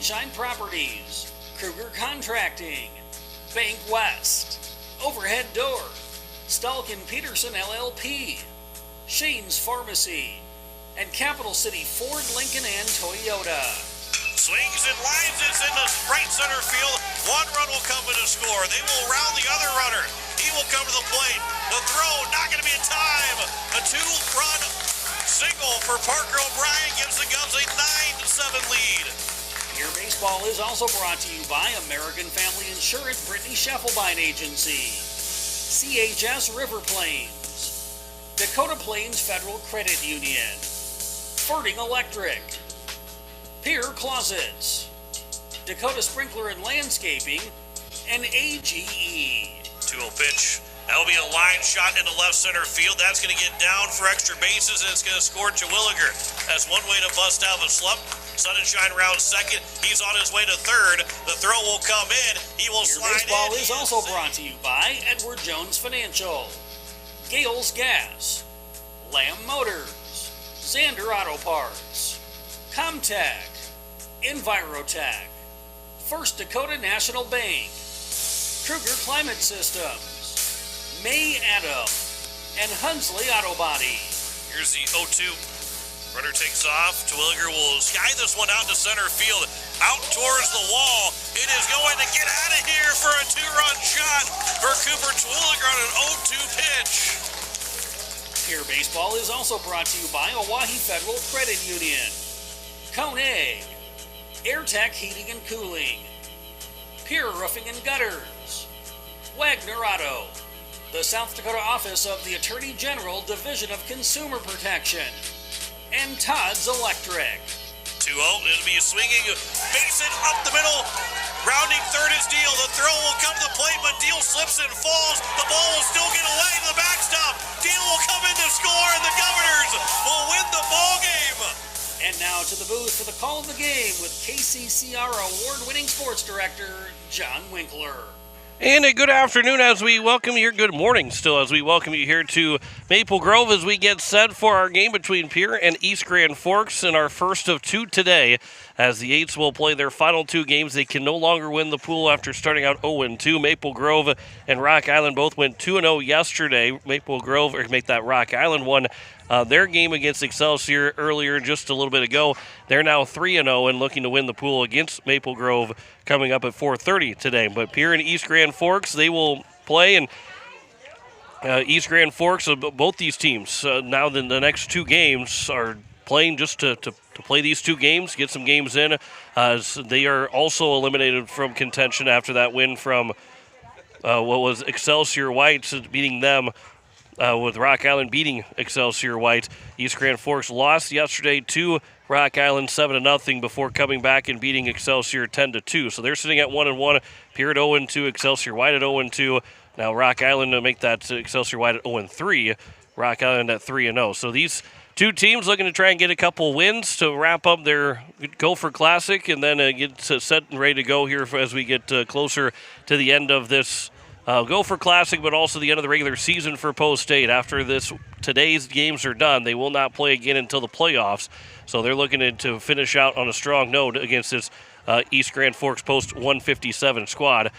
Sunshine Properties, Kruger Contracting, Bank West, Overhead Door, Stalkin Peterson LLP, Shane's Pharmacy, and Capital City Ford, Lincoln, and Toyota. Swings and lines it in the right center field. One run will come in to score. They will round the other runner. He will come to the plate. The throw not going to be in time. A 2-run single for Parker O'Brien gives the Gubs a 9-7 lead. Your baseball is also brought to you by American Family Insurance Brittany Scheffelbein Agency, CHS River Plains, Dakota Plains Federal Credit Union, Ferding Electric, Pierre Closets, Dakota Sprinkler and Landscaping, and AGE. 2-0 pitch. That'll be a line shot into left center field. That's going to get down for extra bases, and it's going to score Terwilliger. That's one way to bust out of a slump. Sunshine round second. He's on his way to third. The throw will come in. He will slide in. Your baseball is also brought to you by Edward Jones Financial, Gales Gas, Lamb Motors, Xander Auto Parts, Comtech, Envirotech, First Dakota National Bank, Kruger Climate Systems, May Adam, and Hunsley Auto Body. Here's the 0-2. Runner takes off. Terwilliger will sky this one out to center field. Out towards the wall. It is going to get out of here for a 2-run shot for Cooper Terwilliger on an 0-2 pitch. Here Baseball is also brought to you by Oahe Federal Credit Union, Koenig, AirTech Heating and Cooling, Pierre Roofing and Gutters, Wagner Auto, the South Dakota Office of the Attorney General Division of Consumer Protection, and Todd's Electric. 2-0, it'll be swinging. Mason up the middle. Rounding third is Deal. The throw will come to the plate, but Deal slips and falls. The ball will still get away to the backstop. Deal will come in to score, and the Governors will win the ball game. And now to the booth for the call of the game with KCCR award-winning sports director, John Winkler. And a good afternoon as we welcome you, good morning still, as we welcome you here to Maple Grove as we get set for our game between Pierre and East Grand Forks in our first of two today. As the Eights will play their final two games, they can no longer win the pool after starting out 0-2. Maple Grove and Rock Island both went 2-0 yesterday. Maple Grove, or make that Rock Island won their game against Excelsior earlier just a little bit ago. They're now 3-0 and looking to win the pool against Maple Grove coming up at 4:30 today. But Pierre and East Grand Forks, they will play, and East Grand Forks, both these teams, now the next two games are playing just to play these two games, get some games in, as they are also eliminated from contention after that win from what was Excelsior White, beating them with Rock Island beating Excelsior White. East Grand Forks lost yesterday to Rock Island 7-0 before coming back and beating Excelsior 10-2. So they're sitting at 1-1. Pierre at 0-2, Excelsior White at 0-2. Now Rock Island to make that Excelsior White at 0-3. Rock Island at 3-0. So these two teams looking to try and get a couple wins to wrap up their Gopher Classic and then get set and ready to go here as we get closer to the end of this Gopher Classic, but also the end of the regular season for Post State. After today's games are done, they will not play again until the playoffs. So they're looking to finish out on a strong note against this East Grand Forks Post 157 squad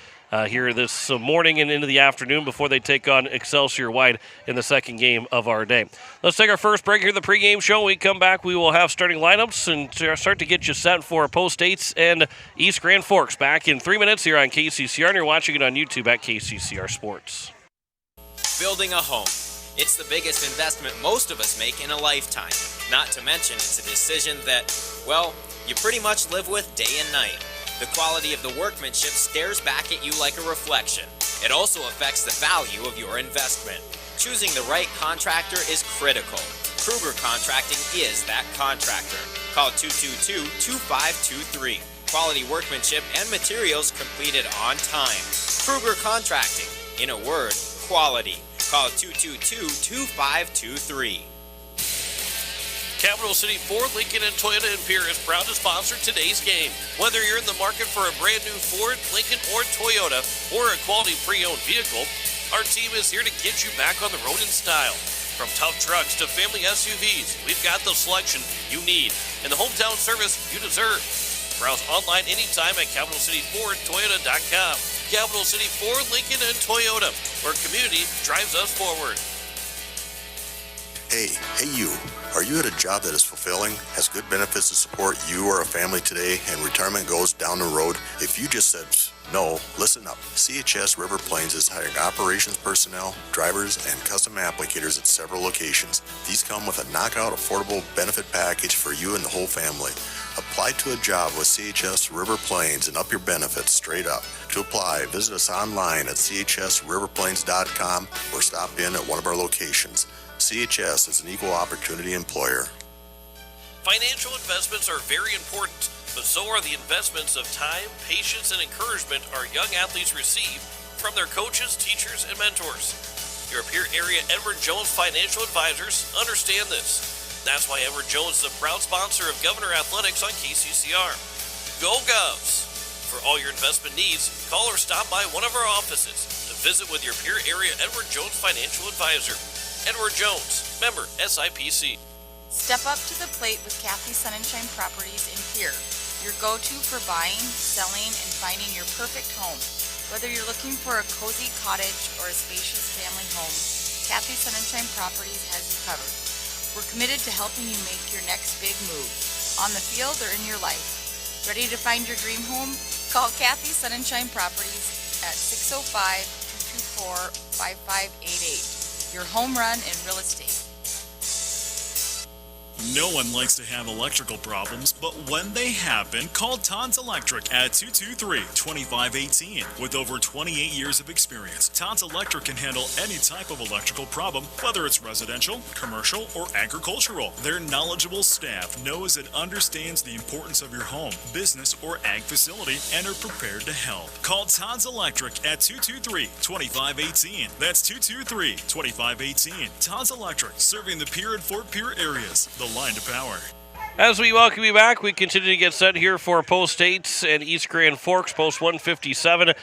here this morning and into the afternoon before they take on Excelsior White in the second game of our day. Let's take our first break here, the pregame show. When we come back, we will have starting lineups and start to get you set for Post States and East Grand Forks. Back in 3 minutes here on KCCR, and you're watching it on YouTube at KCCR Sports. Building a home. It's the biggest investment most of us make in a lifetime. Not to mention, it's a decision that, well, you pretty much live with day and night. The quality of the workmanship stares back at you like a reflection. It also affects the value of your investment. Choosing the right contractor is critical. Kruger Contracting is that contractor. Call 222-2523. Quality workmanship and materials completed on time. Kruger Contracting. In a word, quality. Call 222-2523. Capital City Ford, Lincoln, and Toyota and Pierre is proud to sponsor today's game. Whether you're in the market for a brand new Ford, Lincoln, or Toyota, or a quality pre-owned vehicle, our team is here to get you back on the road in style. From tough trucks to family SUVs, we've got the selection you need and the hometown service you deserve. Browse online anytime at CapitalCityFordToyota.com. Capital City Ford, Lincoln, and Toyota, where community drives us forward. Hey you. Are you at a job that is fulfilling, has good benefits to support you or a family today, and retirement goes down the road? If you just said no, listen up. CHS River Plains is hiring operations personnel, drivers, and custom applicators at several locations. These come with a knockout affordable benefit package for you and the whole family. Apply to a job with CHS River Plains and up your benefits straight up. To apply, visit us online at chsriverplains.com or stop in at one of our locations. CHS is an equal opportunity employer. Financial investments are very important, but so are the investments of time, patience, and encouragement our young athletes receive from their coaches, teachers, and mentors. Your Pierre area Edward Jones Financial Advisors understand this. That's why Edward Jones is a proud sponsor of Governor Athletics on KCCR. Go Govs! For all your investment needs, call or stop by one of our offices to visit with your Pierre area Edward Jones Financial Advisor. Edward Jones, member SIPC. Step up to the plate with Kathy Sunshine Properties in Pierre, your go-to for buying, selling, and finding your perfect home. Whether you're looking for a cozy cottage or a spacious family home, Kathy Sunshine Properties has you covered. We're committed to helping you make your next big move, on the field or in your life. Ready to find your dream home? Call Kathy Sunshine Properties at 605-224-5588. Your home run in real estate. No one likes to have electrical problems, but when they happen, call Tons Electric at 223-2518. With over 28 years of experience, Tons Electric can handle any type of electrical problem, whether it's residential, commercial, or agricultural. Their knowledgeable staff knows and understands the importance of your home, business, or ag facility and are prepared to help. Call Tons Electric at 223-2518. That's 223-2518. Tons Electric, serving the Pierre and Fort Pierre areas. The line to power. As we welcome you back, we continue to get set here for Post 8 and East Grand Forks, Post 157.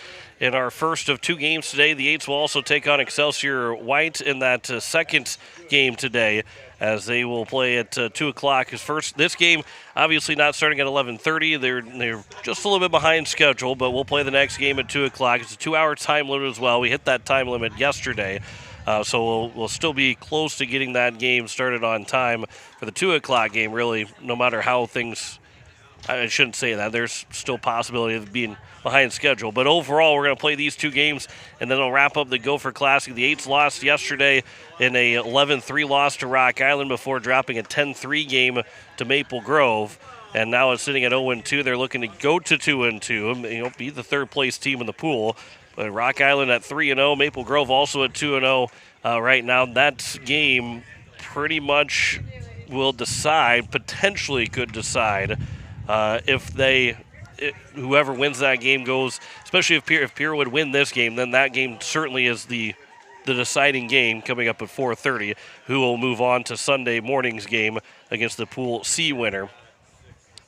In our first of two games today, the 8s will also take on Excelsior White in that second game today, as they will play at 2 o'clock. This game obviously not starting at 11:30. They're just a little bit behind schedule, but we'll play the next game at 2 o'clock. It's a 2-hour time limit as well. We hit that time limit yesterday. So we'll still be close to getting that game started on time for the 2 o'clock game, really, no matter how things, I shouldn't say that. There's still possibility of being behind schedule. But overall, we're going to play these two games, and then we'll wrap up the Gopher Classic. The 8s lost yesterday in a 11-3 loss to Rock Island before dropping a 10-3 game to Maple Grove. And now it's sitting at 0-2. They're looking to go to 2-2, be the third-place team in the pool. But Rock Island at 3-0, Maple Grove also at 2-0 right now. That game pretty much will decide, potentially could decide, whoever wins that game goes, especially if Pierre would win this game, then that game certainly is the deciding game coming up at 4:30, who will move on to Sunday morning's game against the Pool C winner.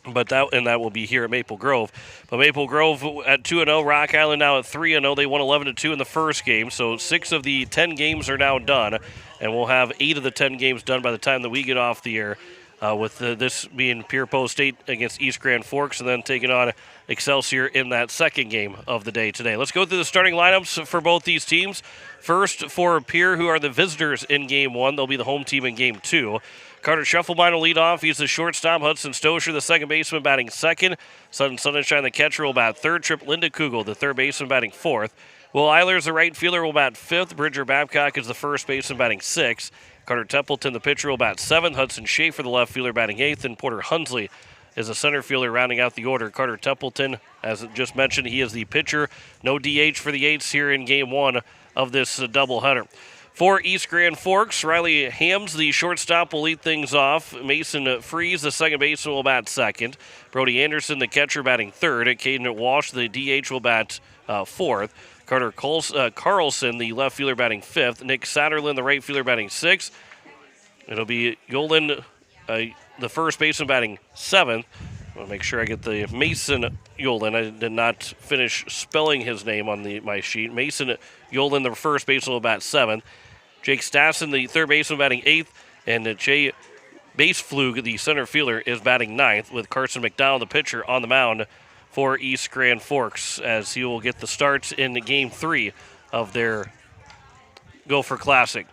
But that will be here at Maple Grove. But Maple Grove at 2-0, Rock Island now at 3-0. They won 11-2 in the first game, so 6 of the 10 games are now done, and we'll have 8 of the 10 games done by the time that we get off the air. With this being Pierre Post 8 against East Grand Forks, and then taking on Excelsior in that second game of the day today. Let's go through the starting lineups for both these teams. First, for Pierre, who are the visitors in Game 1, they'll be the home team in Game 2. Carter Scheffelbein will lead off. He's the shortstop. Hudson Stosher, the second baseman, batting second. Sutton Sunshine, the catcher, will bat third. Trip Linda Kugel, the third baseman, batting fourth. Will Eilers, the right fielder, will bat fifth. Bridger Babcock is the first baseman, batting sixth. Carter Templeton, the pitcher, will bat seventh. Hudson Schaefer, the left fielder, batting eighth. And Porter Hunsley is the center fielder, rounding out the order. Carter Templeton, as just mentioned, he is the pitcher. No DH for the 8s here in Game 1 of this doubleheader. For East Grand Forks, Riley Hams, the shortstop, will lead things off. Mason Freeze, the second baseman, will bat second. Brody Anderson, the catcher, batting third. Caden Walsh, the DH, will bat fourth. Carter Carlson, the left fielder, batting fifth. Nick Satterlin, the right fielder, batting sixth. It'll be Yolan, the first baseman, batting seventh. I'll make sure I get the Mason Yolan. I did not finish spelling his name on my sheet. Mason Yolan, the first baseman, will bat seventh. Jake Stassen, the third baseman, batting eighth. And Jay Base Flug, the center fielder, is batting ninth, with Carson McDonald, the pitcher, on the mound for East Grand Forks, as he will get the start in Game 3 of their Gopher Classic.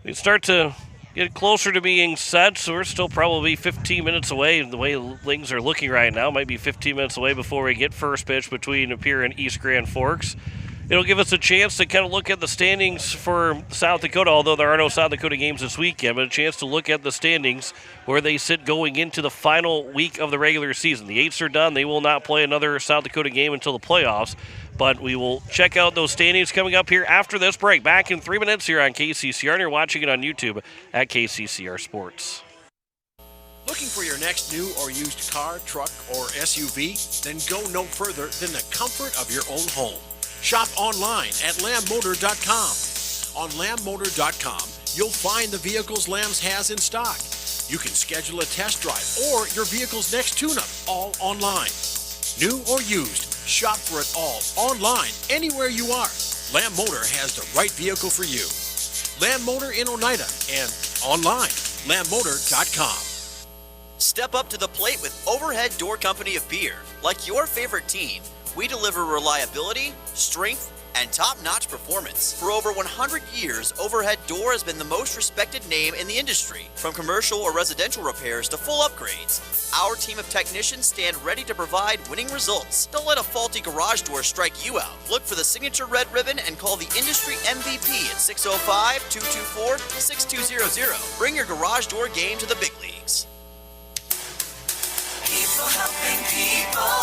We start to get closer to being set, so we're still probably 15 minutes away. The way things are looking right now, might be 15 minutes away before we get first pitch between Pierre and East Grand Forks. It'll give us a chance to kind of look at the standings for South Dakota, although there are no South Dakota games this weekend, but a chance to look at the standings where they sit going into the final week of the regular season. The 8s are done. They will not play another South Dakota game until the playoffs, but we will check out those standings coming up here after this break. Back in 3 minutes here on KCCR, and you're watching it on YouTube at KCCR Sports. Looking for your next new or used car, truck, or SUV? Then go no further than the comfort of your own home. Shop online at lambmotor.com. On lambmotor.com, you'll find the vehicles Lambs has in stock. You can schedule a test drive or your vehicle's next tune-up, all online. New or used, shop for it all online, anywhere you are. Lamb Motor has the right vehicle for you. Lamb Motor in Oneida and online, lambmotor.com. Step up to the plate with Overhead Door Company of Pierre. Like your favorite team, we deliver reliability, strength, and top-notch performance. For over 100 years, Overhead Door has been the most respected name in the industry. From commercial or residential repairs to full upgrades, our team of technicians stand ready to provide winning results. Don't let a faulty garage door strike you out. Look for the signature red ribbon and call the industry MVP at 605-224-6200. Bring your garage door game to the big leagues. People helping people.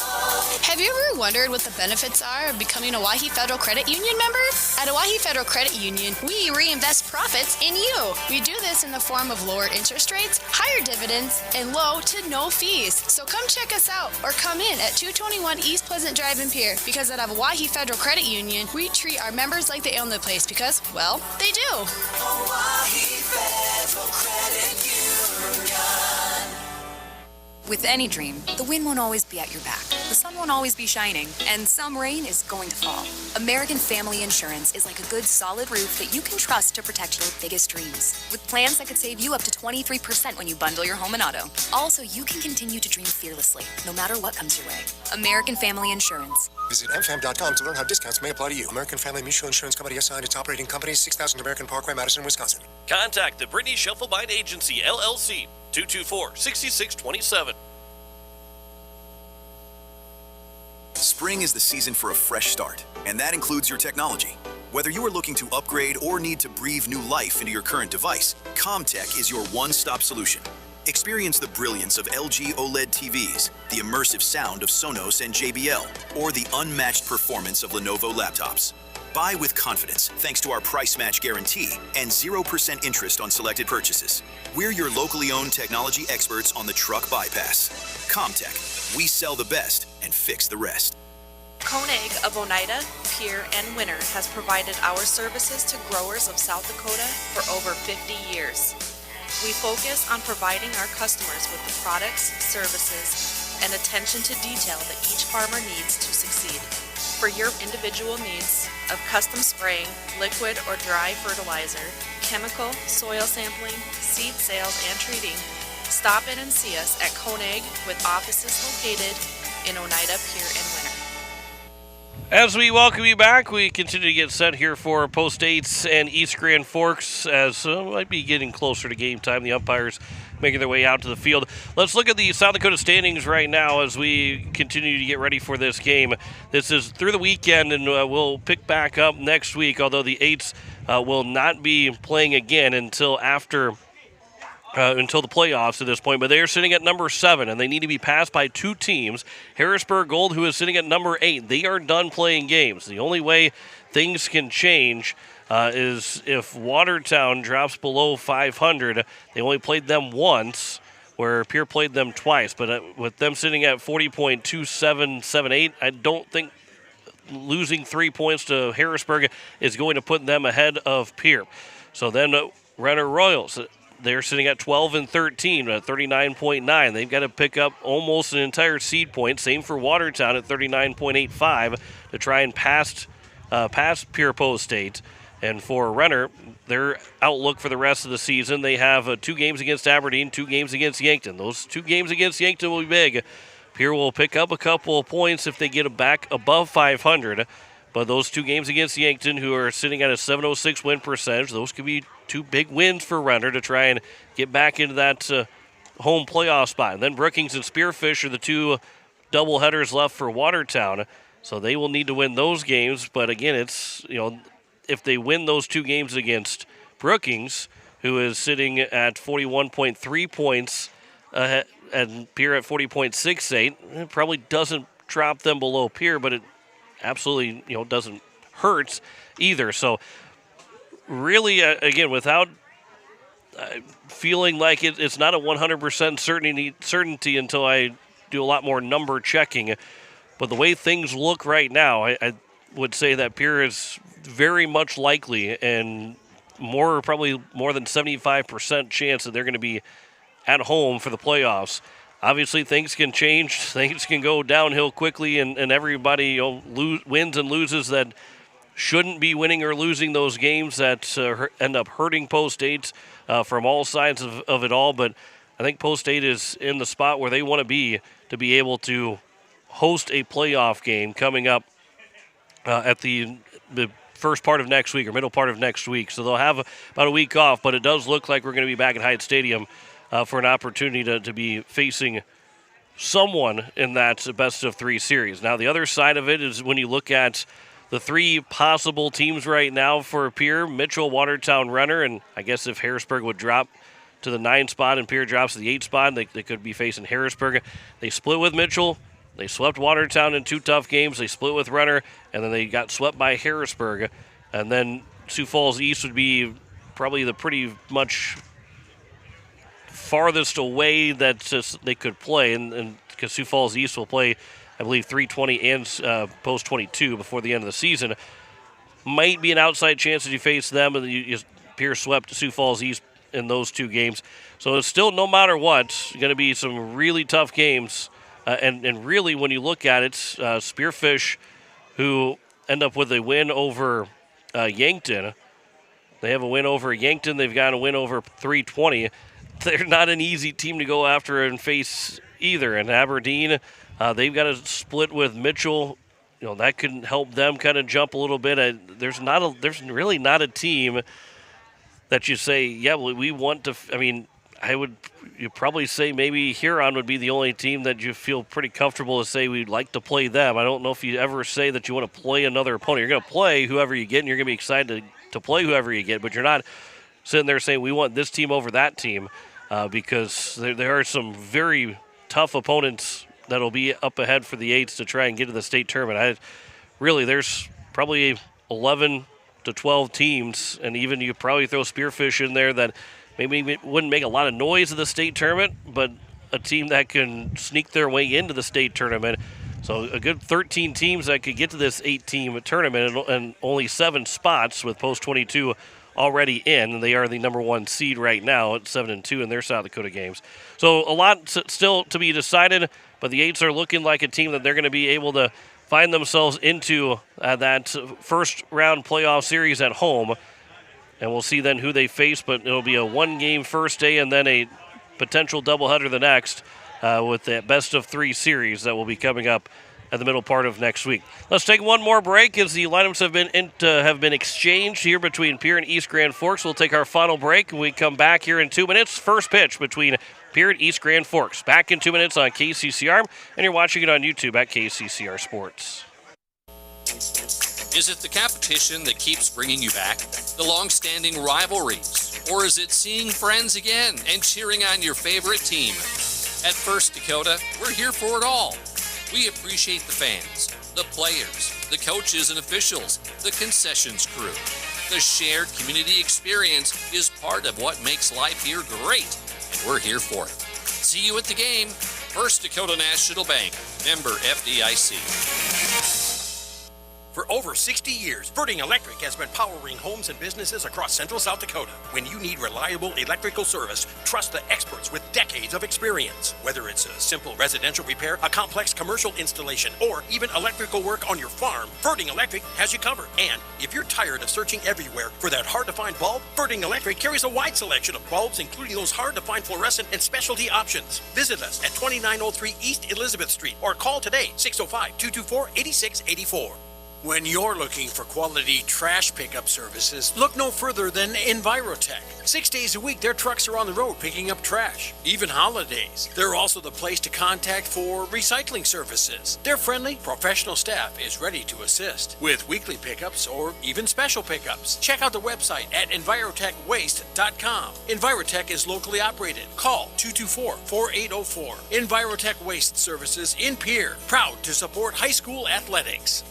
Have you ever wondered what the benefits are of becoming a Owyhee Federal Credit Union member? At Owyhee Federal Credit Union, we reinvest profits in you. We do this in the form of lower interest rates, higher dividends, and low to no fees. So come check us out or come in at 221 East Pleasant Drive in Pierre, because at Owyhee Federal Credit Union, we treat our members like they own the place because, well, they do. Owyhee Federal Credit Union. With any dream, the wind won't always be at your back, the sun won't always be shining, and some rain is going to fall. American Family Insurance is like a good solid roof that you can trust to protect your biggest dreams. With plans that could save you up to 23% when you bundle your home and auto. Also, you can continue to dream fearlessly, no matter what comes your way. American Family Insurance. Visit mfam.com to learn how discounts may apply to you. American Family Mutual Insurance Company assigned its operating company, 6000 American Parkway, Madison, Wisconsin. Contact the Brittany Scheffelbein Agency, LLC, 224-6627. Spring is the season for a fresh start, and that includes your technology. Whether you are looking to upgrade or need to breathe new life into your current device, CommTech is your one-stop solution. Experience the brilliance of LG OLED TVs, the immersive sound of Sonos and JBL, or the unmatched performance of Lenovo laptops. Buy with confidence thanks to our price match guarantee and 0% interest on selected purchases. We're your locally owned technology experts on the truck bypass. CommTech, we sell the best and fix the rest. Koenig of Oneida, Pierre, and Winter has provided our services to growers of South Dakota for over 50 years. We focus on providing our customers with the products, services, and attention to detail that each farmer needs to succeed. For your individual needs of custom spraying, liquid or dry fertilizer, chemical, soil sampling, seed sales, and treating, stop in and see us at Koenig with offices located in Oneida, Pierre, and Winter. As we welcome you back, we continue to get set here for Post 8s and East Grand Forks, as might be getting closer to game time. The umpires making their way out to the field. Let's look at the South Dakota standings right now as we continue to get ready for this game. This is through the weekend, and we'll pick back up next week, although the 8s will not be playing again until after until the playoffs at this point, but they are sitting at number 7, and they need to be passed by 2 teams. Harrisburg Gold, who is sitting at number 8, they are done playing games. The only way things can change is if Watertown drops below 500. They only played them once, where Pierre played them twice, but with them sitting at 40.2778, I don't think losing 3 points to Harrisburg is going to put them ahead of Pierre. So then Renner Royals, they're sitting at 12-13 at 39.9. They've got to pick up almost an entire seed point. Same for Watertown at 39.85 to try and pass Pierre Post State. And for Renner, their outlook for the rest of the season, they have 2 games against Aberdeen, 2 games against Yankton. Those 2 games against Yankton will be big. Pierre will pick up a couple of points if they get back above 500. But those 2 games against Yankton, who are sitting at a 706 win percentage, those could be 2 big wins for Renner to try and get back into that home playoff spot. And then Brookings and Spearfish are the 2 doubleheaders left for Watertown. So they will need to win those games. But again, it's, if they win those 2 games against Brookings, who is sitting at 41.3 points and Pierre at 40.68, it probably doesn't drop them below Pierre, but it absolutely doesn't hurt either. So really, again, without feeling like it's not a 100% certainty until I do a lot more number checking, but the way things look right now, I would say that Pierre is very much likely and probably more than 75% chance that they're going to be at home for the playoffs. Obviously, things can change. Things can go downhill quickly, and everybody wins and loses that shouldn't be winning or losing those games that end up hurting Post 8 from all sides of it all. But I think Post 8 is in the spot where they want to be able to host a playoff game coming up at the first part of next week or middle part of next week. So they'll have about a week off, but it does look like we're going to be back at Hyatt Stadium for an opportunity to be facing someone in that best-of-3 series. Now, the other side of it is when you look at the 3 possible teams right now for Pierre, Mitchell, Watertown, Renner, and I guess if Harrisburg would drop to the 9 spot and Pierre drops to the 8 spot, they could be facing Harrisburg. They split with Mitchell. They swept Watertown in 2 tough games. They split with Renner, and then they got swept by Harrisburg. And then Sioux Falls East would be probably the pretty much farthest away that they could play, and because Sioux Falls East will play, I believe, 320 and post 22 before the end of the season. Might be an outside chance that you face them, and Pierre swept Sioux Falls East in those 2 games. So it's still, no matter what, going to be some really tough games. And really, when you look at it, Spearfish, who end up with a win over Yankton. They have a win over Yankton. They've got a win over 320. They're not an easy team to go after and face either. And Aberdeen, they've got a split with Mitchell. That could help them kind of jump a little bit. There's really not a team that you say, yeah, we want to. You'd probably say maybe Huron would be the only team that you feel pretty comfortable to say we'd like to play them. I don't know if you ever say that you want to play another opponent. You're going to play whoever you get, and you're going to be excited to play whoever you get, but you're not sitting there saying we want this team over that team because there are some very tough opponents that'll be up ahead for the 8s to try and get to the state tournament. There's probably 11 to 12 teams, and even you probably throw Spearfish in there that maybe wouldn't make a lot of noise in the state tournament, but a team that can sneak their way into the state tournament. So a good 13 teams that could get to this 8-team tournament, and only 7 spots with post 22 already in. And they are the number 1 seed right now at 7-2 in their South Dakota games. So a lot still to be decided, but the 8s are looking like a team that they're going to be able to find themselves into that first round playoff series at home. And we'll see then who they face, but it'll be a 1-game first day and then a potential doubleheader the next with the best-of-3 series that will be coming up at the middle part of next week. Let's take one more break as the lineups have been exchanged here between Pierre and East Grand Forks. We'll take our final break, and we come back here in 2 minutes. First pitch between Pierre and East Grand Forks. Back in 2 minutes on KCCR, and you're watching it on YouTube at KCCR Sports. Is it the competition that keeps bringing you back? The long-standing rivalries? Or is it seeing friends again and cheering on your favorite team? At First Dakota, we're here for it all. We appreciate the fans, the players, the coaches and officials, the concessions crew. The shared community experience is part of what makes life here great, and we're here for it. See you at the game. First Dakota National Bank, member FDIC. For over 60 years, Verding Electric has been powering homes and businesses across central South Dakota. When you need reliable electrical service, trust the experts with decades of experience. Whether it's a simple residential repair, a complex commercial installation, or even electrical work on your farm, Verding Electric has you covered. And if you're tired of searching everywhere for that hard-to-find bulb, Verding Electric carries a wide selection of bulbs, including those hard-to-find fluorescent and specialty options. Visit us at 2903 East Elizabeth Street or call today 605-224-8684. When you're looking for quality trash pickup services, look no further than Envirotech. 6 days a week, their trucks are on the road picking up trash, even holidays. They're also the place to contact for recycling services. Their friendly, professional staff is ready to assist with weekly pickups or even special pickups. Check out the website at envirotechwaste.com. Envirotech is locally operated. Call 224-4804. Envirotech Waste Services in Pierre, proud to support high school athletics.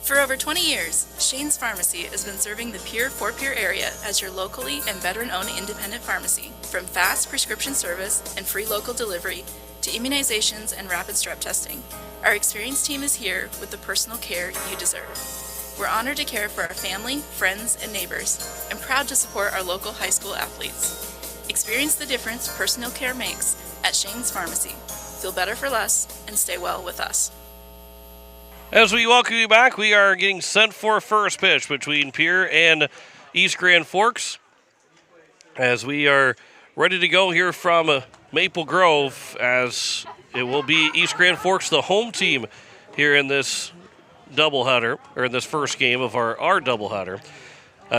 For over 20 years, Shane's Pharmacy has been serving the Fort Pierre area as your locally and veteran-owned independent pharmacy. From fast prescription service and free local delivery to immunizations and rapid strep testing, our experienced team is here with the personal care you deserve. We're honored to care for our family, friends, and neighbors, and proud to support our local high school athletes. Experience the difference personal care makes at Shane's Pharmacy. Feel better for less and stay well with us. As we welcome you back, we are getting sent for first pitch between Pierre and East Grand Forks. As we are ready to go here from Maple Grove, as it will be East Grand Forks, the home team here in this doubleheader, or in this first game of our doubleheader.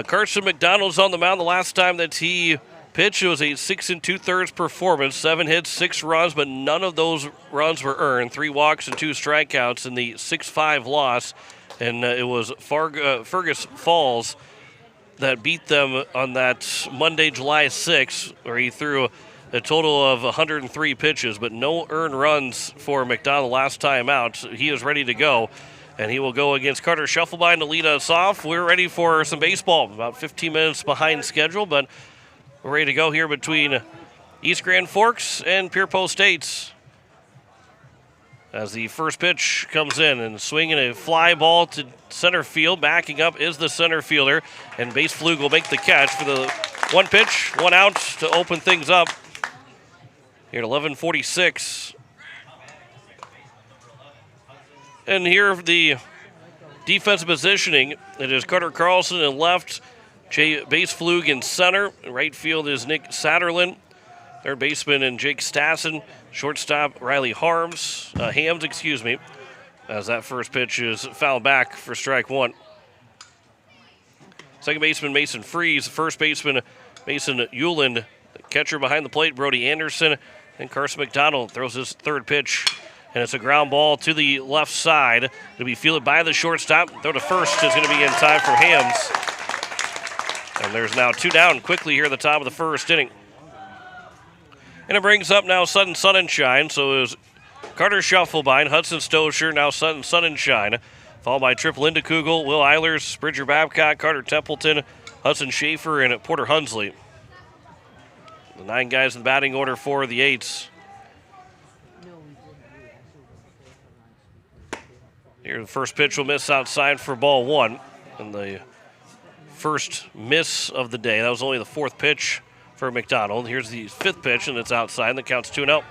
Carson McDonald's on the mound. The last time that he pitch, it was a 6 2/3 performance, 7 hits, 6 runs, but none of those runs were earned. 3 walks and 2 strikeouts in the 6-5 loss, and it was Fergus Falls that beat them on that Monday, July 6th, where he threw a total of 103 pitches, but no earned runs for McDonald last time out. He is ready to go, and he will go against Carter Shufflebein to lead us off. We're ready for some baseball, about 15 minutes behind schedule, but we're ready to go here between East Grand Forks and Pierre Post States. As the first pitch comes in and swinging a fly ball to center field. Backing up is the center fielder, and Base Flug will make the catch for the 1 pitch, 1 out to open things up here at 11:46. And here the defensive positioning. It is Carter Carlson in left, Base Flug in center. Right field is Nick Satterlin. Third baseman and Jake Stassen. Shortstop Riley Hams, as that first pitch is fouled back for strike 1. Second baseman Mason Freeze. First baseman Mason Euland. The catcher behind the plate Brody Anderson. And Carson McDonald throws his third pitch, and it's a ground ball to the left side. It'll be fielded by the shortstop. Throw to first is going to be in time for Hams. And there's now 2 down quickly here at the top of the first inning. And it brings up now Sutton Sun and Shine. So it was Carter Shufflebein, Hudson Stosher, now Sutton Sun and Shine. Followed by Trip Linda Kugel, Will Eilers, Bridger Babcock, Carter Templeton, Hudson Schaefer, and Porter Hunsley. The 9 guys in the batting order for the Eights. Here the first pitch will miss outside for ball 1. And the first miss of the day. That was only the 4th pitch for McDonald. Here's the 5th pitch, and it's outside, and the count's 2-0.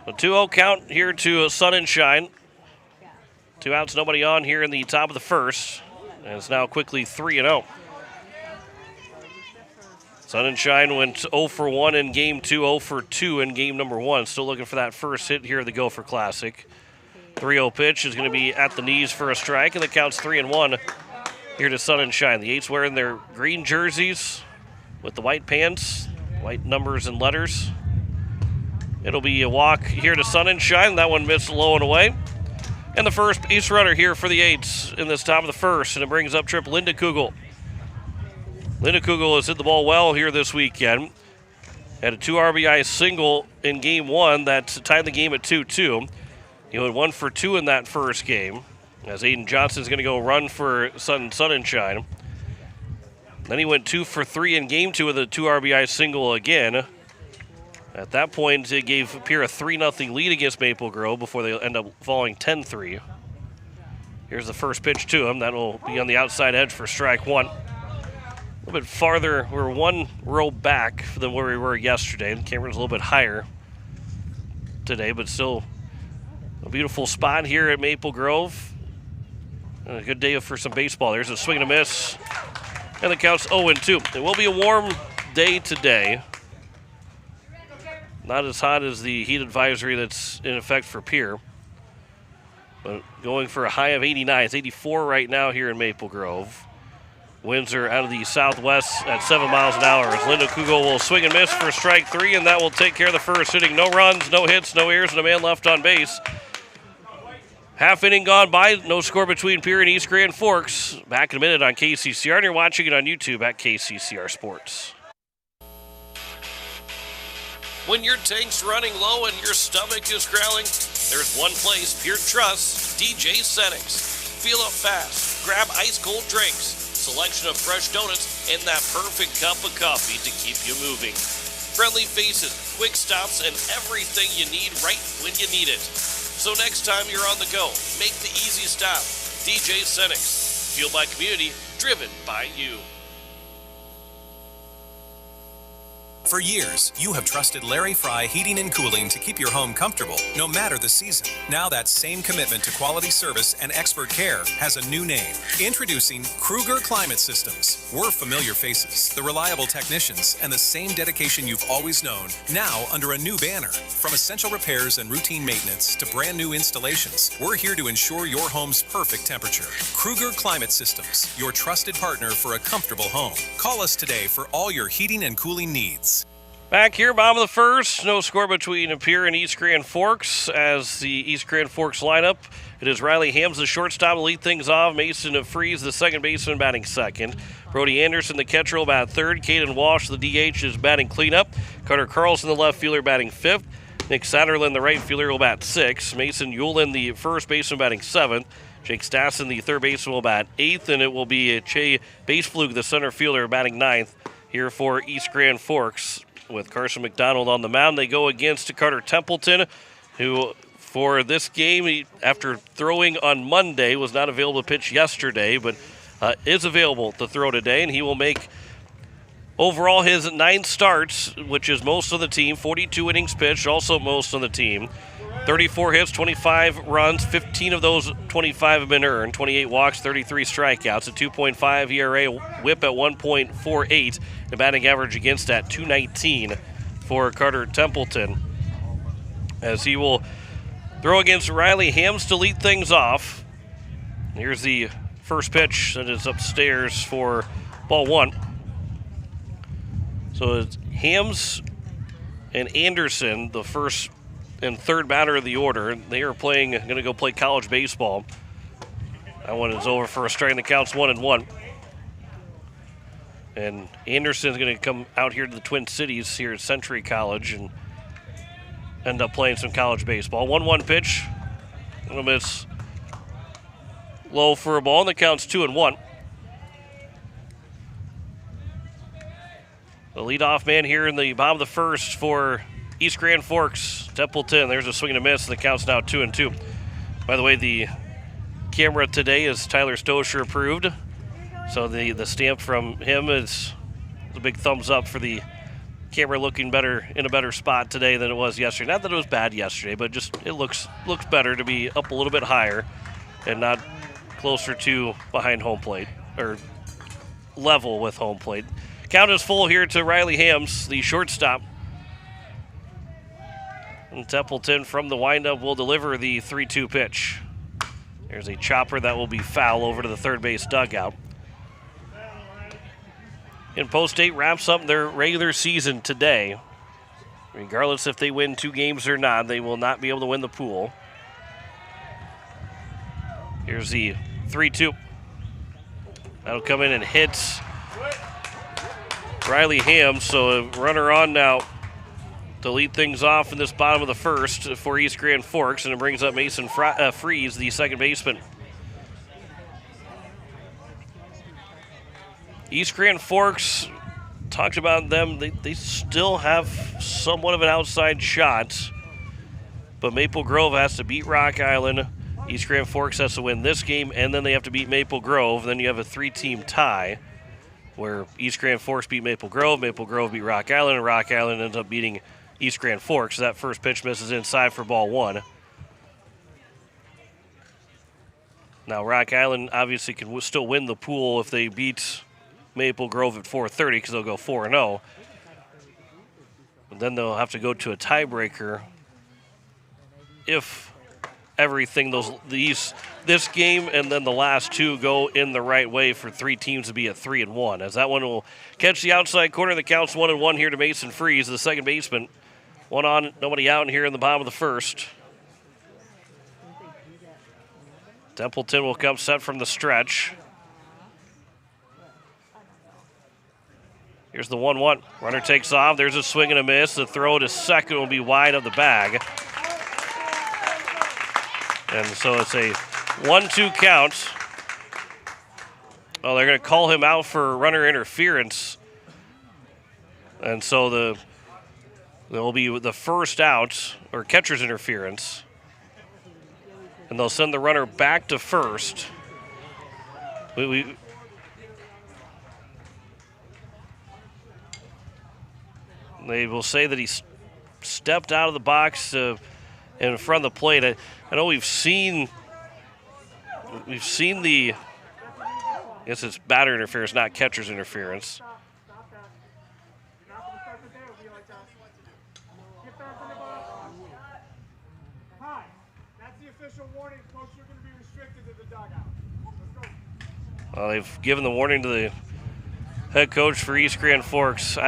A 2-0 count here to Sun and Shine. 2 outs, nobody on here in the top of the first, and it's now quickly 3-0. Sun and Shine went 0 for 1 in game 2, 0 for 2 in game number 1. Still looking for that first hit here at the Gopher Classic. 3-0 pitch is going to be at the knees for a strike, and the count's 3-1 here to Sun and Shine. The Eights wearing their green jerseys with the white pants, white numbers and letters. It'll be a walk here to Sun and Shine. That one missed low and away. And the first base runner here for the Eights in this top of the first, and it brings up Trip Linda Kugel. Linda Kugel has hit the ball well here this weekend. Had a 2 RBI single in game 1 that tied the game at 2-2. He went 1 for 2 in that first game, as Aiden Johnson's going to go run for Sun and Shine. Then he went 2 for 3 in game 2 with a 2 RBI single again. At that point, it gave Pierre a 3-0 lead against Maple Grove before they end up falling 10-3. Here's the first pitch to him. That will be on the outside edge for strike one. A little bit farther. We're one row back than where we were yesterday. The camera's a little bit higher today, but still a beautiful spot here at Maple Grove. And a good day for some baseball. There's a swing and a miss, and the count's 0-2. It will be a warm day today. Not as hot as the heat advisory that's in effect for Pierre. But going for a high of 89. It's 84 right now here in Maple Grove. Winds are out of the southwest at 7 miles an hour. As Linda Kugel will swing and miss for strike three, and that will take care of the first inning. No runs, no hits, no errors, and a man left on base. Half inning gone by. No score between Pierre and East Grand Forks. Back in a minute on KCCR, and you're watching it on YouTube at KCCR Sports. When your tank's running low and your stomach is growling, there's one place Pierre trusts, DJ Senex. Feel it fast. Grab ice-cold drinks, selection of fresh donuts, and that perfect cup of coffee to keep you moving. Friendly faces, quick stops, and everything you need right when you need it. So next time you're on the go, make the easy stop. DJ Senex. Fueled by community, driven by you. For years, you have trusted Larry Fry Heating and Cooling to keep your home comfortable, no matter the season. Now that same commitment to quality service and expert care has a new name. Introducing Kruger Climate Systems. We're familiar faces, the reliable technicians, and the same dedication you've always known, now under a new banner. From essential repairs and routine maintenance to brand new installations, we're here to ensure your home's perfect temperature. Kruger Climate Systems, your trusted partner for a comfortable home. Call us today for all your heating and cooling needs. Back here, bottom of the first. No score between Pierre and East Grand Forks as the East Grand Forks lineup. It is Riley Hams, the shortstop, to lead things off. Mason Freeze, the second baseman, batting second. Brody Anderson, the catcher, will bat third. Caden Walsh, the DH, is batting cleanup. Carter Carlson, the left fielder, batting fifth. Nick Satterlin, the right fielder, will bat sixth. Mason Yulin, the first baseman, batting seventh. Jake Stassen, the third baseman, will bat eighth. And it will be Che Baseflug, the center fielder, batting ninth here for East Grand Forks. With Carson McDonald on the mound, they go against Carter Templeton, who for this game, after throwing on Monday, was not available to pitch yesterday, but is available to throw today, and he will make overall his 9 starts, which is most of the team, 42 innings pitched, also most of the team. 34 hits, 25 runs, 15 of those 25 have been earned, 28 walks, 33 strikeouts, a 2.5 ERA, whip at 1.48, the batting average against that 219 for Carter Templeton, as he will throw against Riley Hams to lead things off. Here's the first pitch that is upstairs for ball one. So it's Hams and Anderson, the first and third batter of the order. They are going to go play college baseball. That one is over for a strike, and the count's 1-1. And Anderson's going to come out here to the Twin Cities here at Century College and end up playing some college baseball. 1-1 pitch. Little miss low for a ball, and the count's 2-1. The leadoff man here in the bottom of the first for East Grand Forks, Templeton. There's a swing and a miss, and the count's now 2-2. By the way, the camera today is Tyler Stosher approved. So the stamp from him is a big thumbs up for the camera looking better in a better spot today than it was yesterday. Not that it was bad yesterday, but just it looks better to be up a little bit higher and not closer to behind home plate or level with home plate. Count is full here to Riley Hams, the shortstop. And Templeton from the windup will deliver the 3-2 pitch. There's a chopper that will be foul over to the third base dugout. And Post State wraps up their regular season today. Regardless if they win 2 games or not, they will not be able to win the pool. Here's the 3-2. That'll come in and hits Riley Hams, so a runner on now to lead things off in this bottom of the first for East Grand Forks, and it brings up Mason Freeze, the second baseman. East Grand Forks talked about them. They still have somewhat of an outside shot, but Maple Grove has to beat Rock Island. East Grand Forks has to win this game, and then they have to beat Maple Grove. Then you have a 3-team tie where East Grand Forks beat Maple Grove beat Rock Island, and Rock Island ends up beating East Grand Forks. That first pitch misses inside for ball one. Now, Rock Island obviously can still win the pool if they beat Maple Grove at 4:30 because they'll go 4-0. But then they'll have to go to a tiebreaker if everything this game and then the last two go in the right way for three teams to be at 3-1. As that one will catch the outside corner, the count's 1-1 here to Mason Freeze, the second baseman. One on, nobody out here in the bottom of the first. Templeton will come set from the stretch. Here's the 1-1. Runner takes off. There's a swing and a miss. The throw to second will be wide of the bag. And so it's a 1-2 count. Oh, they're going to call him out for runner interference. And so there will be the first out, or catcher's interference. And they'll send the runner back to first. They will say that he stepped out of the box in front of the plate. I know we've seen the, I guess it's batter interference, not catcher's interference. Well, they've given the warning to the head coach for East Grand Forks.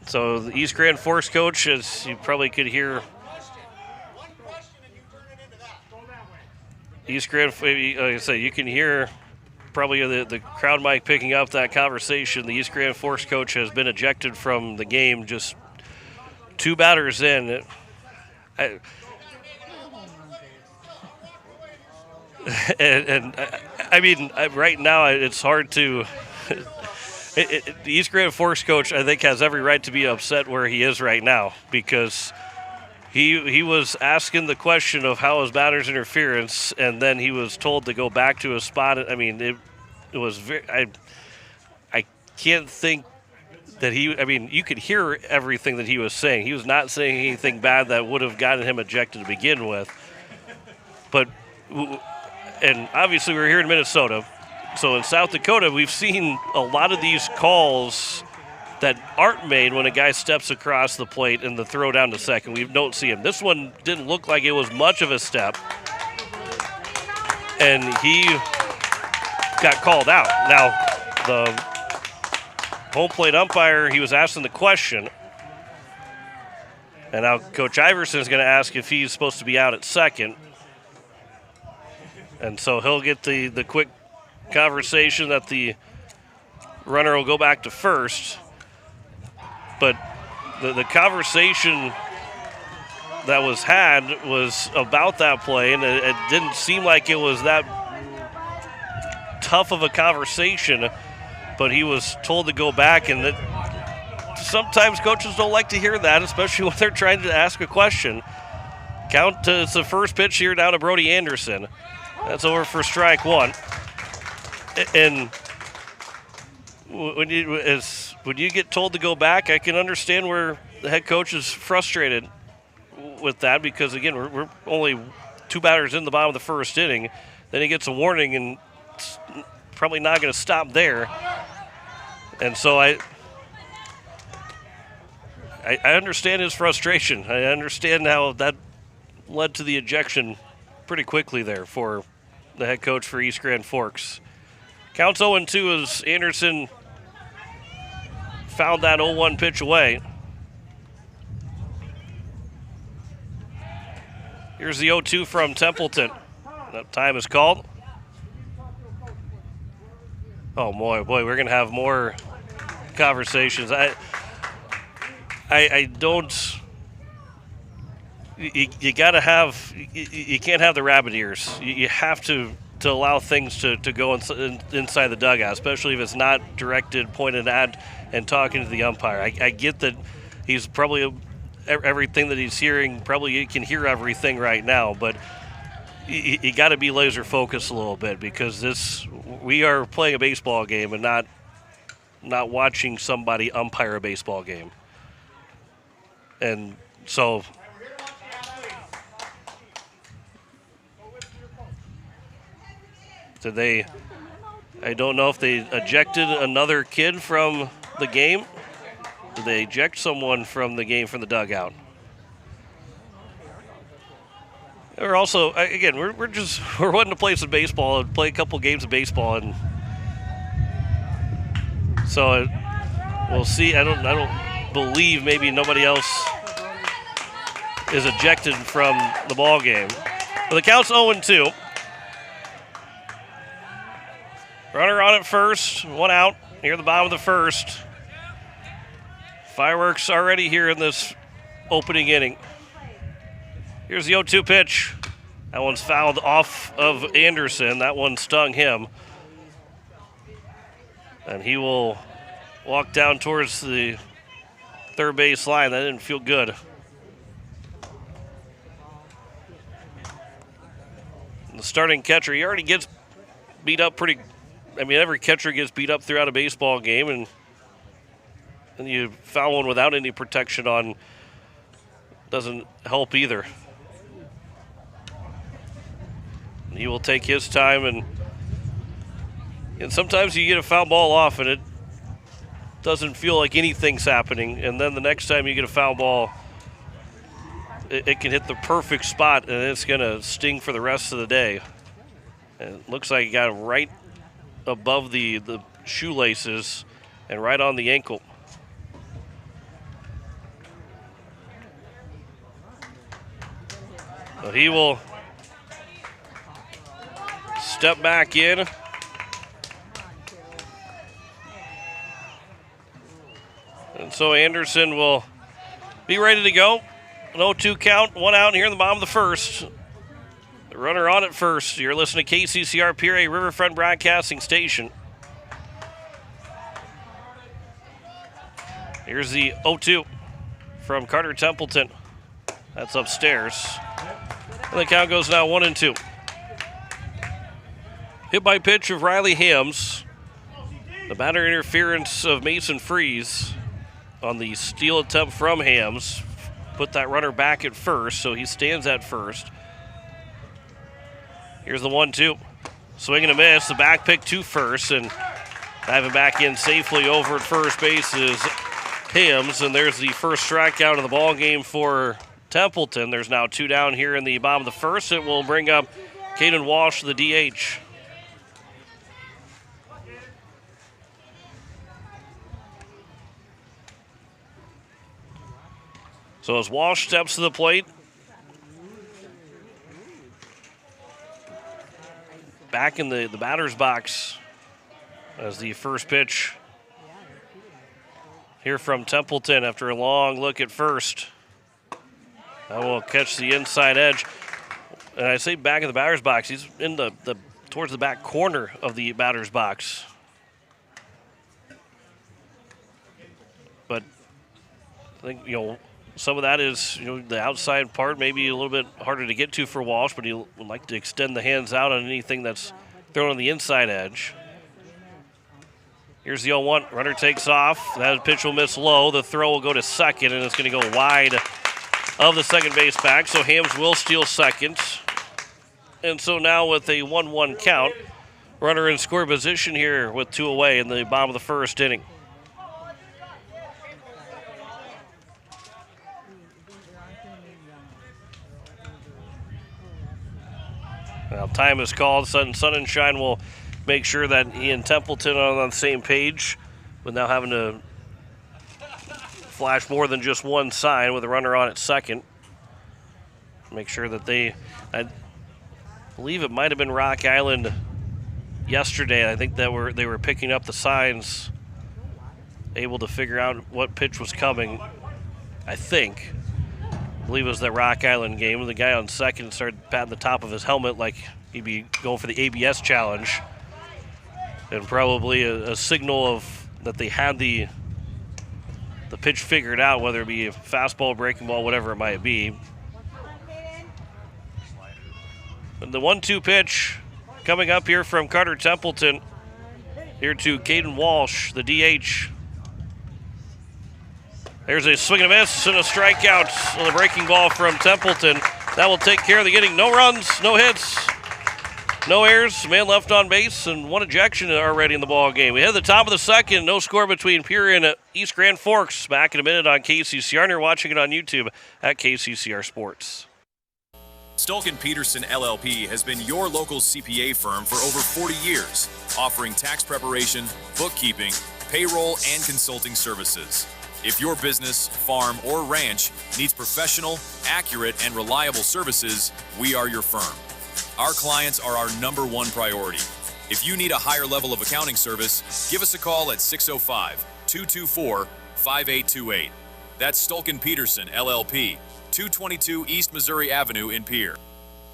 So the East Grand Forks coach, as you probably could hear, East Grand, like I say, you can hear probably the crowd mic picking up that conversation. The East Grand Forks coach has been ejected from the game just two batters in. I mean, right now it's hard to. The East Grand Forks coach, I think, has every right to be upset where he is right now because he was asking the question of how is batter's interference, and then he was told to go back to his spot. I mean, it was very. I can't think that he. I mean, you could hear everything that he was saying. He was not saying anything bad that would have gotten him ejected to begin with. But, and obviously we're here in Minnesota. So in South Dakota, we've seen a lot of these calls that aren't made when a guy steps across the plate and the throw down to second. We don't see him. This one didn't look like it was much of a step. And he got called out. Now, the home plate umpire, he was asking the question. And now Coach Iverson is going to ask if he's supposed to be out at second. And so he'll get the quick conversation that the runner will go back to first. But the conversation that was had was about that play, and it didn't seem like it was that tough of a conversation, but he was told to go back, and sometimes coaches don't like to hear that, especially when they're trying to ask a question. It's the first pitch here down to Brody Anderson. That's over for strike one. And when you get told to go back, I can understand where the head coach is frustrated with that because, again, we're only two batters in the bottom of the first inning. Then he gets a warning, and it's probably not going to stop there. And so I understand his frustration. I understand how that led to the ejection pretty quickly there for the head coach for East Grand Forks. Counts 0-2 as Anderson fouled that 0-1 pitch away. Here's the 0-2 from Templeton. That time is called. Oh, boy, we're going to have more conversations. I don't... You got to have... You can't have the rabbit ears. You have to allow things to go inside the dugout, especially if it's not directed, pointed at, and talking to the umpire. I get that he's probably... Everything that he's hearing, probably you can hear everything right now, but you got to be laser focused a little bit, because we are playing a baseball game and not watching somebody umpire a baseball game. And so I don't know if they ejected another kid from the game. Did they eject someone from the game from the dugout? We're also, again, we're wanting to play some baseball and play a couple games of baseball, and so we'll see. I don't believe maybe nobody else is ejected from the ball game. But the count's 0-2. Runner on at first, one out near the bottom of the first. Fireworks already here in this opening inning. Here's the 0-2 pitch. That one's fouled off of Anderson. That one stung him. And he will walk down towards the third base line. That didn't feel good. And the starting catcher, he already gets beat up pretty. I mean, every catcher gets beat up throughout a baseball game, and you foul one without any protection on doesn't help either. And he will take his time, and sometimes you get a foul ball off and it doesn't feel like anything's happening, and then the next time you get a foul ball, it can hit the perfect spot and it's going to sting for the rest of the day. And it looks like he got it right above the shoelaces and right on the ankle. So he will step back in. And so Anderson will be ready to go. An 0-2 count, one out here in the bottom of the first. The runner on at first. You're listening to KCCR Pierre Riverfront Broadcasting Station. Here's the 0-2 from Carter Templeton. That's upstairs. And the count goes now 1-2. Hit by pitch of Riley Hams. The batter interference of Mason Freeze on the steal attempt from Hams. Put that runner back at first, so he stands at first. Here's the 1-2. Swing and a miss. The back pick to first, and diving back in safely over at first base is Hams, and there's the first strikeout of the ball game for Templeton. There's now two down here in the bottom of the first. It will bring up Caden Walsh, the DH. So as Walsh steps to the plate, back in the batter's box as the first pitch here from Templeton after a long look at first. That will catch the inside edge. And I say back in the batter's box, he's in the towards the back corner of the batter's box. But I think, some of that is, the outside part, maybe a little bit harder to get to for Walsh, but he would like to extend the hands out on anything that's thrown on the inside edge. Here's the 0-1. Runner takes off. That pitch will miss low. The throw will go to second, and it's going to go wide of the second base back, so Hams will steal second. And so now with a 1-1 count, runner in score position here with two away in the bottom of the first inning. Now time is called. Sun and Shine will make sure that he and Templeton are on the same page, with now having to flash more than just one sign with a runner on at second. Make sure that I believe it might have been Rock Island yesterday. I think that they were picking up the signs, able to figure out what pitch was coming. I believe it was that Rock Island game. The guy on second started patting the top of his helmet like he'd be going for the ABS challenge, and probably a signal of that they had the pitch figured out, whether it be a fastball, breaking ball, whatever it might be. And the 1-2 pitch coming up here from Carter Templeton here to Caden Walsh, the DH. There's a swing and a miss and a strikeout on the breaking ball from Templeton. That will take care of the inning. No runs, no hits, no errors, man left on base, and one ejection already in the ball game. We head to the top of the second. No score between Pierre and East Grand Forks. Back in a minute on KCCR, and you're watching it on YouTube at KCCR Sports. Stolken Peterson LLP has been your local CPA firm for over 40 years, offering tax preparation, bookkeeping, payroll, and consulting services. If your business, farm, or ranch needs professional, accurate, and reliable services, we are your firm. Our clients are our #1 priority. If you need a higher level of accounting service, give us a call at 605-224-5828. That's Stolken Peterson LLP, 222 East Missouri Avenue in Pierre.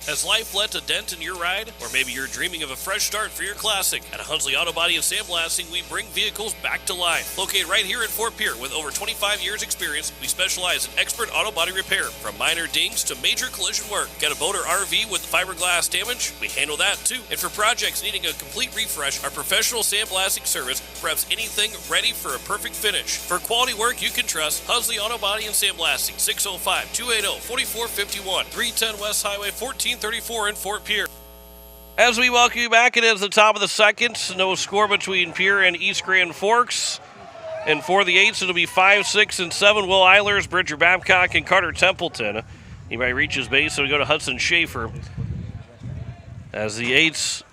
Has life left a dent in your ride? Or maybe you're dreaming of a fresh start for your classic. At Hunsley Auto Body and Sandblasting, we bring vehicles back to life. Located right here in Fort Pierre with over 25 years experience, we specialize in expert auto body repair. From minor dings to major collision work. Got a boat or RV with fiberglass damage? We handle that too. And for projects needing a complete refresh, our professional sandblasting service preps anything ready for a perfect finish. For quality work you can trust, Hunsley Auto Body and Sandblasting, 605-280-4451, 310 West Highway 1434 in Fort Pierre. As we welcome you back, it is the top of the second. No score between Pierre and East Grand Forks. And for the Eights, it'll be 5, 6, and 7. Will Eilers, Bridger Babcock, and Carter Templeton. He might reach his base, so we go to Hudson Schaefer. As the Eights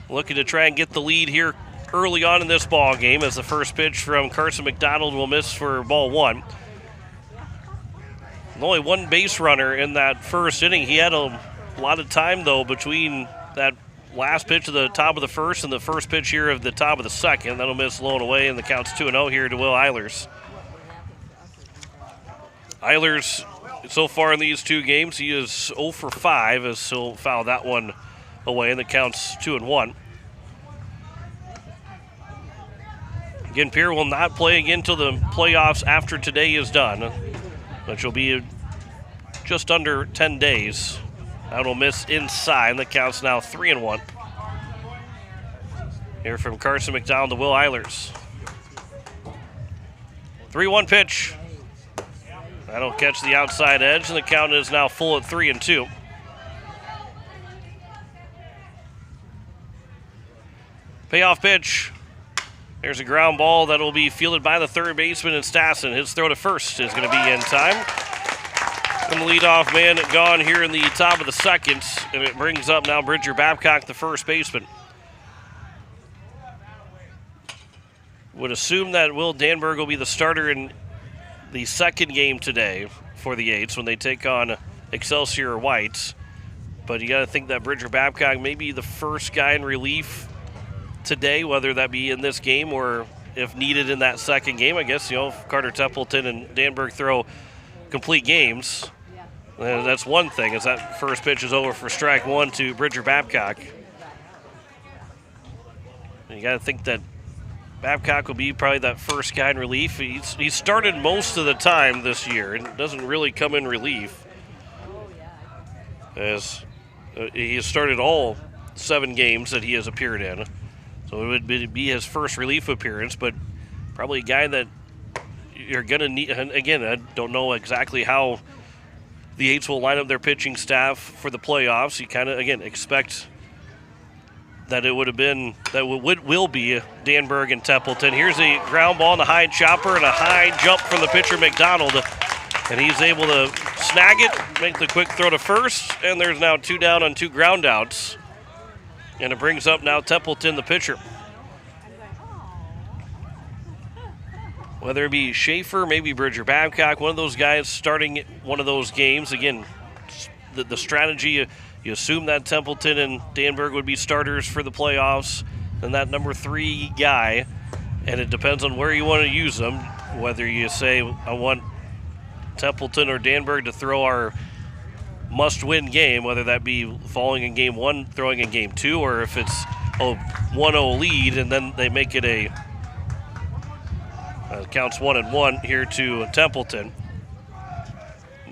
looking to try and get the lead here early on in this ball game, as the first pitch from Carson McDonald will miss for ball one. Only one base runner in that first inning. He had a lot of time, though, between that last pitch of the top of the first and the first pitch here of the top of the second. That'll miss low and away, and the count's 2-0 here to Will Eilers. Eilers, so far in these two games, he is 0 for 5 as he'll foul that one away, and the count's 2-1. Again, Pierre will not play again until the playoffs after today is done, which will be just under 10 days. That'll miss inside. The count's now 3-1. Here from Carson McDonald to Will Eilers. 3-1 pitch. That'll catch the outside edge, and the count is now full at 3-2. Payoff pitch. There's a ground ball that will be fielded by the third baseman in Stassen. His throw to first is going to be in time. And the leadoff man gone here in the top of the second, and it brings up now Bridger Babcock, the first baseman. Would assume that Will Danberg will be the starter in the second game today for the Eights when they take on Excelsior Whites. But you got to think that Bridger Babcock may be the first guy in relief today, whether that be in this game or if needed in that second game. I guess, if Carter Templeton and Danberg throw complete games, that's one thing, as that first pitch is over for strike one to Bridger Babcock. And you got to think that Babcock will be probably that first guy in relief. He's started most of the time this year and doesn't really come in relief, as he has started all 7 games that he has appeared in. So it would be his first relief appearance, but probably a guy that you're going to need. And again, I don't know exactly how the Eights will line up their pitching staff for the playoffs. You kind of, again, expect that it would have been, that will be Danberg and Templeton. Here's a ground ball and a high chopper and a high jump from the pitcher McDonald. And he's able to snag it, make the quick throw to first, and there's now 2 down on 2 ground outs. And it brings up now Templeton, the pitcher. Whether it be Schaefer, maybe Bridger Babcock, one of those guys starting one of those games. Again, the strategy, you assume that Templeton and Danberg would be starters for the playoffs. than that number 3 guy, and it depends on where you want to use them, whether you say, I want Templeton or Danberg to throw our must-win game, whether that be falling in game 1, throwing in game 2, or if it's a 1-0 lead and then they make it a counts 1-1 here to Templeton.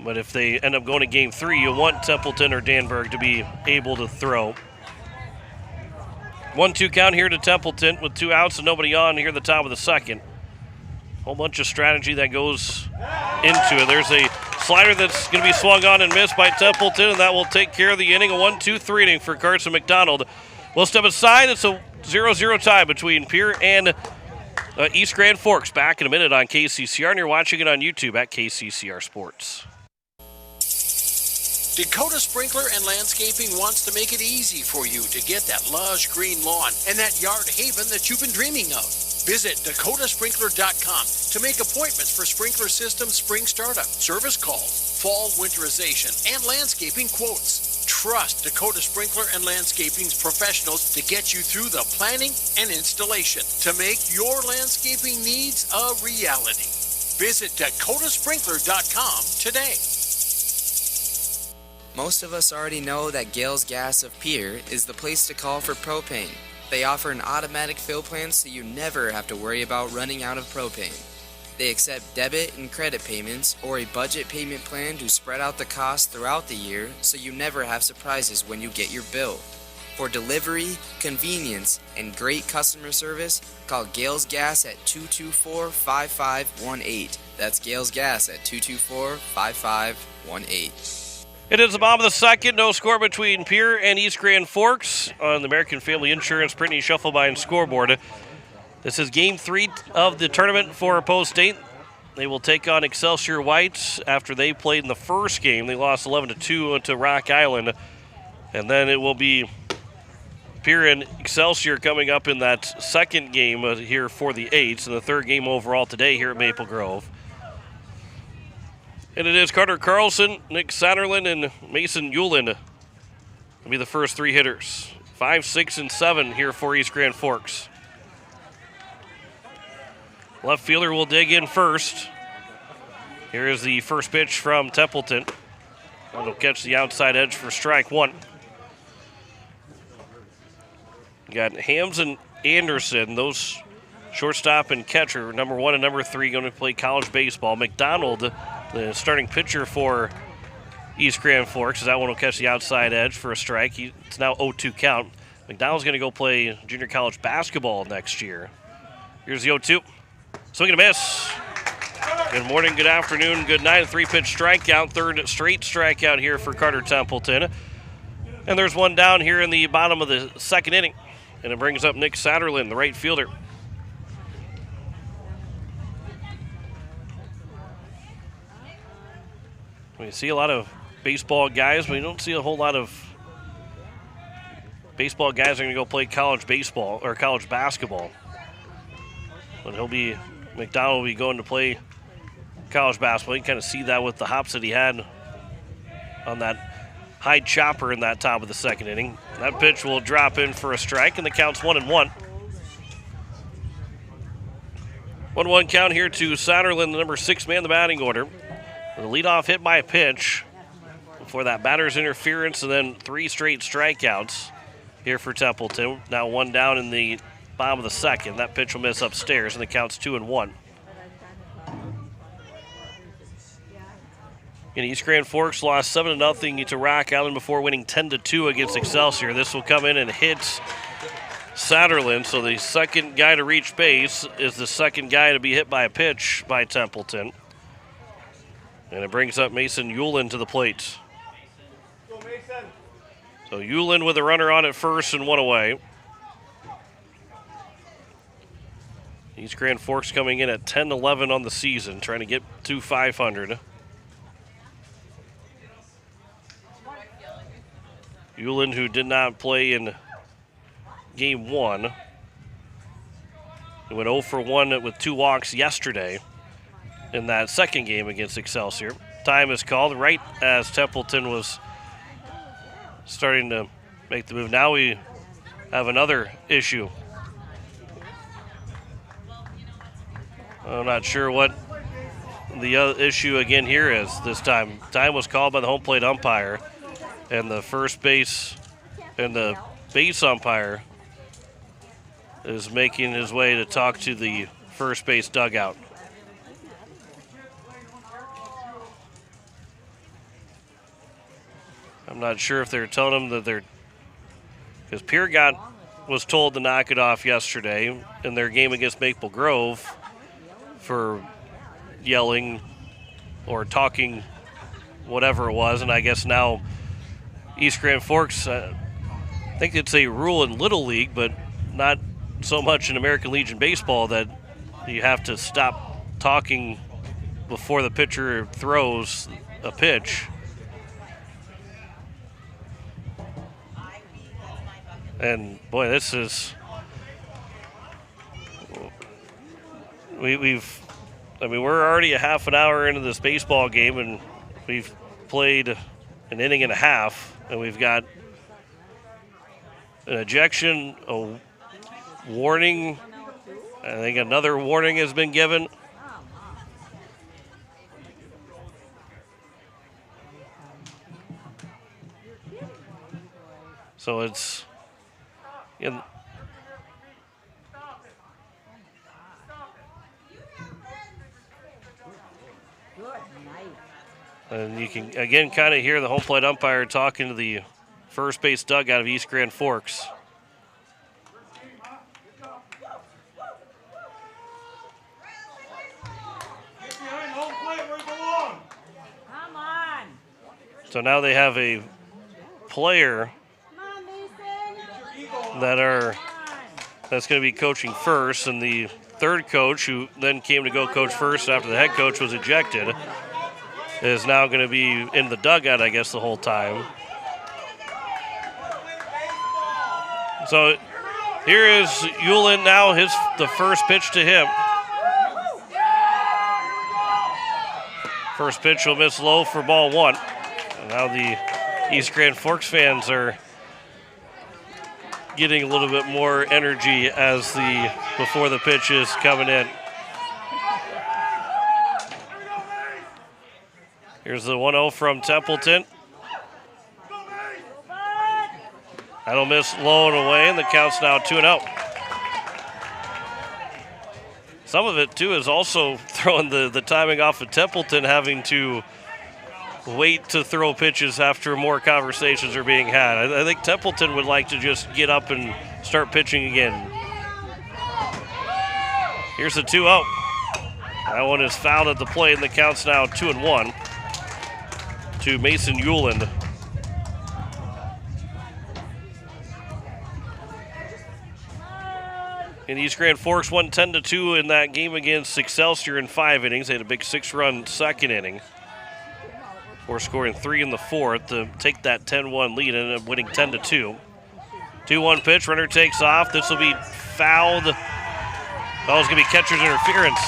But if they end up going to game 3, you want Templeton or Danberg to be able to throw. 1-2 count here to Templeton with 2 outs and nobody on here at the top of the second. Whole bunch of strategy that goes into it. There's a slider that's going to be swung on and missed by Templeton, and that will take care of the inning. A 1-2-3 inning for Carson McDonald. We'll step aside. It's a 0-0 tie between Pierre and East Grand Forks. Back in a minute on KCCR, and you're watching it on YouTube at KCCR Sports. Dakota Sprinkler and Landscaping wants to make it easy for you to get that lush green lawn and that yard haven that you've been dreaming of. Visit dakotasprinkler.com to make appointments for sprinkler system spring startup, service calls, fall winterization, and landscaping quotes. Trust Dakota Sprinkler and Landscaping's professionals to get you through the planning and installation to make your landscaping needs a reality. Visit dakotasprinkler.com today. Most of us already know that Gales Gas of Pierre is the place to call for propane. They offer an automatic fill plan so you never have to worry about running out of propane. They accept debit and credit payments or a budget payment plan to spread out the cost throughout the year so you never have surprises when you get your bill. For delivery, convenience, and great customer service, call Gales Gas at 224-5518. That's Gales Gas at 224-5518. It is the bottom of the second. No score between Pierre and East Grand Forks on the American Family Insurance Brittany Shufflebein scoreboard. This is game 3 of the tournament for Post State. They will take on Excelsior Whites after they played in the first game. They lost 11-2 to Rock Island. And then it will be Pierre and Excelsior coming up in that second game here for the 8s, and the third game overall today here at Maple Grove. And it is Carter Carlson, Nick Satterlund, and Mason Yulin will be the first 3 hitters. 5, 6, and 7 here for East Grand Forks. Left fielder will dig in first. Here is the first pitch from Templeton. That'll catch the outside edge for strike 1. You got Hams and Anderson, those shortstop and catcher, number 1 and number 3, going to play college baseball. McDonald, the starting pitcher for East Grand Forks, that one will catch the outside edge for a strike. It's now 0-2 count. McDonald's going to go play junior college basketball next year. Here's the 0-2. Swing and a miss. Good morning, good afternoon, good night. A 3-pitch strikeout, third straight strikeout here for Carter Templeton. And there's one down here in the bottom of the second inning. And it brings up Nick Satterlund, the right fielder. We see a lot of baseball guys, but we don't see a whole lot of baseball guys are going to go play college baseball or college basketball. But McDonald will be going to play college basketball. You can kind of see that with the hops that he had on that high chopper in that top of the second inning. That pitch will drop in for a strike, and the count's 1-1. 1-1 count here to Satterlund, the number 6 man in the batting order. The leadoff hit by a pitch before that batter's interference, and then 3 straight strikeouts here for Templeton. Now 1 down in the bottom of the second. That pitch will miss upstairs, and the count's 2-1. And East Grand Forks lost 7-0 to Rock Island before winning 10-2 against Excelsior. This will come in and hit Satterlund, so the second guy to reach base is the second guy to be hit by a pitch by Templeton. And it brings up Mason Yulin to the plate. So Yulin with a runner on at first and 1 away. East Grand Forks coming in at 10-11 on the season, trying to get to 500. Yulin, who did not play in game 1. He went 0 for 1 with 2 walks yesterday in that second game against Excelsior. Time is called right as Templeton was starting to make the move. Now we have another issue. I'm not sure what the issue again here is this time. Time was called by the home plate umpire, and the first base and the base umpire is making his way to talk to the first base dugout. I'm not sure if they're telling him that they're, because Pierre was told to knock it off yesterday in their game against Maple Grove for yelling or talking, whatever it was, and I guess now East Grand Forks, I think it's a rule in Little League, but not so much in American Legion Baseball, that you have to stop talking before the pitcher throws a pitch. And boy, this is, we're already a half an hour into this baseball game, and we've played an inning and a half, and we've got an ejection, a warning. I think another warning has been given. So it's and you can again kind of hear the home plate umpire talking to the first base dugout of East Grand Forks. So now they have a player that's going to be coaching first, and the third coach, who then came to go coach first after the head coach was ejected, is now going to be in the dugout, I guess, the whole time. So here is Yulin now, the first pitch to him. First pitch will miss low for ball one. And now the East Grand Forks fans are getting a little bit more energy as before the pitch is coming in. Here's the 1-0 from Templeton. That'll miss low and away, and the count's now 2-0. Some of it, too, is also throwing the timing off of Templeton having to wait to throw pitches after more conversations are being had. I think Templeton would like to just get up and start pitching again. Here's the 2-0. That one is fouled at the plate, and the count's now 2-1 to Mason Euland. And East Grand Forks won 10-2 in that game against Excelsior in 5 innings. They had a big 6-run second inning, before scoring 3 in the fourth to take that 10-1 lead and ended up winning 10-2. 2-1 pitch, runner takes off. This will be fouled. Oh, it's going to be catcher's interference.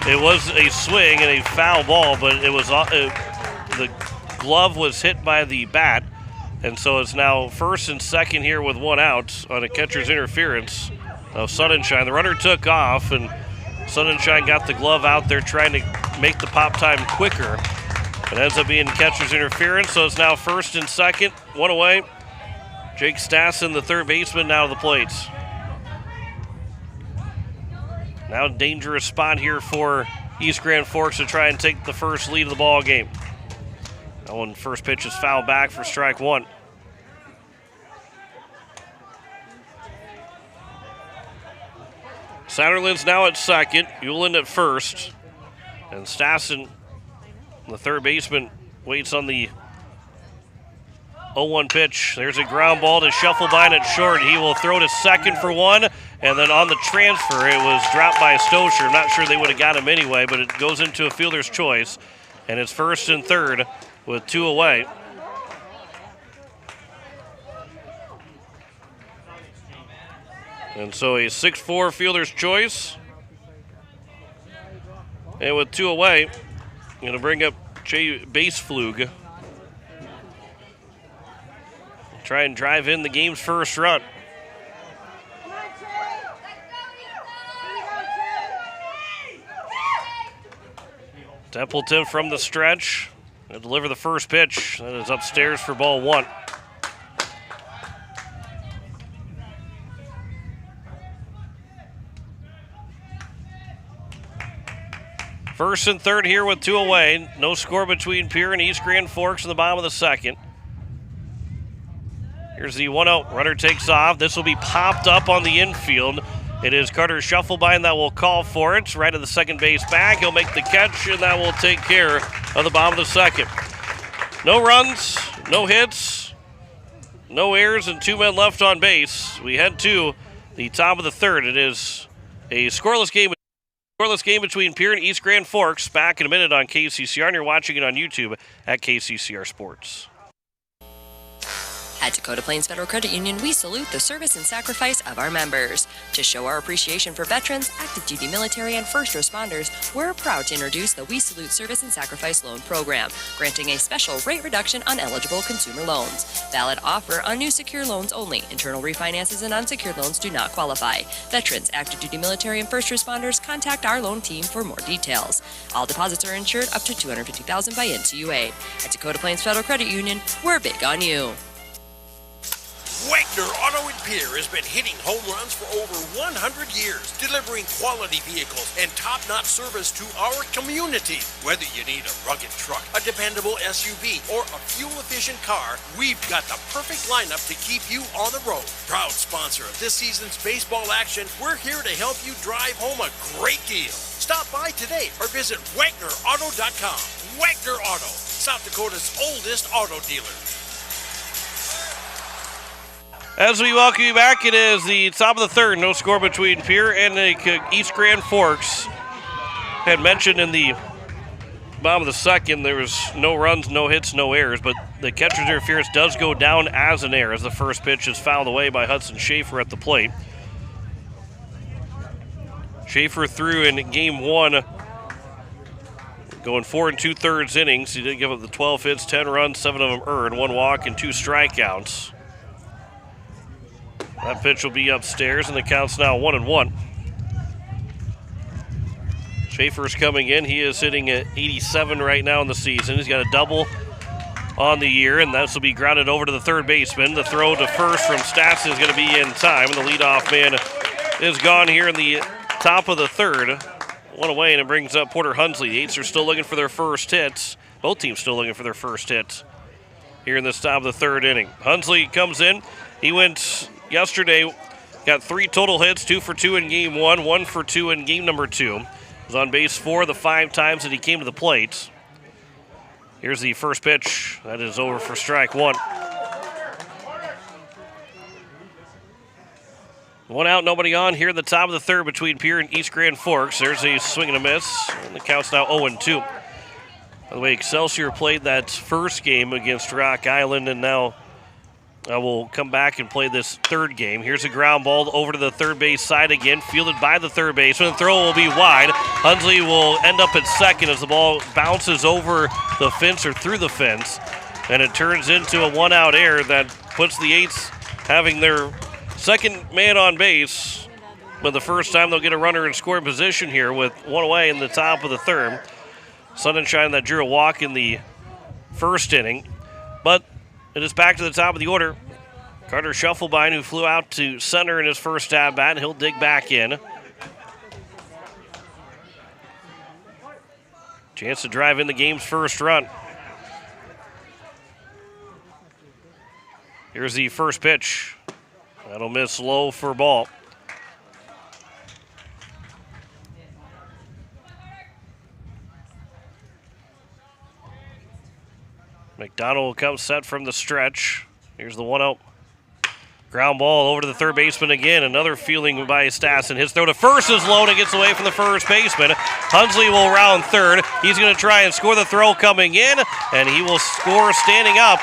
It was a swing and a foul ball, but it was the glove was hit by the bat, and so it's now first and second here with 1 out on a catcher's interference of Sunshine. The runner took off, and Sunshine got the glove out there trying to make the pop time quicker. It ends up being catcher's interference, so it's now first and second, 1 away. Jake Stassen, the third baseman, now to the plates. Now dangerous spot here for East Grand Forks to try and take the first lead of the ball game. That one, first pitch is fouled back for strike one. Satterland's now at second, Euland at first, and Stassen, the third baseman, waits on the 0-1 pitch. There's a ground ball to Shufflebine at short. He will throw to second for one, and then on the transfer, it was dropped by Stosher. I'm not sure they would have got him anyway, but it goes into a fielder's choice, and it's first and third with 2 away. And so a 6-4 fielder's choice. And with 2 away, going to bring up Jay Baseflug. Try and drive in the game's first run. Templeton from the stretch. He'll deliver the first pitch. That is upstairs for ball one. First and third here with 2 away. No score between Pierre and East Grand Forks in the bottom of the second. Here's the 1-0. Runner takes off. This will be popped up on the infield. It is Carter Shufflebein that will call for it. Right at the second base back. He'll make the catch, and that will take care of the bottom of the second. No runs, no hits, no errors, and 2 men left on base. We head to the top of the third. It is a scoreless game between Pierre and East Grand Forks. Back in a minute on KCCR, and you're watching it on YouTube at KCCR Sports. At Dakota Plains Federal Credit Union, we salute the service and sacrifice of our members. To show our appreciation for veterans, active duty military, and first responders, we're proud to introduce the We Salute Service and Sacrifice Loan Program, granting a special rate reduction on eligible consumer loans. Valid offer on new secure loans only. Internal refinances and unsecured loans do not qualify. Veterans, active duty military, and first responders, contact our loan team for more details. All deposits are insured up to $250,000 by NCUA. At Dakota Plains Federal Credit Union, we're big on you. Wagner Auto and Pierre has been hitting home runs for over 100 years, delivering quality vehicles and top-notch service to our community. Whether you need a rugged truck, a dependable SUV, or a fuel-efficient car, we've got the perfect lineup to keep you on the road. Proud sponsor of this season's baseball action, we're here to help you drive home a great deal. Stop by today or visit WagnerAuto.com. Wagner Auto, South Dakota's oldest auto dealer. As we welcome you back, it is the top of the third. No score between Pierre and East Grand Forks. Had mentioned in the bottom of the second there was no runs, no hits, no errors, but the catcher's interference does go down as an error as the first pitch is fouled away by Hudson Schaefer at the plate. Schaefer threw in game one, going 4 2/3 innings. He did give up the 12 hits, 10 runs, 7 of them earned, 1 walk, and 2 strikeouts. That pitch will be upstairs, and the count's now 1-1. Schaefer's coming in. He is hitting at 87 right now in the season. He's got a double on the year, and this will be grounded over to the third baseman. The throw to first from Stats is going to be in time, and the leadoff man is gone here in the top of the third. 1 away, and it brings up Porter Hunsley. The Eights are still looking for their first hits. Both teams still looking for their first hits here in this top of the third inning. Hunsley comes in. He went yesterday, got 3 total hits, 2 for 2 in game 1, 1 for 2 in game number 2. Was on base 4 of the 5 times that he came to the plate. Here's the first pitch. That is over for strike 1. 1 out, nobody on here at the top of the third between Pierre and East Grand Forks. There's a swing and a miss, and the count's now 0-2. By the way, Excelsior played that first game against Rock Island, and now will come back and play this third game. Here's a ground ball over to the third base side again, fielded by the third baseman. The throw will be wide. Hunsley will end up at second as the ball bounces over the fence or through the fence, and it turns into a 1-out error that puts the Eights having their second man on base, but the first time they'll get a runner in scoring position here with 1 away in the top of the third. Sunshine that drew a walk in the first inning, but it is back to the top of the order. Carter Shufflebein, who flew out to center in his first at-bat, he'll dig back in. Chance to drive in the game's first run. Here's the first pitch. That'll miss low for ball. McDonald will come set from the stretch. Here's the 1-0. Ground ball over to the third baseman again. Another fielding by Stassen. His throw to first is low and it gets away from the first baseman. Hunsley will round third. He's going to try and score the throw coming in, and he will score standing up.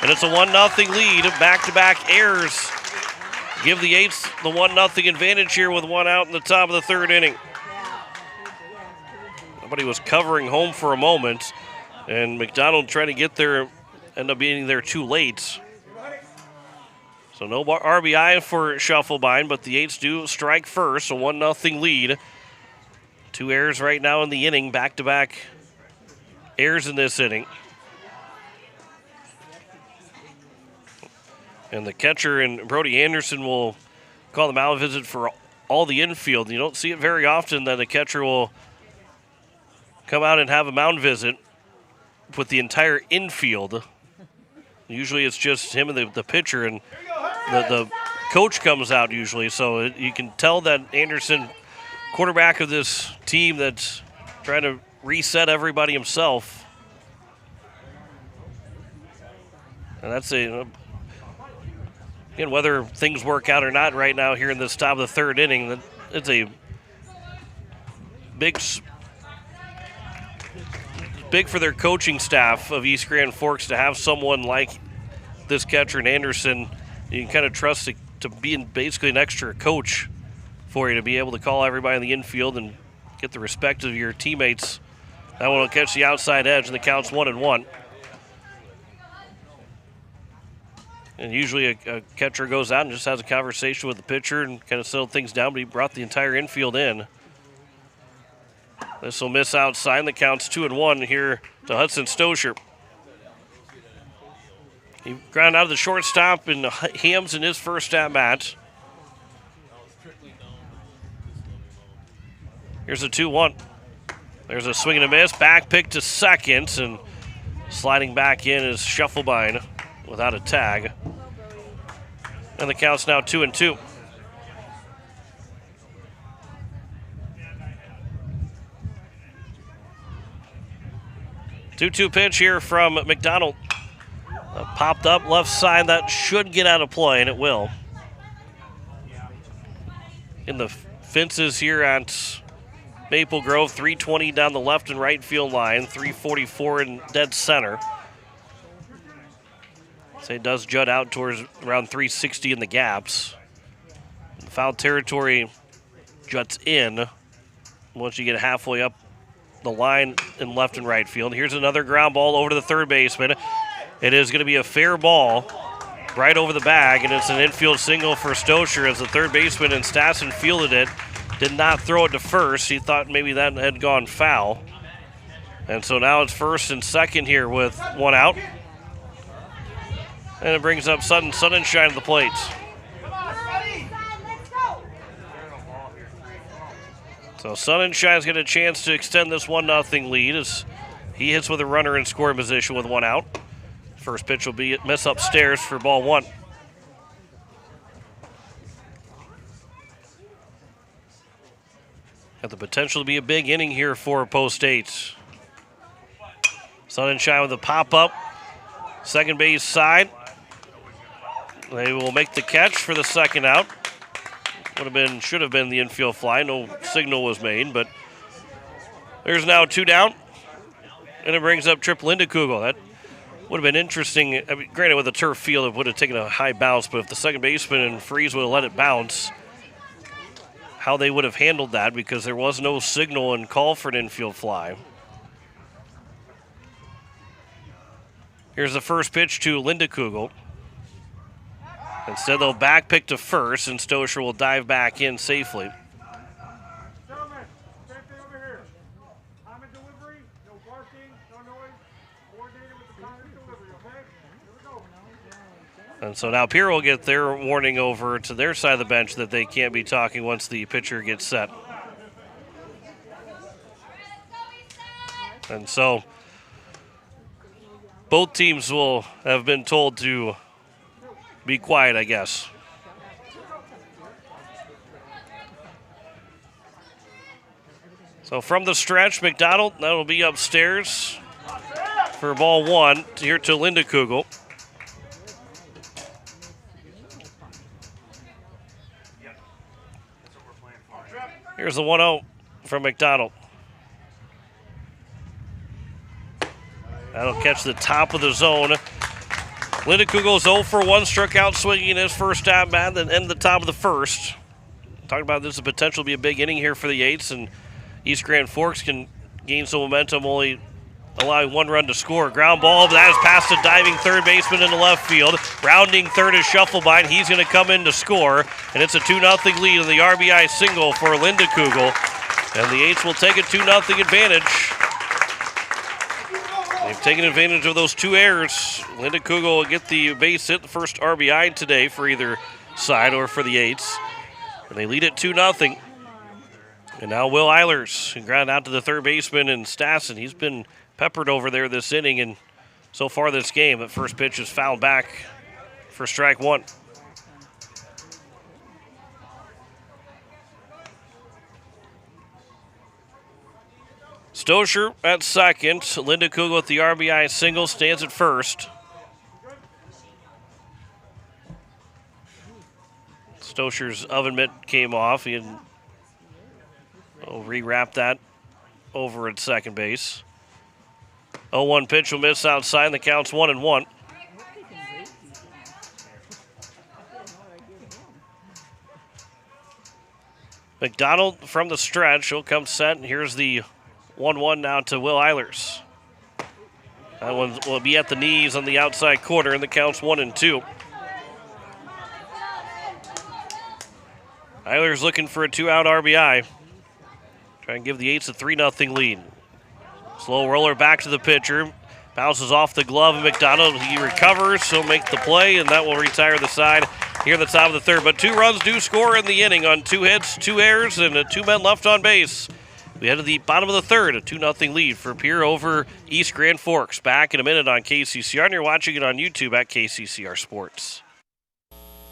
And it's a 1-0 lead. Back-to-back errors give the Eights the 1-0 advantage here with 1 out in the top of the third inning. Nobody was covering home for a moment, and McDonald trying to get there, end up being there too late. So no RBI for Shufflebein, but the Eights do strike first, a 1-0 lead. 2 errors right now in the inning, back-to-back errors in this inning. And the catcher and Brody Anderson will call the mound visit for all the infield. You don't see it very often that a catcher will come out and have a mound visit with the entire infield. Usually it's just him and the pitcher, and the coach comes out usually. So you can tell that Anderson, quarterback of this team that's trying to reset everybody himself. And that's again, whether things work out or not right now here in this top of the third inning, it's a big for their coaching staff of East Grand Forks to have someone like this catcher in Anderson. You can kind of trust to be basically an extra coach for you to be able to call everybody in the infield and get the respect of your teammates. That one will catch the outside edge, and the count's 1-1. And usually a catcher goes out and just has a conversation with the pitcher and kind of settle things down, but he brought the entire infield in. This will miss outside. The count's 2-1 here to Hudson Stosher. He grounded out of the shortstop in Hams in his first at-bat. Here's a 2-1. There's a swing and a miss. Back pick to second, and sliding back in is Shufflebine without a tag. And the count's now 2-2. Two-two pitch here from McDonald. Popped up left side. That should get out of play, and it will. In the fences here at Maple Grove, 320 down the left and right field line, 344 in dead center. So it does jut out towards around 360 in the gaps. The foul territory juts in once you get halfway up the line in left and right field. Here's another ground ball over to the third baseman. It is going to be a fair ball right over the bag, and it's an infield single for Stosher as the third baseman and Stassen fielded it. Did not throw it to first. He thought maybe that had gone foul. And so now it's first and second here with one out. And it brings up Sunshine to the plate. So Sunshine's got a chance to extend this 1-0 lead as he hits with a runner in scoring position with one out. First pitch will be a miss upstairs for ball one. Got the potential to be a big inning here for Post 8. Sunshine with a pop-up. Second base side. They will make the catch for the second out. Should have been the infield fly. No signal was made, but there's now two down. And it brings up Trip Lindekugel. That would have been interesting. I mean, granted, with a turf field, it would have taken a high bounce, but if the second baseman and Freeze would have let it bounce, how they would have handled that, because there was no signal and call for an infield fly. Here's the first pitch to Lindekugel. Instead, they'll back pick to first, and Stosher will dive back in safely. And so now Pierre will get their warning over to their side of the bench that they can't be talking once the pitcher gets set. And so both teams will have been told to be quiet, I guess. So from the stretch, McDonald, that'll be upstairs for ball one here to Lindekugel. Here's the 1-0 from McDonald. That'll catch the top of the zone. Lindekugel's 0 for 1, struck out swinging in his first at-bat, then end the top of the first. Talking about this, the potential to be a big inning here for the Eights, and East Grand Forks can gain some momentum, only allowing one run to score. Ground ball, but that is past the diving third baseman in the left field. Rounding third is Shufflebine. He's going to come in to score, and it's a 2-0 lead in the RBI single for Lindekugel. And the Eights will take a 2-0 advantage. They've taken advantage of those 2 errors. Linda Kugel will get the base hit, the first RBI today for either side or for the Eights. And they lead it 2-0. And now Will Eilers, who grounded out to the third baseman in Stassen. He's been peppered over there this inning, and so far this game, that first pitch is fouled back for strike 1. Stosher at second. Linda Kugel with the RBI single stands at first. Stosher's oven mitt came off. He will re-wrap that over at second base. 0-1 pitch will miss outside, and the count's 1-1. McDonald from the stretch. He'll come set, and here's the 1-1 now to Will Eilers. That one will be at the knees on the outside corner, and the count's 1-2. Eilers looking for a 2-out RBI. Try and give the Eights a 3-0 lead. Slow roller back to the pitcher. Bounces off the glove of McDonald. He recovers. He'll make the play, and that will retire the side here at the top of the third. But 2 runs do score in the inning on 2 hits, 2 errors, and 2 men left on base. We head to the bottom of the third, a 2-0 lead for Pierre over East Grand Forks. Back in a minute on KCCR, and you're watching it on YouTube at KCCR Sports.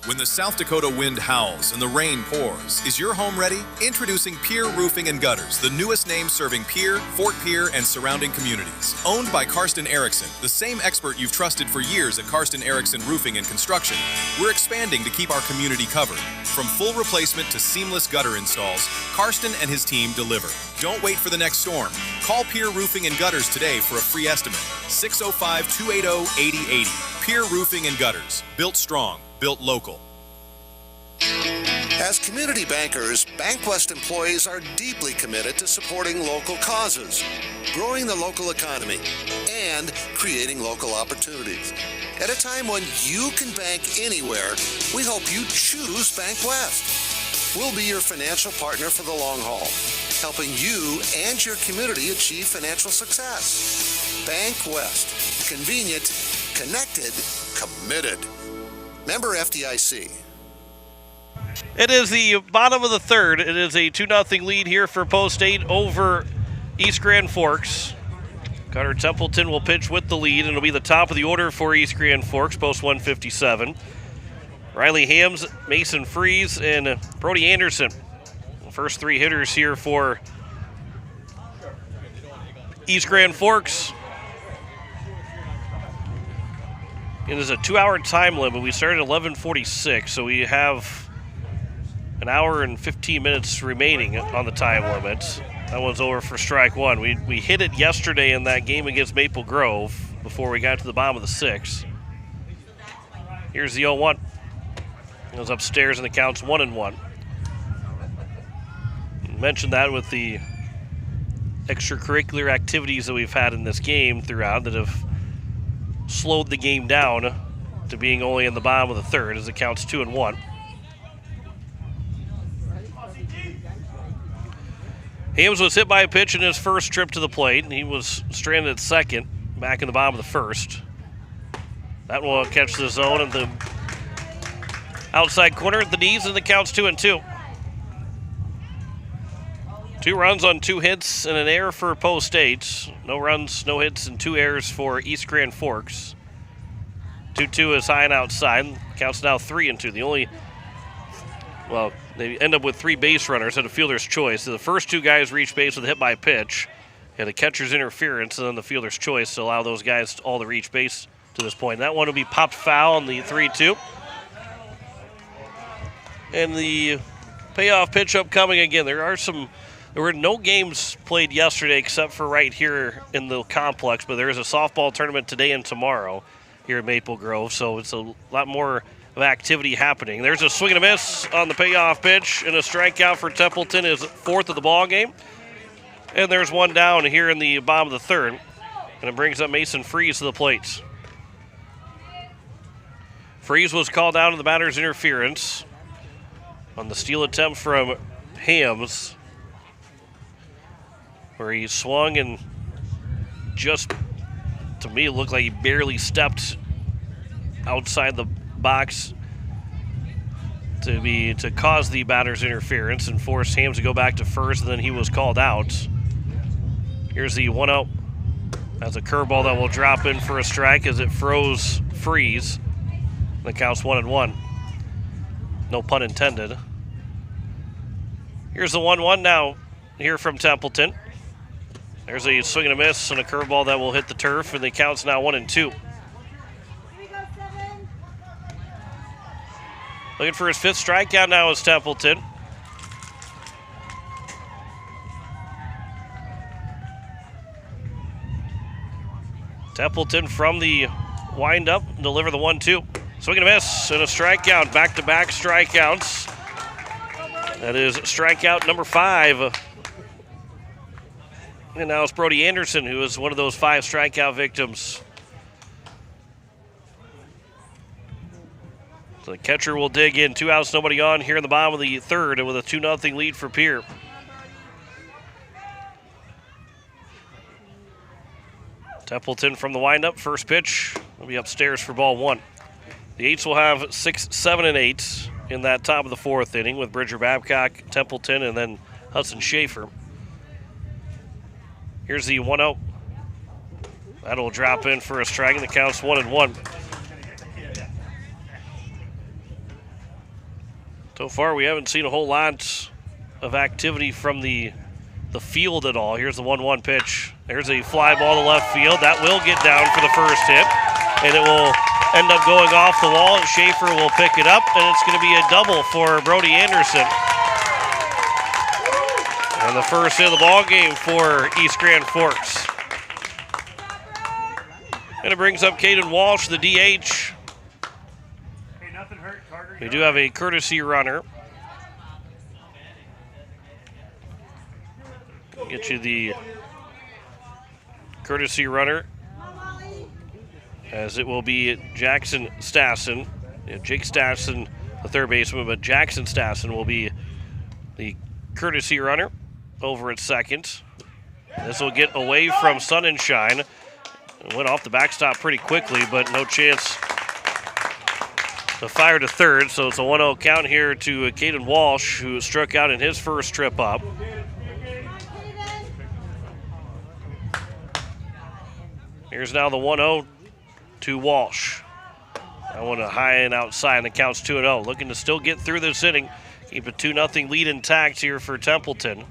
When the South Dakota wind howls and the rain pours, is your home ready? Introducing Pierre Roofing and Gutters, the newest name serving Pierre, Fort Pierre, and surrounding communities. Owned by Karsten Erickson, the same expert you've trusted for years at Karsten Erickson Roofing and Construction, we're expanding to keep our community covered. From full replacement to seamless gutter installs, Karsten and his team deliver. Don't wait for the next storm. Call Pierre Roofing and Gutters today for a free estimate. 605-280-8080. Pierre Roofing and Gutters. Built strong. Built local. As community bankers, BankWest employees are deeply committed to supporting local causes, growing the local economy, and creating local opportunities. At a time when you can bank anywhere, we hope you choose BankWest. We'll be your financial partner for the long haul, helping you and your community achieve financial success. BankWest. Convenient, connected, committed. Member FDIC. It is the bottom of the third. It is a 2-0 lead here for Post 8 over East Grand Forks. Carter Templeton will pitch with the lead, and it'll be the top of the order for East Grand Forks, post 157. Riley Hams, Mason Freeze, and Brody Anderson. The first 3 hitters here for East Grand Forks. It is a 2-hour time limit. We started at 11:46, so we have an hour and 15 minutes remaining on the time limit. That one's over for strike 1. We hit it yesterday in that game against Maple Grove before we got to the bottom of the 6th. Here's the 0-1. Goes upstairs and the count's 1-1. Mentioned that with the extracurricular activities that we've had in this game throughout that have slowed the game down to being only in the bottom of the third as it counts 2-1. Hams was hit by a pitch in his first trip to the plate, and he was stranded at second, back in the bottom of the first. That one will catch the zone at the outside corner at the knees, and the count's 2-2. 2 runs on 2 hits and an error for Post 8. No runs, no hits, and 2 errors for East Grand Forks. 2-2 is high and outside. Count's now 3-2. The only, well, they end up with 3 base runners at a fielder's choice. So the first 2 guys reach base with a hit by pitch, and a catcher's interference, and then the fielder's choice to allow those guys all to reach base to this point. That one will be popped foul on the 3-2. And the payoff pitch upcoming again. There were no games played yesterday except for right here in the complex, but there is a softball tournament today and tomorrow here at Maple Grove, so it's a lot more of activity happening. There's a swing and a miss on the payoff pitch, and a strikeout for Templeton, is 4th of the ball game. And there's one down here in the bottom of the third, and it brings up Mason Freeze to the plate. Freeze was called down to the batter's interference on the steal attempt from Hams, where he swung and just To me, it looked like he barely stepped outside the box to cause the batter's interference and force Hams to go back to first, and then he was called out. Here's the 1-0. That's a curveball that will drop in for a strike as it frees. The count's 1-1. No pun intended. Here's the 1-1 now here from Templeton. There's a swing and a miss and a curveball that will hit the turf, and the count's now 1-2. Looking for his 5th strikeout now is Templeton. Templeton from the windup, deliver the 1-2. Swing and a miss and a strikeout, back-to-back strikeouts. That is strikeout number 5. And now it's Brody Anderson, who is one of those 5 strikeout victims. So the catcher will dig in. 2 outs, nobody on here in the bottom of the 3rd, and with a 2-0 lead for Pierre. Templeton from the windup, first pitch will be upstairs for ball 1. The Eights will have 6, 7, and 8 in that top of the 4th inning with Bridger Babcock, Templeton, and then Hudson Schaefer. Here's the 1-0. That'll drop in for a strike, and the count's 1-1. So far, we haven't seen a whole lot of activity from the field at all. Here's the 1-1 pitch. There's a fly ball to left field. That will get down for the first hit, and it will end up going off the wall. Schaefer will pick it up, and it's going to be a double for Brody Anderson. And the first hit of the ball game for East Grand Forks. And it brings up Caden Walsh, the DH. We do have a courtesy runner. Get you the courtesy runner, as it will be Jackson Stassen. Jake Stassen, the third baseman, but Jackson Stassen will be the courtesy runner over at second. This will get away from Sun and Shine. It went off the backstop pretty quickly, but no chance to fire to third. So it's a 1-0 count here to Caden Walsh, who struck out in his first trip up. Here's now the 1-0 to Walsh. That one high and outside, and the count's 2-0. Looking to still get through this inning. Keep a 2-0 lead intact here for Templeton.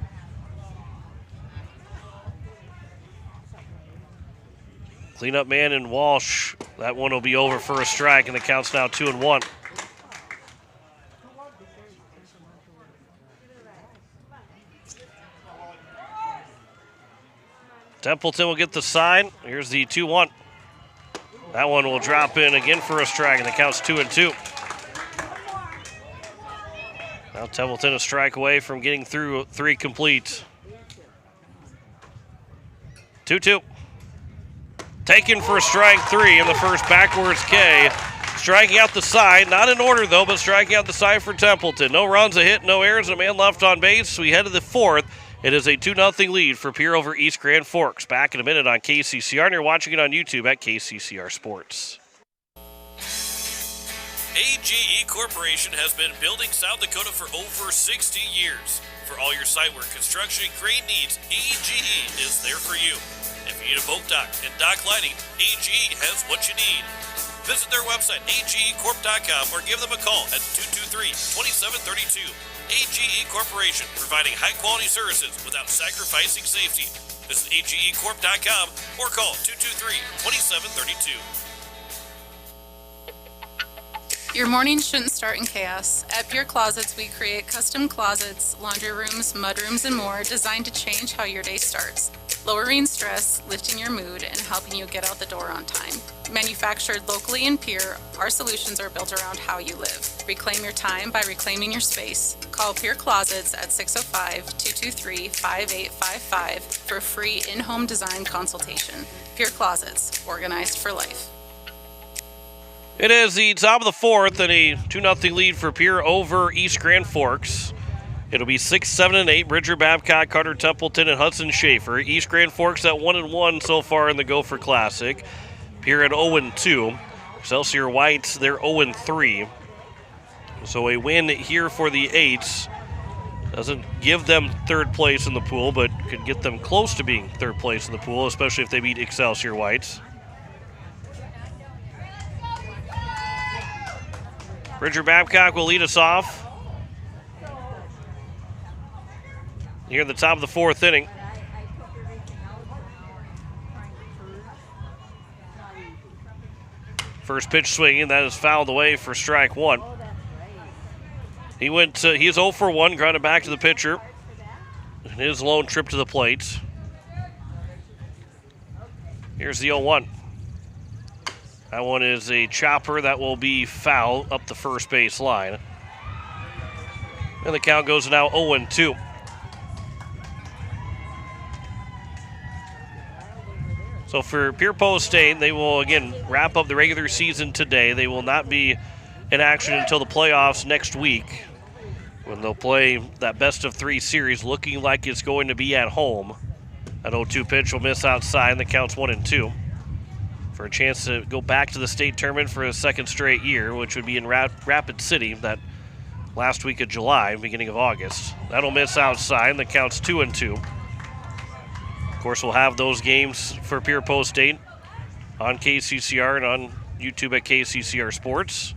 Cleanup man in Walsh. That one will be over for a strike, and the count's now 2-1. Templeton will get the sign. Here's the 2-1. That one will drop in again for a strike, and the count's 2-2. Now Templeton a strike away from getting through 3 complete. 2-2. Taken for strike 3 in the first backwards K. Striking out the side, not in order though, but striking out the side for Templeton. No runs, a hit, no errors, and a man left on base. We head to the 4th. It is a 2-0 lead for Pierre over East Grand Forks. Back in a minute on KCCR, and you're watching it on YouTube at KCCR Sports. AGE Corporation has been building South Dakota for over 60 years. For all your site work, construction, and crane needs, AGE is there for you. If you need a boat dock and dock lighting, AGE has what you need. Visit their website, agecorp.com, or give them a call at 223-2732. AGE Corporation, providing high-quality services without sacrificing safety. Visit agecorp.com or call 223-2732. Your mornings shouldn't start in chaos. At Pierre Closets, we create custom closets, laundry rooms, mudrooms, and more designed to change how your day starts. Lowering stress, lifting your mood, and helping you get out the door on time. Manufactured locally in Pierre, our solutions are built around how you live. Reclaim your time by reclaiming your space. Call Pierre Closets at 605-223-5855 for a free in-home design consultation. Pierre Closets, organized for life. It is the top of the 4th and a 2-0 lead for Pierre over East Grand Forks. It'll be 6, 7, and 8. Bridger, Babcock, Carter, Templeton, and Hudson Schaefer. East Grand Forks at 1-1 so far in the Gopher Classic. Pierre at 0-2. Excelsior Whites, they're 0-3. So a win here for the Eights. Doesn't give them third place in the pool, but could get them close to being third place in the pool, especially if they beat Excelsior Whites. Bridger Babcock will lead us off here at the top of the fourth inning. First pitch swinging, that is fouled away for strike one. He's 0 for 1, grounded back to the pitcher. His lone trip to the plate. Here's the 0-1. That one is a chopper that will be foul up the first base line. And the count goes now 0-2. So for Pierre State, they will again wrap up the regular season today. They will not be in action until the playoffs next week, when they'll play that best-of-3 series, looking like it's going to be at home. That 0-2 pitch will miss outside, and the count's 1-2. For a chance to go back to the state tournament for a second straight year, which would be in Rapid City that last week of July, beginning of August. That'll miss outside, and the count's 2-2. Of course, we'll have those games for Pierre State on KCCR and on YouTube at KCCR Sports.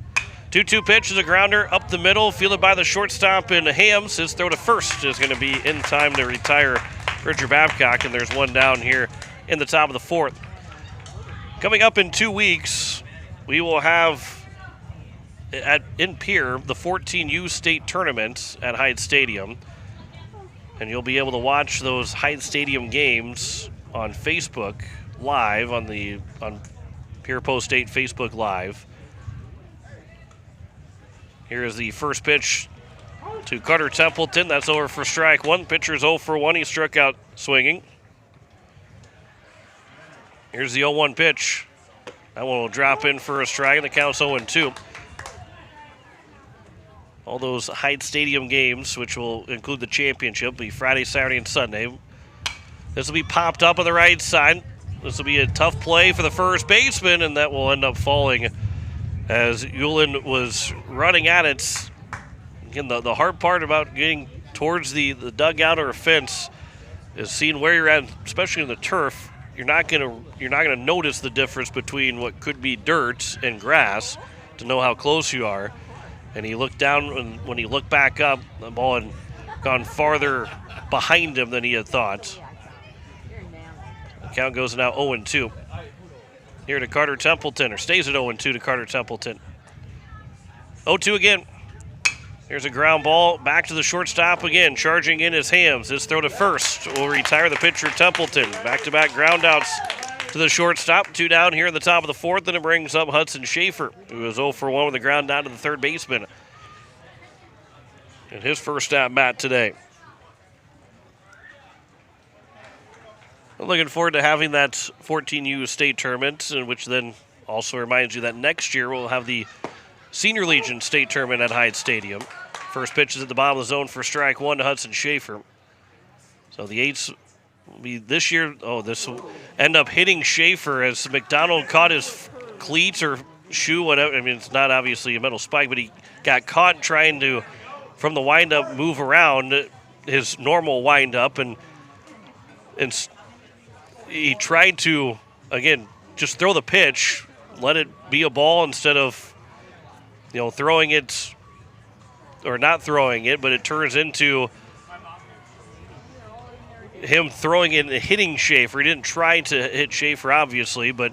2-2 pitch is a grounder up the middle, fielded by the shortstop in Hams. His throw to first is going to be in time to retire Bridger Babcock, and there's one down here in the top of the fourth. Coming up in 2 weeks, we will have in Pierre the 14U state tournament at Hyde Stadium, and you'll be able to watch those Hyde Stadium games on Facebook Live on Pierre State Facebook Live. Here is the first pitch to Carter Templeton. That's over for strike one. Pitcher's 0 for 1. He struck out swinging. Here's the 0-1 pitch. That one will drop in for a strike, and the count's 0-2. All those Hyde Stadium games, which will include the championship, will be Friday, Saturday, and Sunday. This will be popped up on the right side. This will be a tough play for the first baseman, and that will end up falling as Uland was running at it. Again, the hard part about getting towards the dugout or a fence is seeing where you're at, especially in the turf. You're not gonna notice the difference between what could be dirt and grass to know how close you are. And he looked down, and when he looked back up, the ball had gone farther behind him than he had thought. The count goes now 0-2. Here to Carter Templeton, or stays at 0-2 to Carter Templeton. 0-2 again. Here's a ground ball back to the shortstop again, charging in his Hams. His throw to first will retire the pitcher Templeton. Back-to-back ground outs to the shortstop. 2 down here in the top of the fourth, and it brings up Hudson Schaefer, who is 0 for 1 with a ground down to the third baseman. And his first at-bat today. I'm looking forward to having that 14U state tournament, which then also reminds you that next year we'll have the Senior Legion state tournament at Hyde Stadium. First pitch is at the bottom of the zone for strike one to Hudson Schaefer. So the Eights will be this year. This will end up hitting Schaefer as McDonald caught his cleats or shoe, whatever. I mean, it's not obviously a metal spike, but he got caught trying to, from the windup, move around his normal windup, and he tried to, again, just throw the pitch, let it be a ball instead of, throwing it or not throwing it, but it turns into him throwing it and hitting Schaefer. He didn't try to hit Schaefer, obviously, but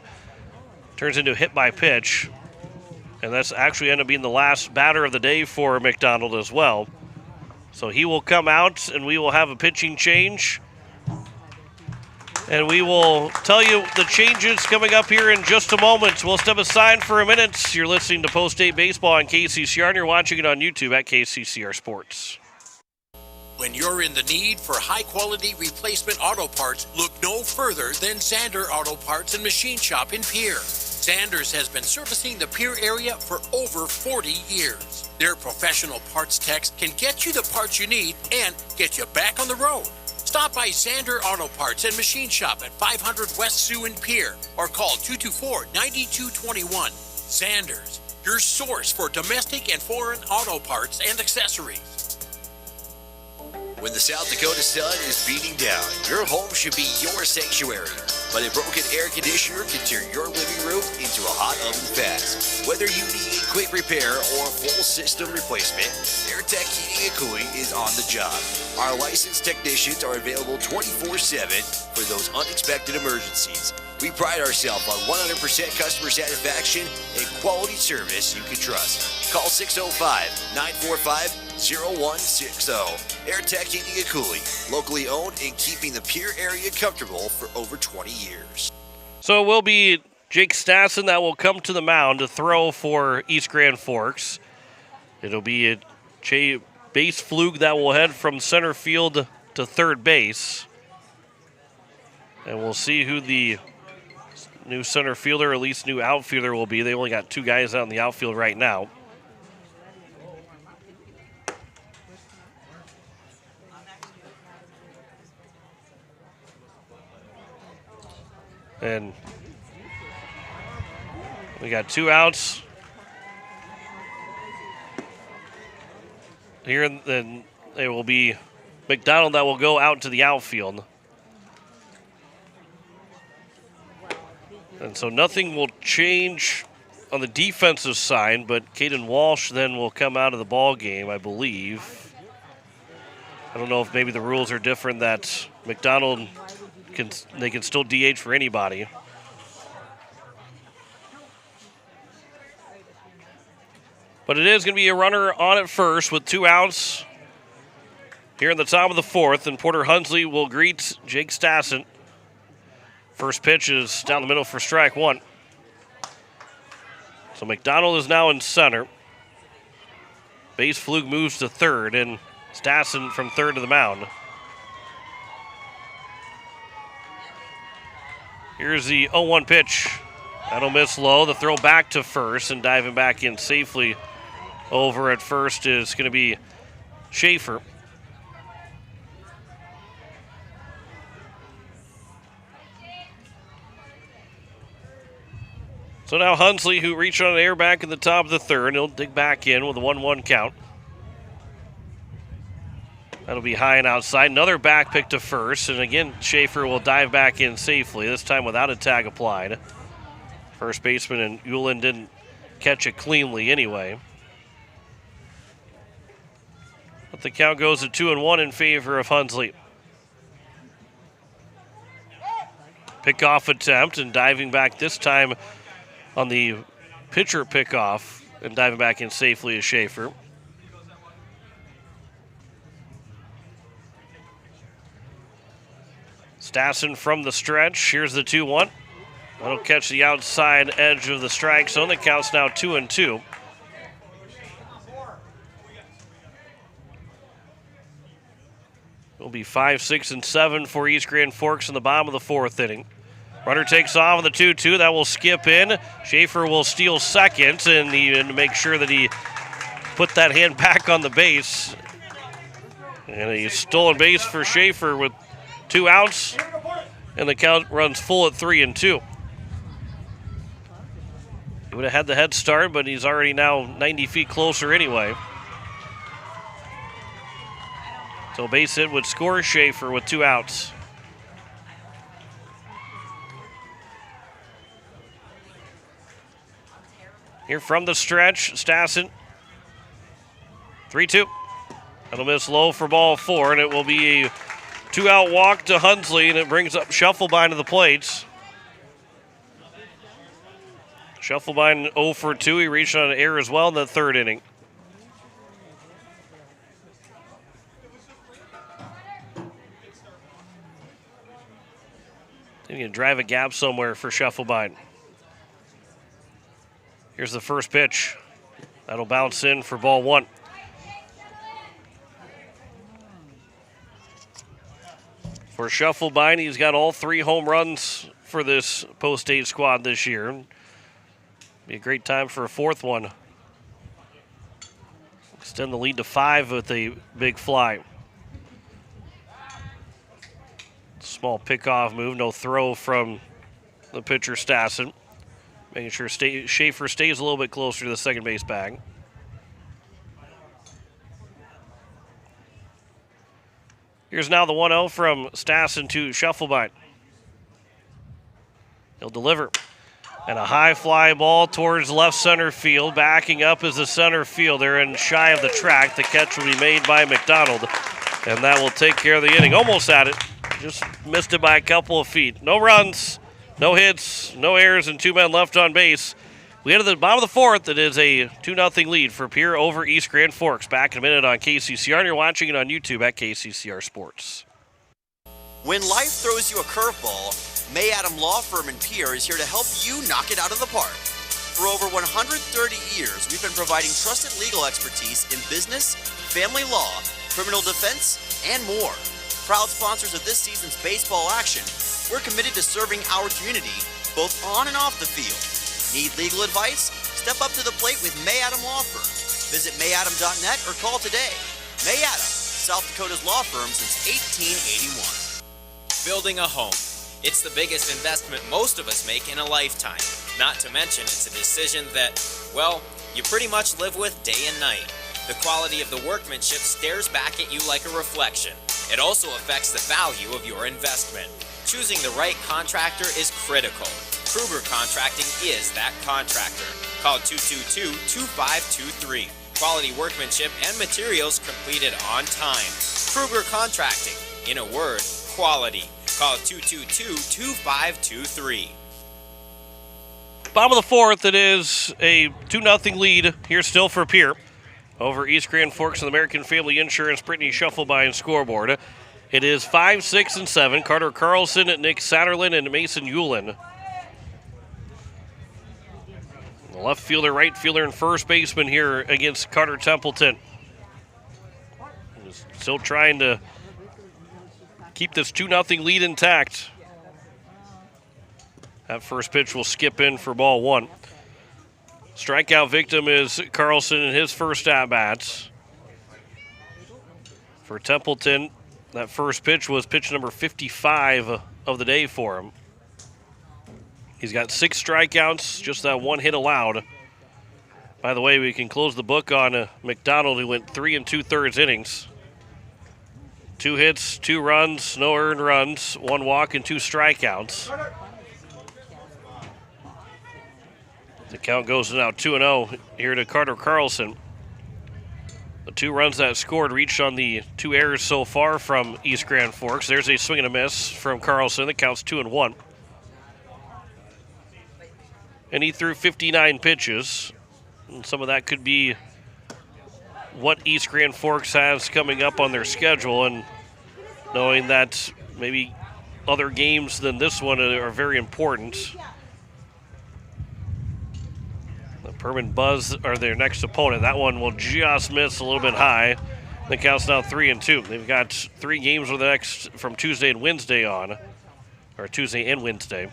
turns into a hit by pitch. And that's actually ended up being the last batter of the day for McDonald as well. So he will come out, and we will have a pitching change. And we will tell you the changes coming up here in just a moment. We'll step aside for a minute. You're listening to Post-State Baseball on KCCR, and you're watching it on YouTube at KCCR Sports. When you're in the need for high-quality replacement auto parts, look no further than Zander Auto Parts and Machine Shop in Pierre. Sanders has been servicing the Pierre area for over 40 years. Their professional parts techs can get you the parts you need and get you back on the road. Stop by Sander Auto Parts and Machine Shop at 500 West Sioux in Pierre or call 224-9221. Sanders, your source for domestic and foreign auto parts and accessories. When the South Dakota sun is beating down, your home should be your sanctuary. But a broken air conditioner can turn your living room into a hot oven fast. Whether you need quick repair or full system replacement, AirTech Heating and Cooling is on the job. Our licensed technicians are available 24/7 for those unexpected emergencies. We pride ourselves on 100% customer satisfaction and quality service you can trust. Call 605-945-0160. AirTech Heating and Cooling, locally owned and keeping the Pierre area comfortable for over 20 years. So it will be Jake Stassen that will come to the mound to throw for East Grand Forks. It'll be a base fluke that will head from center field to third base. And we'll see who the new center fielder, or at least new outfielder, will be. They only got two guys out in the outfield right now. And we got two outs here, and then it will be McDonald that will go out to the outfield. And so nothing will change on the defensive side, but Caden Walsh then will come out of the ball game, I believe. I don't know if maybe the rules are different that McDonald can still DH for anybody. But it is going to be a runner on at first with two outs here in the top of the fourth, and Porter Hunsley will greet Jake Stassen. First pitch is down the middle for strike one. So McDonald is now in center. Base fluke moves to third, and Stassen from third to the mound. Here's the 0-1 pitch. That'll miss low. The throw back to first, and diving back in safely over at first is going to be Schaefer. So now Hunsley, who reached on an air back in the top of the third, he'll dig back in with a 1-1 count. That'll be high and outside. Another back pick to first, and again, Schaefer will dive back in safely, this time without a tag applied. First baseman and Ulen didn't catch it cleanly anyway. But the count goes to 2-1 in favor of Hunsley. Pickoff attempt, and diving back this time on the pitcher pickoff and diving back in safely is Schaefer. Stassen from the stretch. Here's the 2-1. That'll catch the outside edge of the strike zone. The count's now 2-2. It'll be 5, 6, and 7 for East Grand Forks in the bottom of the fourth inning. Runner takes off with a 2-2. That will skip in. Schaefer will steal second, and to make sure that he put that hand back on the base. And a stolen base for Schaefer with 2 outs, and the count runs full at 3-2. He would have had the head start, but he's already now 90 feet closer anyway. So base hit would score Schaefer with 2 outs. Here from the stretch, Stassen. 3-2. That'll miss low for ball 4, and it will be a 2-out walk to Hunsley, and it brings up Schuffelbein to the plate. Schuffelbein 0 for 2. He reached on an error as well in the third inning. He can drive a gap somewhere for Schuffelbein. Here's the first pitch. That'll bounce in for ball 1. For Schuffelbein, he's got all 3 home runs for this post-8 squad this year. Be a great time for a fourth one. Extend the lead to 5 with a big fly. Small pickoff move, no throw from the pitcher Stassen. Making sure Schaefer stays a little bit closer to the second base bag. Here's now the 1-0 from Stassen to Schuffelbein. He'll deliver. And a high fly ball towards left center field. Backing up is the center fielder and shy of the track. The catch will be made by McDonald. And that will take care of the inning. Almost had it. Just missed it by a couple of feet. No runs, no hits, no errors, and 2 men left on base. We head to the bottom of the fourth. It is a 2-0 lead for Pierre over East Grand Forks. Back in a minute on KCCR, and you're watching it on YouTube at KCCR Sports. When life throws you a curveball, May Adam Law Firm in Pierre is here to help you knock it out of the park. For over 130 years, we've been providing trusted legal expertise in business, family law, criminal defense, and more. Proud sponsors of this season's baseball action, we're committed to serving our community both on and off the field. Need legal advice? Step up to the plate with May Adam Law Firm. Visit mayadam.net or call today. May Adam, South Dakota's law firm since 1881. Building a home. It's the biggest investment most of us make in a lifetime. Not to mention it's a decision that, well, you pretty much live with day and night. The quality of the workmanship stares back at you like a reflection. It also affects the value of your investment. Choosing the right contractor is critical. Kruger Contracting is that contractor. Call 222-2523. Quality workmanship and materials completed on time. Kruger Contracting. In a word, quality. Call 222-2523. Bottom of the fourth, it is a 2-0 lead here still for Pierre over East Grand Forks and American Family Insurance. Brittany Schuffelbein scoreboard. It is 5, 6, and 7. Carter Carlson, Nick Satterlin, and Mason Hewlin. The left fielder, right fielder, and first baseman here against Carter Templeton. Still trying to keep this 2-0 lead intact. That first pitch will skip in for ball 1. Strikeout victim is Carlson in his first at-bats. For Templeton, that first pitch was pitch number 55 of the day for him. He's got 6 strikeouts, just that 1 hit allowed. By the way, we can close the book on McDonald, who went 3 2/3 innings. 2 hits, 2 runs, no earned runs, 1 walk, and 2 strikeouts. The count goes to now 2-0 here to Carter Carlson. The 2 runs that scored reached on the 2 errors so far from East Grand Forks. There's a swing and a miss from Carlson. The count's 2-1. And he threw 59 pitches. And some of that could be what East Grand Forks has coming up on their schedule, and knowing that maybe other games than this one are very important. The Perman Buzz are their next opponent. That one will just miss a little bit high. The count's now 3-2. They've got 3 games with the next from Tuesday and Wednesday on, or Tuesday and Wednesday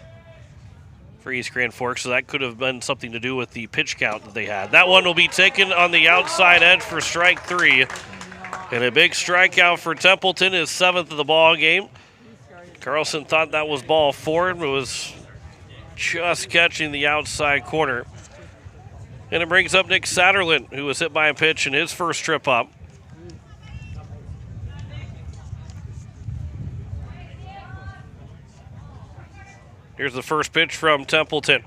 for East Grand Forks, so that could have been something to do with the pitch count that they had. That one will be taken on the outside edge for strike 3. And a big strikeout for Templeton, his 7th of the ball game. Carlson thought that was ball 4, but was just catching the outside corner. And it brings up Nick Satterlin, who was hit by a pitch in his first trip up. Here's the first pitch from Templeton.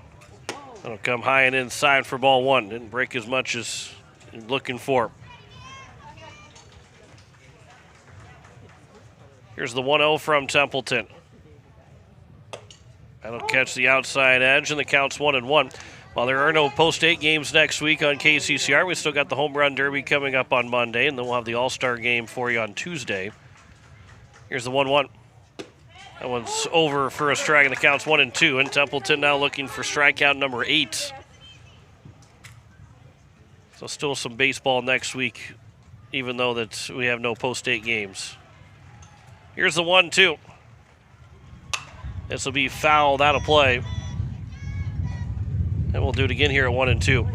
That'll come high and inside for ball 1. Didn't break as much as he's looking for. Here's the 1-0 from Templeton. That'll catch the outside edge, and the count's 1-1. While there are no post-8 games next week on KCCR, we still got the Home Run Derby coming up on Monday, and then we'll have the All-Star game for you on Tuesday. Here's the 1-1. That one's over for a strike, and the count's 1-2. And Templeton now looking for strikeout number 8. So still some baseball next week, even though that we have no post-8 games. Here's the 1-2. This will be fouled out of play. And we'll do it again here at 1-2.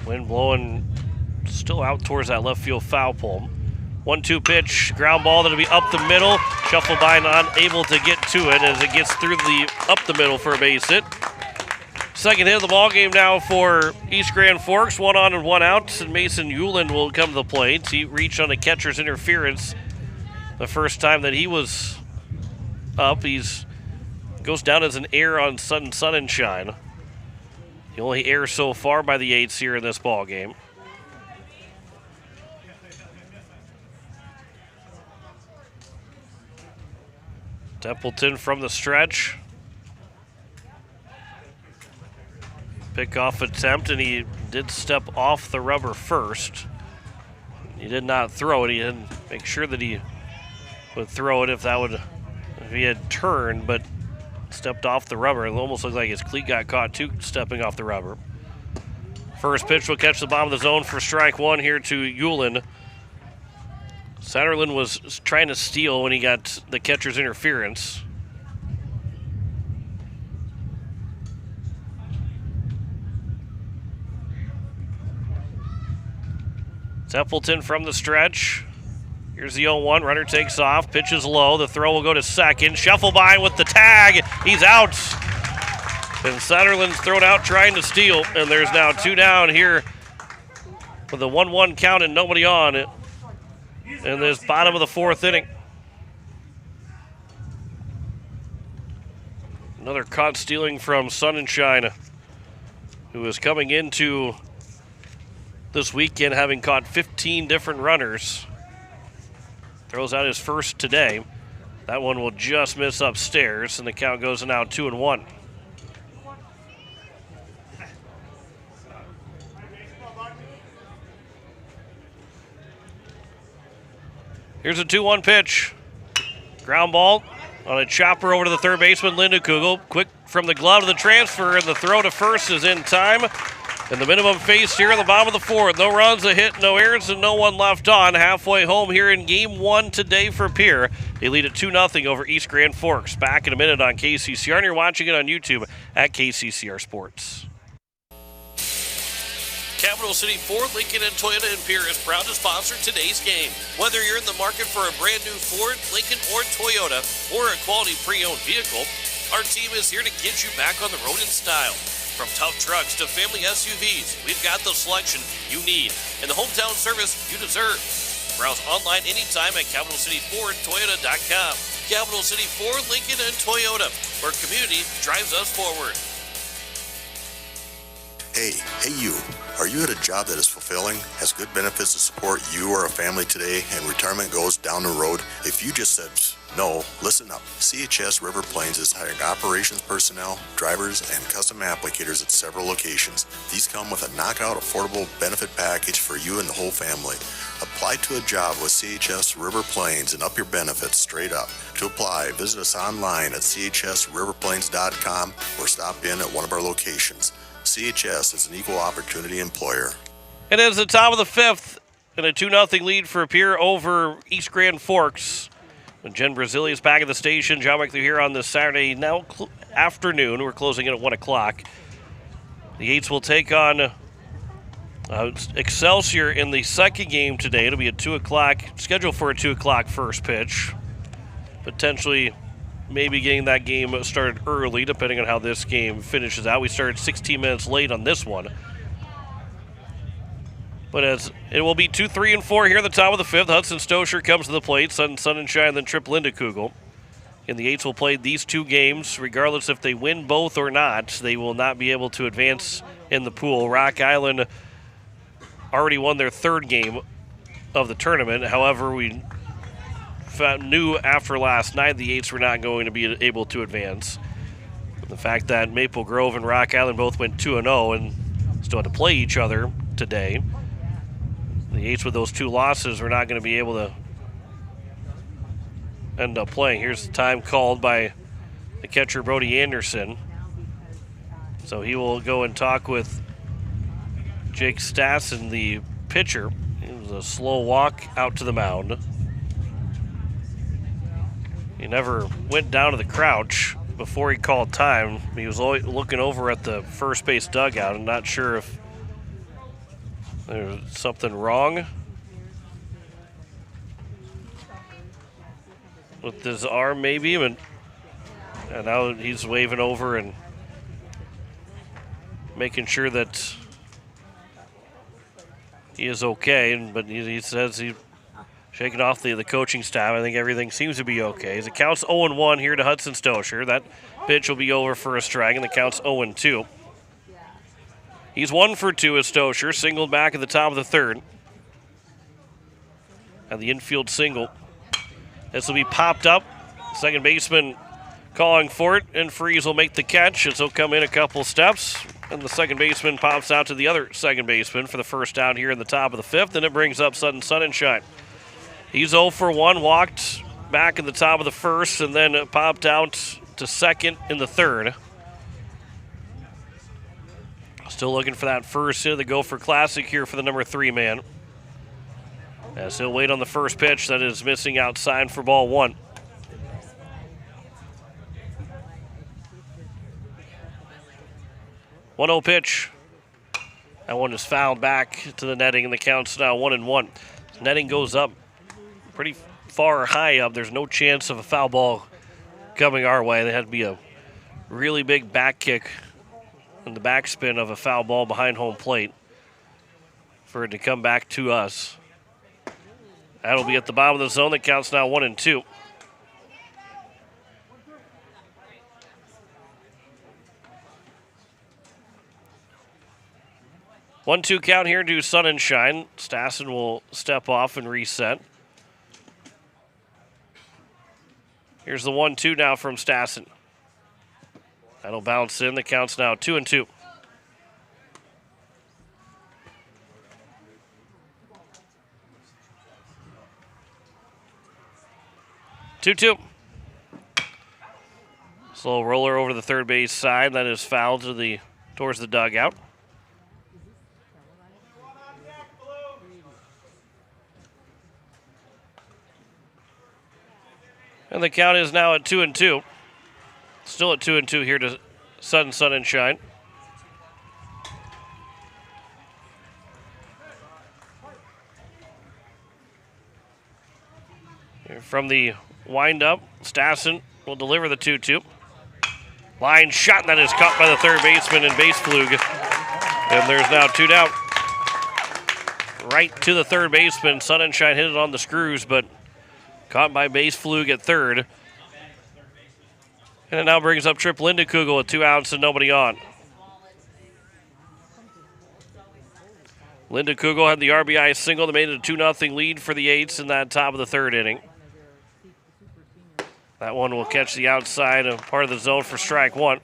Wind blowing still out towards that left field foul pole. 1-2 pitch, ground ball that'll be up the middle. Shuffle by, not able to get to it as it gets through up the middle for a base hit. Second hit of the ball game now for East Grand Forks. 1 on and 1 out, and Mason Euland will come to the plate. He reached on a catcher's interference the first time that he was up. He's goes down as an error on Sun and Shine. The only error so far by the Eights here in this ball game. Templeton from the stretch. Pickoff attempt, and he did step off the rubber first. He did not throw it. He didn't make sure that he would throw it if he had turned, but stepped off the rubber. It almost looked like his cleat got caught too, stepping off the rubber. First pitch will catch the bottom of the zone for strike one here to Euland. Satterlund was trying to steal when he got the catcher's interference. Templeton from the stretch. Here's the 0-1. Runner takes off. Pitch is low. The throw will go to second. Shuffle by with the tag. He's out. And Satterlund's thrown out trying to steal. And there's now 2 down here with a 1-1 count and nobody on it in this bottom of the 4th inning. Another caught stealing from Sun and Shine, who is coming into this weekend having caught 15 different runners. Throws out his first today. That one will just miss upstairs, and the count goes to now 2-1. Here's a 2-1 pitch. Ground ball on a chopper over to the third baseman, Linda Kugel. Quick from the glove to the transfer, and the throw to first is in time. And the minimum face here in the bottom of the 4th. No runs, a hit, no errors, and no one left on. Halfway home here in Game 1 today for Pierre. They lead at 2-0 over East Grand Forks. Back in a minute on KCCR, and you're watching it on YouTube at KCCR Sports. Capital City Ford, Lincoln, and Toyota in Pierre is proud to sponsor today's game. Whether you're in the market for a brand new Ford, Lincoln, or Toyota, or a quality pre-owned vehicle, our team is here to get you back on the road in style. From tough trucks to family SUVs, we've got the selection you need and the hometown service you deserve. Browse online anytime at CapitalCityFordToyota.com. Capital City Ford, Lincoln, and Toyota, where community drives us forward. Hey you. Are you at a job that is fulfilling, has good benefits to support you or a family today, and retirement goes down the road? If you just said no, listen up. CHS River Plains is hiring operations personnel, drivers, and custom applicators at several locations. These come with a knockout affordable benefit package for you and the whole family. Apply to a job with CHS River Plains and up your benefits straight up. To apply, visit us online at chsriverplains.com or stop in at one of our locations. CHS is an equal opportunity employer. It is the top of the 5th and a 2-0 lead for Pierre over East Grand Forks. When Jen Brazili is back at the station, John McLeod here on this Saturday now afternoon. We're closing in at 1 o'clock. The Eights will take on Excelsior in the second game today. It'll be at 2 o'clock, scheduled for a 2 o'clock first pitch. Potentially maybe getting that game started early, depending on how this game finishes out. We started 16 minutes late on this one. But as it will be 2, 3, and 4 here at the top of the 5th. Hudson Stosher comes to the plate. Sun and Shine, then Trip Linda Kugel. And the Eights will play these 2 games, regardless if they win both or not. They will not be able to advance in the pool. Rock Island already won their 3rd game of the tournament. However, we knew after last night the Eights were not going to be able to advance. The fact that Maple Grove and Rock Island both went 2-0 and still had to play each other today. The Eights with those 2 losses were not going to be able to end up playing. Here's the time called by the catcher, Brody Anderson. So he will go and talk with Jake Stassen, the pitcher. It was a slow walk out to the mound. He never went down to the crouch before he called time. He was always looking over at the first base dugout and not sure if there was something wrong with his arm, maybe. And now he's waving over and making sure that he is okay. But he says he's shaking off the coaching staff. I think everything seems to be okay. As it counts 0-1 here to Hudson Stosher. That pitch will be over for a strike, and the count's 0-2. He's 1 for 2 as Stosher, singled back at the top of the third. And the infield single. This will be popped up. Second baseman calling for it, and Freeze will make the catch as he'll come in a couple steps. And the second baseman pops out to the other second baseman for the first out here in the top of the fifth, and it brings up Sudden Sunshine. He's 0 for 1, walked back in the top of the first, and then popped out to second in the third. Still looking for that first hit of the Gopher Classic here for the number 3 man. As he'll wait on the first pitch that is missing outside for ball 1. One-0 pitch. That one is fouled back to the netting, and the count's now 1-1. Netting goes up pretty far high up. There's no chance of a foul ball coming our way. There had to be a really big back kick and the backspin of a foul ball behind home plate for it to come back to us. That'll be at the bottom of the zone. That counts now 1-2. One-two count here to Sun and Shine. Stassen will step off and reset. Here's the 1-2 now from Stassen. That'll bounce in. The count's now 2-2. Two-two. Slow roller over the third base side. That is fouled towards the dugout. And the count is now at 2-2. Still at 2-2 here to Sun and Shine. Here from the windup, Stassen will deliver the 2-2. Line shot, and that is caught by the third baseman in base flug. And there's now 2 down. Right to the third baseman. Sun and Shine hit it on the screws, but caught by base flug at third. And it now brings up Trip Lindekugel with 2 outs and nobody on. Lindekugel had the RBI single that made it a 2-0 lead for the Eights in that top of the third inning. That one will catch the outside of part of the zone for strike 1.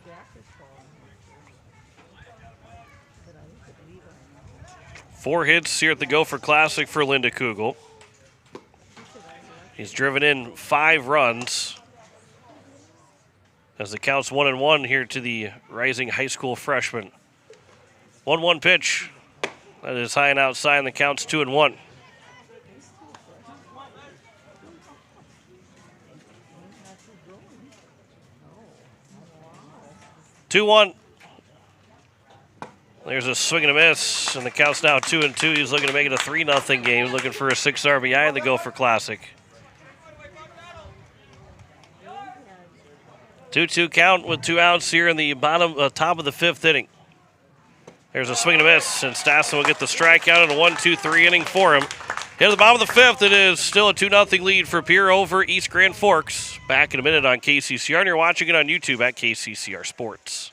Four hits here at the Gopher Classic for Lindekugel. He's driven in 5 runs as the count's 1-1 here to the rising high school freshman. 1-1 pitch. That is high and outside, and the count's 2-1. There's a swing and a miss, and the count's now 2-2. He's looking to make it a 3-0 game, looking for a 6 RBI in the Gopher Classic. 2-2 count with 2 outs here in the top of the 5th inning. There's a swing and a miss, and Stassen will get the strikeout in a 1-2-3 inning for him. Here at the bottom of the 5th, it is still a 2-0 lead for Pierre over East Grand Forks. Back in a minute on KCCR, and you're watching it on YouTube at KCCR Sports.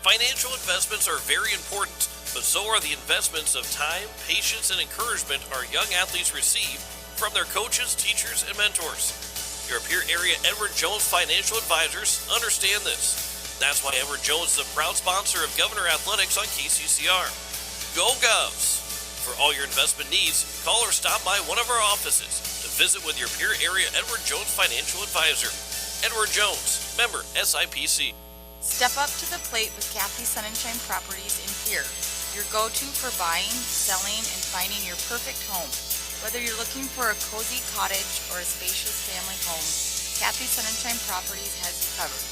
Financial investments are very important, but so are the investments of time, patience, and encouragement our young athletes receive from their coaches, teachers, and mentors. Your Pierre area Edward Jones Financial Advisors understand this. That's why Edward Jones is a proud sponsor of Governor Athletics on KCCR. Go Govs! For all your investment needs, call or stop by one of our offices to visit with your Pierre area Edward Jones Financial Advisor. Edward Jones, member SIPC. Step up to the plate with Kathy Sunshine Properties in Pierre, your go-to for buying, selling, and finding your perfect home. Whether you're looking for a cozy cottage or a spacious family home, Kathy Sunshine Properties has you covered.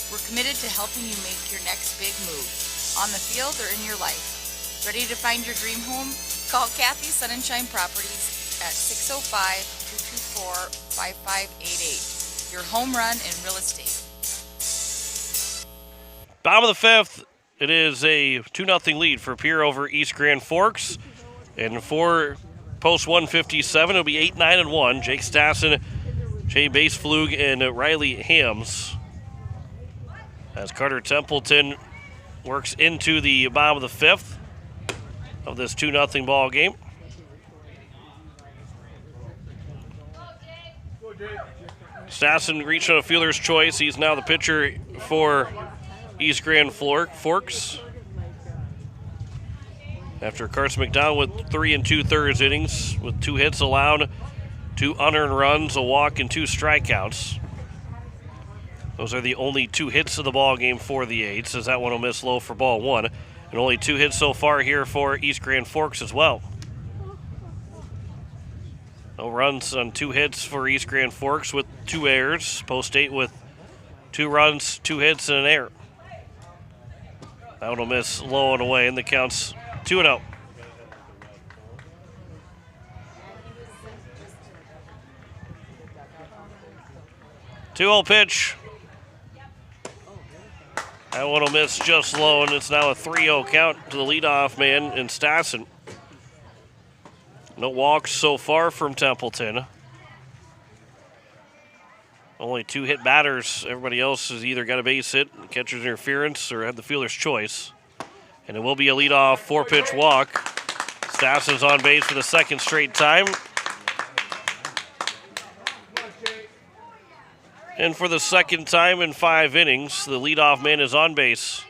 We're committed to helping you make your next big move, on the field or in your life. Ready to find your dream home? Call Kathy Sunshine Properties at 605-224-5588. Your home run in real estate. Bottom of the fifth, it is a 2-0 lead for Pierre over East Grand Forks. And for post 157, it'll be 8-9-1. Jake Stassen, Jay Baseflug, and Riley Hams. As Carter Templeton works into the bottom of the fifth of this 2-0 ball game. Stassen reached on a fielder's choice. He's now the pitcher for East Grand Forks. After Carson McDonald with 3 2/3 innings with 2 hits allowed, 2 unearned runs, a walk, and 2 strikeouts. Those are the only 2 hits of the ball game for the Aids, as that one will miss low for ball 1. And only 2 hits so far here for East Grand Forks as well. No runs on 2 hits for East Grand Forks with 2 errors. Post 8 with 2 runs, 2 hits, and an error. That one will miss low and away, and the count's 2-0. Two-0 pitch. That one will miss just low, and it's now a 3-0 count to the leadoff man in Stassen. No walks so far from Templeton. Only 2 hit batters. Everybody else has either got a base hit, catcher's interference, or had the fielder's choice. And it will be a leadoff 4-pitch walk. Stassen's on base for the 2nd straight time. And for the 2nd time in 5 innings, the leadoff man is on base.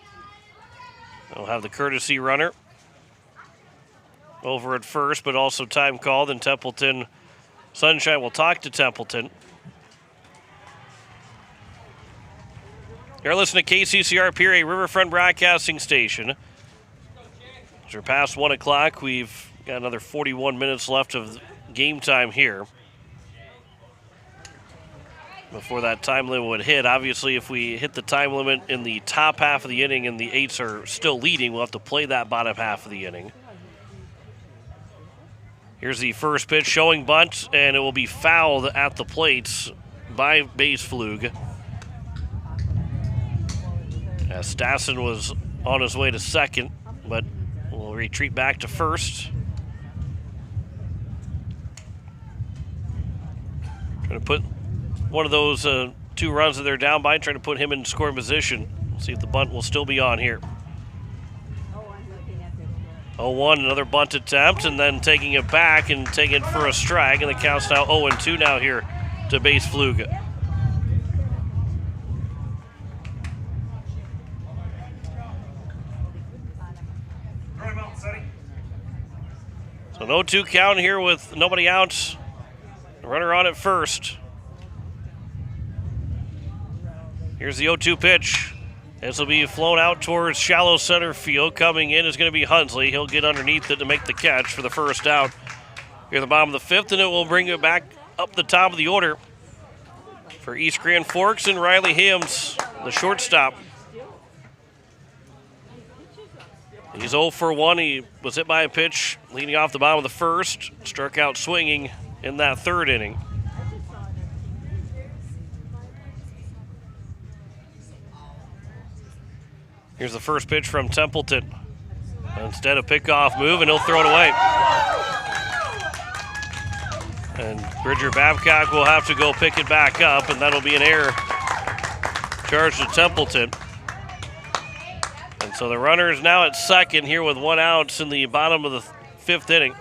They'll have the courtesy runner over at first, but also time called, and Templeton, Sunshine will talk to Templeton. You're listening to KCCR Pierre, a Riverfront Broadcasting Station. As we're past 1 o'clock, we've got another 41 minutes left of game time here before that time limit would hit. Obviously, if we hit the time limit in the top half of the inning and the Eights are still leading, we'll have to play that bottom half of the inning. Here's the first pitch, showing bunt, and it will be fouled at the plates by Baseflug. As Stassen was on his way to second, but will retreat back to first. Trying to put one of those 2 runs that they're down by, trying to put him in scoring position. See if the bunt will still be on here. 0-1, another bunt attempt, and then taking it back and taking it for a strike, and the count's now 0-2 now here to Baseflug. So no 2 count here with nobody out. Runner on at first. Here's the 0-2 pitch. This will be flown out towards shallow center field. Coming in is going to be Hunsley. He'll get underneath it to make the catch for the first out here at the bottom of the 5th, and it will bring it back up the top of the order for East Grand Forks and Riley Hams, the shortstop. He's 0 for 1. He was hit by a pitch leading off the bottom of the 1st. Struck out swinging in that 3rd inning. Here's the first pitch from Templeton. Instead, a pickoff move, and he'll throw it away. And Bridger Babcock will have to go pick it back up, and that'll be an error charged to Templeton. And so the runner is now at second here with 1 out in the bottom of the 5th inning.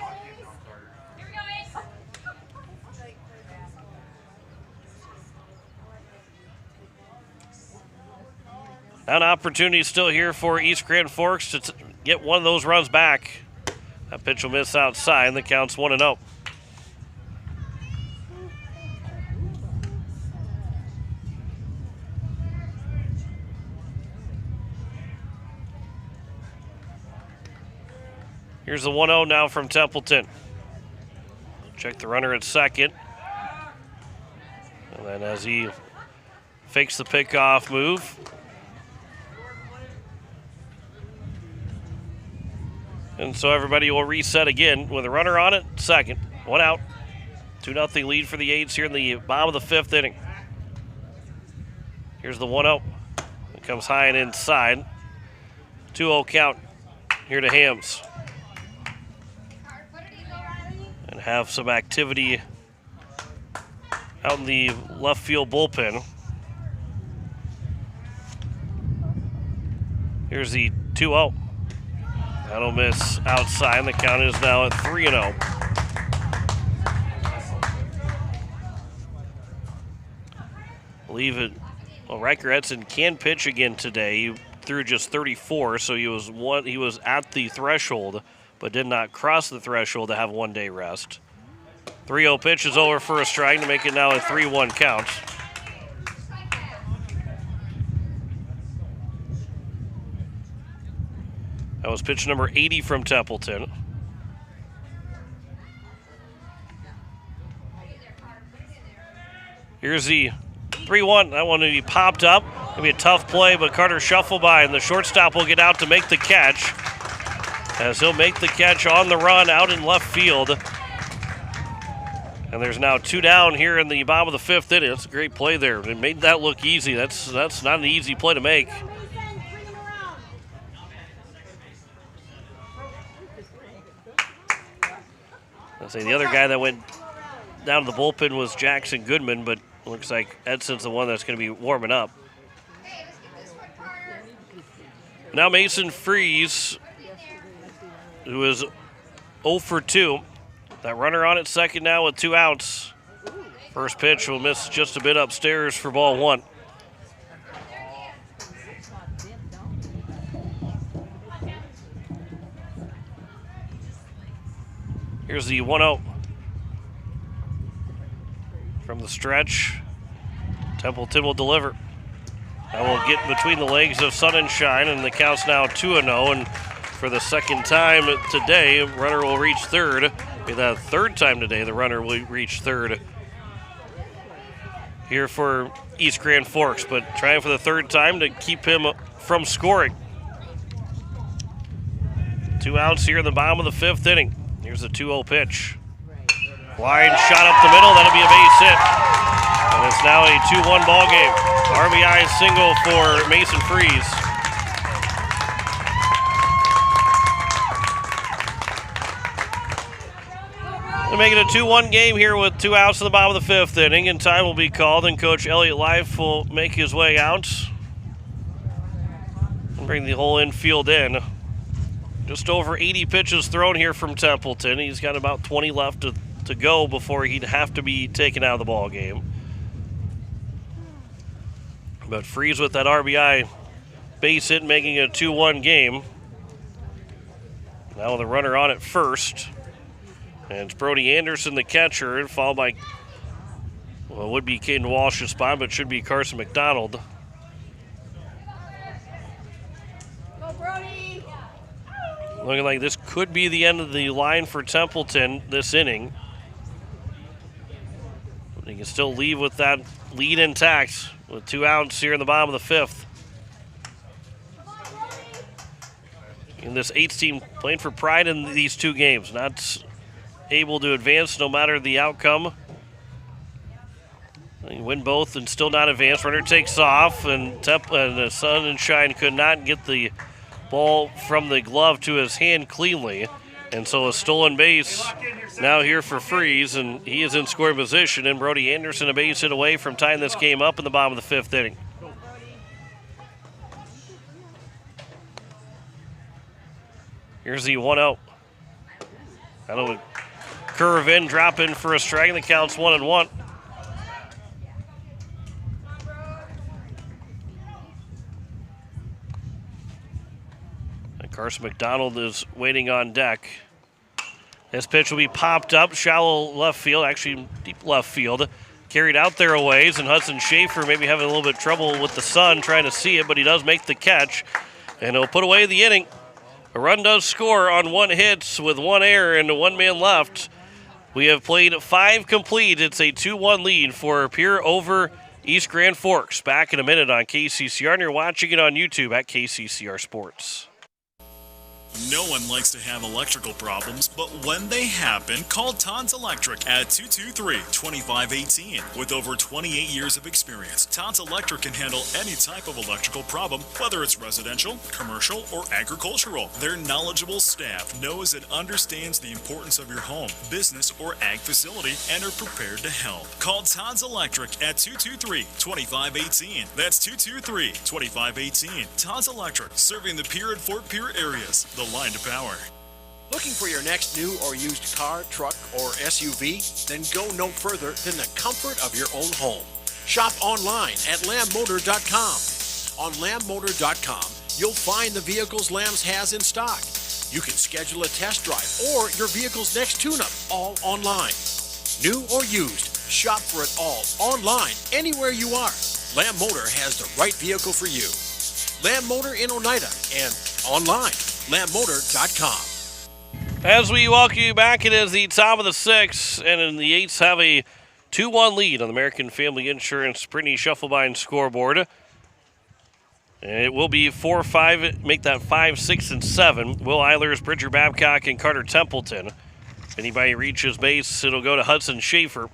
Now an opportunity still here for East Grand Forks to get one of those runs back. That pitch will miss outside, and the count's 1-0. Here's the 1-0 now from Templeton. Check the runner at second. And then as he fakes the pickoff move, and so everybody will reset again with a runner on it, second. One out. 2-0 lead for the Aids here in the bottom of the 5th inning. Here's the 1-0. It comes high and inside. 2-0 count here to Hams. And have some activity out in the left field bullpen. Here's the 2-0. That'll miss outside, and the count is now at 3-0. Believe it. Well, Riker Edson can pitch again today. He threw just 34, so he was at the threshold, but did not cross the threshold to have 1 day rest. 3-0 pitch is over for a strike to make it now a 3-1 count. That was pitch number 80 from Templeton. Here's the 3-1. That one will be popped up. It'll be a tough play, but Carter shuffle by, and the shortstop will get out to make the catch. As he'll make the catch on the run out in left field. And there's now 2 down here in the bottom of the 5th inning. That's a great play there. It made that look easy. That's not an easy play to make. I'll say the other guy that went down to the bullpen was Jackson Goodman, but looks like Edson's the one that's going to be warming up. Now Mason Freeze, who is 0 for 2. That runner on at second now with 2 outs. First pitch will miss just a bit upstairs for ball 1. Here's the 1-0. From the stretch, Templeton will deliver. That will get between the legs of Sun and Shine, and the count's now 2-0. And for the second time today, runner will reach third. Be the third time today the runner will reach third here for East Grand Forks, but trying for the third time to keep him from scoring. 2 outs here in the bottom of the 5th inning. Here's the 2-0 pitch. Line shot up the middle. That'll be a base hit. And it's now a 2-1 ball game. RBI single for Mason Freeze. They're making a 2-1 game here with 2 outs in the bottom of the 5th inning, and time will be called, and Coach Elliott Life will make his way out and bring the whole infield in. Just over 80 pitches thrown here from Templeton. He's got about 20 left to go before he'd have to be taken out of the ball game. But Freeze with that RBI base hit, making it a 2-1 game. Now with a runner on at first. And it's Brody Anderson, the catcher, followed by, well, it would be Caden Walsh's spot, but it should be Carson McDonald. Go, Brody! Looking like this could be the end of the line for Templeton this inning. They can still leave with that lead intact with 2 outs here in the bottom of the 5th. And this Aids team playing for pride in these 2 games, not able to advance no matter the outcome. They win both and still not advance. Runner takes off, and the Sun and Shine could not get the ball from the glove to his hand cleanly. And so a stolen base now here for Freeze, and he is in scoring position. And Brody Anderson a base hit away from tying this game up in the bottom of the 5th inning. Here's the 1-0. That'll curve in, drop in for a strike, and the count's 1-1. Carson McDonald is waiting on deck. This pitch will be popped up, shallow left field, actually deep left field. Carried out there a ways, and Hudson Schaefer maybe having a little bit of trouble with the sun trying to see it, but he does make the catch, and he'll put away the inning. A run does score on 1 hit with 1 error and 1 man left. We have played 5 complete. It's a 2-1 lead for Pierre over East Grand Forks. Back in a minute on KCCR, and you're watching it on YouTube at KCCR Sports. No one likes to have electrical problems, but when they happen, call Todd's Electric at 223-2518. With over 28 years of experience, Todd's Electric can handle any type of electrical problem, whether it's residential, commercial, or agricultural. Their knowledgeable staff knows and understands the importance of your home, business, or ag facility and are prepared to help. Call Todd's Electric at 223-2518. That's 223-2518. Todd's Electric, serving the Pierre and Fort Pierre areas. The line to power. Looking for your next new or used car, truck, or SUV? Then go no further than the comfort of your own home. Shop online at lambmotor.com. On lambmotor.com, you'll find the vehicles Lambs has in stock. You can schedule a test drive or your vehicle's next tune-up, all online. New or used, shop for it all online, anywhere you are. Lamb Motor has the right vehicle for you. Lamb Motor in Oneida and online. lambmotor.com. As we welcome you back, it is the top of the 6th, and in the 8s have a 2-1 lead on the American Family Insurance Brittany Shufflebein scoreboard. And it will be 4-5, make that 5, 6, and 7. Will Eilers, Bridger Babcock, and Carter Templeton. If anybody reaches base, it'll go to Hudson Schaefer.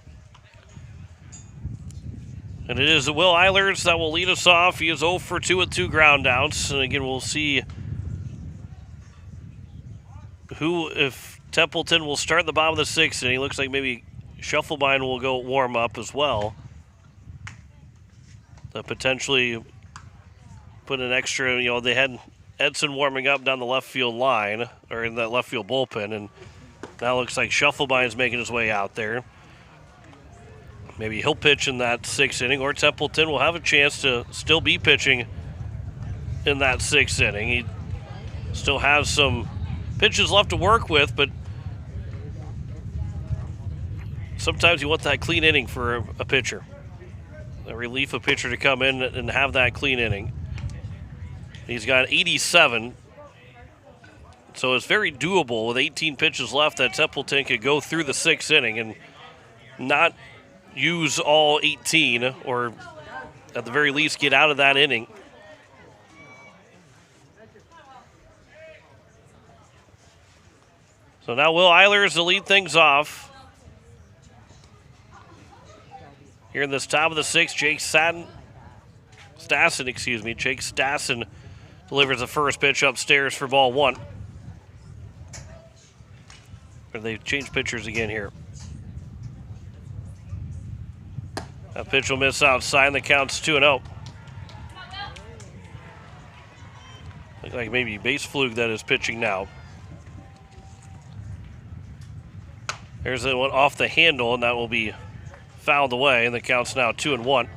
And it is Will Eilers that will lead us off. He is 0 for 2 with 2 ground outs. And again, we'll see if Templeton will start the bottom of the 6th, and he looks like maybe Shufflebein will go warm up as well. To potentially put an extra, they had Edson warming up down the left field line, or in that left field bullpen, and now it looks like Shufflebein is making his way out there. Maybe he'll pitch in that 6th inning, or Templeton will have a chance to still be pitching in that 6th inning. He still has some pitches left to work with, but sometimes you want that clean inning for a pitcher. A relief a pitcher to come in and have that clean inning. He's got 87, so it's very doable with 18 pitches left that Templeton could go through the 6th inning and not use all 18, or at the very least get out of that inning. So now Will Eilers to lead things off. Here in this top of the 6th, Jake Stassen delivers the first pitch upstairs for ball 1. Or they've changed pitchers again here. That pitch will miss outside, and the count's 2-0. Looks like maybe base fluke that is pitching now. There's that one off the handle, and that will be fouled away, and the count's now 2-1.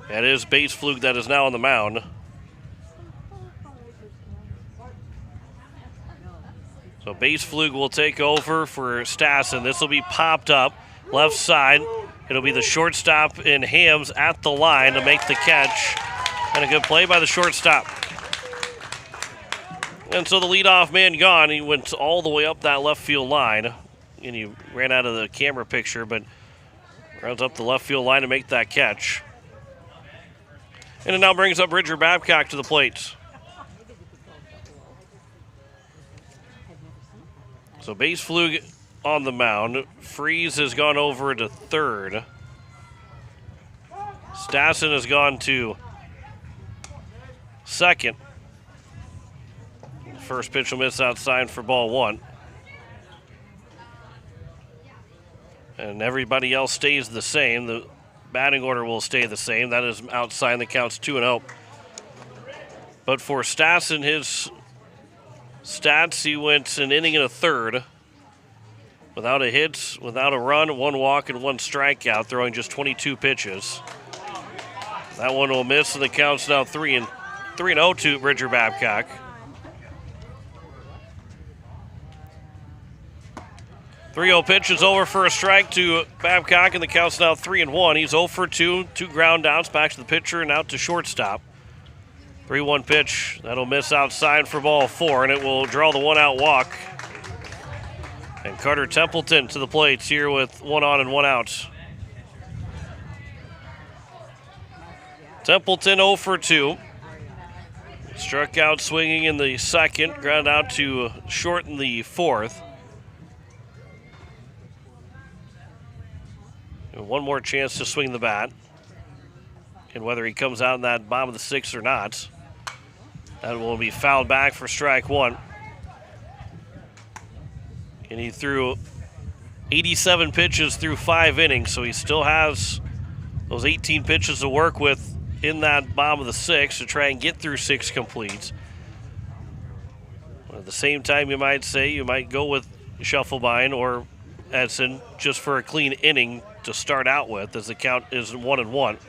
That is base fluke that is now on the mound. So base fluke will take over for Stassen. This will be popped up left side. It'll be the shortstop in Hams at the line to make the catch. And a good play by the shortstop. And so the leadoff man gone. He went all the way up that left field line. And he ran out of the camera picture, but runs up the left field line to make that catch. And it now brings up Bridger Babcock to the plate. So base fluke on the mound. Freeze has gone over to third. Stassen has gone to second. First pitch will miss outside for ball 1. And everybody else stays the same. The batting order will stay the same. That is outside. The count's 2-0. But for Stassen, his stats, he went an inning and a third without a hit, without a run, 1 walk, and 1 strikeout, throwing just 22 pitches. That one will miss, and the count's now 3-0 to Bridger Babcock. 3-0 pitch is over for a strike to Babcock, and the count's now 3-1. He's 0 for 2, 2 ground outs, back to the pitcher and out to shortstop. 3-1 pitch, that'll miss outside for ball 4, and it will draw the 1-out walk. And Carter Templeton to the plate here with 1 on and 1 out. Templeton 0 for 2. Struck out swinging in the second, ground out to short in the fourth. And one more chance to swing the bat. And whether he comes out in that bottom of the sixth or not, that will be fouled back for strike one. And he threw 87 pitches through 5 innings, so he still has those 18 pitches to work with in that bottom of the sixth to try and get through 6 completes. At the same time, you might say you might go with Scheffelbein or Edson just for a clean inning to start out with, as the count is 1-1.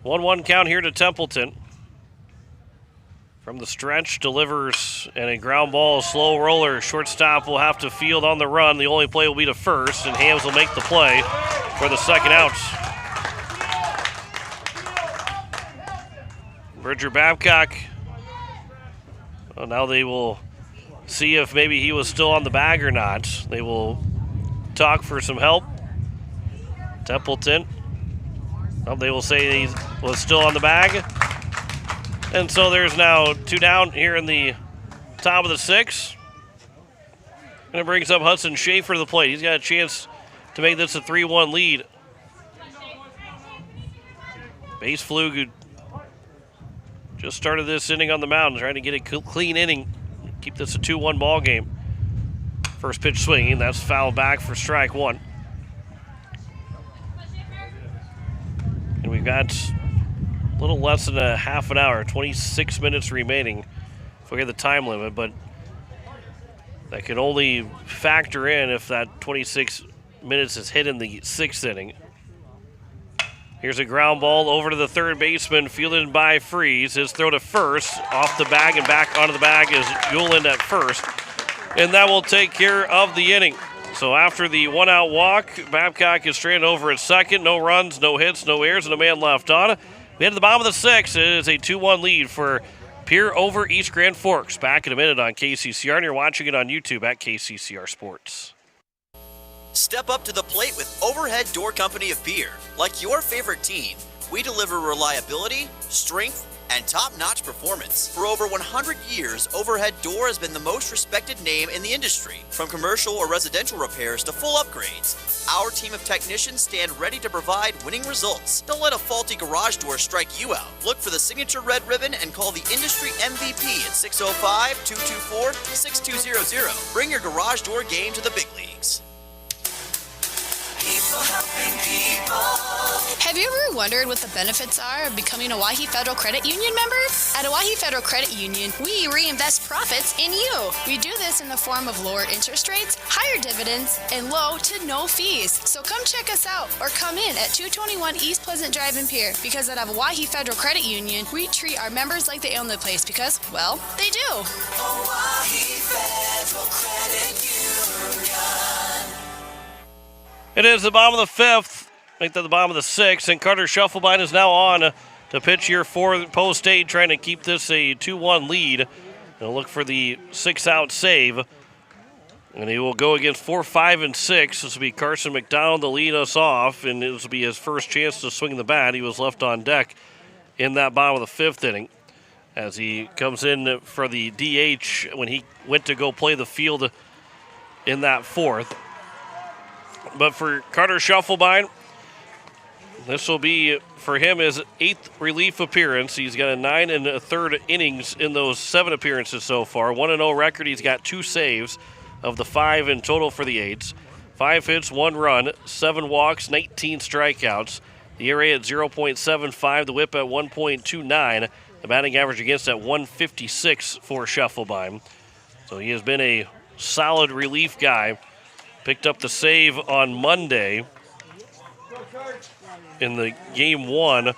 One count here to Templeton. From the stretch, delivers, and a ground ball, slow roller. Shortstop will have to field on the run. The only play will be to first, and Hams will make the play for the second out. Bridger Babcock. Well, now they will see if maybe he was still on the bag or not. They will talk for some help. Templeton. Well, they will say he was still on the bag. And so there's now 2 down here in the top of the 6th. And it brings up Hudson Schaefer to the plate. He's got a chance to make this a 3-1 lead. Base Flug, who just started this inning on the mound, trying to get a clean inning, keep this a 2-1 ball game. First pitch swinging, that's fouled back for strike one. And we've got a little less than a half an hour, 26 minutes remaining. Forget the time limit, but that can only factor in if that 26 minutes is hit in the 6th inning. Here's a ground ball over to the third baseman, fielded by Freeze. His throw to first, off the bag and back onto the bag is Yuland at first. And that will take care of the inning. So after the 1-out walk, Babcock is stranded over at second. No runs, no hits, no errors, and a man left on. We head to the bottom of the 6th. It is a 2-1 lead for Pierre over East Grand Forks. Back in a minute on KCCR, and you're watching it on YouTube at KCCR Sports. Step up to the plate with Overhead Door Company of Pierre. Like your favorite team, we deliver reliability, strength, and top-notch performance. For over 100 years, Overhead Door has been the most respected name in the industry. From commercial or residential repairs to full upgrades, our team of technicians stand ready to provide winning results. Don't let a faulty garage door strike you out. Look for the signature red ribbon and call the industry MVP at 605-224-6200. Bring your garage door game to the big leagues. People helping people. Have you ever wondered what the benefits are of becoming a Owyhee Federal Credit Union member? At Owyhee Federal Credit Union, we reinvest profits in you. We do this in the form of lower interest rates, higher dividends, and low to no fees. So come check us out or come in at 221 East Pleasant Drive in Pierre, because at Owyhee Federal Credit Union, we treat our members like they own the place because, well, they do. Owyhee Federal Credit Union. It is the bottom of the 5th, make that the bottom of the 6th, and Carter Scheffelbein is now on to pitch here for post-8, trying to keep this a 2-1 lead. And look for the 6-out save. And he will go against 4, 5, and 6. This will be Carson McDonald to lead us off, and this will be his first chance to swing the bat. He was left on deck in that bottom of the 5th inning, as he comes in for the DH when he went to go play the field in that 4th. But for Carter Scheffelbein, this will be, for him, his 8th relief appearance. He's got a 9 1/3 innings in those 7 appearances so far. 1-0 record. He's got 2 saves of the 5 in total for the 8s. 5 hits, 1 run, 7 walks, 19 strikeouts. The ERA at 0.75, the whip at 1.29. The batting average against at 156 for Scheffelbein. So he has been a solid relief guy. Picked up the save on Monday in the game 1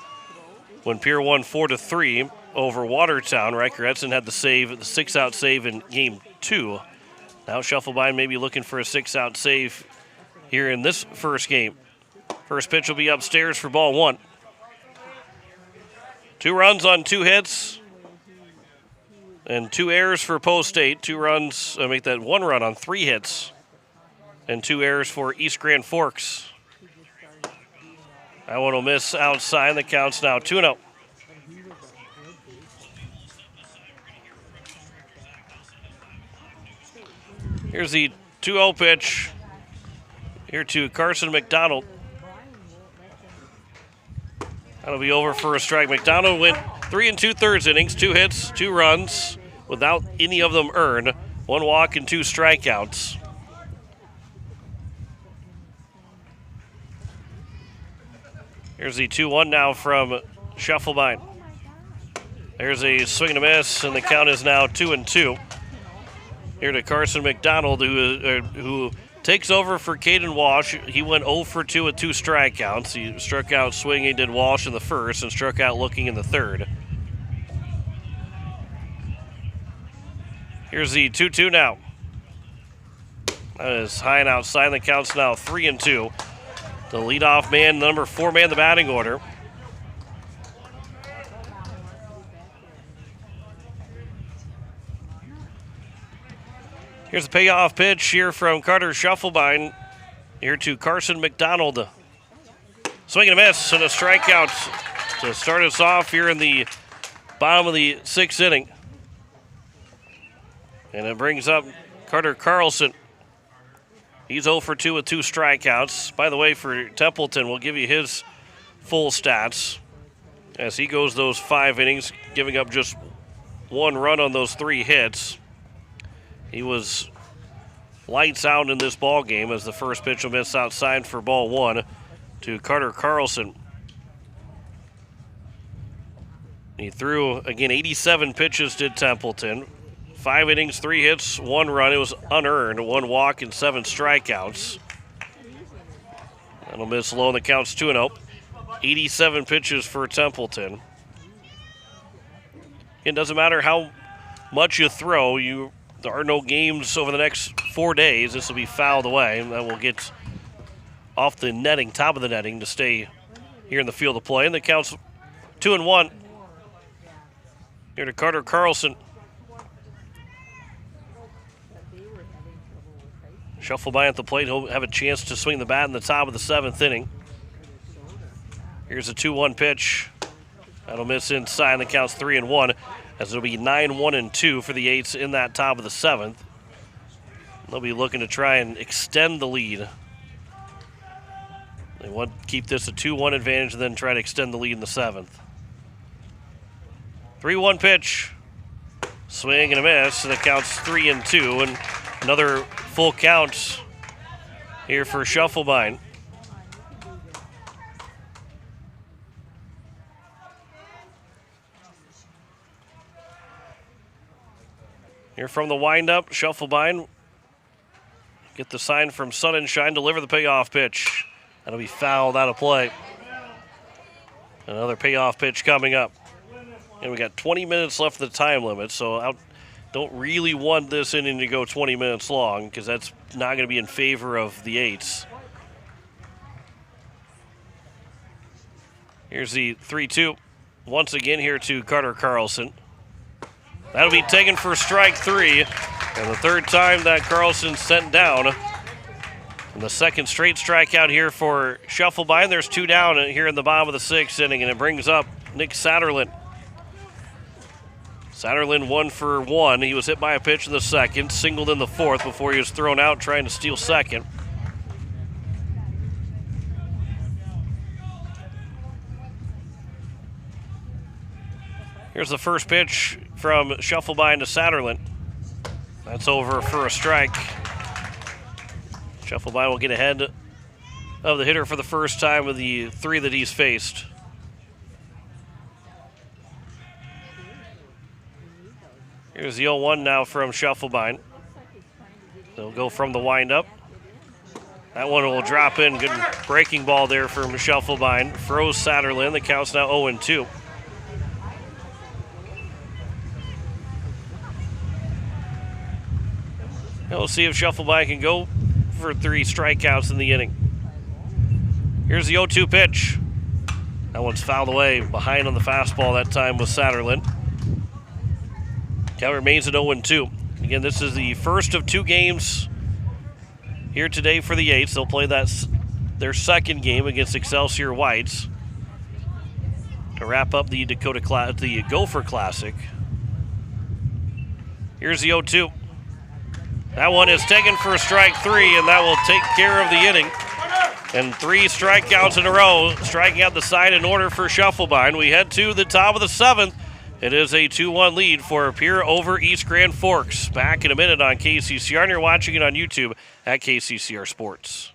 when Pierre won 4-3 over Watertown. Riker Edson had the save, the 6-out save in game 2. Now Scheffelbein may be looking for a 6-out save here in this first game. First pitch will be upstairs for ball 1. 2 runs on 2 hits and 2 errors for Post State. 2 runs, make that 1 run on 3 hits and 2 errors for East Grand Forks. That one will miss outside. The count's now 2-0. Here's the 2-0 pitch here to Carson McDonald. That'll be over for a strike. McDonald went 3 2/3 innings, 2 hits, 2 runs, without any of them earned. 1 walk and 2 strikeouts. Here's the 2-1 now from Scheffelbein. There's a swing and a miss, and the count is now 2-2. Here to Carson McDonald, who takes over for Caden Walsh. He went 0 for 2 with 2 strikeouts. He struck out swinging, did Walsh in the first, and struck out looking in the third. Here's the 2-2 now. That is high and outside. The count's now 3-2. The leadoff man, number 4 man in the batting order. Here's the payoff pitch here from Carter Scheffelbein. Here to Carson McDonald. Swing and a miss and a strikeout to start us off here in the bottom of the 6th inning. And it brings up Carter Carlson. He's 0 for 2 with 2 strikeouts. By the way, for Templeton, we'll give you his full stats as he goes those 5 innings, giving up just 1 run on those 3 hits. He was lights out in this ball game as the first pitch will miss outside for ball 1 to Carter Carlson. He threw, again, 87 pitches to Templeton. 5 innings, 3 hits, 1 run. It was unearned, 1 walk and 7 strikeouts. That'll miss low, and the count's 2-0. 87 pitches for Templeton. It doesn't matter how much you throw, there are no games over the next 4 days. This will be fouled away, and that will get off the netting, top of the netting, to stay here in the field of play. And the count's 2-1. Here to Carter Carlson. Scheffelbein at the plate. He'll have a chance to swing the bat in the top of the 7th inning. Here's a 2-1 pitch. That'll miss inside, and the count's 3-1. As it'll be 9-1-2 for the Eights in that top of the 7th. They'll be looking to try and extend the lead. They want to keep this a 2-1 advantage and then try to extend the lead in the 7th. 3-1 pitch. Swing and a miss, and it counts 3-2. And another full count here for Scheffelbein. Here from the windup, Scheffelbein. Get the sign from Sun and Shine, deliver the payoff pitch. That'll be fouled out of play. Another payoff pitch coming up. And we got 20 minutes left of the time limit, so I don't really want this inning to go 20 minutes long because that's not going to be in favor of the Eights. Here's the 3-2. Once again here to Carter Carlson. That'll be taken for strike 3. And the 3rd time that Carlson's sent down. And the 2nd straight strikeout here for Scheffelbein. There's 2 down here in the bottom of the 6th inning, and it brings up Nick Satterlin. Satterlin 1 for 1. He was hit by a pitch in the 2nd, singled in the 4th before he was thrown out trying to steal 2nd. Here's the first pitch from Scheffelbein to Satterlin. That's over for a strike. Scheffelbein will get ahead of the hitter for the first time with the 3 that he's faced. Here's the 0-1 now from Scheffelbein. They'll go from the windup. That one will drop in. Good breaking ball there from Scheffelbein. Froze Satterlin. The count's now 0-2. We'll see if Scheffelbein can go for 3 strikeouts in the inning. Here's the 0-2 pitch. That one's fouled away. Behind on the fastball that time was Satterlund. Count remains at 0-2. Again, this is the first of 2 games here today for the Eights. They'll play their second game against Excelsior Whites to wrap up the the Gopher Classic. Here's the 0-2. That one is taken for strike 3, and that will take care of the inning. And 3 strikeouts in a row, striking out the side in order for Schuffelbein. We head to the top of the 7th. It is a 2-1 lead for Pierre over East Grand Forks. Back in a minute on KCCR, and you're watching it on YouTube at KCCR Sports.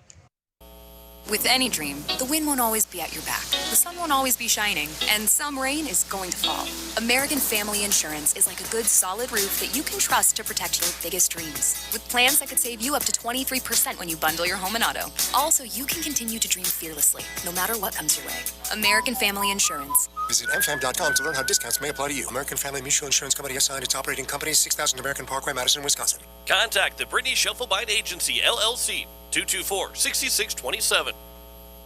With any dream, the wind won't always be at your back, the sun won't always be shining, and some rain is going to fall. American Family Insurance is like a good solid roof that you can trust to protect your biggest dreams. With plans that could save you up to 23% when you bundle your home and auto. Also, you can continue to dream fearlessly, no matter what comes your way. American Family Insurance. Visit mfam.com to learn how discounts may apply to you. American Family Mutual Insurance Company assigned its operating company, 6000 American Parkway, Madison, Wisconsin. Contact the Brittany Schuffelbein Agency, LLC, 224-6627.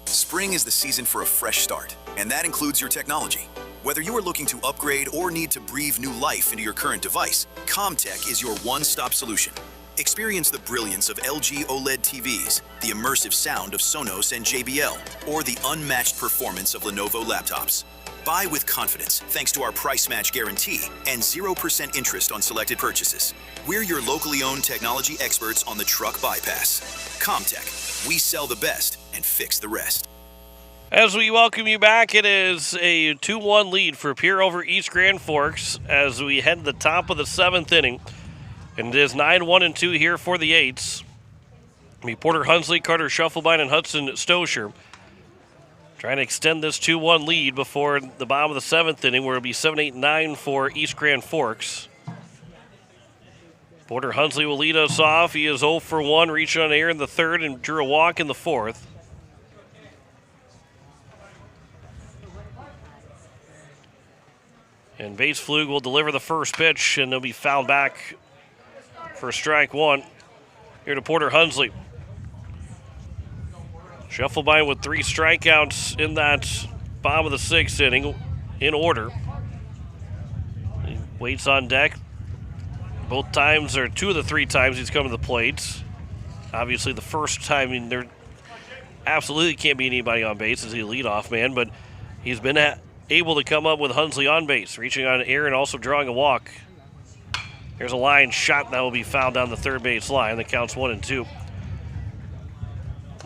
Spring is the season for a fresh start, and that includes your technology. Whether you are looking to upgrade or need to breathe new life into your current device, CommTech is your one-stop solution. Experience the brilliance of LG OLED TVs, the immersive sound of Sonos and JBL, or the unmatched performance of Lenovo laptops. Buy with confidence thanks to our price match guarantee and 0% interest on selected purchases. We're your locally owned technology experts on the truck bypass. CommTech, we sell the best and fix the rest. As we welcome you back, it is a 2-1 lead for Pierre over East Grand Forks as we head to the top of the 7th inning. And it is 9-1-2 here for the Eights. Porter Hunsley, Carter Schuffelbein, and Hudson Stosher trying to extend this 2-1 lead before the bottom of the 7th inning, where it'll be 7-8-9 for East Grand Forks. Porter Hunsley will lead us off. He is 0 for 1, reaching on air in the 3rd and drew a walk in the 4th. And Bates Flug will deliver the first pitch, and they'll be fouled back for strike 1. Here to Porter Hunsley. Schuffelbein with 3 strikeouts in that bottom of the 6th inning in order. He waits on deck. Both times, or 2 of the 3 times he's come to the plate. Obviously the first time, there absolutely can't be anybody on base as the leadoff man, but he's been able to come up with Hunsley on base, reaching on air and also drawing a walk. There's a line shot that will be fouled down the 3rd base line. That counts 1-2.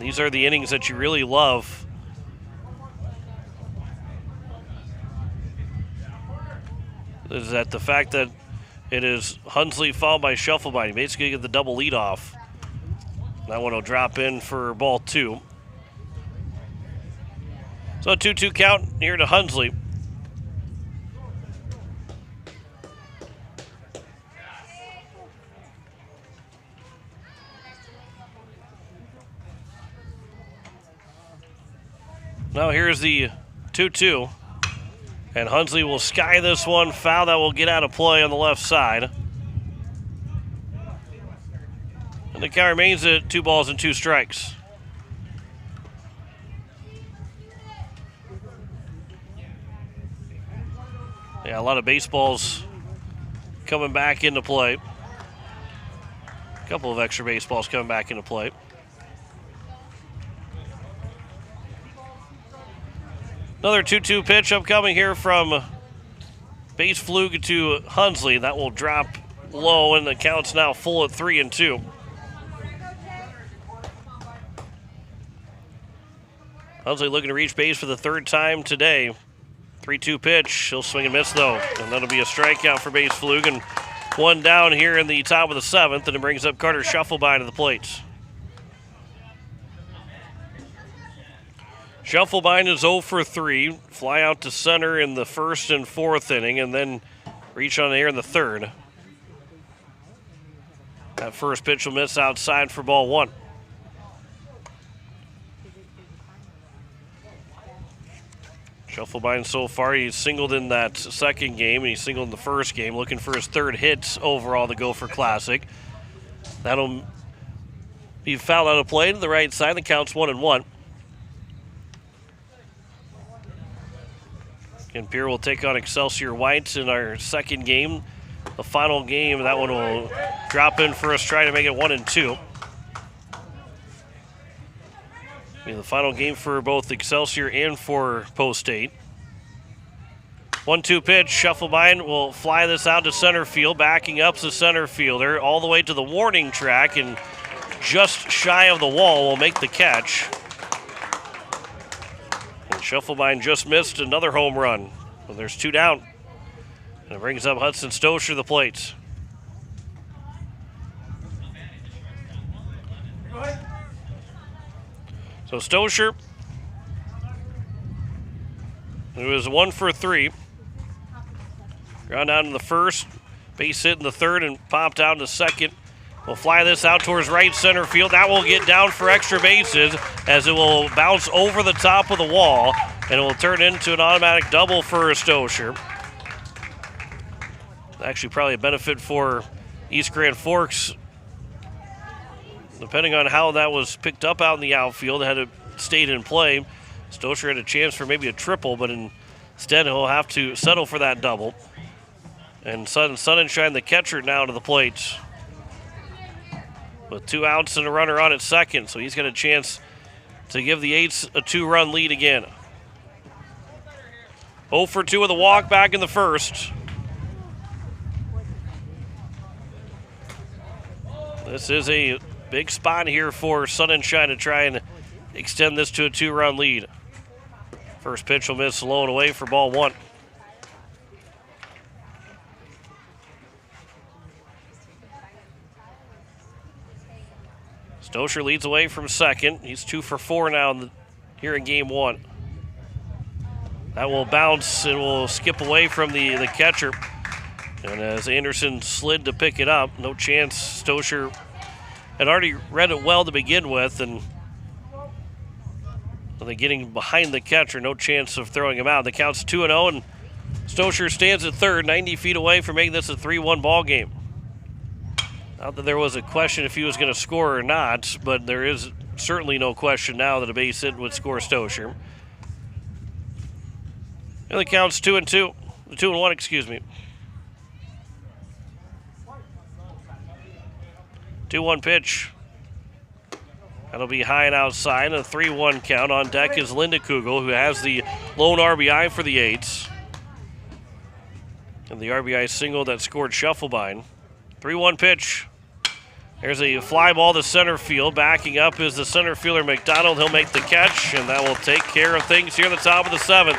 These are the innings that you really love. Is that the fact that it is Hunsley followed by Schuffelbein. You basically get the double lead off. That one will drop in for ball 2. So a 2-2 count here to Hunsley. Now here's the 2-2. And Hunsley will sky this one. Foul that will get out of play on the left side. And the count remains at 2 balls and 2 strikes. Yeah, a lot of baseballs coming back into play. A couple of extra baseballs coming back into play. Another 2-2 pitch upcoming here from Bates Flug to Hunsley. That will drop low, and the count's now full at 3-2. Hunsley looking to reach base for the 3rd time today. 3-2 pitch. He'll swing and miss, though. And that'll be a strikeout for Bates Flug. And 1 down here in the top of the 7th, and it brings up Carter Schuffelbein to the plate. Schuffelbein is 0 for 3. Fly out to center in the 1st and 4th inning, and then reach on the air in the 3rd. That first pitch will miss outside for ball 1. Schuffelbein so far, he's singled in that 2nd game, and he singled in the 1st game, looking for his 3rd hit overall the Gopher Classic. That'll be fouled out of play to the right side. The count's 1-1. And Pierre will take on Excelsior Whites in our second game. The final game, that one will drop in for us, trying to make it 1-2. Be the final game for both Excelsior and for Post State. 1-2 pitch. Shufflebein will fly this out to center field. Backing up the center fielder all the way to the warning track and just shy of the wall will make the catch. And Shufflebein just missed another home run. Well, there's 2 down. And it brings up Hudson Stosher to the plate. So Stosher, it was 1 for 3. Ground down in the first, base hit in the third, and popped out in the second. We'll fly this out towards right center field. That will get down for extra bases as it will bounce over the top of the wall, and it will turn into an automatic double for Stosher. Actually, probably a benefit for East Grand Forks. Depending on how that was picked up out in the outfield, had it stayed in play, Stosher had a chance for maybe a triple, but instead he'll have to settle for that double. And Sunshine, the catcher, now to the plate with 2 outs and a runner on at second, so he's got a chance to give the Eights a 2-run lead again. 0 for 2 with a walk back in the first. This is a big spot here for Sunshine to try and extend this to a 2-run lead. First pitch will miss low and away for ball 1. Stosher leads away from second. He's 2 for 4 now here in game 1. That will bounce and will skip away from the catcher. And as Anderson slid to pick it up, no chance. Stosher had already read it well to begin with, and getting behind the catcher, no chance of throwing him out. The count's 2-0, and Stosher stands at third, 90 feet away from making this a 3-1 ball game. Not that there was a question if he was going to score or not, but there is certainly no question now that a base hit would score Stosher. And the count's 2-2. 2-1, excuse me. 2-1 pitch. That'll be high and outside. A 3-1 count. On deck is Linda Kugel, who has the lone RBI for the Eights. And the RBI single that scored Shufflebein. 3-1 pitch. There's a fly ball to center field. Backing up is the center fielder McDonald. He'll make the catch, and that will take care of things here at the top of the 7th.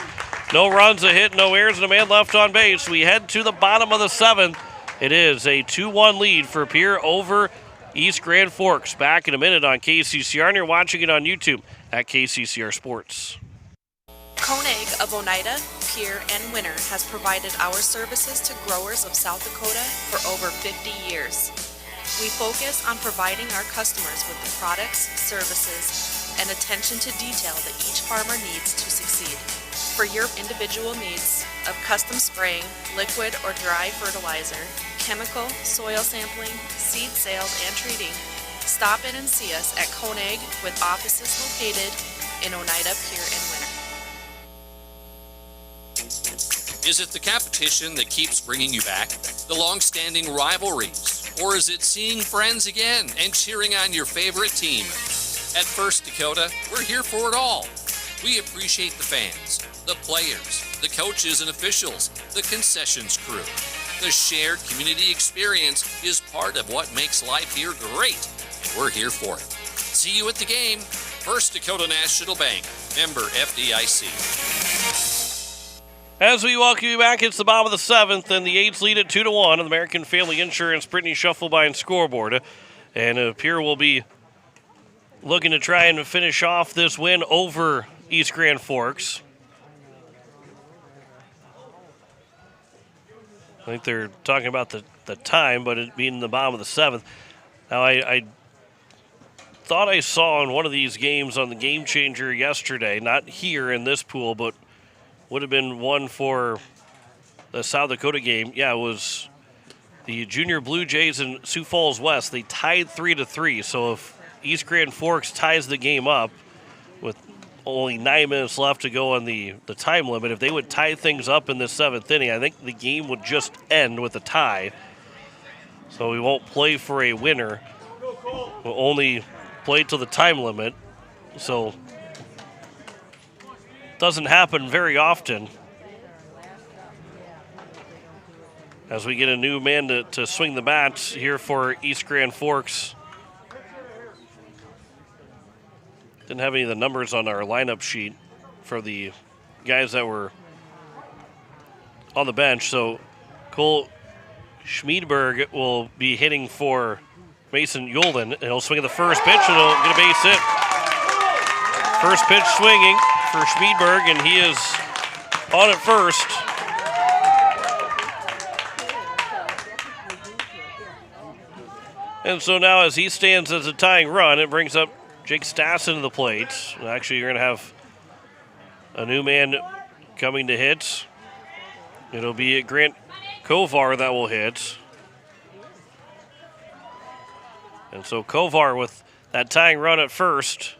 No runs, a hit, no errors, and a man left on base. We head to the bottom of the 7th. It is a 2-1 lead for Pierre over East Grand Forks. Back in a minute on KCCR, and you're watching it on YouTube at KCCR Sports. Koenig of Oneida, Pierre, and Winter has provided our services to growers of South Dakota for over 50 years. We focus on providing our customers with the products, services, and attention to detail that each farmer needs to succeed. For your individual needs of custom spraying, liquid or dry fertilizer, chemical, soil sampling, seed sales, and treating, stop in and see us at Koenig with offices located in Oneida, Pierre, and Winter. Is it the competition that keeps bringing you back? The long-standing rivalries? Or is it seeing friends again and cheering on your favorite team? At First Dakota, we're here for it all. We appreciate the fans, the players, the coaches and officials, the concessions crew. The shared community experience is part of what makes life here great, and we're here for it. See you at the game. First Dakota National Bank, member FDIC. As we welcome you back, it's the bottom of the 7th, and the Eights lead at 2-1 on the American Family Insurance Brittany Shufflebein scoreboard. And Pierre will be looking to try and finish off this win over East Grand Forks. I think they're talking about the time, but it being the bottom of the 7th. Now, I thought I saw in one of these games on the Game Changer yesterday, not here in this pool, but would have been one for the South Dakota game. Yeah, it was the Junior Blue Jays and Sioux Falls West. They tied 3-3. So if East Grand Forks ties the game up with only 9 minutes left to go on the time limit. If they would tie things up in the 7th inning, I think the game would just end with a tie. So we won't play for a winner. We'll only play till the time limit. So it doesn't happen very often as we get a new man to swing the bat here for East Grand Forks. Didn't have any of the numbers on our lineup sheet for the guys that were on the bench. So Cole Schmiedberg will be hitting for Mason Yulden, and he'll swing at the first pitch, and he'll get a base hit. First pitch swinging for Schmiedberg, and he is on at first. And so now as he stands as a tying run, it brings up Jake Stassen to the plate. Actually, you're going to have a new man coming to hit. It'll be Grant Kovar that will hit. And so Kovar with that tying run at first.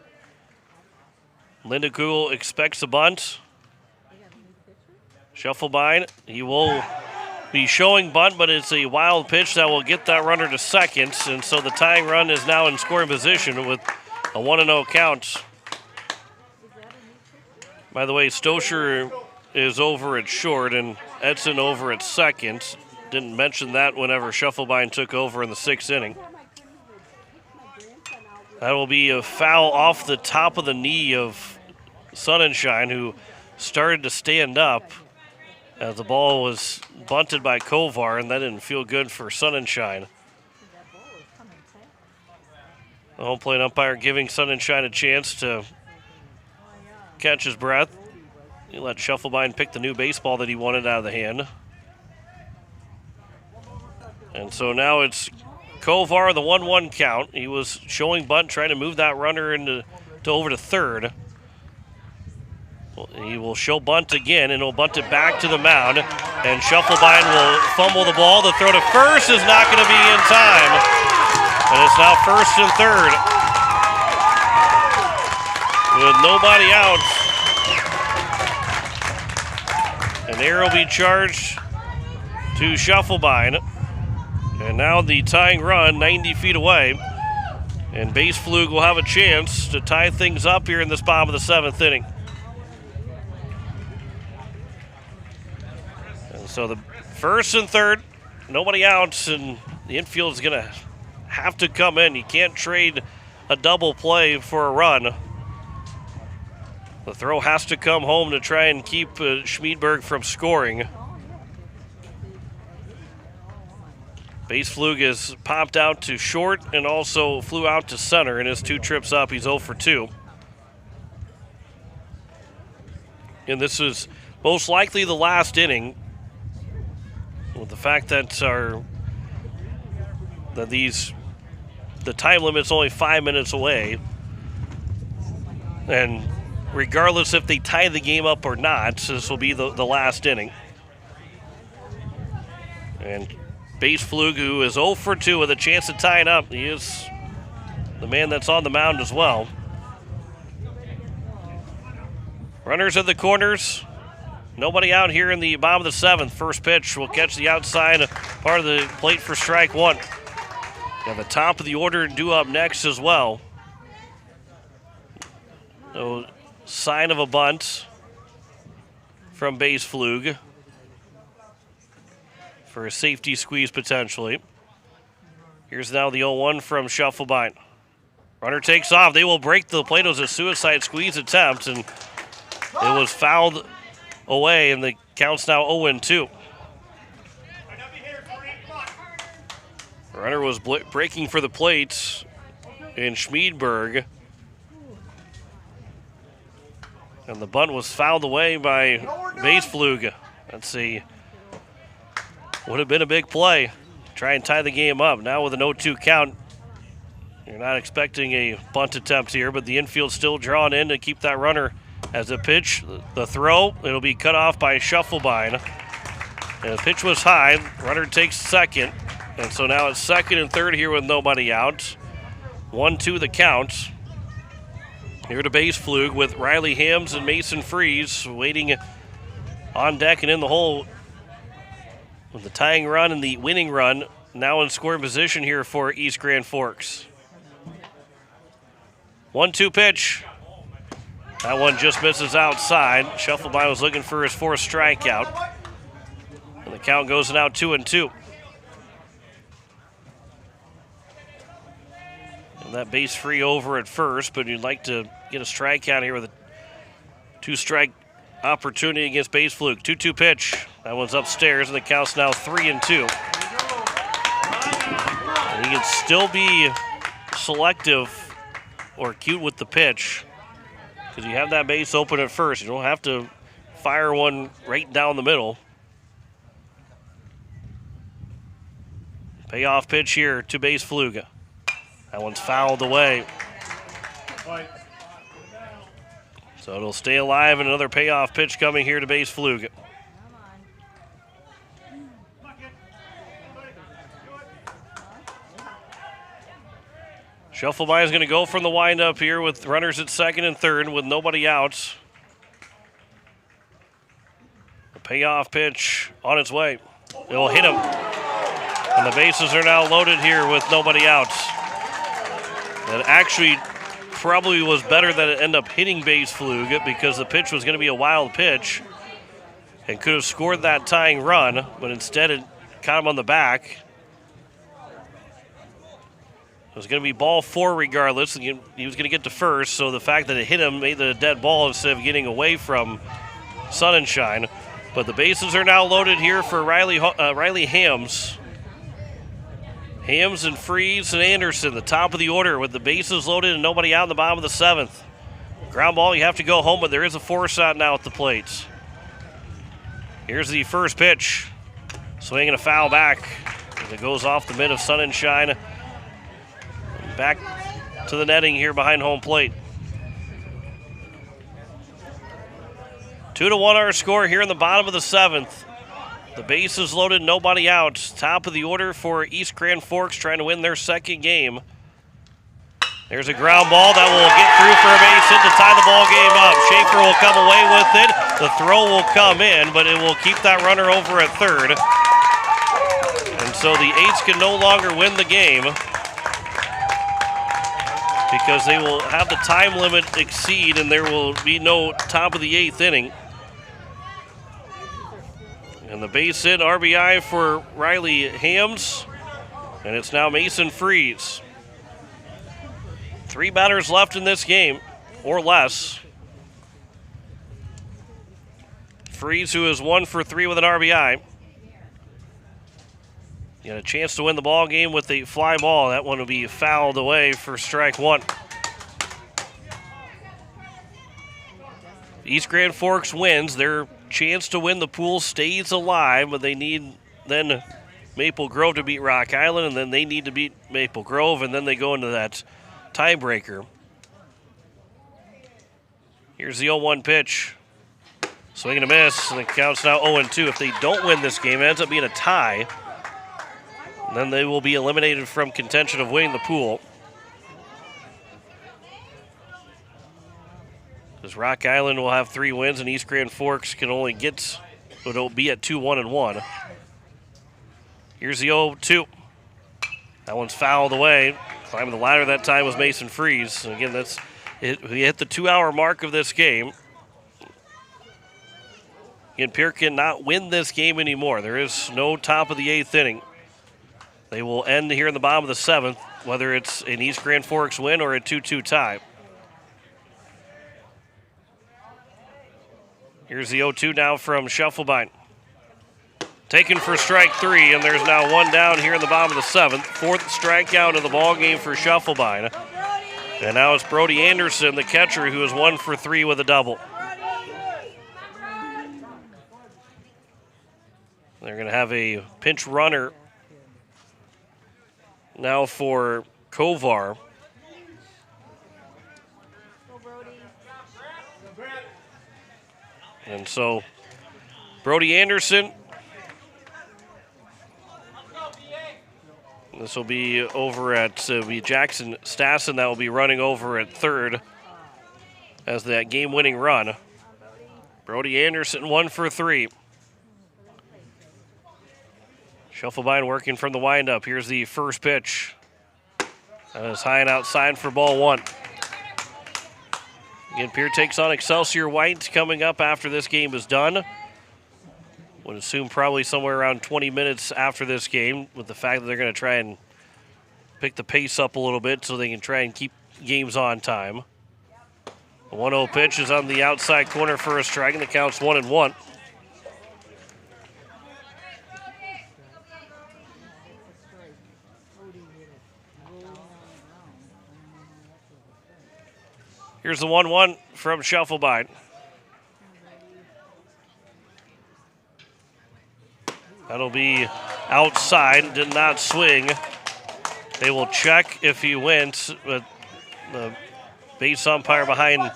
Linda Kugel expects a bunt. Scheffelbein, he will be showing bunt, but it's a wild pitch that will get that runner to second. And so the tying run is now in scoring position with a 1-0 count. By the way, Stoscher is over at short and Edson over at second. Didn't mention that whenever Scheffelbein took over in the 6th inning. That will be a foul off the top of the knee of Sonnenschein, who started to stand up as the ball was bunted by Kovar, and that didn't feel good for Sonnenschein. The home plate umpire giving Sonnenschein a chance to catch his breath. He let Scheffelbein pick the new baseball that he wanted out of the hand. And so now it's Kovar, the 1-1 count. He was showing bunt, trying to move that runner over to third. Well, he will show bunt again, and he'll bunt it back to the mound. And Scheffelbein will fumble the ball. The throw to first is not going to be in time. And it's now first and third. With nobody out. An error will be charged to Scheffelbein. And now the tying run 90 feet away. And Base Flug will have a chance to tie things up here in this bottom of the 7th inning. And so the first and third, nobody out, and the infield is going to have to come in. You can't trade a double play for a run. The throw has to come home to try and keep Schmiedberg from scoring. Base Flug has popped out to short and also flew out to center. In his 2 trips up, he's 0 for 2. And this is most likely the last inning, with the fact that the time limit's only 5 minutes away. And regardless if they tie the game up or not, this will be the last inning. And Base Flug, who is 0 for 2 with a chance to tie it up, he is the man that's on the mound as well. Runners at the corners. Nobody out here in the bottom of the 7th. First pitch will catch the outside part of the plate for strike 1. And the top of the order due up next as well. No sign of a bunt from Base Flug for a safety squeeze potentially. Here's now the 0-1 from Scheffelbein. Runner takes off. They will break the plate. It was a suicide squeeze attempt, and it was fouled away, and the count's now 0-2. Runner was breaking for the plate in Schmiedberg. And the bunt was fouled away by Base Flug. Let's see. Would have been a big play. Try and tie the game up. Now with an 0-2 count, you're not expecting a bunt attempt here, but the infield's still drawn in to keep that runner as a pitch. The throw, it'll be cut off by Scheffelbein. And the pitch was high. Runner takes second. And so now it's second and third here with nobody out. 1-2 the count. Here to base fluke with Riley Hams and Mason Freeze waiting on deck and in the hole with the tying run and the winning run now in scoring position here for East Grand Forks. 1-2 pitch. That one just misses outside. Shuffleby was looking for his fourth strikeout. And the count goes now 2-2. And that base free over at first, but you'd like to get a strikeout here with a 2-strike opportunity against base fluke. 2-2 pitch. That one's upstairs, and the count's now 3-2. And he can still be selective or cute with the pitch because you have that base open at first. You don't have to fire one right down the middle. Payoff pitch here to base fluke. That one's fouled away. So it'll stay alive, and another payoff pitch coming here to base fluke. Shuffleby is going to go from the windup here with runners at second and third with nobody out. The payoff pitch on its way. It'll hit him. And the bases are now loaded here with nobody out. That actually probably was better that it ended up hitting base fluke because the pitch was going to be a wild pitch and could have scored that tying run, but instead it caught him on the back. It was going to be ball four regardless. He was going to get to first, so the fact that it hit him made it a dead ball instead of getting away from Sun and Shine. But the bases are now loaded here for Riley Hams. Hams and Freeze and Anderson, the top of the order with the bases loaded and nobody out in the bottom of the seventh. Ground ball, you have to go home, but there is a force out now at the plates. Here's the first pitch. Swinging a foul back as it goes off the mid of Sun and Shine. Back to the netting here behind home plate. 2-1 our score here in the bottom of the seventh. The bases loaded, nobody out. Top of the order for East Grand Forks trying to win their second game. There's a ground ball that will get through for a base hit to tie the ball game up. Schaefer will come away with it. The throw will come in, but it will keep that runner over at third. And so the Eights can no longer win the game because they will have the time limit exceed and there will be no top of the eighth inning. And the base hit RBI for Riley Hams, and it's now Mason Freeze. 3 batters left in this game, or less. Freeze, who is 1 for 3 with an RBI. He had a chance to win the ball game with a fly ball. That one will be fouled away for strike one. East Grand Forks wins. Their chance to win the pool stays alive, but they need then Maple Grove to beat Rock Island, and then they need to beat Maple Grove, and then they go into that tiebreaker. Here's the 0-1 pitch. Swing and a miss, and the count's now 0-2. If they don't win this game, it ends up being a tie. Then they will be eliminated from contention of winning the pool. Because Rock Island will have 3 wins, and East Grand Forks can only get, it'll be at 2-1-1. Here's the 0-2. That one's fouled away. Climbing the ladder that time was Mason Freeze. And again, that's it. We hit the 2-hour mark of this game. Again, Pierre cannot win this game anymore. There is no top of the 8th inning. They will end here in the bottom of the 7th, whether it's an East Grand Forks win or a 2-2 tie. Here's the 0-2 now from Shuffleby. Taken for strike 3, and there's now 1 down here in the bottom of the 7th. 4th strikeout of the ball game for Shuffleby. And now it's Brody Anderson, the catcher, who is 1 for 3 with a double. They're going to have a pinch runner now for Kovar. And so Brody Anderson, this will be over at be Jackson Stassen that will be running over at third. as that game-winning run. Brody Anderson 1 for 3. Schuffelbein working from the windup. Here's the first pitch. That is high and outside for ball 1. Again, Pierre takes on Excelsior White coming up after this game is done. Would assume probably somewhere around 20 minutes after this game, with the fact that they're going to try and pick the pace up a little bit so they can try and keep games on time. The 1-0 pitch is on the outside corner for a strike, and the count's 1-1. Here's the 1-1 from Schuffelbein. That'll be outside, did not swing. They will check if he went, but the base umpire behind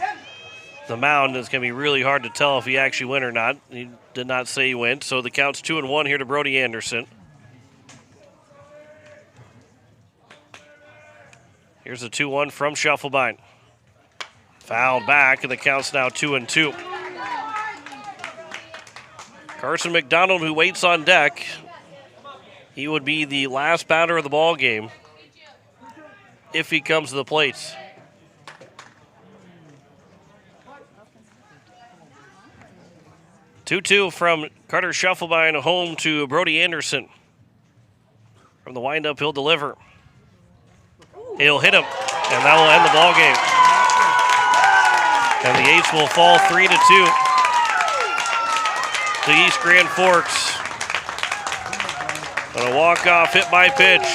the mound is going to be really hard to tell if he actually went or not. He did not say he went, so the count's 2-1 here to Brody Anderson. Here's the 2-1 from Schuffelbein. Fouled back, and the count's now 2-2. Carson McDonald, who waits on deck, he would be the last batter of the ball game if he comes to the plate. Two from Carter Schuffelbein home to Brody Anderson. From the windup, he'll deliver. He'll hit him, and that will end the ball game. And the Eights will fall 3-2 to East Grand Forks. On a walk-off hit by pitch.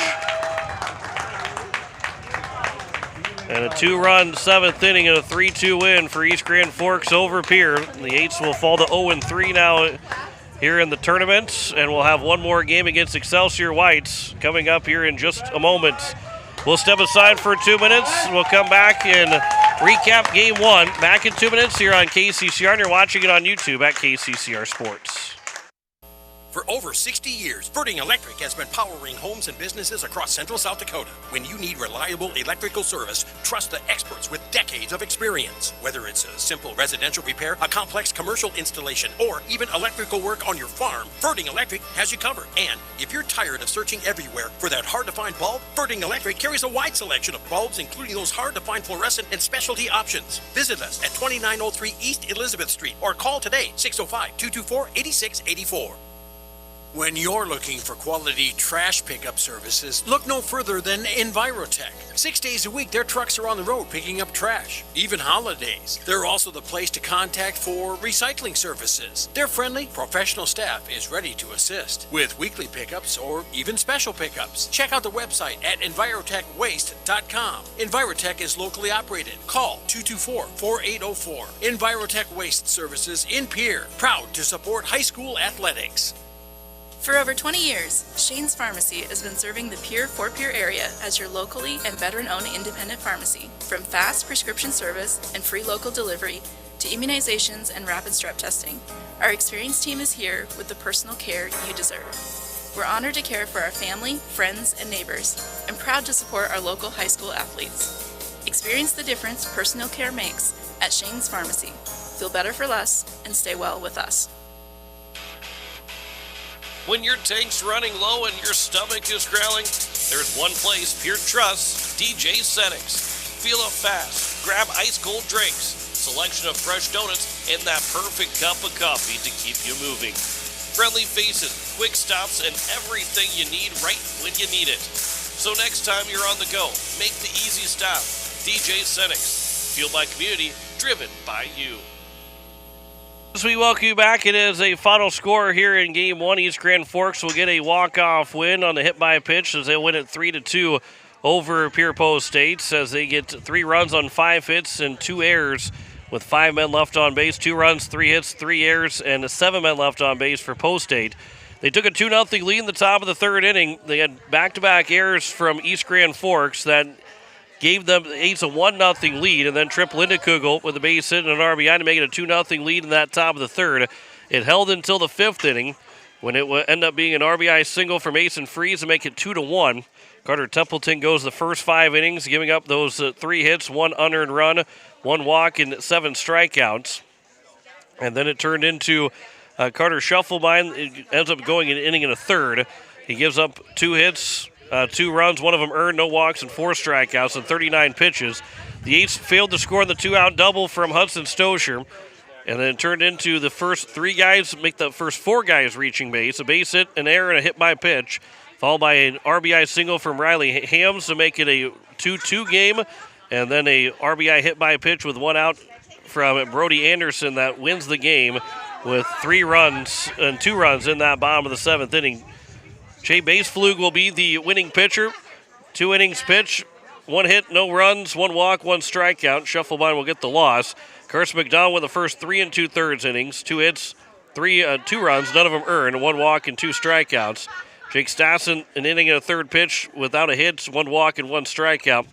And a 2-run 7th inning and a 3-2 win for East Grand Forks over Pierre. The Eights will fall to 0-3 now here in the tournament, and we'll have one more game against Excelsior Whites coming up here in just a moment. We'll step aside for 2 minutes. We'll come back and recap Game 1. Back in 2 minutes here on KCCR, and you're watching it on YouTube at KCCR Sports. For over 60 years, Birding Electric has been powering homes and businesses across central South Dakota. When you need reliable electrical service, trust the experts with decades of experience. Whether it's a simple residential repair, a complex commercial installation, or even electrical work on your farm, Birding Electric has you covered. And if you're tired of searching everywhere for that hard-to-find bulb, Birding Electric carries a wide selection of bulbs, including those hard-to-find fluorescent and specialty options. Visit us at 2903 East Elizabeth Street or call today, 605-224-8684. When you're looking for quality trash pickup services, look no further than Envirotech. 6 days a week, their trucks are on the road picking up trash, even holidays. They're also the place to contact for recycling services. Their friendly, professional staff is ready to assist with weekly pickups or even special pickups. Check out the website at envirotechwaste.com. Envirotech is locally operated. Call 224-4804. Envirotech Waste Services in Pierre, proud to support high school athletics. For over 20 years, Shane's Pharmacy has been serving the Fort Pierre area as your locally and veteran-owned independent pharmacy. From fast prescription service and free local delivery to immunizations and rapid strep testing, our experienced team is here with the personal care you deserve. We're honored to care for our family, friends, and neighbors, and proud to support our local high school athletes. Experience the difference personal care makes at Shane's Pharmacy. Feel better for less and stay well with us. When your tank's running low and your stomach is growling, there's one place Pierre trusts, DJ Settings. Feel up fast, grab ice-cold drinks, selection of fresh donuts, and that perfect cup of coffee to keep you moving. Friendly faces, quick stops, and everything you need right when you need it. So next time you're on the go, make the easy stop. DJ Settings. Fueled by community, driven by you. As we welcome you back, it is a final score here in Game 1. East Grand Forks will get a walk-off win on the hit by pitch as they win it 3-2 over Pierre Post State as they get 3 runs on 5 hits and 2 errors with 5 men left on base. 2 runs, 3 hits, 3 errors, and 7 men left on base for Post State. They took a 2-0 lead in the top of the 3rd inning. They had back-to-back errors from East Grand Forks that gave them the Eights a 1-0 lead, and then Tripp Lindekugel with a base hit and an RBI to make it a 2-0 lead in that top of the 3rd. It held until the 5th inning when it would end up being an RBI single for Mason Freeze to make it 2-1. Carter Templeton goes the first 5 innings, giving up those 3 hits, 1 unearned run, 1 walk, and 7 strikeouts. And then it turned into Carter Schuffelbein. It ends up going an inning and a third. He gives up 2 hits, 2 runs, 1 of them earned, no walks, and 4 strikeouts, and 39 pitches. The Eights failed to score on the 2-out double from Hudson Stosher. And then it turned into the first 3 guys, make the first 4 guys reaching base. A base hit, an error, and a hit by pitch, followed by an RBI single from Riley Hams to make it a 2-2 game. And then a RBI hit by pitch with 1 out from Brody Anderson that wins the game with 3 runs and 2 runs in that bottom of the 7th inning. Jay Baseflug will be the winning pitcher. 2 innings pitch, 1 hit, no runs, 1 walk, 1 strikeout. Schuffelbein will get the loss. Carson McDonald with the first 3 2/3 innings, 2 hits, 2 runs, none of them earned, 1 walk and 2 strikeouts. Jake Stassen, an inning and a third pitch without a hit, 1 walk and 1 strikeout.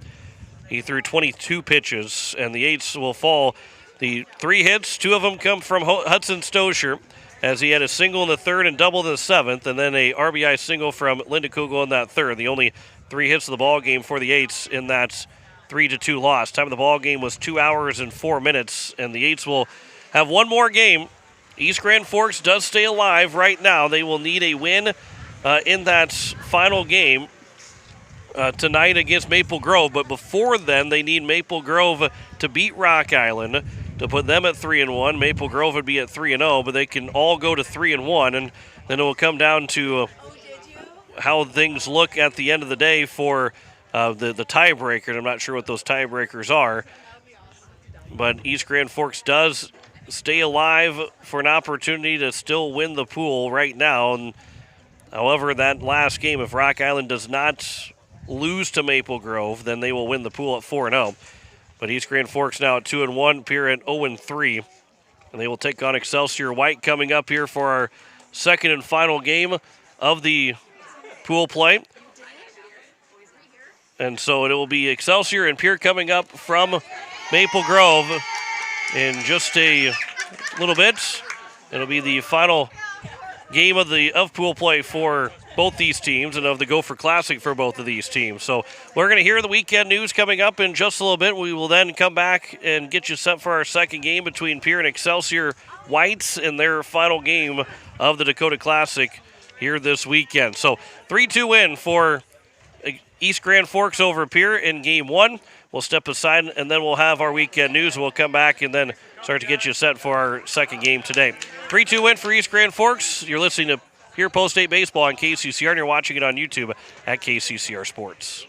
He threw 22 pitches, and the Eights will fall. The 3 hits, 2 of them come from Hudson Stosher, as he had a single in the 3rd and double in the 7th, and then a RBI single from Linda Kugel in that 3rd. The only 3 hits of the ball game for the Eights in that 3-2 loss. Time of the ball game was 2 hours and 4 minutes, and the Eights will have 1 more game. East Grand Forks does stay alive right now. They will need a win in that final game tonight against Maple Grove, but before then they need Maple Grove to beat Rock Island to put them at 3-1. Maple Grove would be at 3-0, but they can all go to 3-1, and then it will come down to how things look at the end of the day for the tiebreaker, and I'm not sure what those tiebreakers are. But East Grand Forks does stay alive for an opportunity to still win the pool right now. And however, that last game, if Rock Island does not lose to Maple Grove, then they will win the pool at 4-0. But East Grand Forks now at 2-1, Pierre at 0-3. And they will take on Excelsior White coming up here for our second and final game of the pool play. And so it will be Excelsior and Pierre coming up from Maple Grove in just a little bit. It'll be the final game of pool play for both these teams and of the Gopher Classic for both of these teams. So we're going to hear the weekend news coming up in just a little bit. We will then come back and get you set for our second game between Pierre and Excelsior Whites in their final game of the Dakota Classic here this weekend. So 3-2 win for East Grand Forks over Pierre in Game 1. We'll step aside, and then we'll have our weekend news. We'll come back and then start to get you set for our second game today. 3-2 win for East Grand Forks. You're listening to Pierre Post-State Baseball on KCCR, and you're watching it on YouTube at KCCR Sports.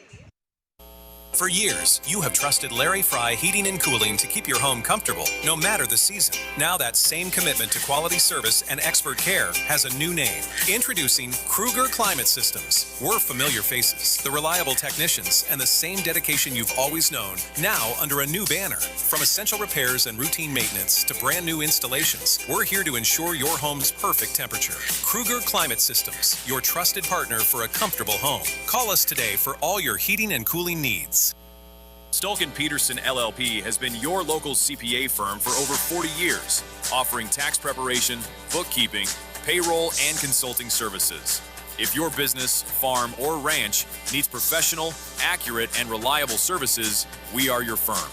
For years, you have trusted Larry Fry Heating and Cooling to keep your home comfortable, no matter the season. Now that same commitment to quality service and expert care has a new name. Introducing Kruger Climate Systems. We're familiar faces, the reliable technicians, and the same dedication you've always known, now under a new banner. From essential repairs and routine maintenance to brand new installations, we're here to ensure your home's perfect temperature. Kruger Climate Systems, your trusted partner for a comfortable home. Call us today for all your heating and cooling needs. Stolken Peterson LLP has been your local CPA firm for over 40 years, offering tax preparation, bookkeeping, payroll, and consulting services. If your business, farm, or ranch needs professional, accurate, and reliable services, we are your firm.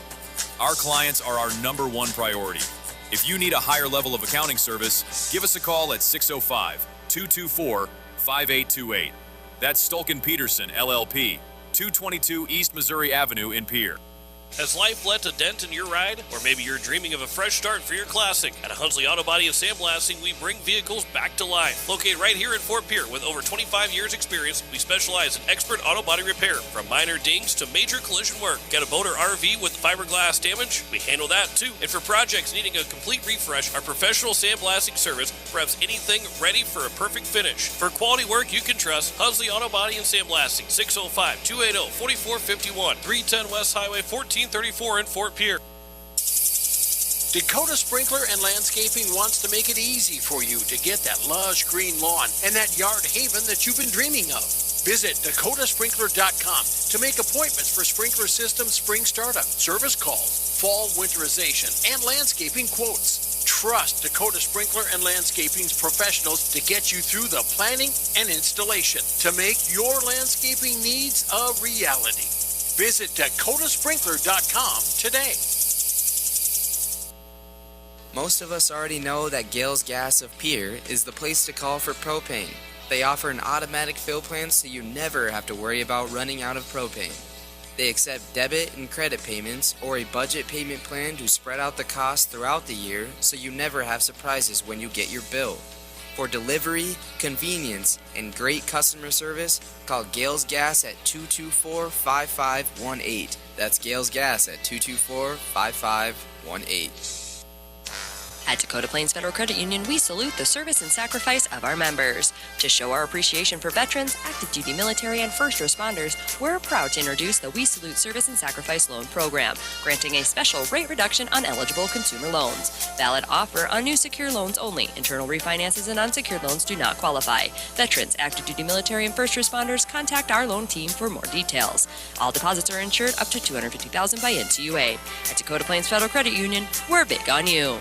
Our clients are our #1 priority. If you need a higher level of accounting service, give us a call at 605-224-5828. That's Stolken Peterson LLP. 222 East Missouri Avenue in Pierre. Has life left a dent in your ride? Or maybe you're dreaming of a fresh start for your classic. At Hunsley Auto Body and Sandblasting, we bring vehicles back to life. Located right here in Fort Pierre with over 25 years experience, we specialize in expert auto body repair. From minor dings to major collision work. Got a boat or RV with fiberglass damage? We handle that too. And for projects needing a complete refresh, our professional sandblasting service preps anything ready for a perfect finish. For quality work you can trust, Hunsley Auto Body and Sandblasting, 605-280-4451, 310 West Highway 1434 in Fort Pierre. Dakota Sprinkler and Landscaping wants to make it easy for you to get that lush green lawn and that yard haven that you've been dreaming of. Visit dakotasprinkler.com to make appointments for sprinkler system spring startup, service calls, fall winterization, and landscaping quotes. trust Dakota Sprinkler and Landscaping's professionals to get you through the planning and installation to make your landscaping needs a reality. Visit dakotasprinkler.com today. Most of us already know that Gales Gas of Pierre is the place to call for propane. They offer an automatic fill plan so you never have to worry about running out of propane. They accept debit and credit payments or a budget payment plan to spread out the cost throughout the year so you never have surprises when you get your bill. For delivery, convenience, and great customer service, call Gales Gas at 224-5518. That's Gales Gas at 224-5518. At Dakota Plains Federal Credit Union, we salute the service and sacrifice of our members. To show our appreciation for veterans, active duty military, and first responders, we're proud to introduce the We Salute Service and Sacrifice Loan Program, granting a special rate reduction on eligible consumer loans. Valid offer on new secure loans only. Internal refinances and unsecured loans do not qualify. Veterans, active duty military, and first responders, contact our loan team for more details. All deposits are insured up to $250,000 by NCUA. At Dakota Plains Federal Credit Union, we're big on you.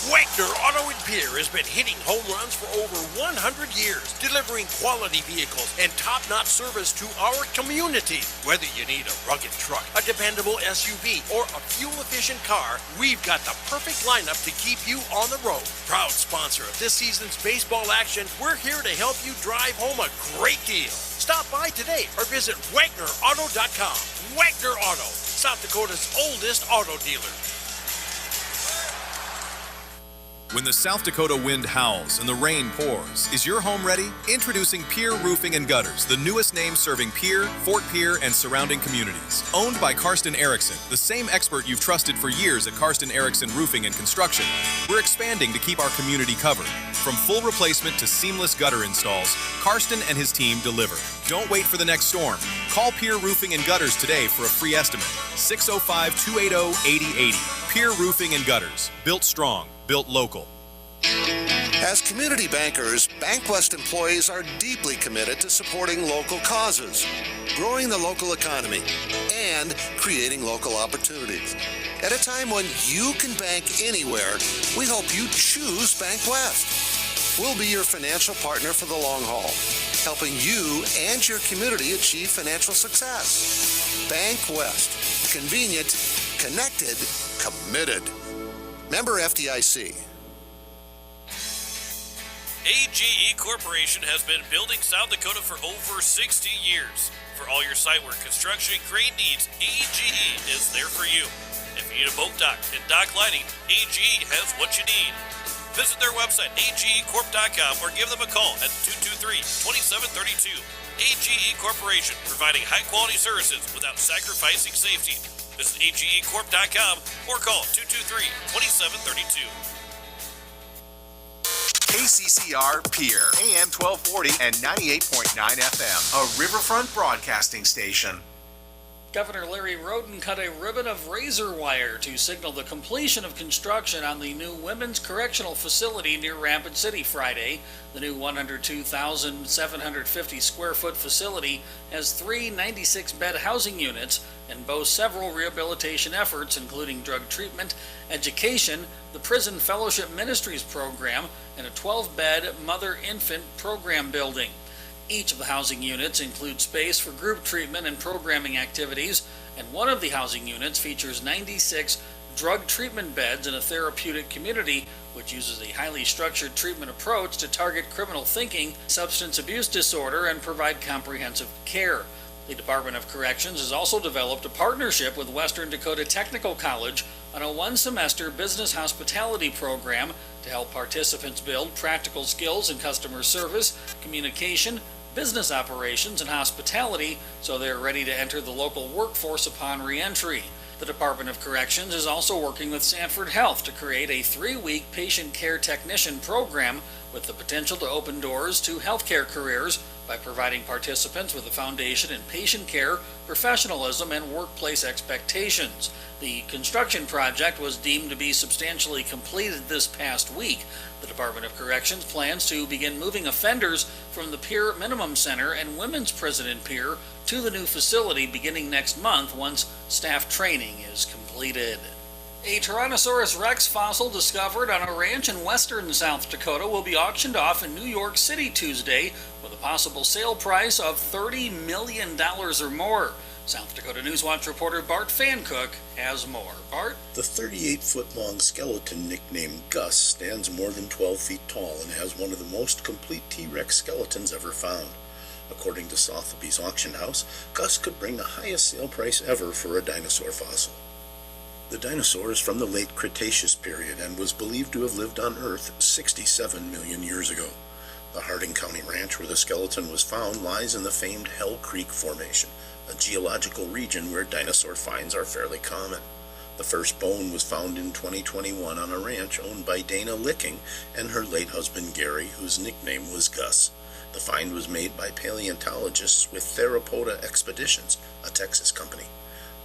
Wagner Auto in Pierre has been hitting home runs for over 100 years, delivering quality vehicles and top-notch service to our community. Whether you need a rugged truck, a dependable SUV, or a fuel-efficient car, we've got the perfect lineup to keep you on the road. Proud sponsor of this season's baseball action, we're here to help you drive home a great deal. Stop by today or visit WagnerAuto.com. Wagner Auto, South Dakota's oldest auto dealer. When the South Dakota wind howls and the rain pours, is your home ready? Introducing Pierre Roofing and Gutters, the newest name serving Pierre, Fort Pierre, and surrounding communities. Owned by Karsten Erickson, the same expert you've trusted for years at Karsten Erickson Roofing and Construction, we're expanding to keep our community covered. From full replacement to seamless gutter installs, Karsten and his team deliver. Don't wait for the next storm. Call Pierre Roofing and Gutters today for a free estimate. 605-280-8080. Pierre Roofing and Gutters. Built strong. Built local. As community bankers, BankWest employees are deeply committed to supporting local causes, growing the local economy, and creating local opportunities. At a time when you can bank anywhere, we hope you choose BankWest. We'll be your financial partner for the long haul, helping you and your community achieve financial success. BankWest. Convenient, connected, committed. Member FDIC. AGE Corporation has been building South Dakota for over 60 years. For all your site work, construction, and crane needs, AGE is there for you. If you need a boat dock and dock lighting, AGE has what you need. Visit their website, agecorp.com, or give them a call at 223-2732. AGE Corporation, providing high-quality services without sacrificing safety. Visit agecorp.com or call 223-2732. KCCR Pierre, AM 1240 and 98.9 FM, a Riverfront broadcasting station. Governor Larry Roden cut a ribbon of razor wire to signal the completion of construction on the new Women's Correctional Facility near Rapid City Friday. The new 102,750 square foot facility has 3 96-bed housing units and boasts several rehabilitation efforts, including drug treatment, education, the Prison Fellowship Ministries program, and a 12-bed mother-infant program building. Each of the housing units includes space for group treatment and programming activities, and one of the housing units features 96 drug treatment beds in a therapeutic community, which uses a highly structured treatment approach to target criminal thinking, substance abuse disorder, and provide comprehensive care. The Department of Corrections has also developed a partnership with Western Dakota Technical College on a one-semester business hospitality program to help participants build practical skills in customer service, communication, business operations, and hospitality so they're ready to enter the local workforce upon re-entry. The Department of Corrections is also working with Sanford Health to create a 3-week patient care technician program with the potential to open doors to healthcare careers by providing participants with a foundation in patient care, professionalism, and workplace expectations. The construction project was deemed to be substantially completed this past week. The Department of Corrections plans to begin moving offenders from the Pierre Minimum Center and Women's Prison in Pierre to the new facility beginning next month once staff training is completed. A Tyrannosaurus rex fossil discovered on a ranch in western South Dakota will be auctioned off in New York City Tuesday with a possible sale price of $30 million or more. South Dakota Newswatch reporter Bart Fancook has more. Bart? The 38-foot-long skeleton nicknamed Gus stands more than 12 feet tall and has one of the most complete T-Rex skeletons ever found. According to Sotheby's auction house, Gus could bring the highest sale price ever for a dinosaur fossil. The dinosaur is from the late Cretaceous period and was believed to have lived on Earth 67 million years ago. The Harding County ranch where the skeleton was found lies in the famed Hell Creek Formation, a geological region where dinosaur finds are fairly common. The first bone was found in 2021 on a ranch owned by Dana Licking and her late husband Gary, whose nickname was Gus. The find was made by paleontologists with Theropoda Expeditions, a Texas company.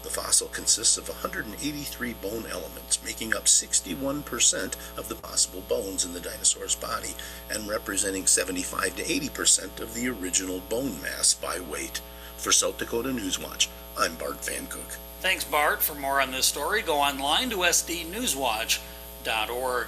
The fossil consists of 183 bone elements, making up 61% of the possible bones in the dinosaur's body and representing 75 to 80% of the original bone mass by weight. For South Dakota Newswatch, I'm Bart Fancook. Thanks, Bart. For more on this story, go online to sdnewswatch.org.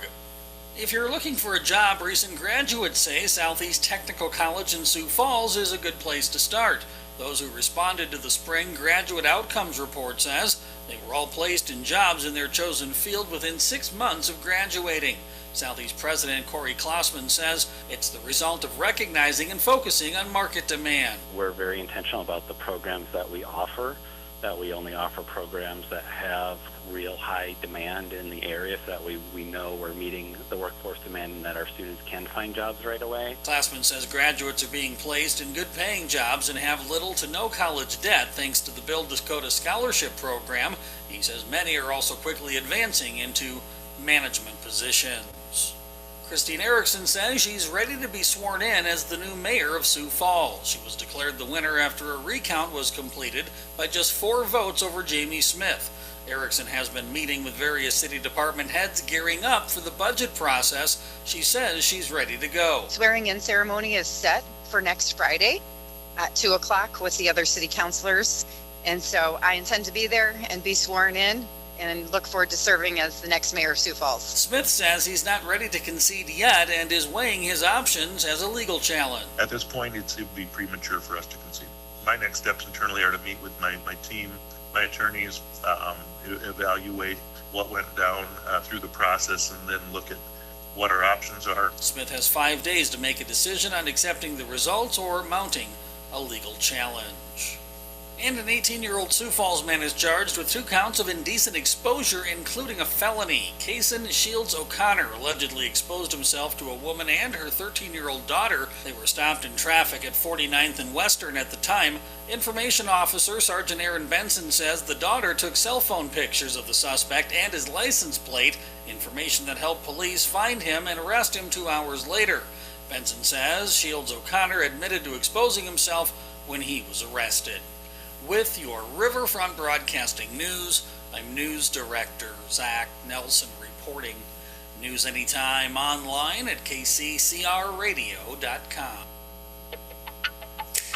If you're looking for a job, recent graduates say Southeast Technical College in Sioux Falls is a good place to start. Those who responded to the Spring Graduate Outcomes Report says they were all placed in jobs in their chosen field within 6 months of graduating. Southeast President Corey Klossman says it's the result of recognizing and focusing on market demand. We're very intentional about the programs that we offer, that we only offer programs that have real high demand in the area so that we know we're meeting the workforce demand and that our students can find jobs right away. Klossman says graduates are being placed in good paying jobs and have little to no college debt thanks to the Build Dakota Scholarship Program. He says many are also quickly advancing into management positions. Christine Erickson says she's ready to be sworn in as the new mayor of Sioux Falls. She was declared the winner after a recount was completed by just 4 votes over Jamie Smith. Erickson has been meeting with various city department heads gearing up for the budget process. She says she's ready to go. Swearing-in ceremony is set for next Friday at 2 o'clock with the other city councilors. And so I intend to be there and be sworn in and look forward to serving as the next mayor of Sioux Falls. Smith says he's not ready to concede yet and is weighing his options as a legal challenge. At this point, it would be premature for us to concede. My next steps internally are to meet with my team, my attorneys, evaluate what went down through the process and then look at what our options are. Smith has 5 days to make a decision on accepting the results or mounting a legal challenge. And an 18-year-old Sioux Falls man is charged with 2 counts of indecent exposure, including a felony. Kason Shields O'Connor allegedly exposed himself to a woman and her 13-year-old daughter. They were stopped in traffic at 49th and Western at the time. Information officer Sergeant Aaron Benson says the daughter took cell phone pictures of the suspect and his license plate, information that helped police find him and arrest him 2 hours later. Benson says Shields O'Connor admitted to exposing himself when he was arrested. With your Riverfront Broadcasting News, I'm News Director Zach Nelson reporting. News anytime online at kccrradio.com.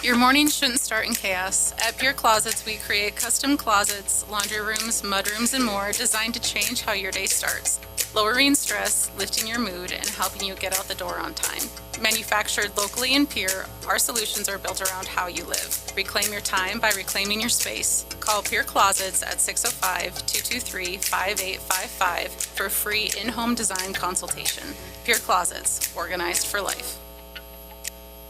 Your mornings shouldn't start in chaos. At Pierre Closets, we create custom closets, laundry rooms, mudrooms, and more designed to change how your day starts, lowering stress, lifting your mood, and helping you get out the door on time. Manufactured locally in Pierre, our solutions are built around how you live. Reclaim your time by reclaiming your space. Call Pierre Closets at 605-223-5855 for a free in-home design consultation. Pierre Closets, organized for life.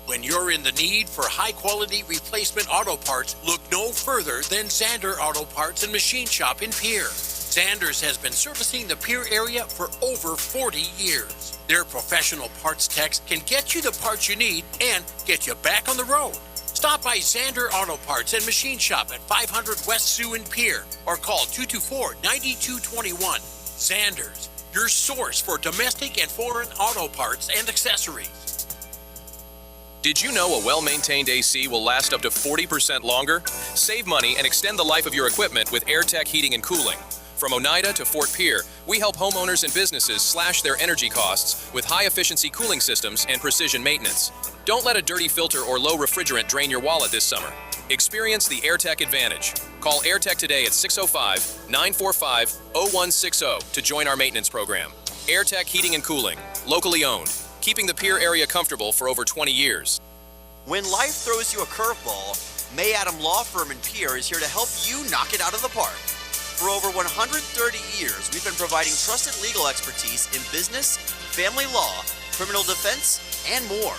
When you're in the need for high-quality replacement auto parts, look no further than Zander Auto Parts and Machine Shop in Pierre. Zander's has been servicing the Pierre area for over 40 years. Their professional parts techs can get you the parts you need and get you back on the road. Stop by Zander Auto Parts and Machine Shop at 500 West Sioux in Pierre or call 224-9221. Zander's, your source for domestic and foreign auto parts and accessories. Did you know a well-maintained AC will last up to 40% longer? Save money and extend the life of your equipment with AirTech Heating and Cooling. From Oneida to Fort Pierre, we help homeowners and businesses slash their energy costs with high-efficiency cooling systems and precision maintenance. Don't let a dirty filter or low refrigerant drain your wallet this summer. Experience the AirTech advantage. Call AirTech today at 605-945-0160 to join our maintenance program. AirTech Heating and Cooling, locally owned, keeping the Pierre area comfortable for over 20 years. When life throws you a curveball, May Adam Law Firm in Pierre is here to help you knock it out of the park. For over 130 years, we've been providing trusted legal expertise in business, family law, criminal defense, and more.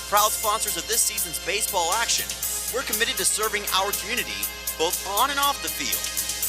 Proud sponsors of this season's baseball action, we're committed to serving our community both on and off the field.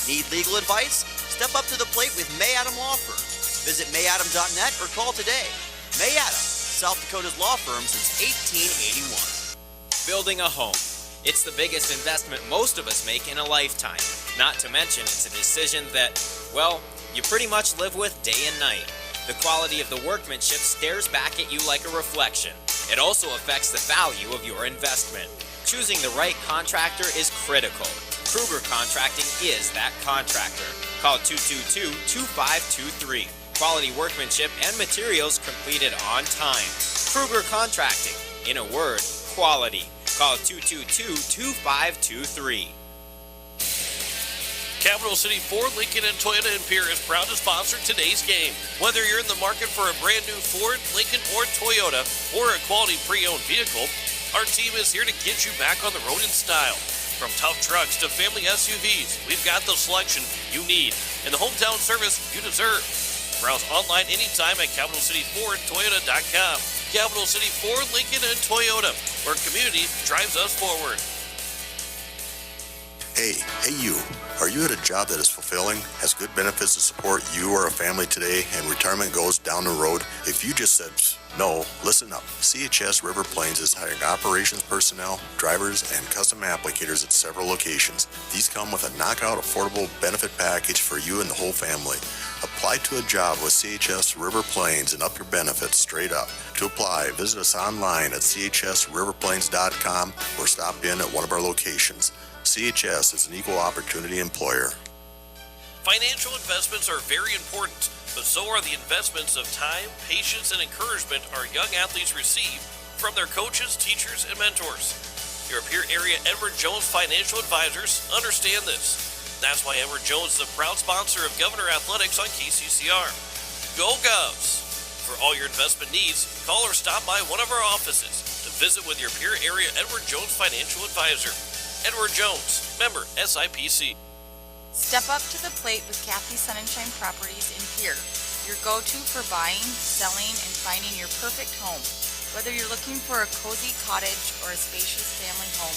Need legal advice? Step up to the plate with May Adam Law Firm. Visit mayadam.net or call today. May Adam, South Dakota's law firm since 1881. Building a home. It's the biggest investment most of us make in a lifetime. Not to mention, it's a decision that, well, you pretty much live with day and night. The quality of the workmanship stares back at you like a reflection. It also affects the value of your investment. Choosing the right contractor is critical. Kruger Contracting is that contractor. Call 222-2523. Quality workmanship and materials completed on time. Kruger Contracting. In a word, quality. Call 222-2523. Capital City Ford, Lincoln, and Toyota in Pierre is proud to sponsor today's game. Whether you're in the market for a brand new Ford, Lincoln, or Toyota, or a quality pre-owned vehicle, our team is here to get you back on the road in style. From tough trucks to family SUVs, we've got the selection you need and the hometown service you deserve. Browse online anytime at CapitalCityFordToyota.com. Capital City Ford, Lincoln, and Toyota, where community drives us forward. Hey you. Are you at a job that is fulfilling, has good benefits to support you or a family today, and retirement goes down the road? If you just said no, listen up. CHS River Plains is hiring operations personnel, drivers, and custom applicators at several locations. These come with a knockout affordable benefit package for you and the whole family. Apply to a job with CHS River Plains and up your benefits straight up. To apply, visit us online at chsriverplains.com or stop in at one of our locations. CHS is an equal opportunity employer. Financial investments are very important, but so are the investments of time, patience, and encouragement our young athletes receive from their coaches, teachers, and mentors. Your Pierre area Edward Jones Financial Advisors understand this. That's why Edward Jones is a proud sponsor of Governor Athletics on KCCR. Go Govs! For all your investment needs, call or stop by one of our offices to visit with your Pierre area Edward Jones Financial Advisor. Edward Jones, member SIPC. Step up to the plate with Kathy Sunshine Properties in Pierre, your go-to for buying, selling, and finding your perfect home. Whether you're looking for a cozy cottage or a spacious family home,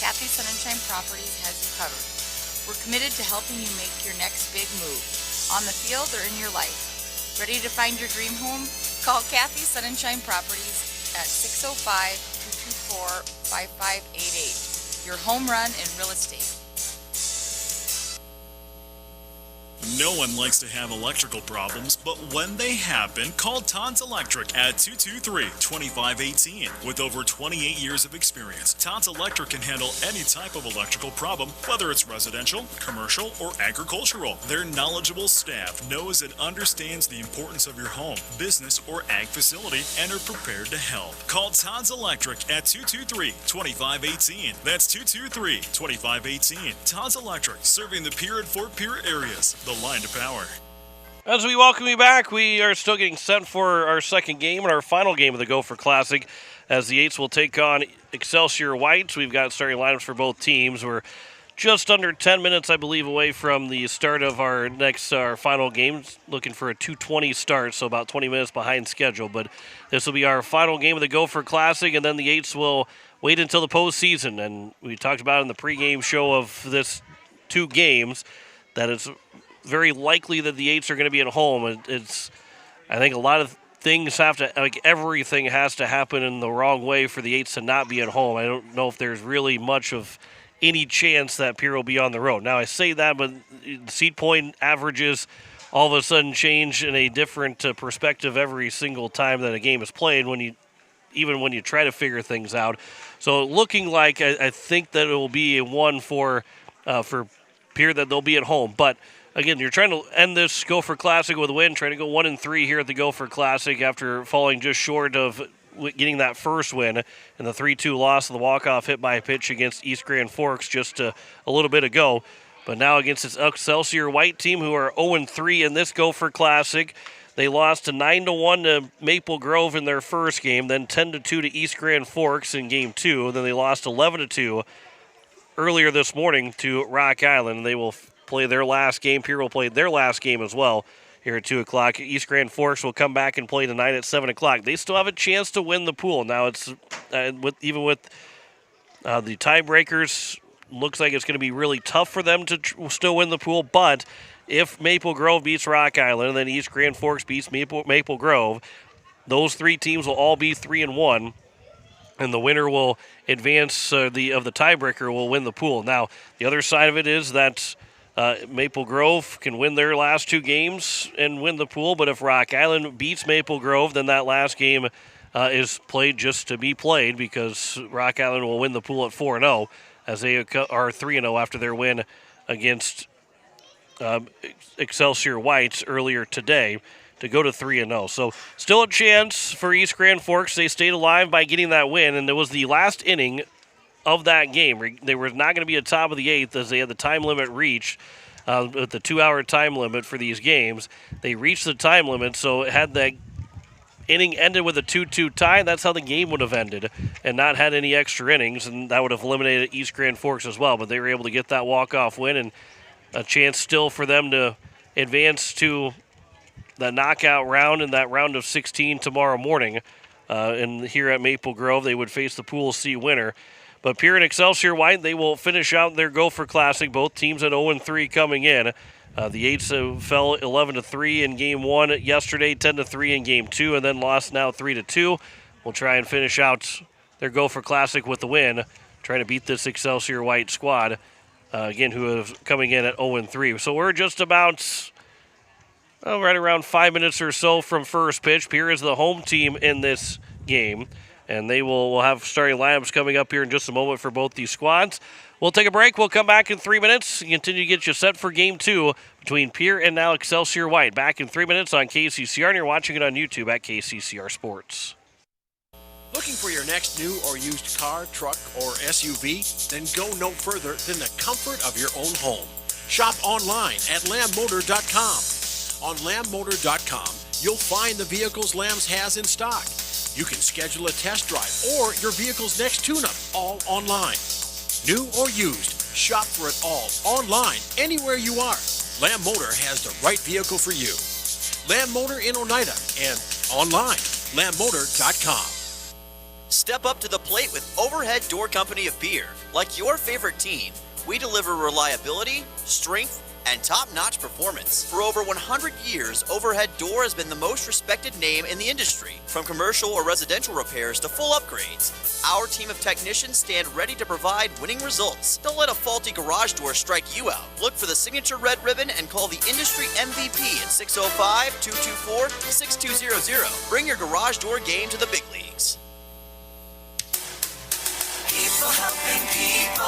Kathy Sunshine Properties has you covered. We're committed to helping you make your next big move, on the field or in your life. Ready to find your dream home? Call Kathy Sunshine Properties at 605-224-5588. Your home run in real estate. No one likes to have electrical problems, but when they happen, call Todd's Electric at 223-2518. With over 28 years of experience, Todd's Electric can handle any type of electrical problem, whether it's residential, commercial, or agricultural. Their knowledgeable staff knows and understands the importance of your home, business, or ag facility and are prepared to help. Call Todd's Electric at 223-2518. That's 223-2518. Todd's Electric, serving the Pierre and Fort Pierre areas. The line to power. As we welcome you back, we are still getting set for our second game and our final game of the Gopher Classic, as the Eights will take on Excelsior Whites. We've got starting lineups for both teams. We're just under 10 minutes, I believe, away from the start of our final game. Looking for a 2:20 start, so about 20 minutes behind schedule. But this will be our final game of the Gopher Classic, and then the Eights will wait until the postseason. And we talked about in the pregame show of this two games that it's very likely that the Eights are going to be at home. I think a lot of things everything has to happen in the wrong way for the Eights to not be at home. I don't know if there's really much of any chance that Pierre will be on the road. Now, I say that, but seed point averages all of a sudden change in a different perspective every single time that a game is played, even when you try to figure things out. So looking like I think that it will be a one for Pierre, that they'll be at home. But again, you're trying to end this Gopher Classic with a win, trying to go 1-3 here at the Gopher Classic after falling just short of getting that first win and the 3-2 loss of the walk-off hit by a pitch against East Grand Forks just a little bit ago. But now against this Excelsior White team, who are 0-3 in this Gopher Classic. They lost 9-1 to Maple Grove in their first game, then 10-2 to East Grand Forks in Game 2. Then they lost 11-2 earlier this morning to Rock Island. They will play their last game. Pierre will play their last game as well here at 2 o'clock. East Grand Forks will come back and play tonight at 7 o'clock. They still have a chance to win the pool. Now, it's even with the tiebreakers, looks like it's going to be really tough for them to still win the pool. But if Maple Grove beats Rock Island and then East Grand Forks beats Maple Grove, those 3 teams will all be 3-1. And the winner will advance, of the tiebreaker will win the pool. Now, the other side of it is that Maple Grove can win their last 2 games and win the pool. But if Rock Island beats Maple Grove, then that last game is played just to be played, because Rock Island will win the pool at 4-0, as they are 3-0 after their win against Excelsior Whites earlier today, to go to 3-0. So still a chance for East Grand Forks. They stayed alive by getting that win, and it was the last inning of that game. They were not going to be at top of the 8th, as they had the time limit reached, with the 2-hour time limit for these games. They reached the time limit, so had that inning ended with a 2-2 tie, that's how the game would have ended, and not had any extra innings, and that would have eliminated East Grand Forks as well. But they were able to get that walk-off win, and a chance still for them to advance to the knockout round in that round of 16 tomorrow morning. And here at Maple Grove, they would face the Pool C winner. But Pierre and Excelsior White, they will finish out their Gopher Classic. Both teams at 0-3 coming in. The Eights fell 11-3 in Game 1 yesterday, 10-3 in Game 2, and then lost now 3-2. We'll try and finish out their Gopher Classic with the win, trying to beat this Excelsior White squad, again, who is coming in at 0-3. So we're just about right around 5 minutes or so from first pitch. Pierre is the home team in this game, and they will have starting lineups coming up here in just a moment for both these squads. We'll take a break. We'll come back in 3 minutes and continue to get you set for Game 2 between Pierre and now Excelsior White. Back in 3 minutes on KCCR, and you're watching it on YouTube at KCCR Sports. Looking for your next new or used car, truck, or SUV? Then go no further than the comfort of your own home. Shop online at lambmotor.com. On lambmotor.com, you'll find the vehicles Lambs has in stock. You can schedule a test drive or your vehicle's next tune-up, all online. New or used, shop for it all online, anywhere you are. Lamb Motor has the right vehicle for you. Lamb Motor in Oneida and online, lambmotor.com. Step up to the plate with Overhead Door Company of Pierre. Like your favorite team, we deliver reliability, strength, and top-notch performance. For over 100 years, Overhead Door has been the most respected name in the industry. From commercial or residential repairs to full upgrades, our team of technicians stand ready to provide winning results. Don't let a faulty garage door strike you out. Look for the signature red ribbon and call the industry MVP at 605-224-6200. Bring your garage door game to the big leagues. People helping people.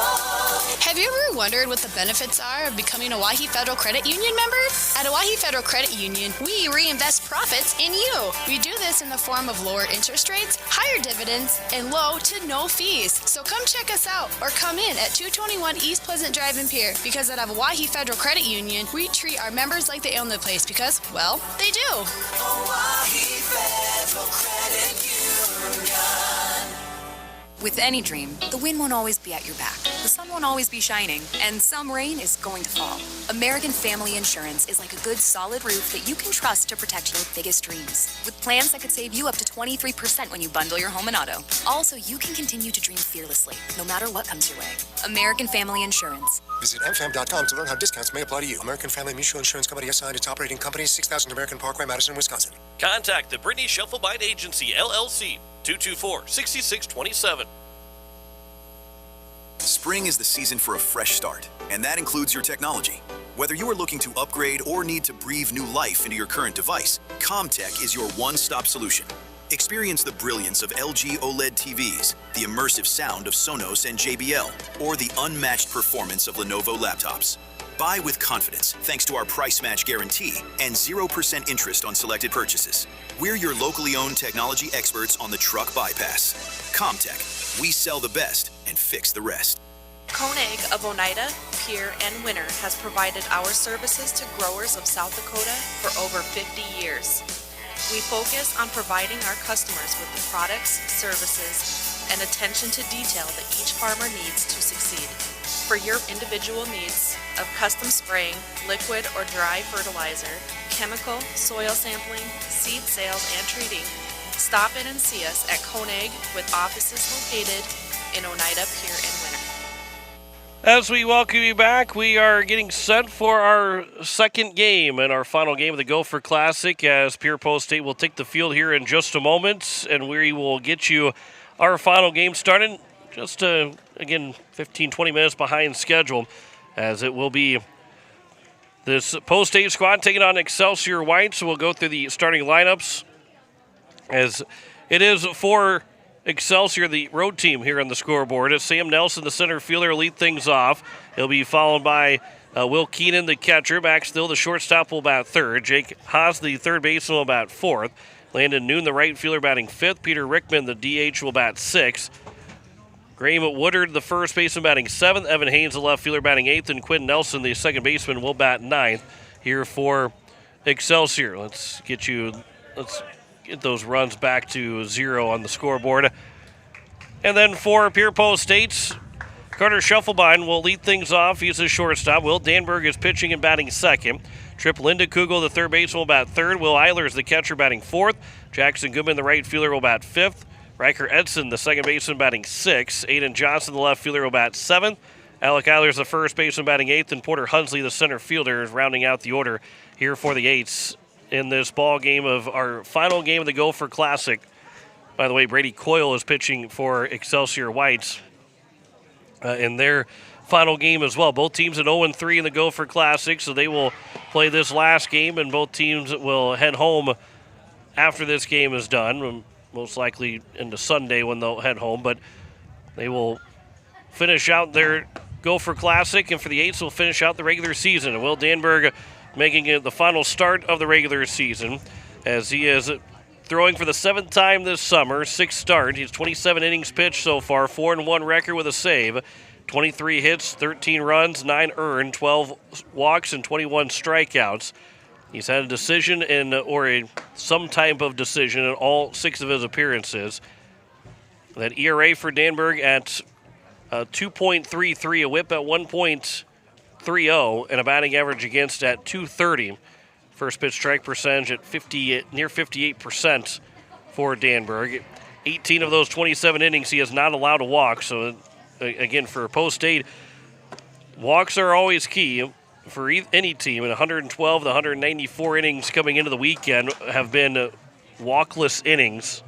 Have you ever wondered what the benefits are of becoming a Owyhee Federal Credit Union member? At Owyhee Federal Credit Union, we reinvest profits in you. We do this in the form of lower interest rates, higher dividends, and low to no fees. So come check us out or come in at 221 East Pleasant Drive in Pierre, because at Owyhee Federal Credit Union, we treat our members like they own the place because, well, they do. Owyhee Federal Credit Union. With any dream, the wind won't always be at your back, the sun won't always be shining, and some rain is going to fall. American Family Insurance is like a good solid roof that you can trust to protect your biggest dreams. With plans that could save you up to 23% when you bundle your home and auto. Also, you can continue to dream fearlessly, no matter what comes your way. American Family Insurance. Visit mfam.com to learn how discounts may apply to you. American Family Mutual Insurance Company assigned its operating company, 6000 American Parkway, Madison, Wisconsin. Contact the Brittany Shufflebite Agency, LLC, 224-6627. Spring is the season for a fresh start, and that includes your technology. Whether you are looking to upgrade or need to breathe new life into your current device, CommTech is your one-stop solution. Experience the brilliance of LG OLED TVs, the immersive sound of Sonos and JBL, or the unmatched performance of Lenovo laptops. Buy with confidence thanks to our price match guarantee and 0% interest on selected purchases. We're your locally owned technology experts on the truck bypass. Comtech, we sell the best and fix the rest. Koenig of Oneida, Pierre, and Winter has provided our services to growers of South Dakota for over 50 years. We focus on providing our customers with the products, services, and attention to detail that each farmer needs to succeed. For your individual needs of custom spraying, liquid or dry fertilizer, chemical, soil sampling, seed sales, and treating, stop in and see us at Koenig with offices located in Oneida, Pierre, and Winter. As we welcome you back, we are getting set for our second game and our final game of the Gopher Classic, as Pierre Post State will take the field here in just a moment, and we will get you our final game started just, again, 15-20 minutes behind schedule, as it will be this Post State squad taking on Excelsior White. So we'll go through the starting lineups, as it is for Excelsior, the road team here on the scoreboard. It's Sam Nelson, the center fielder, lead things off. He'll be followed by Will Keenan, the catcher. Max Still, the shortstop, will bat third. Jake Haas, the third baseman, will bat fourth. Landon Noon, the right fielder, batting fifth. Peter Rickman, the DH, will bat sixth. Graham Woodard, the first baseman, batting seventh. Evan Haynes, the left fielder, batting eighth. And Quinn Nelson, the second baseman, will bat ninth here for Excelsior. Let's get those runs back to zero on the scoreboard. And then for Pierre Post State, Carter Schuffelbein will lead things off. He's the shortstop. Will Danberg is pitching and batting second. Trip Linda Kugel, the third baseman, will bat third. Will Eiler is the catcher, batting fourth. Jackson Goodman, the right fielder, will bat fifth. Riker Edson, the second baseman, batting sixth. Aiden Johnson, the left fielder, will bat seventh. Alec Eiler is the first baseman, batting eighth. And Porter Hunsley, the center fielder, is rounding out the order here for the Eights in this ball game of our final game of the Gopher Classic. By the way, Brady Coyle is pitching for Excelsior Whites in their final game as well. Both teams at 0-3 in the Gopher Classic, so they will play this last game, and both teams will head home after this game is done, most likely into Sunday when they'll head home. But they will finish out their Gopher Classic, and for the Eights, will finish out the regular season. And Will Danberg making it the final start of the regular season, as he is throwing for the seventh time this summer, sixth start. He's 27 innings pitched so far, 4-1 record with a save, 23 hits, 13 runs, 9 earned, 12 walks, and 21 strikeouts. He's had a decision some type of decision in all 6 of his appearances. That ERA for Danberg at 2.33, a whip at 1.30, and a batting average against at 230. First pitch strike percentage at near 58% for Danberg. 18 of those 27 innings he has not allowed a walk. So, again, for Post State, walks are always key for any team. And 112 of the 194 innings coming into the weekend have been walkless innings,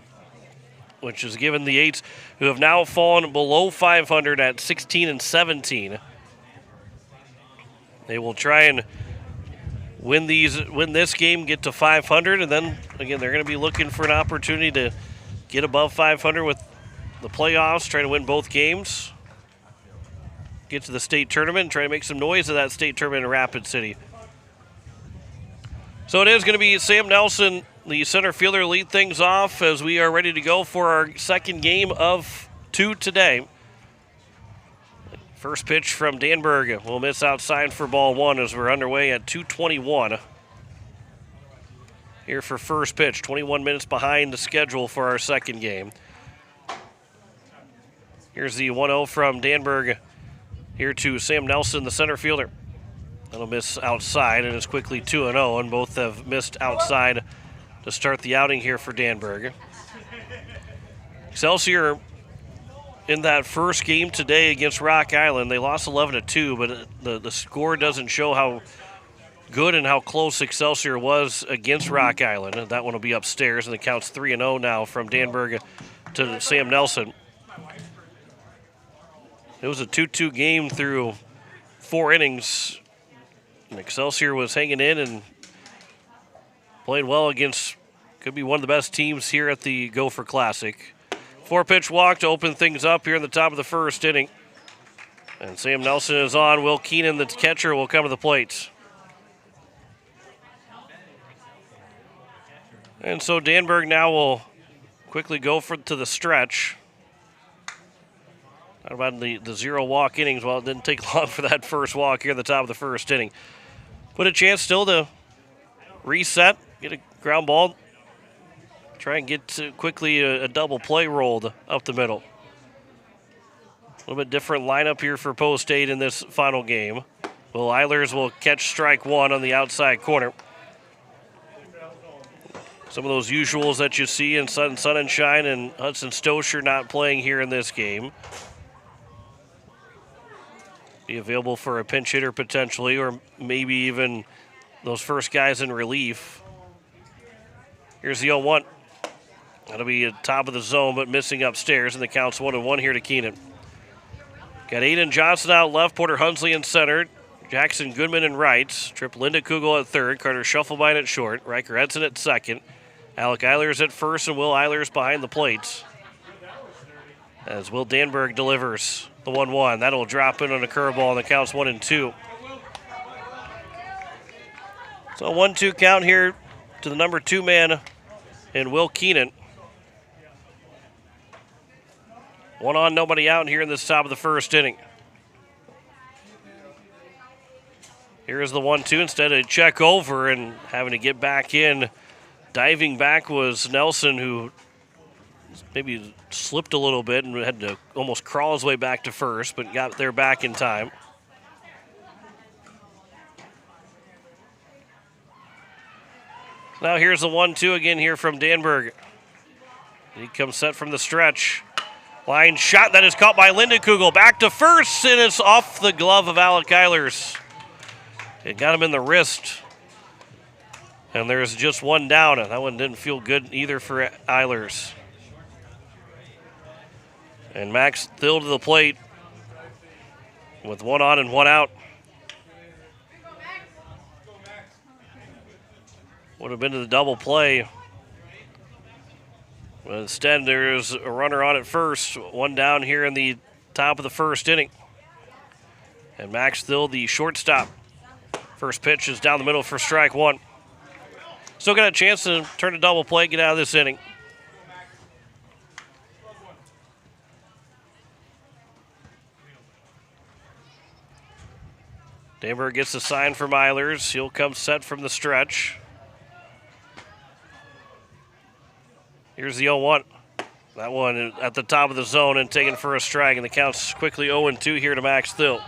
which has given the Eights, who have now fallen below 500 at 16-17. They will try and win this game, get to 500, and then, again, they're going to be looking for an opportunity to get above 500 with the playoffs, trying to win both games, get to the state tournament, and try to make some noise of that state tournament in Rapid City. So it is going to be Sam Nelson, the center fielder, lead things off as we are ready to go for our second game of 2 today. First pitch from Danberg will miss outside for ball 1 as we're underway at 2:21. Here for first pitch, 21 minutes behind the schedule for our second game. Here's the 1-0 from Danberg here to Sam Nelson, the center fielder. That'll miss outside, and it's quickly 2-0, and both have missed outside to start the outing here for Danberg. Excelsior, in that first game today against Rock Island, they lost 11-2, but the score doesn't show how good and how close Excelsior was against Rock Island. And that one will be upstairs, and the count's 3-0 now from Danberg to Sam Nelson. It was a 2-2 game through 4 innings, and Excelsior was hanging in and played well against could be one of the best teams here at the Gopher Classic. 4-pitch walk to open things up here in the top of the first inning. And Sam Nelson is on. Will Keenan, the catcher, will come to the plate. And so Danberg now will quickly go to the stretch. How about the 0 walk innings? Well, it didn't take long for that first walk here at the top of the first inning. But a chance still to reset, get a ground ball, try and get quickly a double play rolled up the middle. A little bit different lineup here for Post 8 in this final game. Will Eilers will catch strike 1 on the outside corner. Some of those usuals that you see in Sun and Shine and Hudson Stosher not playing here in this game. Be available for a pinch hitter potentially, or maybe even those first guys in relief. Here's the 0-1. That'll be at top of the zone, but missing upstairs, and the count's 1-1 here to Keenan. Got Aiden Johnson out left, Porter Hunsley in center, Jackson Goodman in right, Trip Linda Kugel at third, Carter Schuffelbein at short, Riker Edson at second, Alec Eilers at first, and Will Eilers behind the plate. As Will Danberg delivers the 1-1. That'll drop in on a curveball, and the count's 1-2. So a 1-2 count here to the number 2 man in Will Keenan. 1 on, nobody out here in this top of the first inning. Here's the 1-2. Instead of check over and having to get back in, diving back was Nelson, who maybe slipped a little bit and had to almost crawl his way back to first, but got there back in time. Now here's the 1-2 again here from Danberg. He comes set from the stretch. Line shot that is caught by Lindekugel. Back to first, and it's off the glove of Alec Eilers. It got him in the wrist. And there's just 1 down, and that one didn't feel good either for Eilers. And Max Thill to the plate with 1 on and 1 out. Would have been to the double play. But instead, there's a runner on at first. 1 down here in the top of the first inning. And Max Thill, the shortstop. First pitch is down the middle for strike 1. Still got a chance to turn a double play, get out of this inning. Danberg gets the sign from Eilers. He'll come set from the stretch. Here's the 0-1. That one at the top of the zone and taken for a strike, and the count's quickly 0-2 here to Max Thill.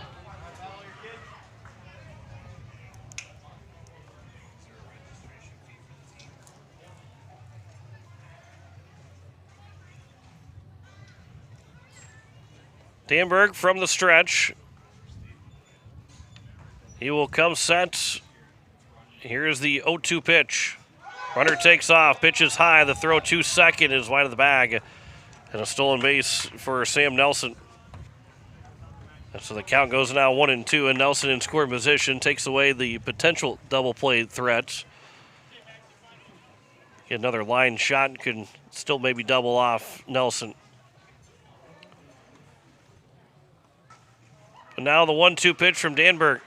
Danberg from the stretch. He will come set. Here's the 0-2 pitch. Runner takes off, pitches high. The throw to second is wide of the bag. And a stolen base for Sam Nelson. And so the count goes now 1-2, and Nelson in scoring position takes away the potential double play threat. Get another line shot, can still maybe double off Nelson. But now the 1-2 pitch from Danberg.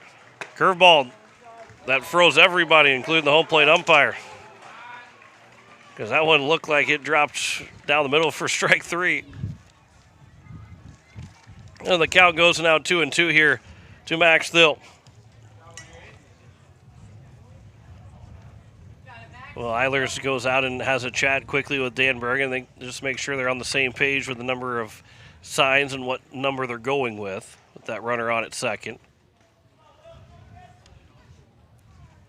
Curveball that froze everybody, including the home plate umpire. Because that one looked like it dropped down the middle for strike 3. And the count goes now 2-2 here to Max Thill. Well, Eilers goes out and has a chat quickly with Danberg, and they just make sure they're on the same page with the number of signs and what number they're going with that runner on at second.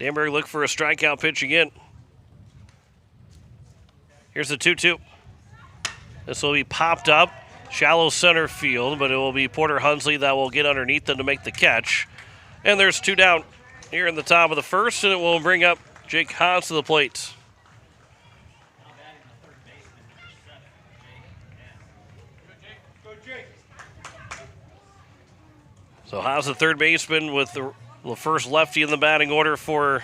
Danberg look for a strikeout pitch again. Here's the 2-2. This will be popped up, shallow center field, but it will be Porter Hunsley that will get underneath them to make the catch. And there's 2 down here in the top of the first, and it will bring up Jake Haas to the plate. So Haas, the third baseman, with the first lefty in the batting order for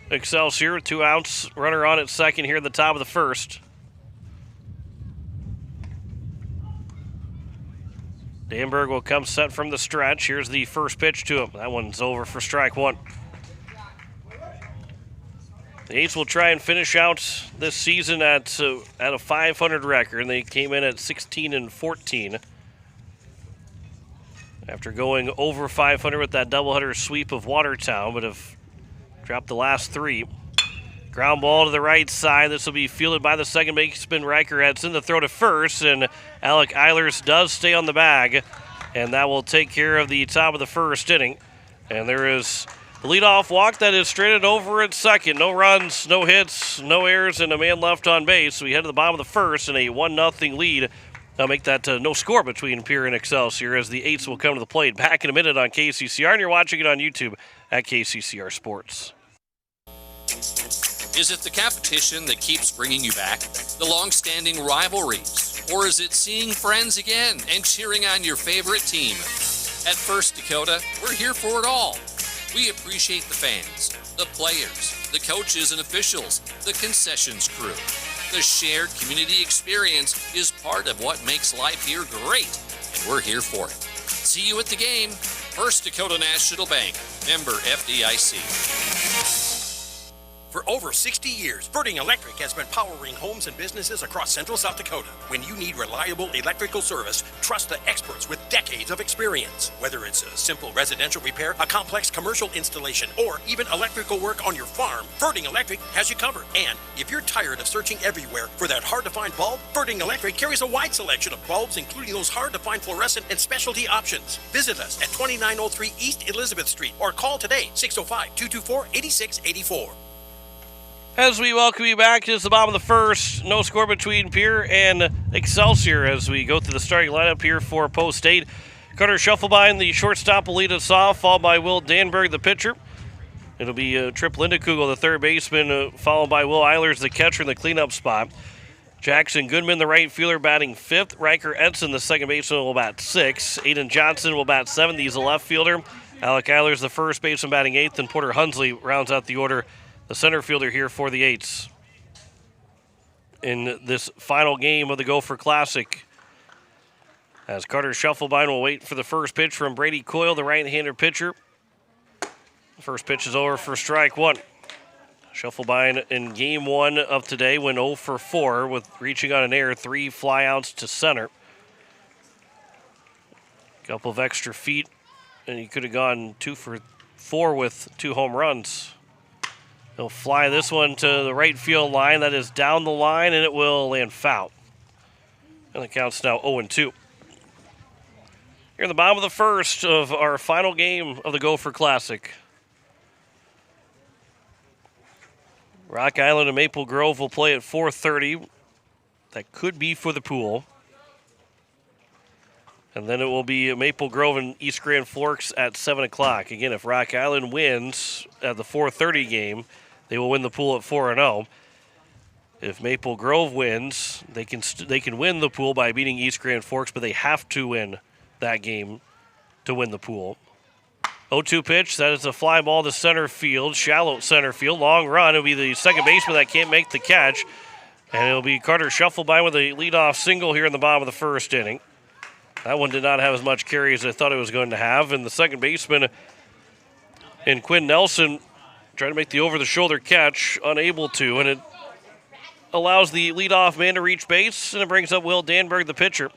Excelsior. 2 outs, runner on at second here at the top of the first. Danberg will come set from the stretch. Here's the first pitch to him. That one's over for strike one. The Eights will try and finish out this season at a 500 record. They came in at 16-14 after going over 500 with that doubleheader sweep of Watertown, but have dropped the last three. Ground ball to the right side. This will be fielded by the second baseman, Riker Edson. The throw to first, and Alec Eilers does stay on the bag, and that will take care of the top of the first inning. And there is the leadoff walk that is straightened over at second. No runs, no hits, no errors, and a man left on base. So we head to the bottom of the first in a 1-0 lead. I'll make that no score between Pierre and Excelsior as the Eights will come to the plate. Back in a minute on KCCR, and you're watching it on YouTube at KCCR Sports. Is it the competition that keeps bringing you back? The long-standing rivalries? Or is it seeing friends again and cheering on your favorite team? At First Dakota, we're here for it all. We appreciate the fans, the players, the coaches and officials, the concessions crew. The shared community experience is part of what makes life here great, and we're here for it. See you at the game. First Dakota National Bank, member FDIC. For over 60 years, Birding Electric has been powering homes and businesses across central South Dakota. When you need reliable electrical service, trust the experts with decades of experience. Whether it's a simple residential repair, a complex commercial installation, or even electrical work on your farm, Birding Electric has you covered. And if you're tired of searching everywhere for that hard-to-find bulb, Birding Electric carries a wide selection of bulbs, including those hard-to-find fluorescent and specialty options. Visit us at 2903 East Elizabeth Street or call today, 605-224-8684. As we welcome you back, it's the bottom of the first. No score between Pierre and Excelsior as we go through the starting lineup here for Post 8. Carter Schuffelbein, the shortstop, will lead us off, followed by Will Danberg, the pitcher. It'll be Trip Lindekugel, the third baseman, followed by Will Eilers, the catcher, in the cleanup spot. Jackson Goodman, the right fielder, batting fifth. Riker Edson, the second baseman, will bat sixth. Aiden Johnson will bat seventh. He's a left fielder. Alec Eilers, the first baseman, batting eighth. And Porter Hunsley rounds out the order, the center fielder here for the Eights. In this final game of the Gopher Classic, as Carter Schuffelbein will wait for the first pitch from Brady Coyle, the right-hander pitcher. The first pitch is over for strike one. Schuffelbein in game one of today went 0 for 4 with reaching on an error, 3 flyouts to center. Couple of extra feet, and he could have gone 2 for 4 with 2 home runs. He'll fly this one to the right field line. That is down the line, and it will land foul. And the count's now 0-2. Here in the bottom of the first of our final game of the Gopher Classic. Rock Island and Maple Grove will play at 4:30. That could be for the pool. And then it will be Maple Grove and East Grand Forks at 7 o'clock. Again, if Rock Island wins at the 4:30 game, they will win the pool at 4-0. If Maple Grove wins, they can win the pool by beating East Grand Forks, but they have to win that game to win the pool. 0-2 pitch. That is a fly ball to center field, shallow center field. Long run. It'll be the second baseman that can't make the catch. And it'll be Carter Schuffelbein with a leadoff single here in the bottom of the first inning. That one did not have as much carry as I thought it was going to have. And the second baseman in Quinn Nelson trying to make the over-the-shoulder catch, unable to. And it allows the leadoff man to reach base, and it brings up Will Danberg, the pitcher.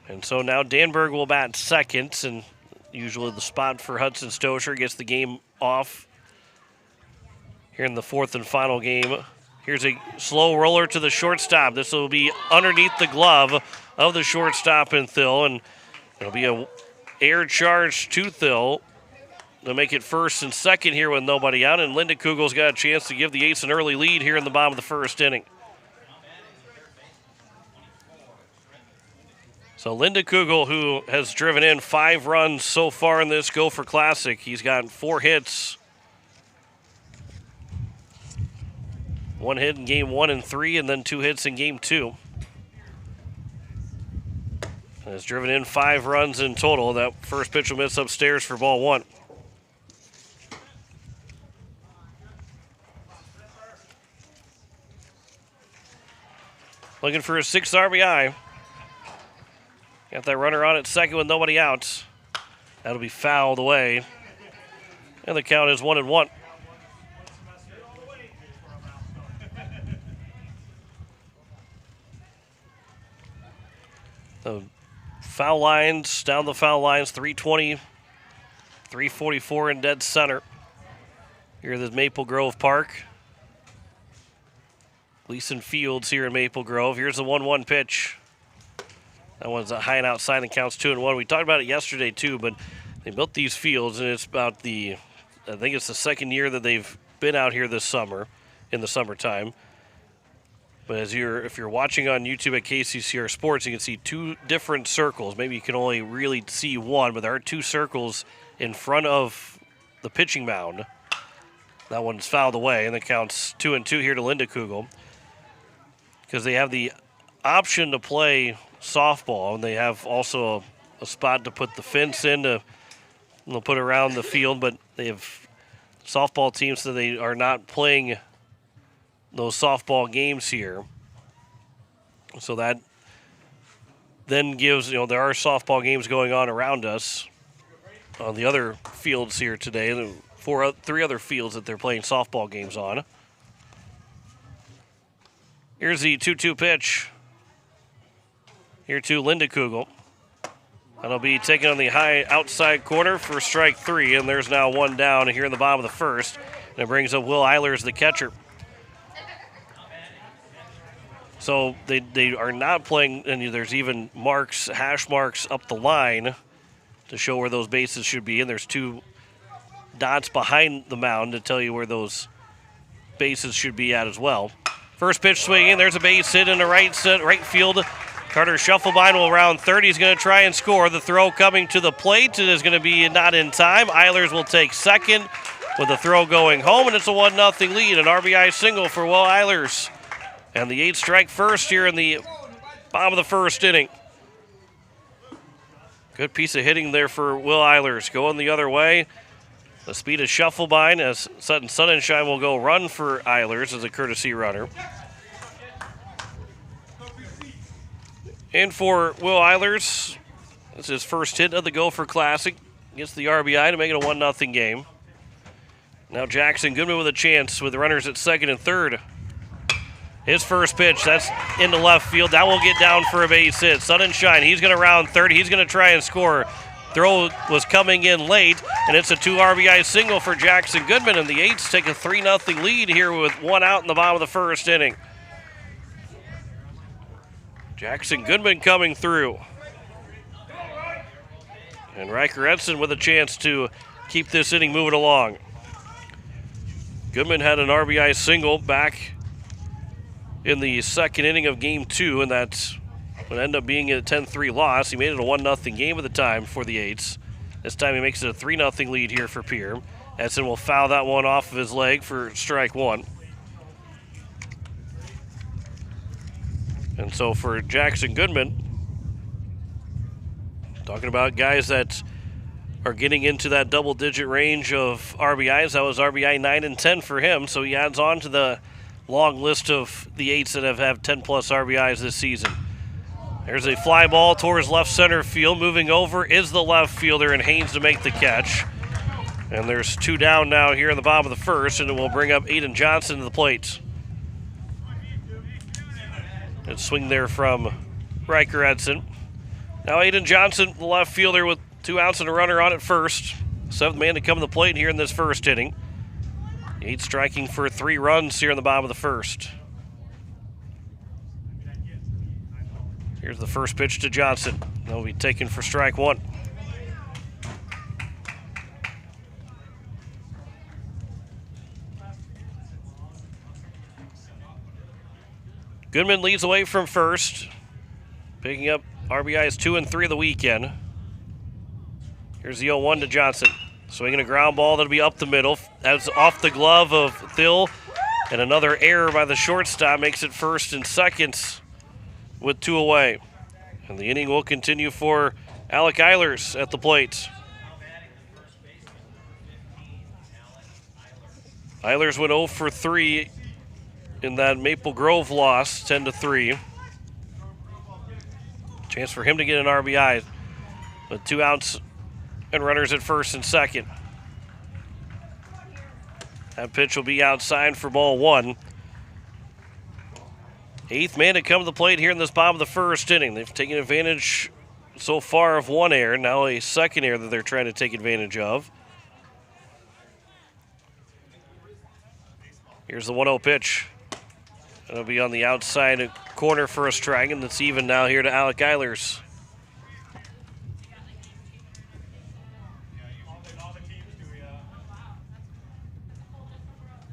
And so now Danberg will bat second, and usually the spot for Hudson Stosher gets the game off here in the fourth and final game. Here's a slow roller to the shortstop. This will be underneath the glove of the shortstop in Thill, and it'll be a air charge to Thill to make it first and second here with nobody out, and Lindekugel's got a chance to give the Eights an early lead here in the bottom of the first inning. So Lindekugel, who has driven in 5 runs so far in this Gopher Classic, he's gotten 4 hits. 1 hit in game 1 and 3, and then 2 hits in game 2. And has driven in 5 runs in total. That first pitch will miss upstairs for ball 1. Looking for a 6th RBI. Got that runner on at second with nobody out. That'll be fouled away. And the count is 1-1. The foul lines, down the foul lines, 320, 344 in dead center. Here at the Maple Grove Park. Gleason Fields here in Maple Grove. Here's the 1-1 pitch. That one's high and outside and counts 2-1. We talked about it yesterday too, but they built these fields, and it's about I think it's the second year that they've been out here this summer, in the summertime. But if you're watching on YouTube at KCCR Sports, you can see two different circles. Maybe you can only really see one, but there are two circles in front of the pitching mound. That one's fouled away, and it counts 2-2 here to Linda Kugel. Because they have the option to play softball, and they have also a spot to put the fence in to put around the field, but they have softball teams, so they are not playing those softball games here. So that then gives, there are softball games going on around us on the other fields here today. And three other fields that they're playing softball games on. Here's the 2-2 pitch. Here to Linda Kugel. That'll be taken on the high outside corner for strike 3, and there's now one down here in the bottom of the first. And it brings up Will Eilers, the catcher. So they are not playing, and there's even hash marks up the line to show where those bases should be, and there's two dots behind the mound to tell you where those bases should be at as well. First pitch swinging, there's a base hit in the right field. Carter Shufflebine will round third. He's going to try and score. The throw coming to the plate. It is going to be not in time. Eilers will take second with the throw going home, and it's a 1-0 lead. An RBI single for Will Eilers. And the 8-strike first here in the bottom of the first inning. Good piece of hitting there for Will Eilers. Going the other way. The speed of Shufflebine as Sutton Sunshine will go run for Eilers as a courtesy runner. And for Will Eilers, this is his first hit of the Gopher Classic. Gets the RBI to make it a 1-0 game. Now Jackson Goodman with a chance with the runners at second and third. His first pitch, that's into left field. That will get down for a base hit. Sunshine, he's going to round third. He's going to try and score. Throw was coming in late, and it's a 2 RBI single for Jackson Goodman, and the Eights take a 3-0 lead here with one out in the bottom of the first inning. Jackson Goodman coming through. And Riker Edson with a chance to keep this inning moving along. Goodman had an RBI single back in the second inning of Game 2, and that would end up being a 10-3 loss. He made it a 1-0 game at the time for the Eights. This time he makes it a 3-0 lead here for Pierre. Edson will foul that one off of his leg for strike 1. And so for Jackson Goodman, talking about guys that are getting into that double-digit range of RBIs, that was RBI 9 and 10 for him, so he adds on to the long list of the Eights that have had 10-plus RBIs this season. There's a fly ball towards left center field. Moving over is the left fielder, and Haynes to make the catch. And there's 2 down now here in the bottom of the first, and it will bring up Aiden Johnson to the plate. And swing there from Riker Edson. Now Aiden Johnson, the left fielder, with 2 outs and a runner on at first. 7th man to come to the plate here in this first inning. Eight striking for 3 runs here in the bottom of the first. Here's the first pitch to Johnson. That'll be taken for strike 1. Goodman leads away from first, picking up RBIs 2 and 3 of the weekend. Here's the 0-1 to Johnson. Swinging a ground ball that'll be up the middle. That's off the glove of Thill. And another error by the shortstop makes it first and second with 2 away. And the inning will continue for Alec Eilers at the plate. Eilers went 0 for 3 in that Maple Grove loss, 10-3. Chance for him to get an RBI with 2 outs and runners at first and second. That pitch will be outside for ball 1. 8th man to come to the plate here in this bottom of the first inning. They've taken advantage so far of 1 error, now a second error that they're trying to take advantage of. Here's the 1-0 pitch. It'll be on the outside corner for a strike, and it's even now here to Alec Eilers.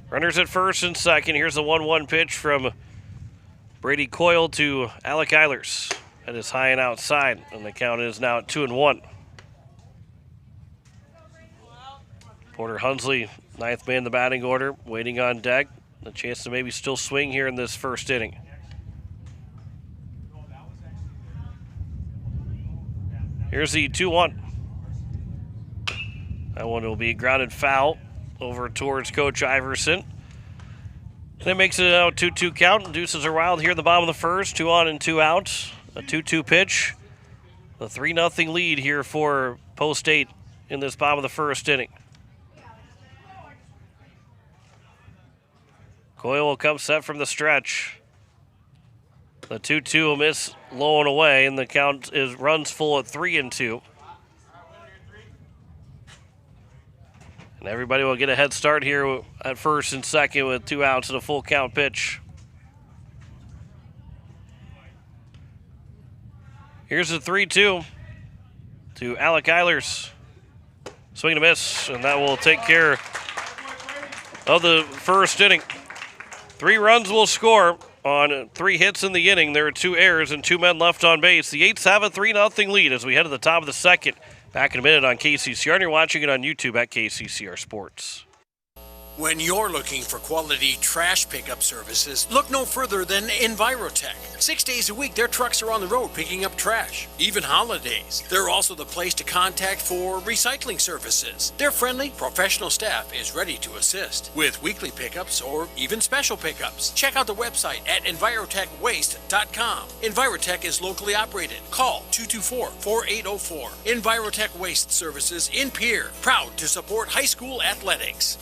Runners at first and second. Here's the 1-1 pitch from Brady Coyle to Alec Eilers. That is high and outside, and the count is now at 2-1. Porter Hunsley, 9th man in the batting order, waiting on deck. A chance to maybe still swing here in this first inning. Here's the 2-1. That one will be grounded foul over towards Coach Iverson. That makes it a 2-2 count. Deuces are wild here in the bottom of the first. 2 on and 2 out. A 2-2 pitch. The 3-0 lead here for Post 8 in this bottom of the first inning. Coyle will come set from the stretch. The 2-2 will miss low and away, and the count is runs full at 3-2. And everybody will get a head start here at first and second with 2 outs and a full count pitch. Here's the 3-2 to Alec Eilers. Swing and a miss, and that will take care of the first inning. 3 runs will score on 3 hits in the inning. There are 2 errors and 2 men left on base. The 8s have a 3-0 lead as we head to the top of the second. Back in a minute on KCCR, and you're watching it on YouTube at KCCR Sports. When you're looking for quality trash pickup services, look no further than Envirotech. 6 days a week, their trucks are on the road picking up trash, even holidays. They're also the place to contact for recycling services. Their friendly, professional staff is ready to assist with weekly pickups or even special pickups. Check out the website at EnvirotechWaste.com. Envirotech is locally operated. Call 224-4804. Envirotech Waste Services in Pierre, proud to support high school athletics.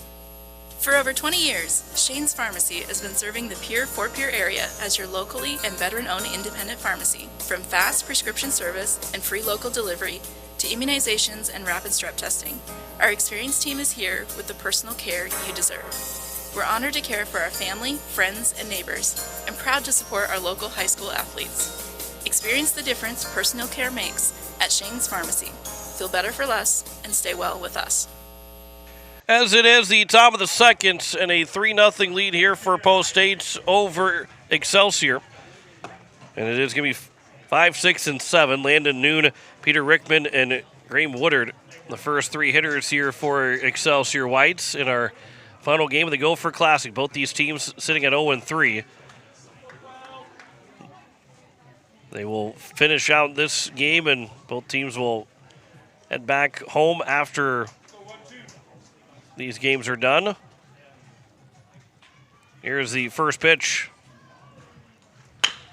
For over 20 years, Shane's Pharmacy has been serving the Fort Pierre area as your locally and veteran-owned independent pharmacy. From fast prescription service and free local delivery to immunizations and rapid strep testing, our experienced team is here with the personal care you deserve. We're honored to care for our family, friends, and neighbors, and proud to support our local high school athletes. Experience the difference personal care makes at Shane's Pharmacy. Feel better for less and stay well with us. As it is the top of the second and a 3-0 lead here for Post 8 over Excelsior. And it is going to be 5, 6, and 7. Landon Noon, Peter Rickman, and Graham Woodard, the first 3 hitters here for Excelsior Whites in our final game of the Gopher Classic. Both these teams sitting at 0-3. They will finish out this game, and both teams will head back home after these games are done. Here's the first pitch.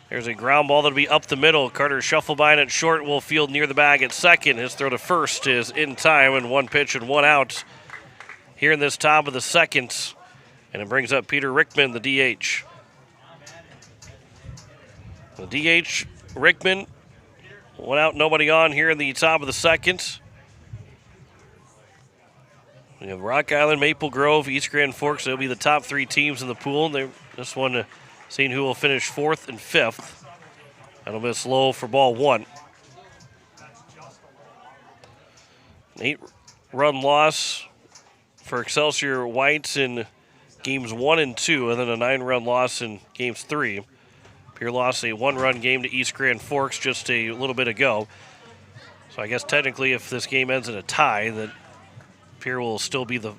There's a ground ball that'll be up the middle. Carter Shufflebine at short will field near the bag at second. His throw to first is in time, and 1 pitch and 1 out here in this top of the second. And it brings up Peter Rickman, the DH. The DH, Rickman, 1 out, nobody on here in the top of the second. We have Rock Island, Maple Grove, East Grand Forks. They'll be the top 3 teams in the pool. They're just seeing who will finish 4th and 5th. That'll miss low for ball 1. An 8-run loss for Excelsior Whites in games 1 and 2, and then a 9-run loss in games 3. Pierre lost a 1-run game to East Grand Forks just a little bit ago. So I guess technically if this game ends in a tie, that Pierre will still be the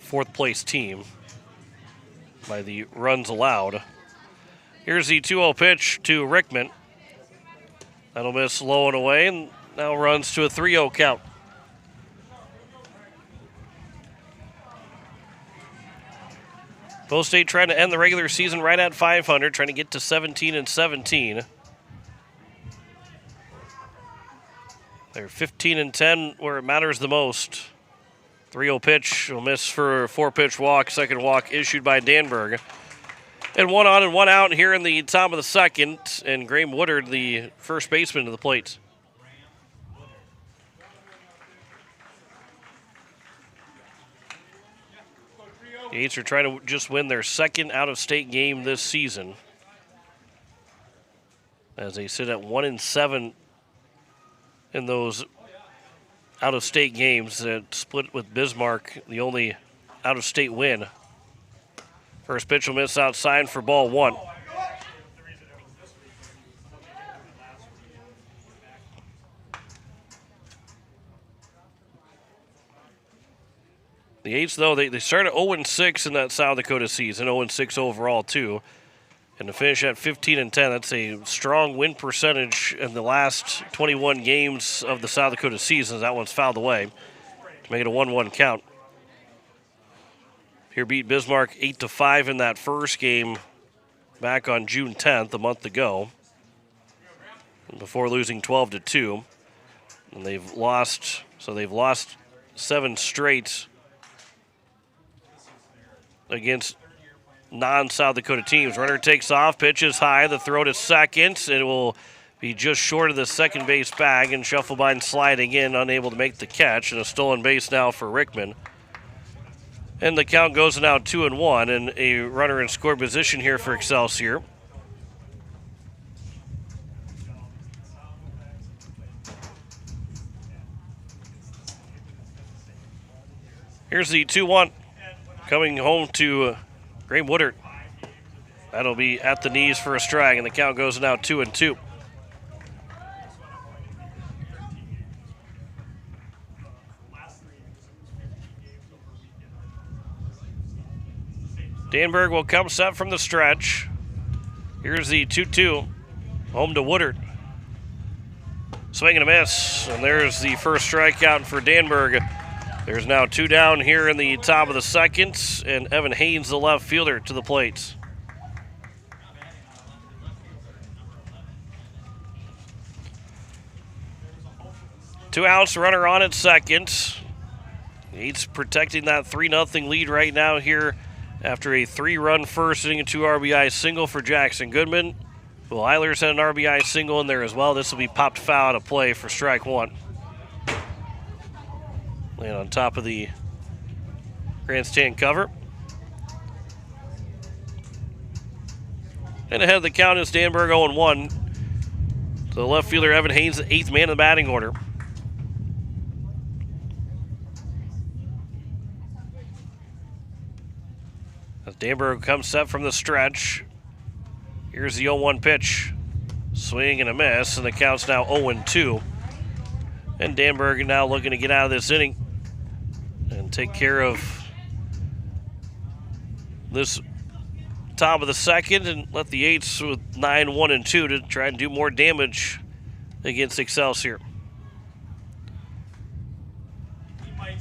4th place team by the runs allowed. Here's the 2-0 pitch to Rickman. That'll miss low and away, and now runs to a 3-0 count. Post 8 trying to end the regular season right at 500, trying to get to 17-17. They're 15-10 where it matters the most. 3-0 pitch will miss for a 4-pitch walk. Second walk issued by Danberg. And 1 on and 1 out here in the top of the second. And Graham Woodard, the first baseman, to the plate. The Eights are trying to just win their second out-of-state game this season, as they sit at 1-7 in those out-of-state games that split with Bismarck, the only out-of-state win. First pitch will miss outside for ball 1. The Eights, though, they started 0-6 in that South Dakota season, 0-6 overall, too. And to finish at 15-10, that's a strong win percentage in the last 21 games of the South Dakota season. That one's fouled away to make it a 1-1 count. Here beat Bismarck 8-5 in that first game back on June 10th, a month ago, before losing 12-2. And they've lost 7 straight against non-South Dakota teams. Runner takes off, pitches high, the throw to second. It will be just short of the second base bag, and Shufflebein sliding in, unable to make the catch, and a stolen base now for Rickman. And the count goes to now 2-1, and a runner in score position here for Excelsior. Here's the 2-1 coming home to Graham Woodard. That'll be at the knees for a strike, and the count goes to now 2-2. Danberg will come set from the stretch. Here's the 2-2, home to Woodard. Swing and a miss, and there's the first strikeout for Danberg. There's now 2 down here in the top of the second, and Evan Haynes, the left fielder, to the plate. Two outs, runner on at second. Eights protecting that 3-0 lead right now here after a 3-run first inning and 2 RBI single for Jackson Goodman. Will Eilers had an RBI single in there as well. This will be popped foul out of play for strike 1. Laying on top of the grandstand cover. And ahead of the count is Danberg 0-1. So the left fielder Evan Haynes, the 8th man in the batting order. As Danberg comes set from the stretch. Here's the 0-1 pitch. Swing and a miss, and the count's now 0-2. And Danberg now looking to get out of this inning and take care of this top of the second and let the Eights with 9-1-2 to try and do more damage against Excelsior.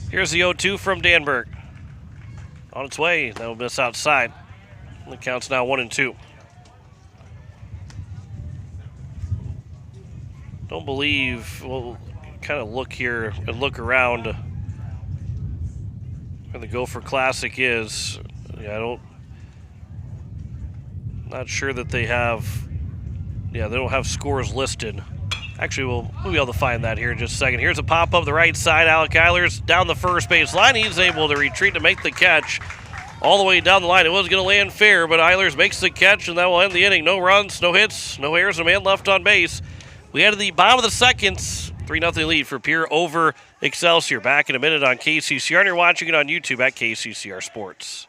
Here's the 0-2 from Danberg. On its way, that will miss outside. The count's now 1-2. Don't believe, we'll kind of look here and look around where the Gopher Classic is. Not sure that they have, they don't have scores listed. Actually, we'll be able to find that here in just a second. Here's a pop-up the right side. Alec Eilers down the first base line. He's able to retreat to make the catch all the way down the line. It was going to land fair, but Eilers makes the catch, and that will end the inning. No runs, no hits, no errors, no man left on base. We head to the bottom of the second. 3-0 lead for Pierre over Excelsior. Back in a minute on KCCR, and you're watching it on YouTube at KCCR Sports.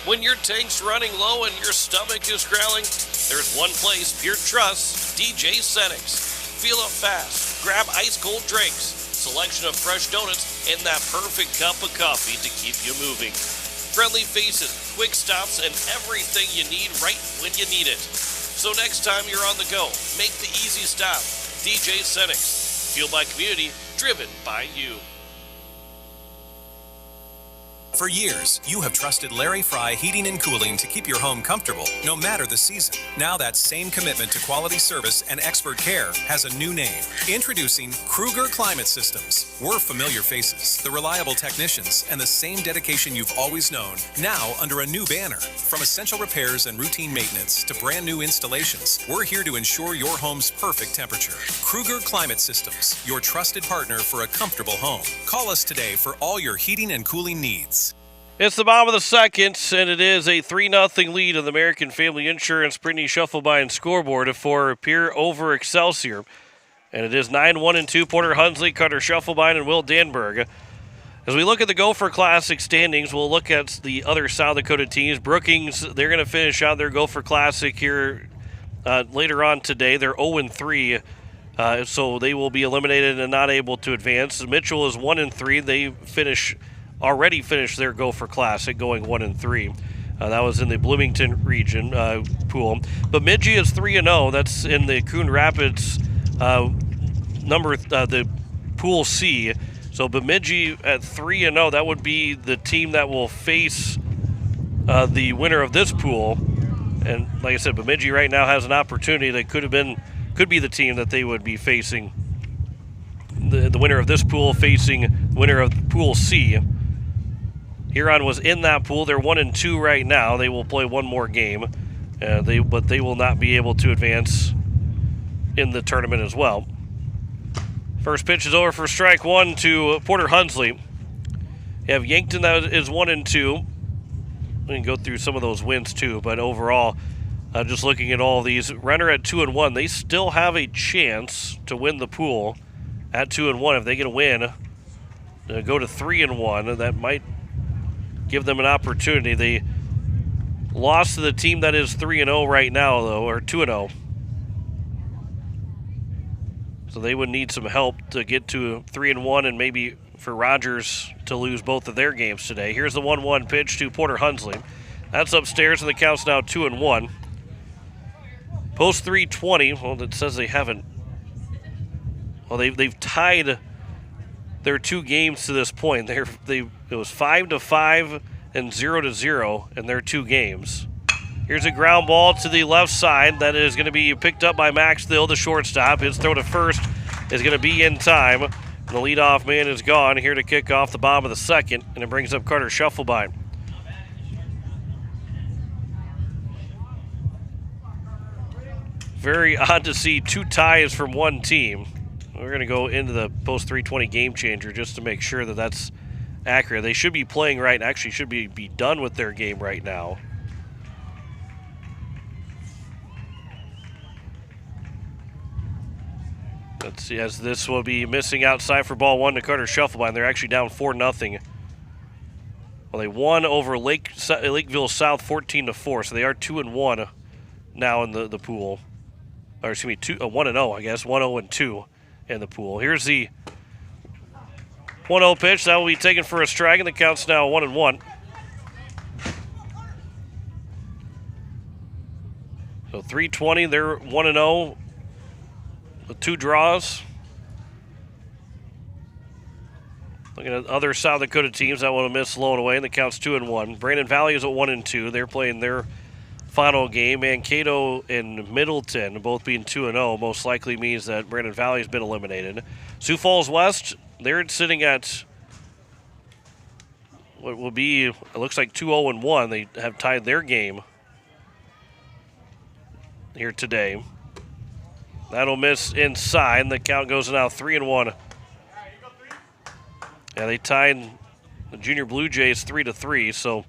When your tank's running low and your stomach is growling, there's one place Pierre trusts, DJ Senex. Feel it fast. Grab ice-cold drinks, selection of fresh donuts, and that perfect cup of coffee to keep you moving. Friendly faces, quick stops, and everything you need right when you need it. So next time you're on the go, make the easy stop. DJ Senex. Fueled by community, driven by you. For years, you have trusted Larry Fry Heating and Cooling to keep your home comfortable, no matter the season. Now that same commitment to quality service and expert care has a new name. Introducing Kruger Climate Systems. We're familiar faces, the reliable technicians, and the same dedication you've always known, now under a new banner. From essential repairs and routine maintenance to brand new installations, we're here to ensure your home's perfect temperature. Kruger Climate Systems, your trusted partner for a comfortable home. Call us today for all your heating and cooling needs. It's the bottom of the second, and it is a 3-0 lead on the American Family Insurance Brittany Shufflebine scoreboard for Pierre over Excelsior. And it is 9-1-2, Porter Hunsley, Carter Shufflebine, and Will Danberg. As we look at the Gopher Classic standings, we'll look at the other South Dakota teams. Brookings, they're going to finish out their Gopher Classic here later on today. They're 0-3, so they will be eliminated and not able to advance. Mitchell is 1-3. They already finished their Gopher Classic, going 1-3. That was in the Bloomington region pool. But Bemidji is 3-0. That's in the Coon Rapids the Pool C. So Bemidji at 3-0. That would be the team that will face the winner of this pool. And like I said, Bemidji right now has an opportunity that could be the team that they would be facing. The winner of this pool facing the winner of Pool C. Huron was in that pool. They're 1-2 right now. They will play one more game, but they will not be able to advance in the tournament as well. First pitch is over for strike one to Porter Hunsley. You have Yankton that is 1-2. We can go through some of those wins too, but overall, just looking at all of these, Renner at 2-1. They still have a chance to win the pool at 2-1. If they get a win, go to 3-1, that might give them an opportunity. They lost to the team that is 3-0 right now, though, or 2-0. So they would need some help to get to 3-1 and maybe for Rogers to lose both of their games today. Here's the 1-1 pitch to Porter Hunsley. That's upstairs, and the count's now 2-1. Post 320. Well, it says they haven't. Well, they've tied their two games to this point. It was 5-5 and 0-0 in their two games. Here's a ground ball to the left side that is going to be picked up by Max Thill, the shortstop. His throw to first is going to be in time. And the leadoff man is gone here to kick off the bottom of the second, and it brings up Carter Shufflebine. Very odd to see two ties from one team. We're going to go into the post 320 game changer just to make sure that that's accurate. They should be playing right, actually should be done with their game right now. Let's see, as this will be missing outside for ball one to Carter Shufflebine. They're actually down 4-0. Well, they won over Lakeville South 14-4, so they are 2-1 now in the pool. Or excuse me, 1-0, I guess, 1-0-2 in the pool. Here's the 1-0 pitch. That will be taken for a strike, and the count's now 1-1. So 320, they're 1-0 with two draws. Looking at other South Dakota teams that want to miss low and away, and the count's 2-1. Brandon Valley is at 1-2. They're playing their final game. Mankato and Middleton both being 2-0 most likely means that Brandon Valley has been eliminated. Sioux Falls West, they're sitting at what will be, it looks like 2-0-1. They have tied their game here today. That'll miss inside, and the count goes now 3-1. Yeah, they tied the Junior Blue Jays 3-3, so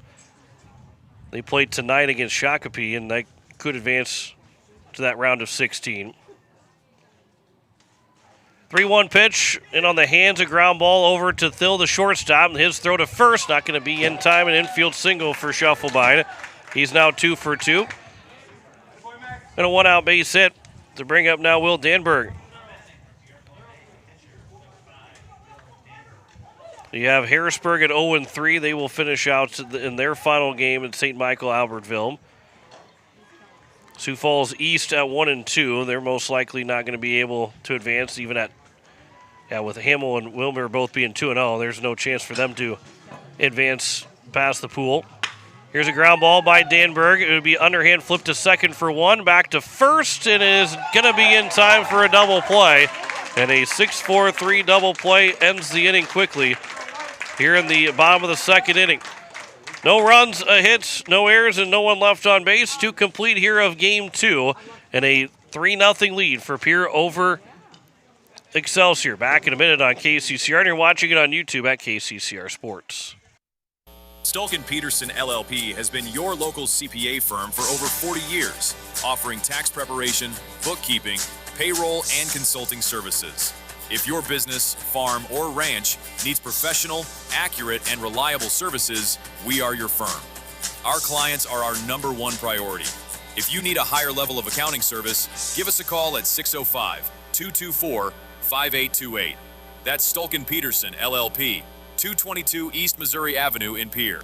they played tonight against Shakopee, and that could advance to that round of 16. 3-1 pitch, and on the hands, a ground ball over to Thill, the shortstop, and his throw to first, not going to be in time, an infield single for Shufflebine. He's now 2 for 2. And a one-out base hit to bring up now Will Danberg. You have Harrisburg at 0-3. They will finish out in their final game in St. Michael, Albertville. Sioux Falls East at 1-2. They're most likely not going to be able to advance, even with Hamill and Wilmer both being 2-0. There's no chance for them to advance past the pool. Here's a ground ball by Danberg. It would be underhand flip to second for one. Back to first, and it is going to be in time for a double play. And a 6-4-3 double play ends the inning quickly here in the bottom of the second inning. No runs, a hit, no errors, and no one left on base to complete here of game 2. And a 3-0 lead for Pierre over Excelsior. Back in a minute on KCCR, and you're watching it on YouTube at KCCR Sports. Stulkin Peterson LLP has been your local CPA firm for over 40 years, offering tax preparation, bookkeeping, payroll, and consulting services. If your business, farm, or ranch needs professional, accurate, and reliable services, we are your firm. Our clients are our #1 priority. If you need a higher level of accounting service, give us a call at 605-224-5828. That's Stulkin Peterson LLP, 222 East Missouri Avenue in Pierre.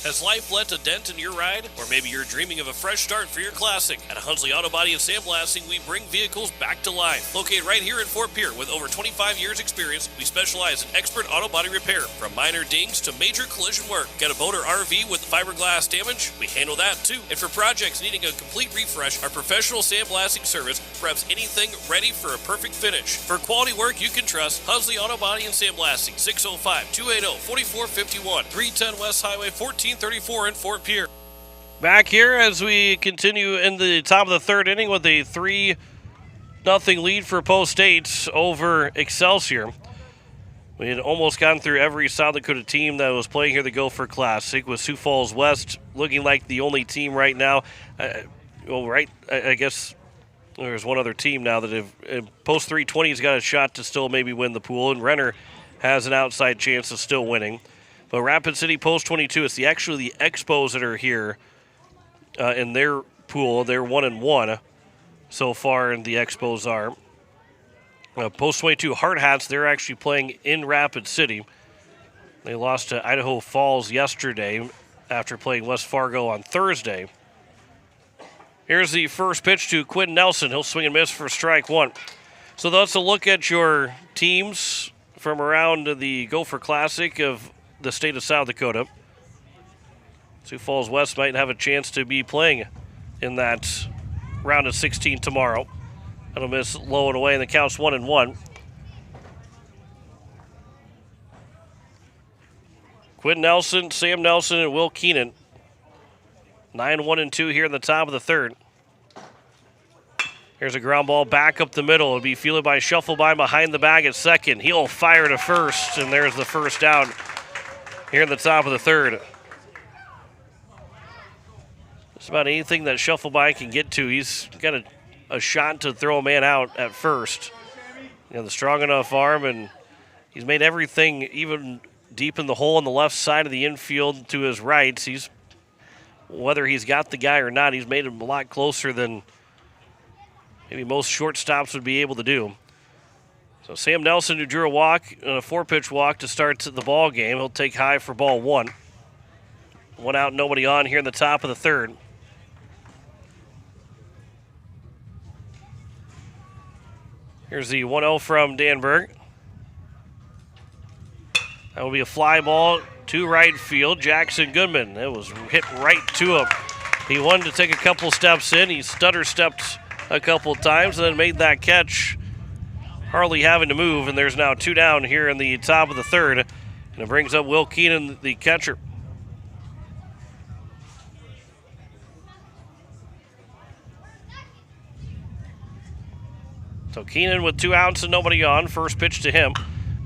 Has life left a dent in your ride? Or maybe you're dreaming of a fresh start for your classic. At Hunsley Auto Body and Sandblasting, we bring vehicles back to life. Located right here in Fort Pierre with over 25 years experience, we specialize in expert auto body repair. From minor dings to major collision work. Got a boat or RV with fiberglass damage? We handle that too. And for projects needing a complete refresh, our professional sandblasting service preps anything ready for a perfect finish. For quality work you can trust, Hunsley Auto Body and Sandblasting, 605-280-4451, 310 West Highway 1434 in Fort Pierre. Back here as we continue in the top of the third inning with a 3-0 lead for Post State over Excelsior. We had almost gotten through every South Dakota team that was playing here the Gopher Classic, with Sioux Falls West looking like the only team right now. I guess there's one other team now that have Post 320 has got a shot to still maybe win the pool, and Renner has an outside chance of still winning. But Rapid City Post 22, it's actually the Expos that are here in their pool. They're 1-1 so far, and the Expos are. Post 22 Hard Hats, they're actually playing in Rapid City. They lost to Idaho Falls yesterday after playing West Fargo on Thursday. Here's the first pitch to Quinn Nelson. He'll swing and miss for strike one. So that's a look at your teams from around the Gopher Classic of the state of South Dakota. Sioux Falls West might have a chance to be playing in that round of 16 tomorrow. That'll miss low and away, and the count's 1-1. Quinn Nelson, Sam Nelson, and Will Keenan. 9-1-2 here in the top of the third. Here's a ground ball back up the middle. It'll be fielded by Shufflebine behind the bag at second. He'll fire to first, and there's the first out here in the top of the third. Just about anything that Shufflebine can get to, he's got a shot to throw a man out at first. You know, the strong enough arm, and he's made everything, even deep in the hole on the left side of the infield to his right. Whether he's got the guy or not, he's made him a lot closer than maybe most shortstops would be able to do. So Sam Nelson, who drew a walk, a 4-pitch walk to start the ball game, he'll take high for ball one. One out, nobody on here in the top of the third. Here's the 1-0 from Danberg. That will be a fly ball to right field. Jackson Goodman. It was hit right to him. He wanted to take a couple steps in. He stutter-stepped a couple times and then made that catch, hardly having to move. And there's now 2 down here in the top of the third. And it brings up Will Keenan, the catcher. So Keenan with 2 outs and nobody on. First pitch to him.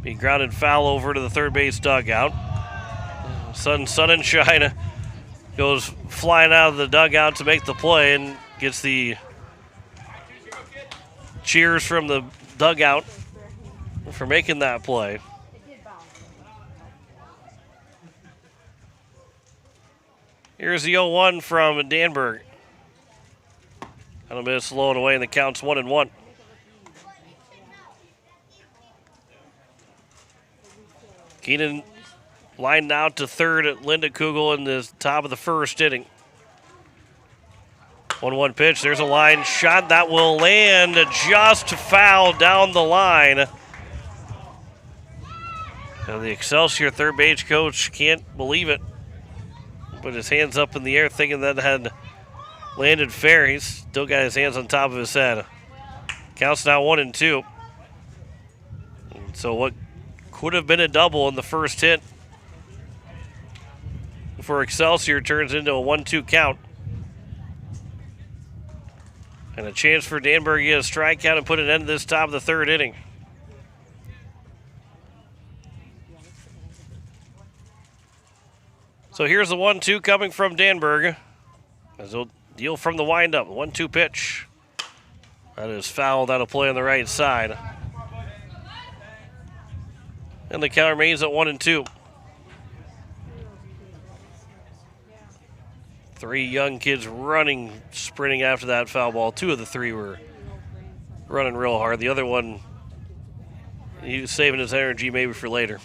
He grounded foul over to the third base dugout. Sun and shine goes flying out of the dugout to make the play and gets the cheers from the dugout for making that play. Here's the 0-1 from Danberg. That'll miss low and away, and the count's 1-1. Keenan lined out to third at Linda Kugel in the top of the first inning. 1-1 pitch. There's a line shot that will land just foul down the line. And the Excelsior third base coach can't believe it. put his hands up in the air thinking that had landed fair. He's still got his hands on top of his head. Counts now 1-2. So what could have been a double in the first hit for Excelsior turns into a 1-2 count. And a chance for Danberg to get a strikeout and put an end to this top of the third inning. So here's the 1-2 coming from Danberg. As he'll deal from the windup. 1-2 pitch. That is foul. That'll play on the right side. And the count remains at 1-2. Three young kids running, sprinting after that foul ball. Two of the three were running real hard. The other one, he was saving his energy maybe for later.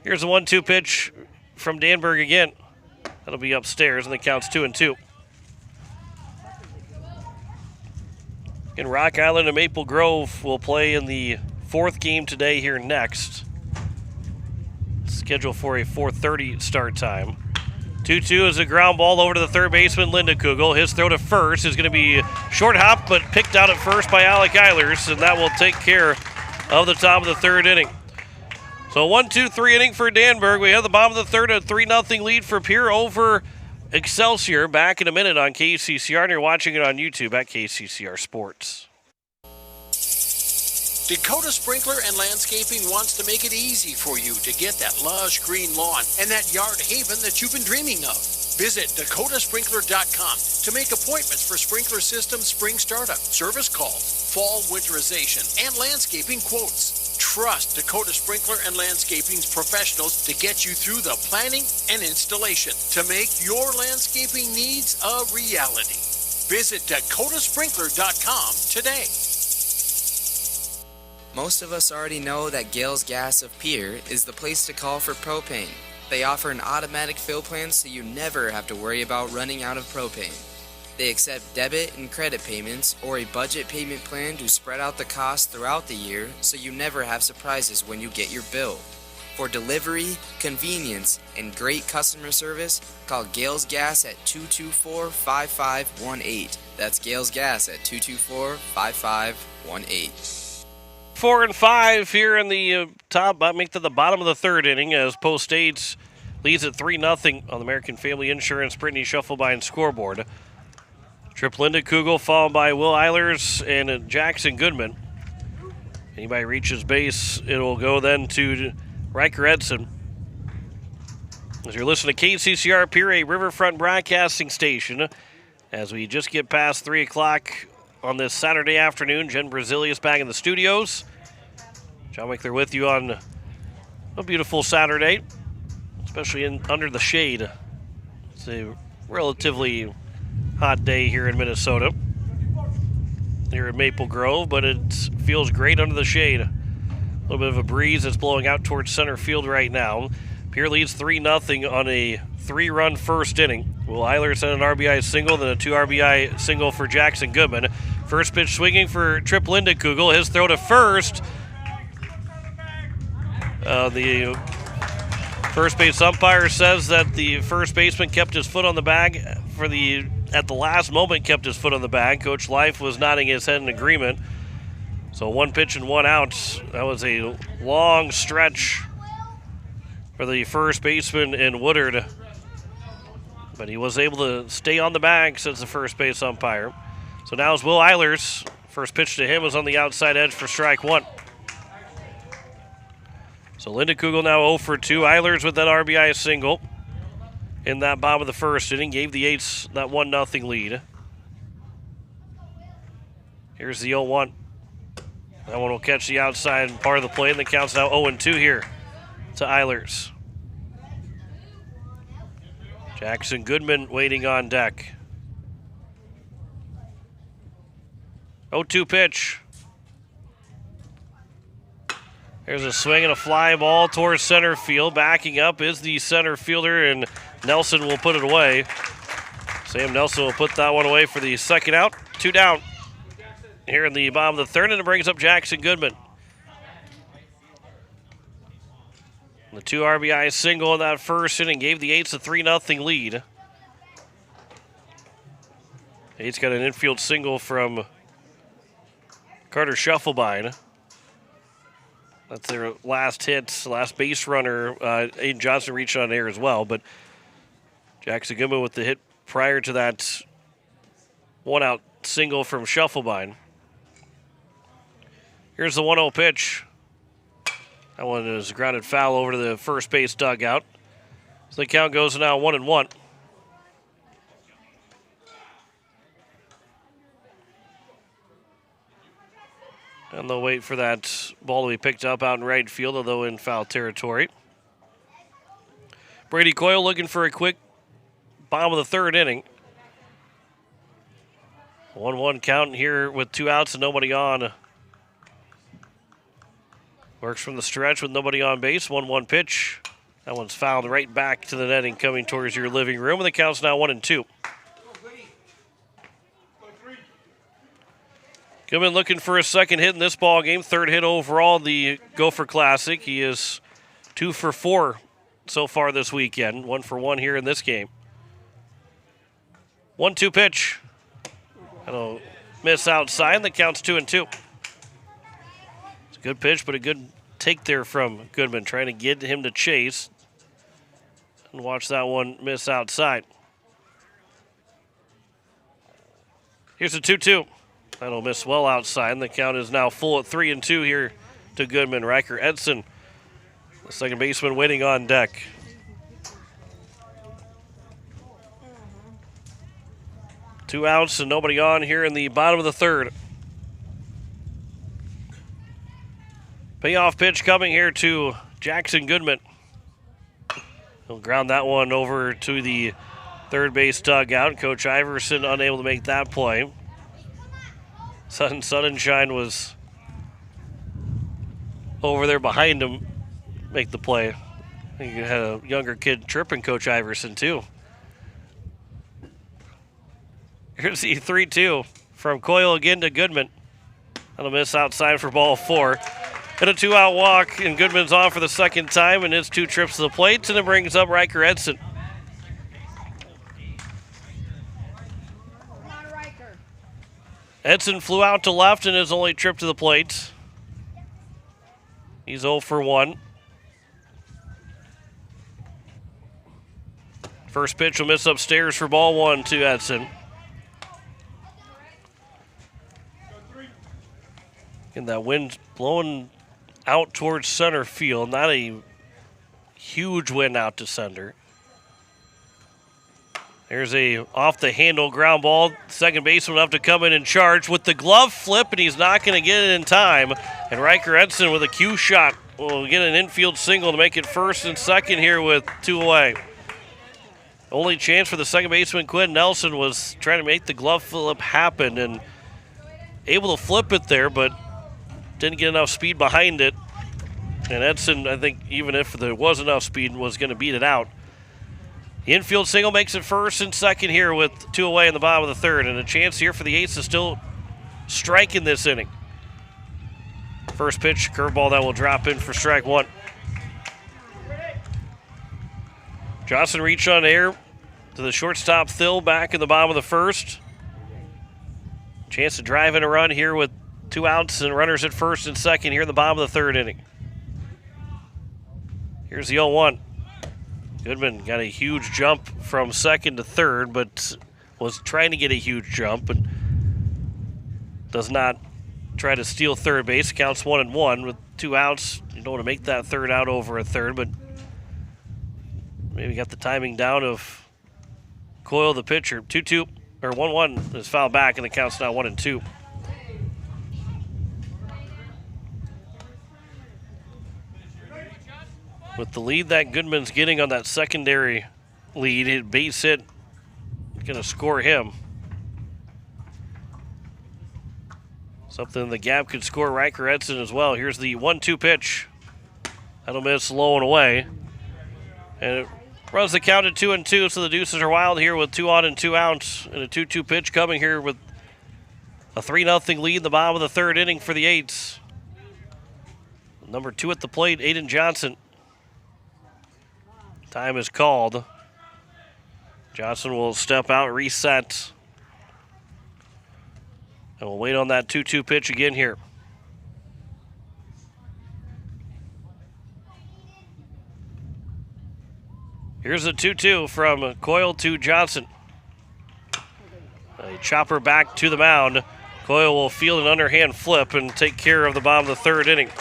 Here's a 1-2 pitch from Danberg again. That'll be upstairs, and the count's 2-2. In Rock Island and Maple Grove will play in the fourth game today here next. Scheduled for a 4:30 start time. 2-2 is a ground ball over to the third baseman, Linda Kugel. His throw to first is going to be short hop, but picked out at first by Alec Eilers, and that will take care of the top of the third inning. So 1-2-3 inning for Danberg. We have the bottom of the third, a 3-0 lead for Pierre over Excelsior. Back in a minute on KCCR, and you're watching it on YouTube at KCCR Sports. Dakota Sprinkler and Landscaping wants to make it easy for you to get that lush green lawn and that yard haven that you've been dreaming of. Visit dakotasprinkler.com to make appointments for sprinkler system spring startup, service calls, fall winterization, and landscaping quotes. Trust Dakota Sprinkler and Landscaping's professionals to get you through the planning and installation to make your landscaping needs a reality. Visit dakotasprinkler.com today. Most of us already know that Gales Gas of Pierre is the place to call for propane. They offer an automatic fill plan so you never have to worry about running out of propane. They accept debit and credit payments or a budget payment plan to spread out the cost throughout the year so you never have surprises when you get your bill. For delivery, convenience, and great customer service, call Gales Gas at 224-5518. That's Gales Gas at 224-5518. 4 and 5 here in the top, make to the bottom of the third inning as Post State leads at 3-0 on the American Family Insurance Brittany Shufflebine scoreboard. Trip Linda Kugel followed by Will Eilers and Jackson Goodman. Anybody reaches base, it will go then to Riker Edson. As you're listening to KCCR Pierre, a Riverfront broadcasting station, as we just get past 3 o'clock on this Saturday afternoon. Jen Brazilius back in the studios. John Wickler with you on a beautiful Saturday, especially under the shade. It's a relatively hot day here in Minnesota, here in Maple Grove, but it feels great under the shade. A little bit of a breeze that's blowing out towards center field right now. Pierre leads 3-0 on a 3-run first inning. Will Eilers had an RBI single, then a 2 RBI single for Jackson Goodman. First pitch swinging for Trip Linda Kugel. His throw to first. The first base umpire says that the first baseman kept his foot on the bag at the last moment kept his foot on the bag. Coach Life was nodding his head in agreement. So 1 pitch and 1 out. That was a long stretch for the first baseman in Woodard. But he was able to stay on the bag, says the first base umpire. So now is Will Eilers. First pitch to him was on the outside edge for strike one. So Linda Kugel now 0 for 2. Eilers with that RBI single in that bottom of the first inning. Gave the Eights that 1-0 lead. Here's the 0-1. That one will catch the outside part of the plate, and the count's now 0-2 here to Eilers. Jackson Goodman waiting on deck. 0-2 pitch. There's a swing and a fly ball towards center field. Backing up is the center fielder, and Nelson will put it away. Sam Nelson will put that one away for the second out. 2 down here in the bottom of the third, and it brings up Jackson Goodman. The 2 RBI single in that first inning gave the Eights a 3-0 lead. Eights got an infield single from Carter Shufflebine. That's their last hit, last base runner. Aiden Johnson reached on air as well, but Jackson Goodman with the hit prior to that 1-out single from Shufflebine. Here's the 1-0 pitch. That one is grounded foul over to the first base dugout. So the count goes now 1-1. And they'll wait for that ball to be picked up out in right field, although in foul territory. Brady Coyle looking for a quick bottom of the third inning. 1-1 count here with 2 outs and nobody on. Works from the stretch with nobody on base. 1-1 pitch. That one's fouled right back to the netting coming towards your living room. And the count's now 1-2. Goodman looking for a second hit in this ball game. Third hit overall, the Gopher Classic. He is 2 for 4 so far this weekend. 1 for 1 here in this game. 1-2 pitch. That'll miss outside. The count's 2-2. It's a good pitch, but a good take there from Goodman, trying to get him to chase. And watch that one miss outside. Here's a 2-2. That'll miss well outside, and the count is now full at 3-2 here to Goodman. Riker Edson, the second baseman, waiting on deck. Two outs and nobody on here in the bottom of the third. Payoff pitch coming here to Jackson Goodman. He'll ground that one over to the third base dugout. Coach Iverson unable to make that play. Sunshine was over there behind him, make the play. I think you had a younger kid tripping Coach Iverson too. Here's the 3-2 from Coyle again to Goodman. That'll miss outside for ball 4. And a 2-out walk, and Goodman's on for the second time, and his 2 trips to the plate, and it brings up Riker Edson. Edson flew out to left in his only trip to the plate. He's 0 for 1. First pitch will miss upstairs for ball 1 to Edson. And that wind blowing out towards center field. Not a huge wind out to center. There's a off-the-handle ground ball. Second baseman will have to come in and charge with the glove flip, and he's not going to get it in time. And Riker Edson with a cue shot will get an infield single to make it first and second here with 2 away. Only chance for the second baseman, Quinn Nelson, was trying to make the glove flip happen and able to flip it there, but didn't get enough speed behind it. And Edson, I think, even if there was enough speed, was going to beat it out. The infield single makes it first and second here with 2 away in the bottom of the third, and a chance here for the Eights to still strike in this inning. First pitch, curveball that will drop in for strike 1. Johnson reached on air to the shortstop Thill back in the bottom of the first. Chance to drive in a run here with 2 outs and runners at first and second here in the bottom of the third inning. Here's the 0-1. Goodman got a huge jump from second to third, but was trying to get a huge jump and does not try to steal third base. Counts 1-1 with 2 outs. You don't want to make that third out over a third, but maybe got the timing down of Coyle, the pitcher. 2-2 or 1-1 is fouled back, and the count's now 1-2. With the lead that Goodman's getting on that secondary lead, his base hit going to score him. Something in the gap could score Riker Edson as well. Here's the 1-2 pitch. That'll miss low and away. And it runs the count at 2-2, so the deuces are wild here with 2 on and 2 out. And a 2-2 pitch coming here with a 3-0 lead in the bottom of the third inning for the Eights. Number 2 at the plate, Aiden Johnson. Time is called. Johnson will step out, reset. And we'll wait on that 2-2 pitch again here. Here's the 2-2 from Coyle to Johnson. A chopper back to the mound. Coyle will field an underhand flip and take care of the bottom of the third inning.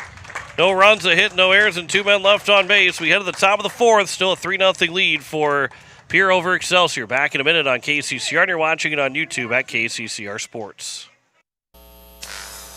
No runs, a hit, no errors, and 2 men left on base. We head to the top of the fourth. Still a 3-0 lead for Pierre over Excelsior. Back in a minute on KCCR, and you're watching it on YouTube at KCCR Sports.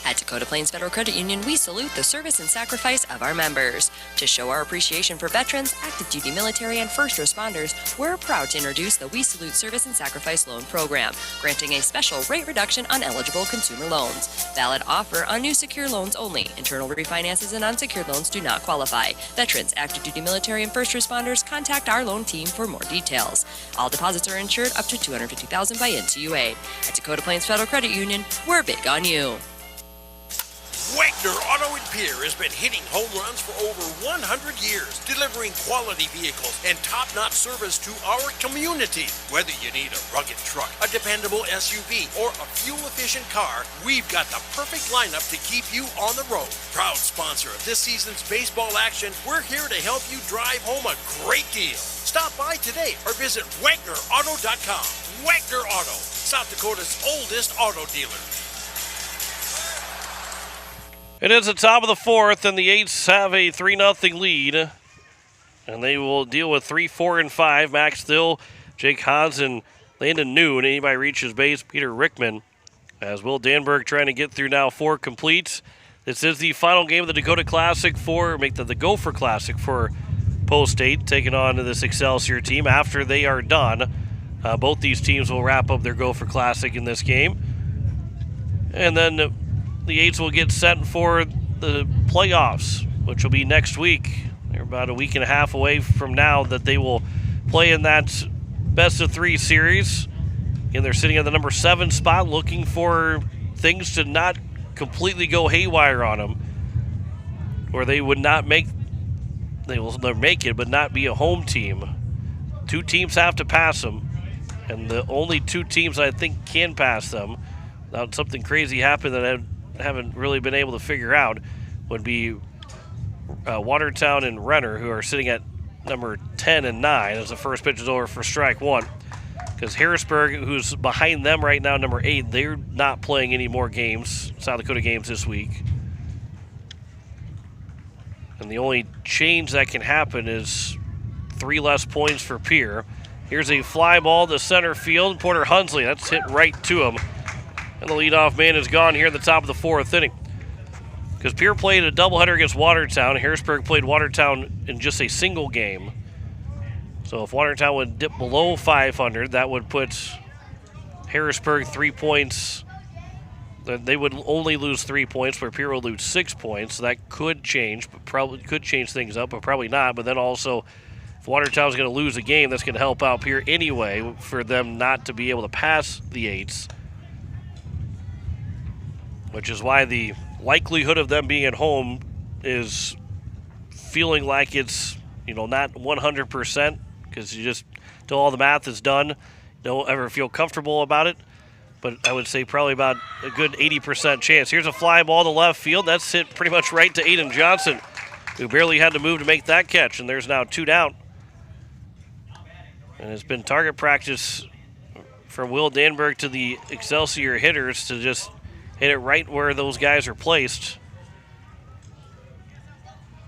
At Dakota Plains Federal Credit Union, we salute the service and sacrifice of our members. To show our appreciation for veterans, active duty military, and first responders, we're proud to introduce the We Salute Service and Sacrifice Loan Program, granting a special rate reduction on eligible consumer loans. Valid offer on new secure loans only. Internal refinances and unsecured loans do not qualify. Veterans, active duty military, and first responders, contact our loan team for more details. All deposits are insured up to $250,000 by NCUA. At Dakota Plains Federal Credit Union, we're big on you. Wagner Auto and Pierre has been hitting home runs for over 100 years, delivering quality vehicles and top-notch service to our community. Whether you need a rugged truck, a dependable SUV, or a fuel-efficient car, we've got the perfect lineup to keep you on the road. Proud sponsor of this season's baseball action, we're here to help you drive home a great deal. Stop by today or visit WagnerAuto.com. Wagner Auto, South Dakota's oldest auto dealer. It is the top of the fourth, and the Eights have a 3-0 lead. And they will deal with 3, 4, and 5. Max Still, Jake Hans, and Landon Noon. Anybody reaches base, Peter Rickman. As Will Danberg trying to get through now 4 completes. This is the final game of the Dakota Classic the Gopher Classic for Post 8, taking on this Excelsior team. After they are done, both these teams will wrap up their Gopher Classic in this game. And then the Eights will get set for the playoffs, which will be next week. They're about a week and a half away from now that they will play in that best-of-3 series. And they're sitting at the number 7 spot looking for things to not completely go haywire on them, or they would not make – they will make it but not be a home team. 2 teams have to pass them, and the only 2 teams I think can pass them, without something crazy happen that I haven't really been able to figure out, would be Watertown and Renner, who are sitting at number 10 and 9 as the first pitch is over for strike 1. Because Harrisburg, who's behind them right now, number 8, they're not playing any more games, South Dakota games this week. And the only change that can happen is 3 less points for Pierre. Here's a fly ball to center field. Porter Hunsley, that's hit right to him. And the leadoff man is gone here in the top of the 4th inning. Because Pierre played a doubleheader against Watertown. Harrisburg played Watertown in just a single game. So if Watertown would dip below 500, that would put Harrisburg 3 points. They would only lose 3 points, where Pierre will lose 6 points. So that could change, but probably could change things up, but probably not. But then also, if Watertown's going to lose a game, that's going to help out Pierre anyway for them not to be able to pass the Eights. Which is why the likelihood of them being at home is feeling like it's, not 100%, because you just, until all the math is done, don't ever feel comfortable about it. But I would say probably about a good 80% chance. Here's a fly ball to left field. That's hit pretty much right to Aiden Johnson, who barely had to move to make that catch, and there's now 2 down. And it's been target practice from Will Danberg to the Excelsior hitters to just hit it right where those guys are placed.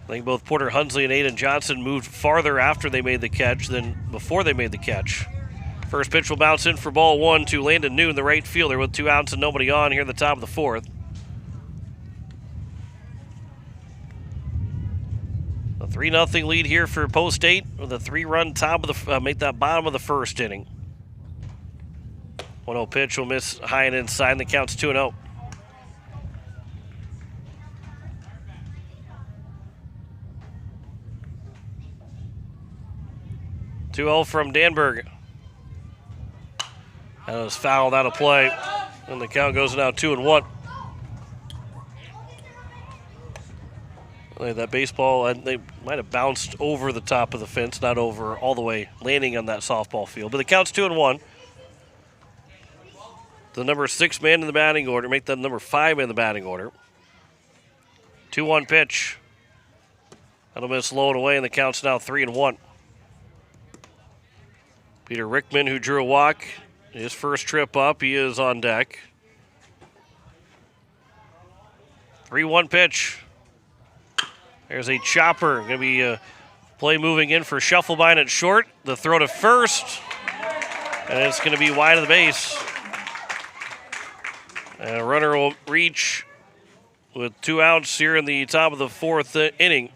I think both Porter Hunsley and Aiden Johnson moved farther after they made the catch than before they made the catch. First pitch will bounce in for ball 1 to Landon Noon, the right fielder, with 2 outs and nobody on here at the top of the 4th. A 3-0 lead here for Post 8 with a 3-run top of the make that bottom of the 1st inning. 1-0 pitch will miss high and inside, and the count's 2-0. Two-0 from Danberg. That was fouled out of play, and the count goes now 2-1. That baseball, and they might have bounced over the top of the fence, not over all the way, landing on that softball field. But the count's 2-1. The number 6 man in the batting order, make that number 5 man in the batting order. 2-1 pitch. That'll miss low and away, and the count's now 3-1. Peter Rickman, who drew a walk, his first trip up, he is on deck. 3-1 pitch. There's a chopper. Going to be a play moving in for Shufflebine at short. The throw to first. And it's going to be wide of the base. And a runner will reach with 2 outs here in the top of the 4th inning.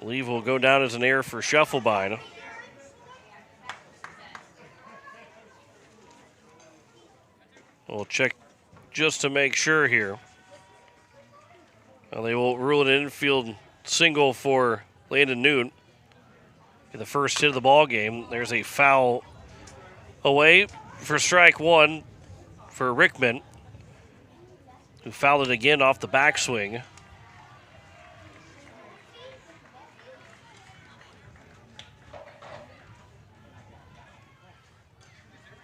Leave will go down as an error for Shufflebine. We'll check just to make sure here. Well, they will rule it an infield single for Landon Newt. The first hit of the ball game. There's a foul away for strike 1 for Rickman, who fouled it again off the backswing.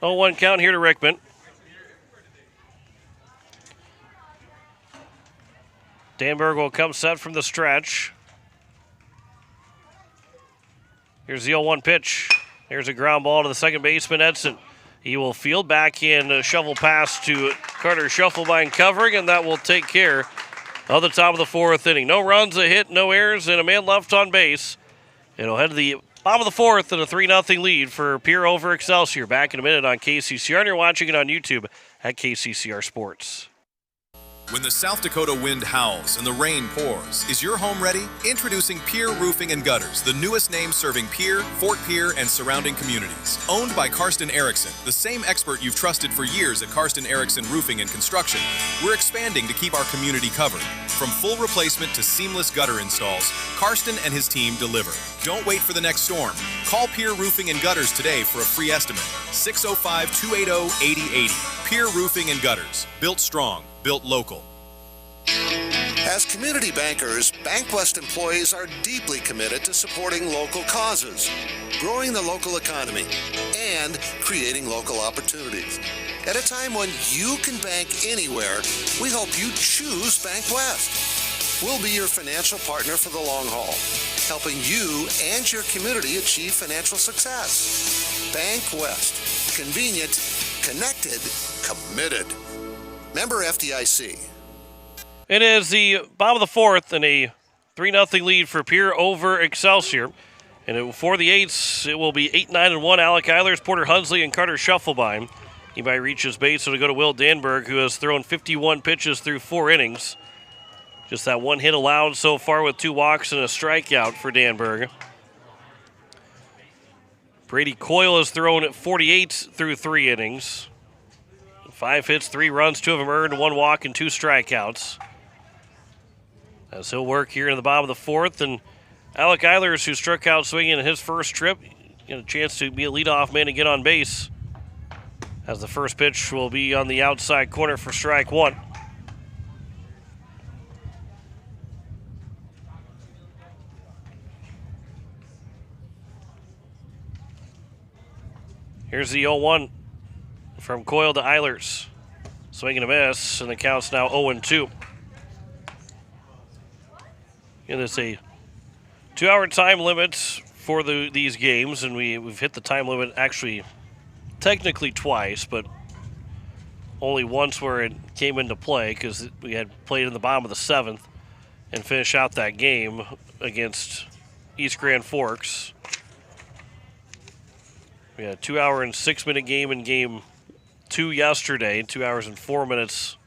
Oh, 1 count here to Rickman. Danberg will come set from the stretch. Here's the 0-1 pitch. There's a ground ball to the second baseman, Edson. He will field back in, shovel pass to Carter Shufflebine covering, and that will take care of the top of the 4th inning. No runs, a hit, no errors, and a man left on base. It'll head to the bottom of the 4th and a 3-0 lead for Pierre over Excelsior. Back in a minute on KCCR, and you're watching it on YouTube at KCCR Sports. When the South Dakota wind howls and the rain pours, is your home ready? Introducing Pierre Roofing and Gutters, the newest name serving Pierre, Fort Pierre, and surrounding communities. Owned by Karsten Erickson, the same expert you've trusted for years at Karsten Erickson Roofing and Construction, we're expanding to keep our community covered. From full replacement to seamless gutter installs, Karsten and his team deliver. Don't wait for the next storm. Call Pierre Roofing and Gutters today for a free estimate. 605-280-8080. Pierre Roofing and Gutters. Built strong. Built local. As community bankers, BankWest employees are deeply committed to supporting local causes, growing the local economy, and creating local opportunities. At a time when you can bank anywhere, we hope you choose BankWest. We'll be your financial partner for the long haul, helping you and your community achieve financial success. BankWest. Convenient, connected, committed. Member FDIC. It is the bottom of the 4th and a 3-0 lead for Pierre over Excelsior. And for the eights, it will be 8-9-1. Alec Eilers, Porter Hunsley, and Carter Shufflebine. He might reach his base, so to go to Will Danberg, who has thrown 51 pitches through 4 innings. Just that 1 hit allowed so far with 2 walks and a strikeout for Danberg. Brady Coyle has thrown 48 through 3 innings. 5 hits, 3 runs, 2 of them earned, 1 walk, and 2 strikeouts. As he'll work here in the bottom of the 4th, and Alec Eilers, who struck out swinging in his first trip, get a chance to be a leadoff man and get on base. As the first pitch will be on the outside corner for strike 1. Here's the 0-1 from Coyle to Eilers. Swing and a miss, and the count's now 0-2. And there's a 2-hour time limit for these games, and we've hit the time limit actually technically twice, but only once where it came into play because we had played in the bottom of the 7th and finished out that game against East Grand Forks. We had a 2-hour and 6-minute game in game 2 yesterday, 2 hours and 4 minutes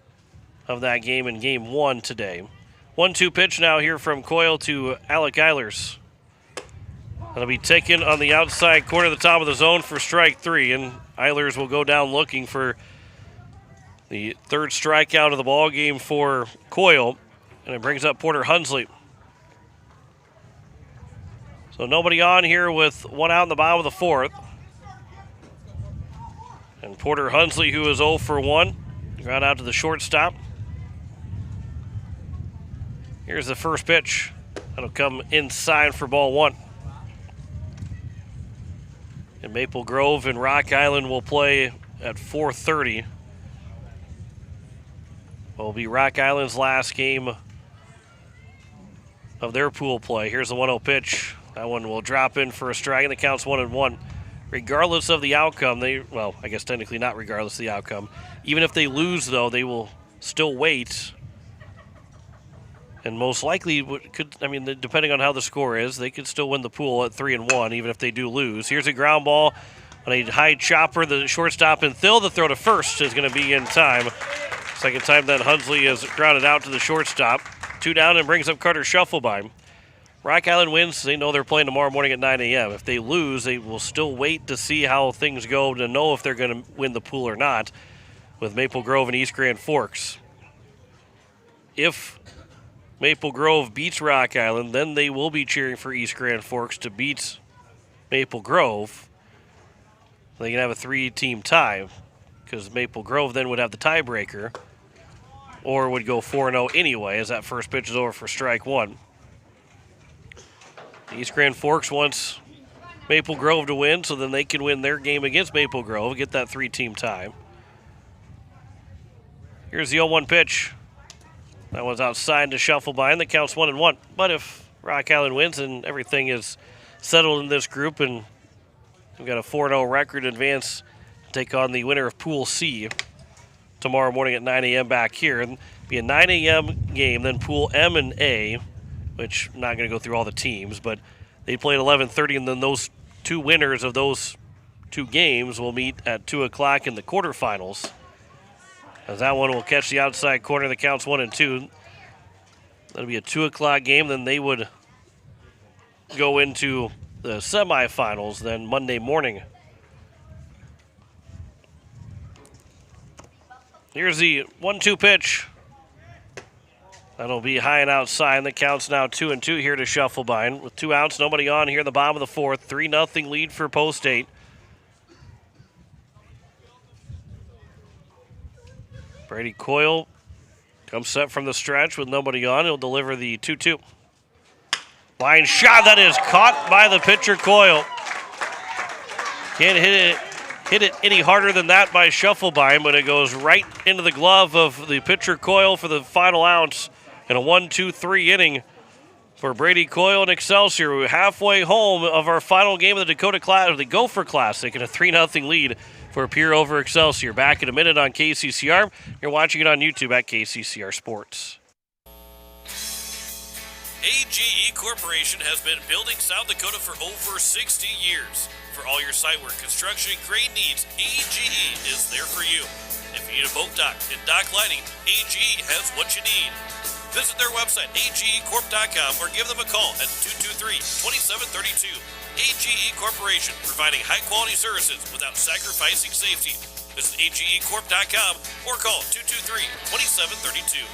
of that game in game 1 today. 1-2 pitch now here from Coyle to Alec Eilers. That'll be taken on the outside corner of the top of the zone for strike 3, and Eilers will go down looking for the 3rd strikeout of the ball game for Coyle, and it brings up Porter Hunsley. So nobody on here with 1 out in the bottom of the 4th. And Porter Hunsley, who is 0 for 1, ground out to the shortstop. Here's the first pitch. That'll come inside for ball one. And Maple Grove and Rock Island will play at 4:30. Will be Rock Island's last game of their pool play. Here's the 1-0 pitch. That one will drop in for a strike, and the count's 1-1. Regardless of the outcome, I guess technically not regardless of the outcome. Even if they lose, though, they will still wait. And most likely depending on how the score is, they could still win the pool at 3-1, even if they do lose. Here's a ground ball on a high chopper. The shortstop and Thill. The throw to first is going to be in time. Second time that Hunsley has grounded out to the shortstop. 2 down and brings up Carter Shufflebine. Rock Island wins. They know they're playing tomorrow morning at 9 a.m. If they lose, they will still wait to see how things go to know if they're going to win the pool or not with Maple Grove and East Grand Forks. If Maple Grove beats Rock Island, then they will be cheering for East Grand Forks to beat Maple Grove. They can have a 3-team tie because Maple Grove then would have the tiebreaker or would go 4-0 anyway as that first pitch is over for strike one. East Grand Forks wants Maple Grove to win so then they can win their game against Maple Grove, get that 3-team tie. Here's the 0-1 pitch. That one's outside to Shufflebine. The count's 1-1. But if Rock Island wins and everything is settled in this group and we've got a 4-0 record advance to take on the winner of Pool C tomorrow morning at 9 a.m. back here. It'll be a 9 a.m. game, then Pool M and A, which I'm not going to go through all the teams, but they play at 11:30, and then those two winners of those two games will meet at 2 o'clock in the quarterfinals. As that one will catch the outside corner, the count's 1-2. That'll be a 2 o'clock game. Then they would go into the semifinals then Monday morning. Here's the 1-2 pitch. That'll be high and outside. And the count's now 2-2 here to Shufflebine. With 2 outs, nobody on here in the bottom of the fourth. 3-0 lead for Post 8. Brady Coyle comes set from the stretch with nobody on. He'll deliver the 2-2. Line shot that is caught by the pitcher Coyle. Can't hit it any harder than that by Shufflebine, but it goes right into the glove of the pitcher Coyle for the final out in a 1-2-3 inning for Brady Coyle and Excelsior. We're halfway home of our final game of the Gopher Classic in a 3-0 lead for Pierre over Excelsior. Back in a minute on KCCR. You're watching it on YouTube at KCCR Sports. AGE Corporation has been building South Dakota for over 60 years. For all your site work, construction, and crane needs, AGE is there for you. If you need a boat dock and dock lighting, AGE has what you need. Visit their website, agecorp.com, or give them a call at 223-2732. AGE Corporation, providing high-quality services without sacrificing safety. Visit agecorp.com or call 223-2732.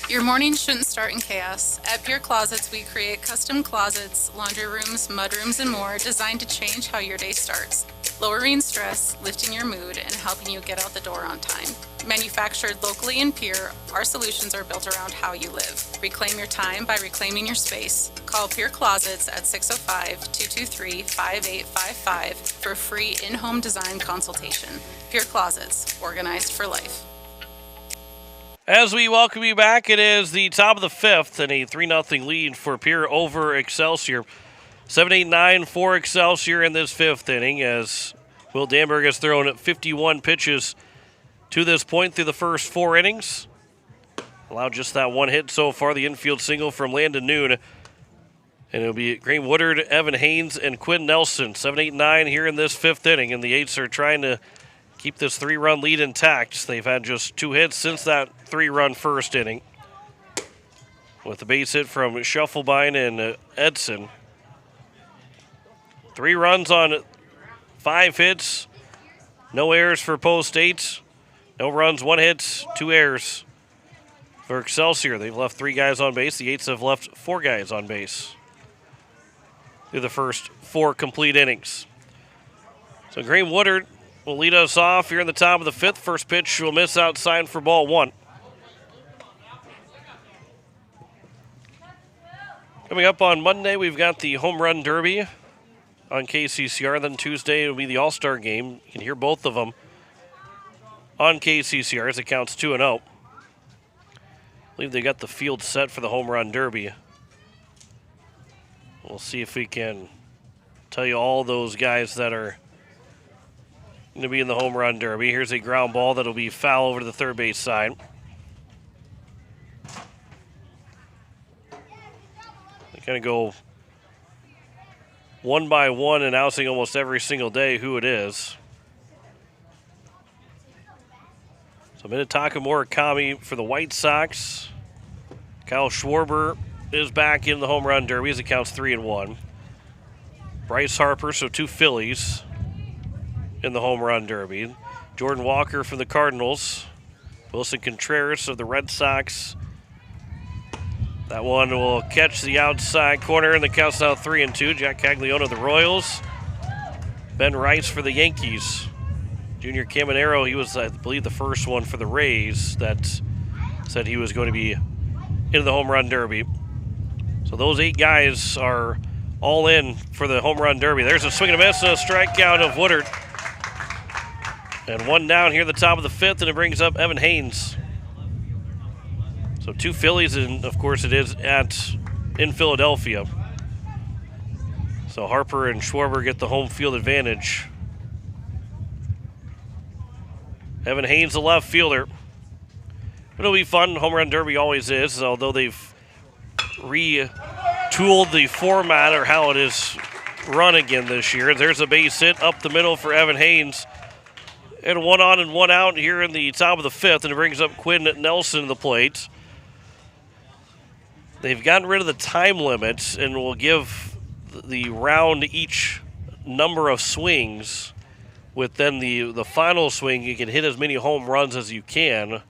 Your morning shouldn't start in chaos. At Pierre Closets, we create custom closets, laundry rooms, mudrooms, and more designed to change how your day starts, lowering stress, lifting your mood, and helping you get out the door on time. Manufactured locally in Pierre, our solutions are built around how you live. Reclaim your time by reclaiming your space. Call Pierre Closets at 605-223-5855 for a free in-home design consultation. Pierre Closets, organized for life. As we welcome you back, it is the top of the fifth and a 3-0 lead for Pierre over Excelsior. 7-8-9 for Excelsior in this fifth inning as Will Danberg has thrown 51 pitches to this point through the first 4 innings. Allowed just that one hit so far, the infield single from Landon Noon. And it'll be Graham Woodard, Evan Haynes, and Quinn Nelson. 7-8-9 here in this fifth inning, and the Eights are trying to keep this 3-run lead intact. They've had just 2 hits since that 3-run first inning. With the base hit from Shufflebine and Edson. 3 runs on 5 hits. No errors for Post 8. No runs, 1 hit, 2 errors for Excelsior. They've left 3 guys on base. The Eights have left 4 guys on base through the first 4 complete innings. So Graham Woodard will lead us off here in the top of the fifth. First pitch will miss outside for ball 1. Coming up on Monday, we've got the Home Run Derby on KCCR. Then Tuesday will be the All-Star Game. You can hear both of them on KCCR as it counts 2-0. I believe they got the field set for the Home Run Derby. We'll see if we can tell you all those guys that are going to be in the Home Run Derby. Here's a ground ball that'll be foul over to the third base side. They kind of go one by one, announcing almost every single day who it is. So Minnetonka Murakami for the White Sox. Kyle Schwarber is back in the Home Run Derby as it counts 3-1. Bryce Harper, so 2 Phillies in the Home Run Derby. Jordan Walker from the Cardinals. Wilson Contreras of the Red Sox. That one will catch the outside corner, and the count's now 3-2. Jack Caglione of the Royals. Ben Rice for the Yankees. Junior Caminero, he was, I believe, the first one for the Rays that said he was going to be into the Home Run Derby. So those 8 guys are all in for the Home Run Derby. There's a swing and a miss, and a strikeout of Woodard. And one down here at the top of the 5th, and it brings up Evan Haynes. So 2 Phillies, and of course it is in Philadelphia. So Harper and Schwarber get the home field advantage. Evan Haynes, the left fielder. It'll be fun. Home Run Derby always is, although they've retooled the format or how it is run again this year. There's a base hit up the middle for Evan Haynes. And 1 on and 1 out here in the top of the 5th, and it brings up Quinn Nelson to the plate. They've gotten rid of the time limits and will give the round each number of swings. With then the final swing, you can hit as many home runs as you can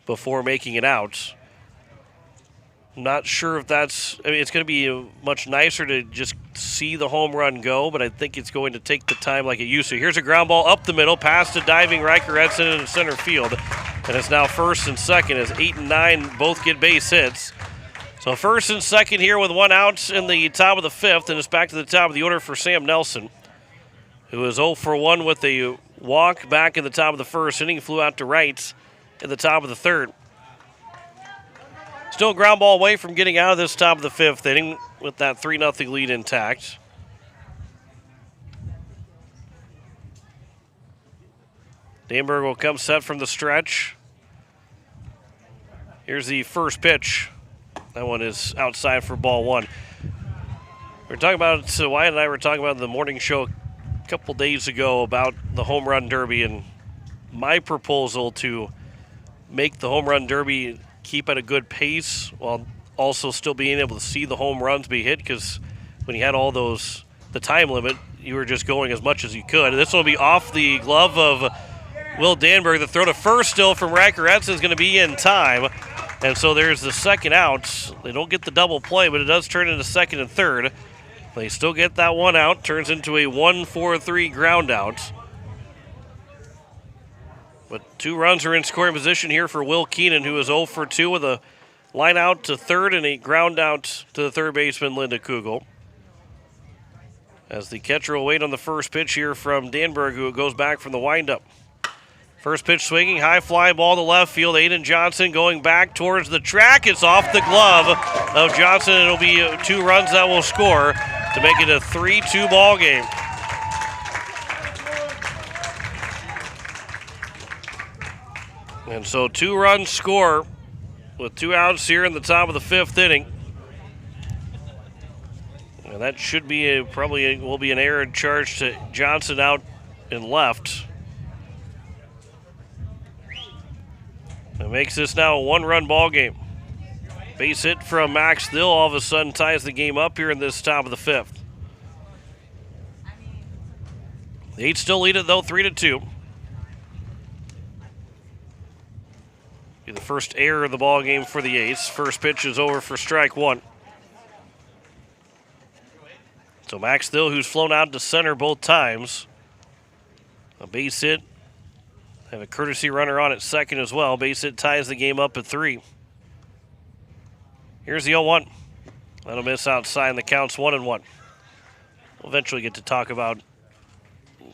before making it out. I'm not sure if that's, I mean, it's going to be much nicer to just see the home run go, but I think it's going to take the time like it used to. Here's a ground ball up the middle, past a diving Riker Edson in center field. And it's now first and second as 8 and 9 both get base hits. So first and second here with 1 out in the top of the 5th, and it's back to the top of the order for Sam Nelson, who is 0 for 1 with a walk back in the top of the 1st inning, flew out to right in the top of the 3rd. Still a ground ball away from getting out of this top of the 5th inning with that 3-0 lead intact. Danberg will come set from the stretch. Here's the first pitch. That one is outside for ball 1. We're talking about, Wyatt and I were talking about in the morning show a couple days ago about the Home Run Derby and my proposal to make the Home Run Derby keep at a good pace while also still being able to see the home runs be hit, because when you had all those, the time limit, you were just going as much as you could. This will be off the glove of Will Danberg. The throw to first still from Riker Edson is going to be in time. And so there's the second out. They don't get the double play, but it does turn into second and third. They still get that 1 out. Turns into a 1-4-3 ground out. But 2 runs are in scoring position here for Will Keenan, who is 0 for 2 with a line out to third and a ground out to the third baseman, Linda Kugel. As the catcher will wait on the first pitch here from Danberg, who goes back from the windup. First pitch swinging, high fly ball to left field. Aiden Johnson going back towards the track. It's off the glove of Johnson. It'll be 2 runs that will score to make it a 3-2 ball game. And so 2 runs score with 2 outs here in the top of the 5th inning. And that should be will be an error charge to Johnson out in left. It makes this now a 1-run ball game. Base hit from Max Thill all of a sudden ties the game up here in this top of the 5th. The 8 still lead it though, 3-2. Be the first error of the ball game for the A's. First pitch is over for strike 1. So Max Thill, who's flown out to center both times, a base hit. Have a courtesy runner on at second as well. Base hit ties the game up at 3. Here's the 0-1. That'll miss outside. The count's 1-1. We'll eventually get to talk about,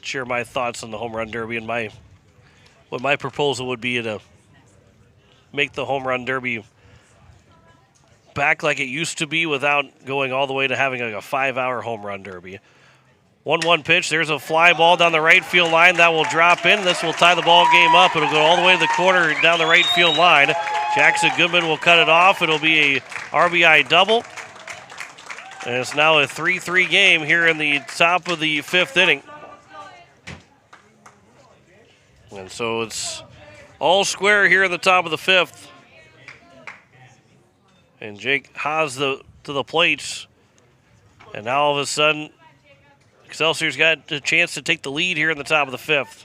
share my thoughts on the home run derby and what my proposal would be to make the home run derby back like it used to be without going all the way to having like a 5-hour home run derby. 1-1 pitch. There's a fly ball down the right field line that will drop in. This will tie the ball game up. It'll go all the way to the corner down the right field line. Jackson Goodman will cut it off. It'll be a RBI double. And it's now a 3-3 game here in the top of the 5th inning. And so it's all square here in the top of the 5th. And Jake Haas to the plate. And now all of a sudden, Excelsior's got a chance to take the lead here in the top of the 5th.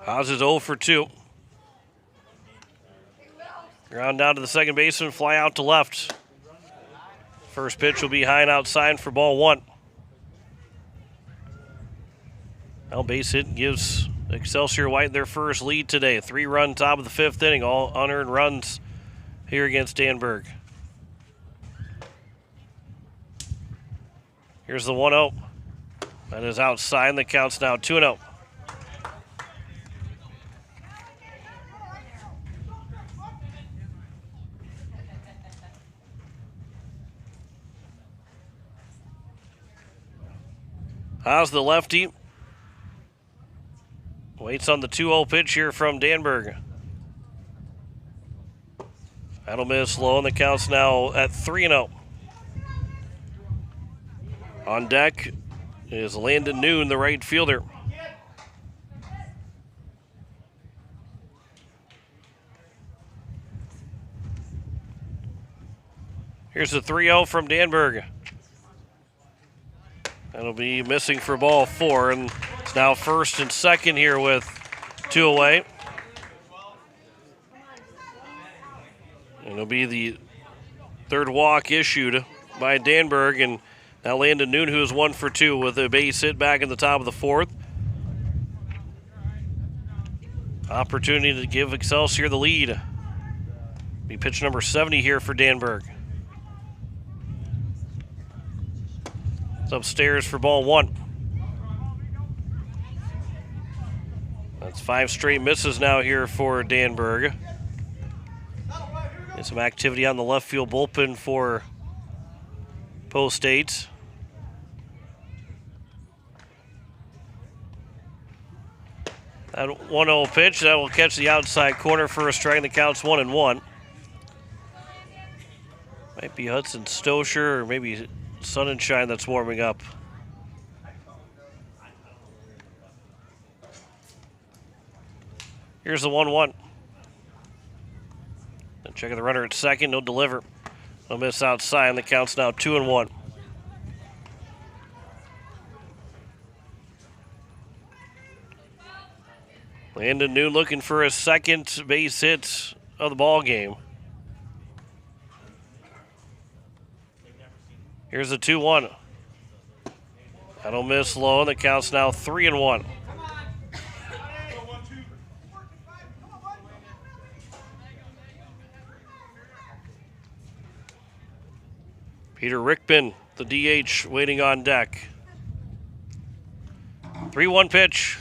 Haas is 0 for 2. Ground down to the second baseman, fly out to left. First pitch will be high and outside for ball 1. Now base hit gives Excelsior White their first lead today. 3-run top of the 5th inning, all unearned runs here against Danburg. Here's the 1-0. That is outside, and the count's now 2-0. Haas, the lefty, waits on the 2-0 pitch here from Danburg. That'll miss low, and the count's now at 3-0. On deck is Landon Noon, the right fielder. Here's the 3-0 from Danburg. That'll be missing for ball 4, and it's now first and second here with 2 away. And it'll be the third walk issued by Danburg, and now Landon Noon, who is 1 for 2 with a base hit back in the top of the 4th. Opportunity to give Excelsior the lead. Be pitch number 70 here for Danburg. It's upstairs for ball 1. That's 5 straight misses now here for Danburg. And some activity on the left field bullpen for Post 8. That 1-0 pitch, that will catch the outside corner for a strike. The count's 1-1. Might be Hudson Stosher or maybe Sonnenschein that's warming up. Here's the 1-1. And checking the runner at second, no deliver. No miss outside, and the count's now 2-1. Landon Noon looking for his second base hit of the ball game. Here's the 2-1. That'll miss low, and the count's now 3-1. Peter Rickman, the DH, waiting on deck. 3-1 pitch.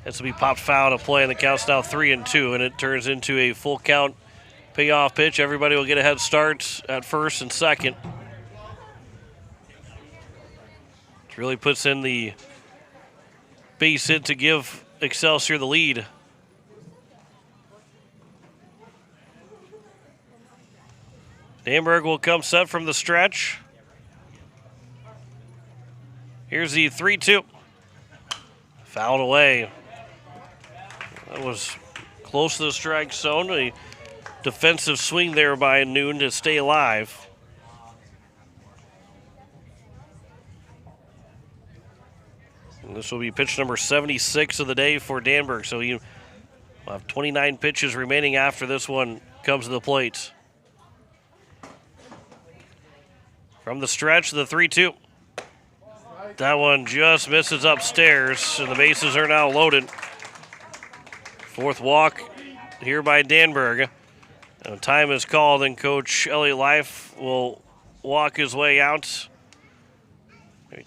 This will be popped foul to play, and the count's now 3-2, and it turns into a full count payoff pitch. Everybody will get a head start at first and second. It really puts in the base hit to give Excelsior the lead. Danburg will come set from the stretch. Here's the 3-2. Fouled away. That was close to the strike zone. A defensive swing there by Noon to stay alive. And this will be pitch number 76 of the day for Danburg. So you will have 29 pitches remaining after this one comes to the plate. From the stretch, the 3-2. That one just misses upstairs, and the bases are now loaded. Fourth walk here by Danberg. Time is called, and Coach Elliott Life will walk his way out.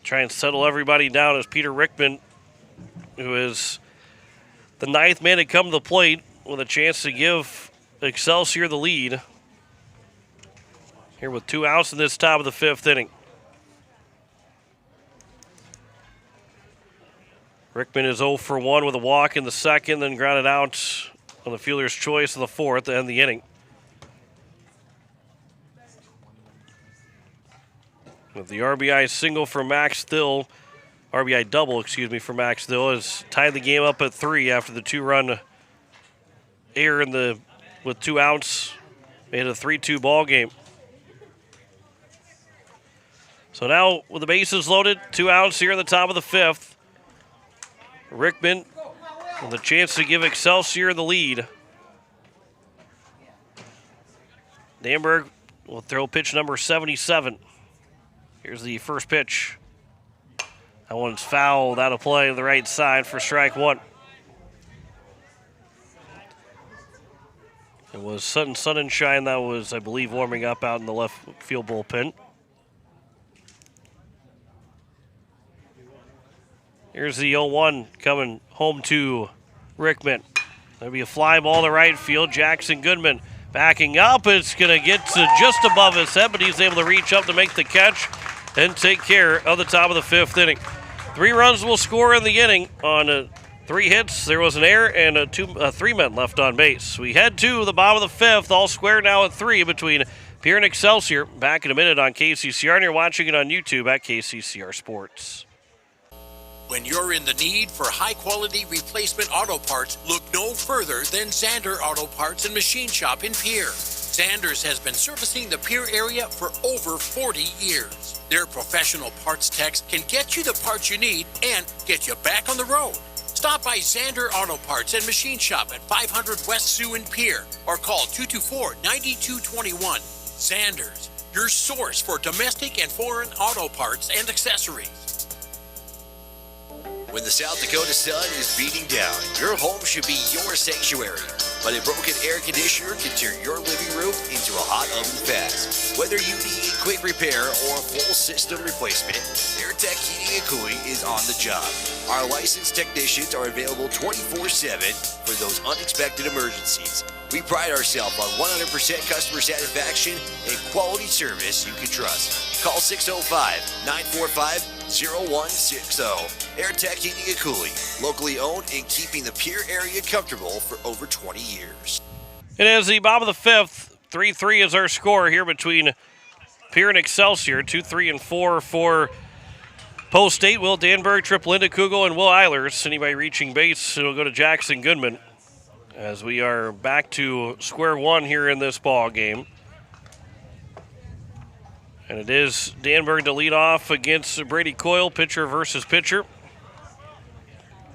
Try and settle everybody down as Peter Rickman, who is the 9th man to come to the plate with a chance to give Excelsior the lead. Here with 2 outs in this top of the 5th inning. Rickman is 0 for 1 with a walk in the 2nd, then grounded out on the fielder's choice in the 4th to end the inning. With the RBI single for Max Thill, RBI double, for Max Thill, has tied the game up at 3 after the 2-run error with 2 outs, made it a 3-2 ball game. So now with the bases loaded, 2 outs here in the top of the 5th. Rickman with a chance to give Excelsior the lead. Danberg will throw pitch number 77. Here's the first pitch. That one's fouled out of play to the right side for strike 1. It was Sun and Shine that was, I believe, warming up out in the left field bullpen. Here's the 0-1 coming home to Rickman. There'll be a fly ball to right field. Jackson Goodman backing up. It's going to get to just above his head, but he's able to reach up to make the catch and take care of the top of the 5th inning. 3 runs will score in the inning on 3 hits. There was an error and 3 men left on base. We head to the bottom of the 5th, all square now at 3 between Pierre and Excelsior. Back in a minute on KCCR, and you're watching it on YouTube at KCCR Sports. When you're in the need for high-quality replacement auto parts, look no further than Zander Auto Parts and Machine Shop in Pierre. Zander's has been servicing the Pierre area for over 40 years. Their professional parts techs can get you the parts you need and get you back on the road. Stop by Zander Auto Parts and Machine Shop at 500 West Sioux in Pierre or call 224-9221. Zander's, your source for domestic and foreign auto parts and accessories. When the South Dakota sun is beating down, your home should be your sanctuary. But a broken air conditioner can turn your living room into a hot oven fast. Whether you need quick repair or a full system replacement, AirTech Heating and Cooling is on the job. Our licensed technicians are available 24/7 for those unexpected emergencies. We pride ourselves on 100% customer satisfaction and quality service you can trust. Call 605-945-0160. AirTech Heating and Cooling, locally owned and keeping the Pierre area comfortable for over 20 years. It is the bottom of the 5th. 3-3 is our score here between Pierre and Excelsior. 2, 3, and 4 for Post State. Will Danberg, Trip Linda Kugel, and Will Eilers. Anybody reaching base, it'll go to Jackson Goodman. As we are back to square one here in this ball game. And it is Danberg to lead off against Brady Coyle, pitcher versus pitcher.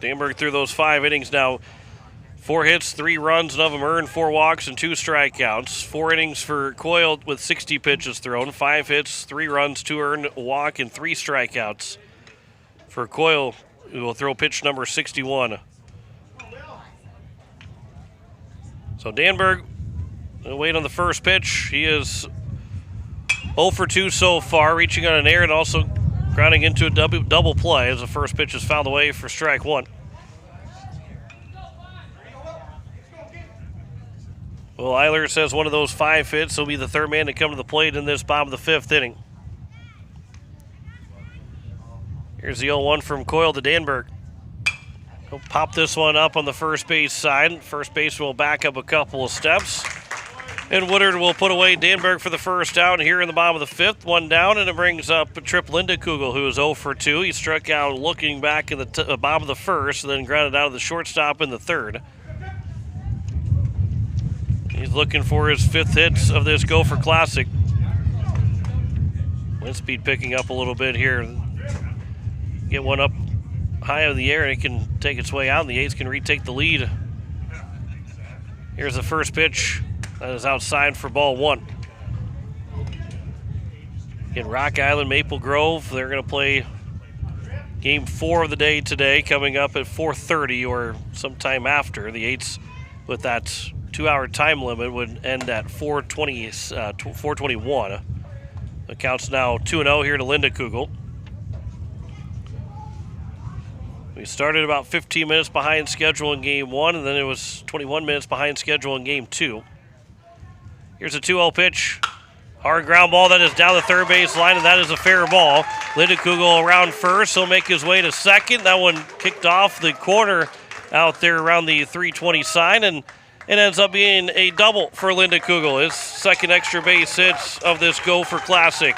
Danberg through those 5 innings now. 4 hits, 3 runs, none of them earned, 4 walks, and 2 strikeouts. 4 innings for Coyle with 60 pitches thrown. 5 hits, 3 runs, 2 earned, a walk, and 3 strikeouts for Coyle, who will throw pitch number 61. So Danberg will wait on the first pitch. He is 0 for 2 so far, reaching on an error and also grounding into a double play as the first pitch is fouled away for strike 1. Well, Eilers has one of those 5 hits. He'll be the 3rd man to come to the plate in this bottom of the 5th inning. Here's the 0-1 from Coyle to Danberg. He'll pop this one up on the first base side. First base will back up a couple of steps. And Woodard will put away Danberg for the first out here in the bottom of the 5th. 1 down, and it brings up Trip Lindekugel, who is 0 for 2. He struck out looking back in the bottom of the 1st, and then grounded out of the shortstop in the 3rd. He's looking for his 5th hits of this Gopher Classic. Wind speed picking up a little bit here. Get one up high in the air, and it can take its way out, and the A's can retake the lead. Here's the first pitch. That is outside for ball 1. In Rock Island, Maple Grove, they're going to play game 4 of the day today, coming up at 4:30 or sometime after. The A's with that 2-hour time limit would end at 4:21. The count's now 2-0 here to Linda Kugel. We started about 15 minutes behind schedule in game 1, and then it was 21 minutes behind schedule in game 2. Here's a 2-0 pitch. Hard ground ball that is down the third base line, and that is a fair ball. Linda Kugel around first. He'll make his way to second. That one kicked off the corner out there around the 320 sign, and it ends up being a double for Linda Kugel, his second extra base hit of this Gopher Classic.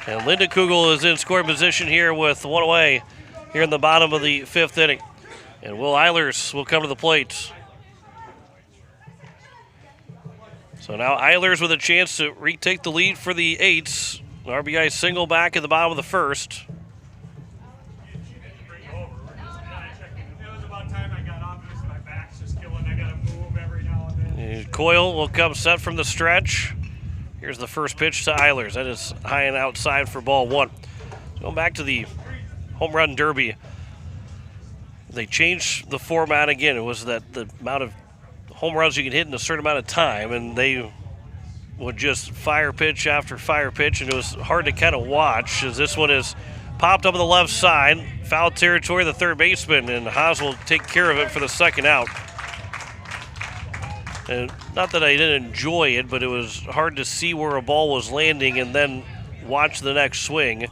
And Linda Kugel is in scoring position here with one away here in the bottom of the 5th inning. And Will Eilers will come to the plate. So now Eilers with a chance to retake the lead for the Eights. An RBI single back at the bottom of the 1st. Coyle will come set from the stretch. Here's the first pitch to Eilers. That is high and outside for ball 1. Going back to the home run derby. They changed the format again. It was that the amount of home runs you can hit in a certain amount of time, and they would just fire pitch after fire pitch, and it was hard to kind of watch as this one is popped up on the left side. Foul territory, the third baseman, and Haas will take care of it for the second out. And not that I didn't enjoy it, but it was hard to see where a ball was landing and then watch the next swing.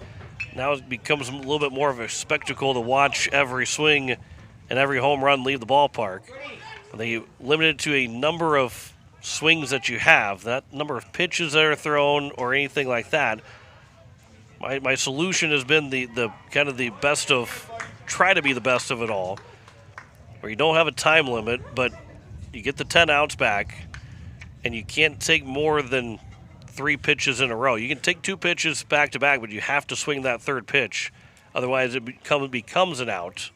Now it becomes a little bit more of a spectacle to watch every swing and every home run leave the ballpark. They limited to a number of swings that you have, that number of pitches that are thrown or anything like that. My solution has been the kind of the best of, try to be the best of it all, where you don't have a time limit, but you get the 10 outs back, and you can't take more than 3 pitches in a row. You can take 2 pitches back to back, but you have to swing that third pitch. Otherwise, it becomes an out.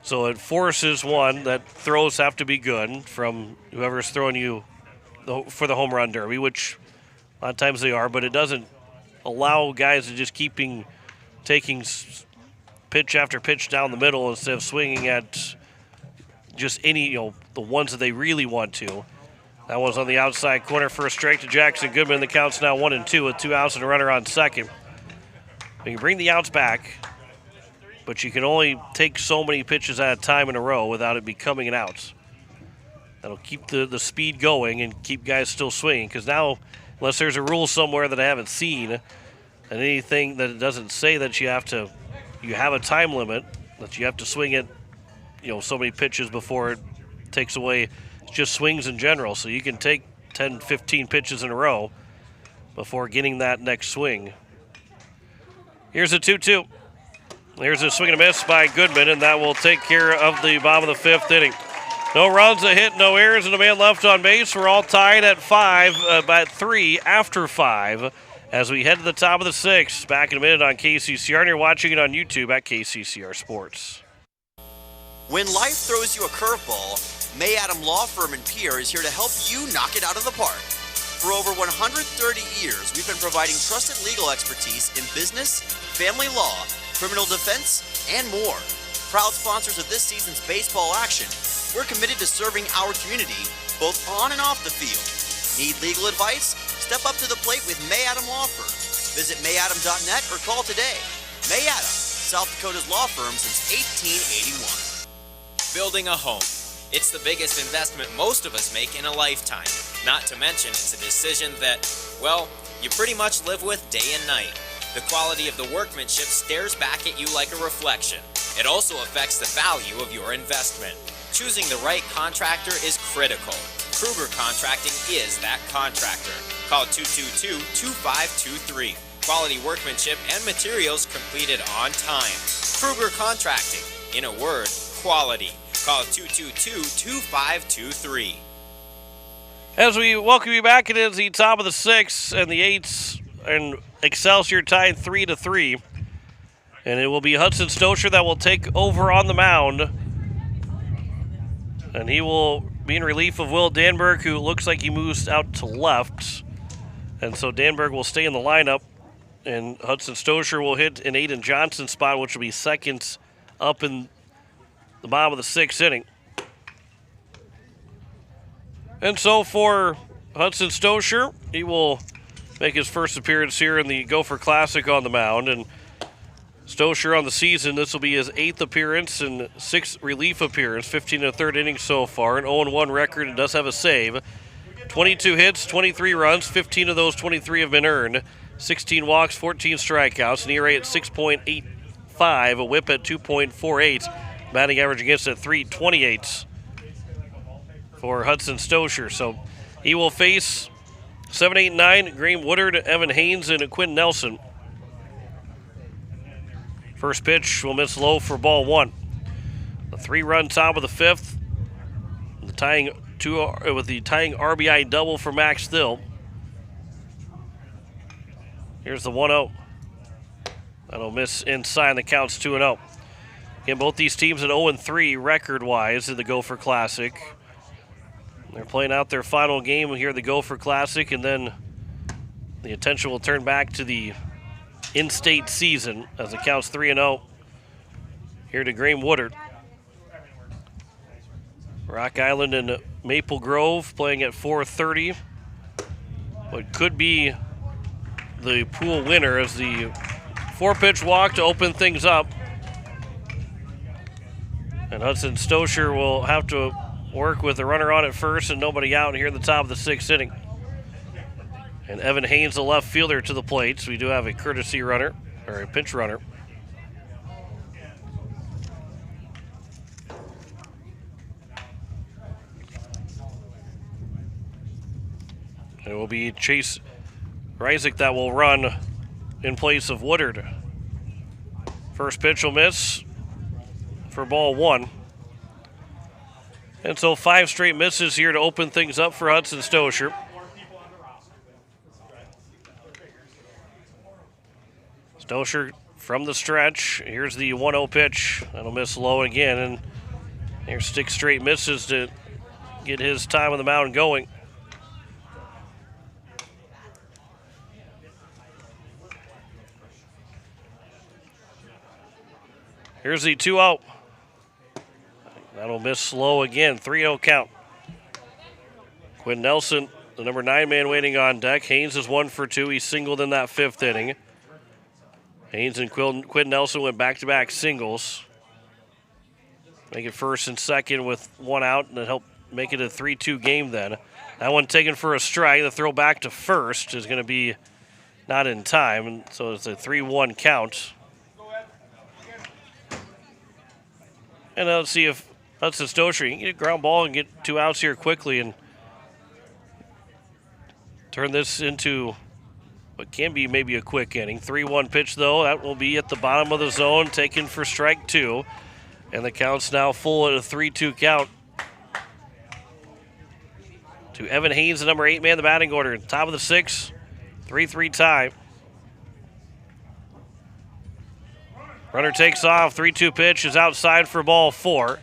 So it forces one that throws have to be good from whoever's throwing you for the home run derby, which a lot of times they are, but it doesn't allow guys to just taking pitch after pitch down the middle instead of swinging at just any, the ones that they really want to. That one's on the outside corner for a strike to Jackson Goodman. The count's now 1-2 with 2 outs and a runner on second. You can bring the outs back, but you can only take so many pitches at a time in a row without it becoming an out. That'll keep the speed going and keep guys still swinging, because now, unless there's a rule somewhere that I haven't seen, and anything that it doesn't say that you have a time limit, that you have to swing it, so many pitches before it takes away just swings in general. So you can take 10, 15 pitches in a row before getting that next swing. Here's a 2-2. Here's a swing and a miss by Goodman, and that will take care of the bottom of the 5th inning. No runs, a hit, no errors, and a man left on base. We're all tied at 3 after 5 as we head to the top of the 6th. Back in a minute on KCCR, and you're watching it on YouTube at KCCR Sports. When life throws you a curveball, May Adam Law Firm in Pierre is here to help you knock it out of the park. For over 130 years, we've been providing trusted legal expertise in business, family law, criminal defense, and more. Proud sponsors of this season's baseball action, we're committed to serving our community both on and off the field. Need legal advice? Step up to the plate with May Adam Law Firm. Visit mayadam.net or call today. May Adam, South Dakota's law firm since 1881. Building a home. It's the biggest investment most of us make in a lifetime. Not to mention, it's a decision that, well, you pretty much live with day and night. The quality of the workmanship stares back at you like a reflection. It also affects the value of your investment. Choosing the right contractor is critical. Kruger Contracting is that contractor. Call 222-2523. Quality workmanship and materials completed on time. Kruger Contracting. In a word, quality. Call 222-2523. As we welcome you back, it is the top of the 6th, and the Eights and Excelsior tied 3-3. And it will be Hudson Stosher that will take over on the mound. And he will be in relief of Will Danberg, who looks like he moves out to left. And so Danberg will stay in the lineup. And Hudson Stosher will hit an Aiden Johnson spot, which will be second up in the bottom of the 6th inning. And so for Hudson Stosher, he will make his first appearance here in the Gopher Classic on the mound. And Stosher on the season, this will be his 8th appearance and 6th relief appearance, 15 1/3 innings so far, an 0-1 record, and does have a save. 22 hits, 23 runs, 15 of those 23 have been earned, 16 walks, 14 strikeouts, an ERA at 6.85, a whip at 2.48, batting average against at 3.28 for Hudson Stosher. So he will face 7, 8, 9, Graham Woodard, Evan Haynes, and Quinn Nelson. First pitch will miss low for ball 1. The 3-run top of the 5th. The tying RBI double for Max Thill. Here's the 1-0. That'll miss inside. The count's 2-0. Again, both these teams at 0-3 record-wise in the Gopher Classic. They're playing out their final game here at the Gopher Classic, and then the attention will turn back to the in-state season as it counts 3-0 here to Graham Woodard. Rock Island and Maple Grove playing at 4:30. What could be the pool winner as the 4-pitch walk to open things up. And Hudson Stosher will have to work with a runner on at first and nobody out here at the top of the 6th inning. And Evan Haynes, the left fielder, to the plate. So we do have a courtesy runner, or a pinch runner. It will be Chase Reisig that will run in place of Woodard. First pitch will miss for ball 1. And so 5 straight misses here to open things up for Hudson Stosher. Stosher from the stretch. Here's the 1-0 pitch. That'll miss low again. And there's 6 straight misses to get his time on the mound going. Here's the 2-0. That'll miss low again. 3-0 count. Quinn Nelson, the number 9 man waiting on deck. Haynes is 1 for 2. He singled in that 5th inning. Haynes and Quinn Nelson went back-to-back singles. Make it first and second with 1 out, and it helped make it a 3-2 game then. That one taken for a strike. The throw back to first is going to be not in time, and so it's a 3-1 count. And let's see if Hudson Stosher can get a ground ball and get 2 outs here quickly and turn this into what can be maybe a quick inning. 3-1 pitch, though. That will be at the bottom of the zone, taken for strike 2. And the count's now full at a 3-2 count. To Evan Haynes, the number 8 man, the batting order. Top of the 6th, 3-3 tie. Runner takes off. 3-2 pitch is outside for ball 4.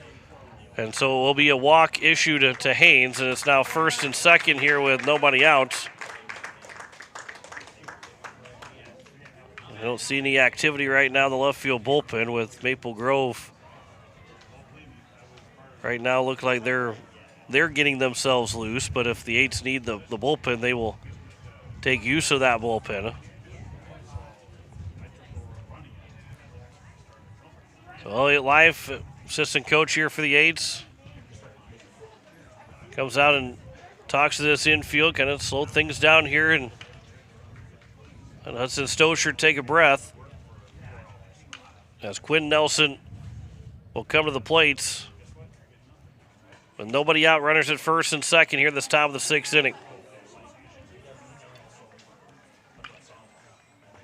And so it will be a walk issued to Haynes, and it's now first and second here with nobody out. I don't see any activity right now in the left field bullpen with Maple Grove. Right now look like they're getting themselves loose, but if the 8s need the bullpen, they will take use of that bullpen. So Elliott Life, assistant coach here for the 8s, comes out and talks to this infield, kind of slow things down here, and Hudson Stosher take a breath as Quinn Nelson will come to the plates. With nobody out, runners at first and second here at this top of the 6th inning.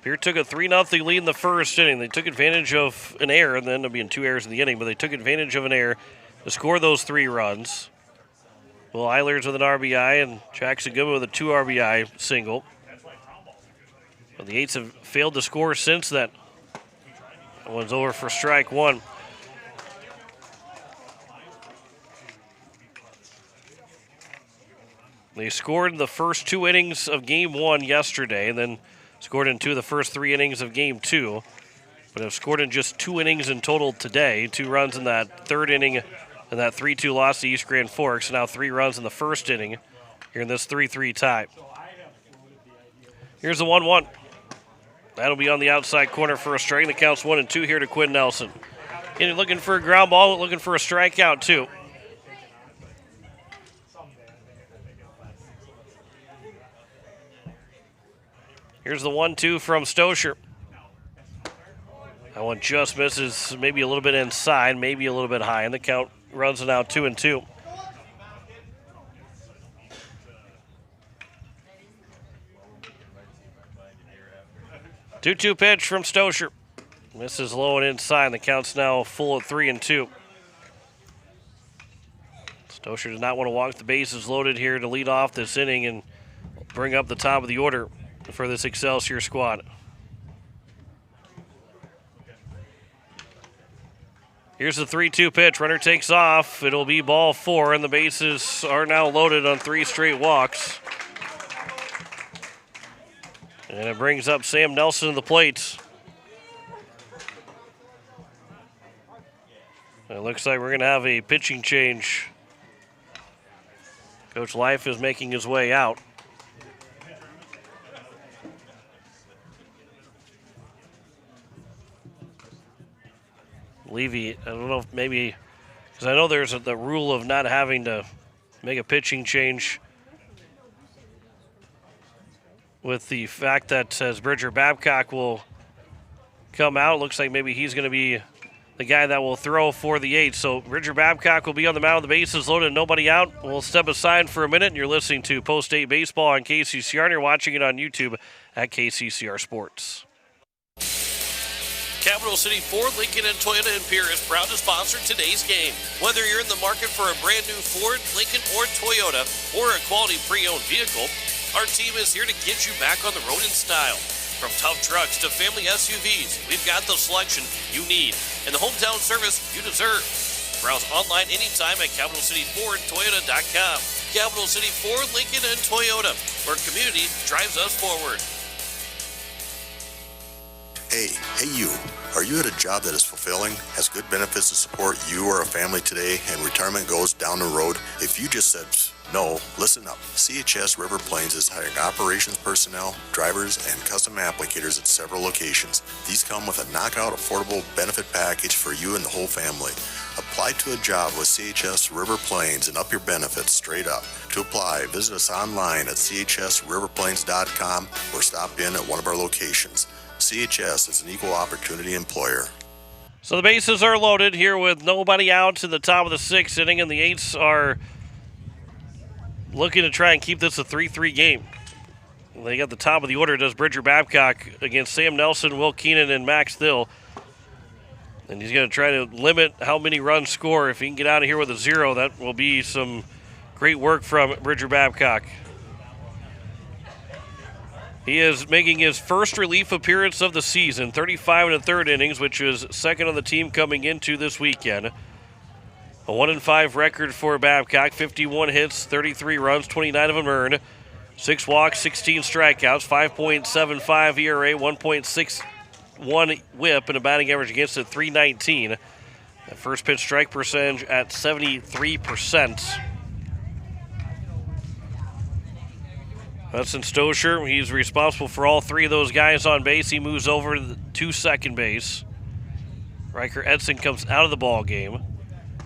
Pierre took a 3-0 lead in the first inning. They took advantage of an error, and then there'll be 2 errors in the inning, but they took advantage of an error to score those 3 runs. Will Eilers with an RBI and Jackson Goodman with a 2 RBI single. But the 8s have failed to score since then. That one's over for strike 1. They scored in the first 2 innings of Game 1 yesterday, and then scored in 2 of the first 3 innings of Game 2. But have scored in just 2 innings in total today. 2 runs in that 3rd inning And that 3-2 loss to East Grand Forks. Now 3 runs in the first inning here in this 3-3 tie. Here's the 1-1. That'll be on the outside corner for a strike. The count's 1-2 here to Quinn Nelson. And looking for a ground ball, looking for a strikeout too. Here's the 1-2 from Stosher. That one just misses, maybe a little bit inside, maybe a little bit high, and the count runs it out 2-2. Two-two pitch from Stosher. Misses low and inside, and the count's now full at 3-2. Stosher does not want to walk the bases loaded here to lead off this inning and bring up the top of the order for this Excelsior squad. Here's the 3-2 pitch. Runner takes off. It'll be ball 4, and the bases are now loaded on 3 straight walks. And it brings up Sam Nelson to the plate. It looks like we're going to have a pitching change. Coach Life is making his way out. Levy, I don't know if maybe, because I know there's the rule of not having to make a pitching change with the fact that as Bridger Babcock will come out, looks like maybe he's going to be the guy that will throw for the 8. So Bridger Babcock will be on the mound, the bases loaded, nobody out. We'll step aside for a minute, and you're listening to Post 8 Baseball on KCCR, and you're watching it on YouTube at KCCR Sports. Capital City Ford, Lincoln, and Toyota in Pierre is proud to sponsor today's game. Whether you're in the market for a brand new Ford, Lincoln, or Toyota, or a quality pre-owned vehicle, our team is here to get you back on the road in style. From tough trucks to family SUVs, we've got the selection you need and the hometown service you deserve. Browse online anytime at CapitalCityFordToyota.com. Capital City Ford, Lincoln, and Toyota, where community drives us forward. Hey you. Are you at a job that is fulfilling, has good benefits to support you or a family today, and retirement goes down the road? If you just said no, listen up. CHS River Plains is hiring operations personnel, drivers, and custom applicators at several locations. These come with a knockout affordable benefit package for you and the whole family. Apply to a job with CHS River Plains and up your benefits straight up. To apply, visit us online at chsriverplains.com or stop in at one of our locations. CHS is an equal opportunity employer. So the bases are loaded here with nobody out to the top of the 6th inning, and the 8s are looking to try and keep this a 3-3 game. They got the top of the order, does Bridger Babcock against Sam Nelson, Will Keenan, and Max Thill. And he's going to try to limit how many runs score. If he can get out of here with a 0, that will be some great work from Bridger Babcock. He is making his first relief appearance of the season, 35 1/3 innings, which is second on the team coming into this weekend. A 1-5 record for Babcock, 51 hits, 33 runs, 29 of them earned, 6 walks, 16 strikeouts, 5.75 ERA, 1.61 whip, and a batting average against it, .319. That first pitch strike percentage at 73%. Hudson Stosher, he's responsible for all 3 of those guys on base. He moves over to second base. Riker Edson comes out of the ball game.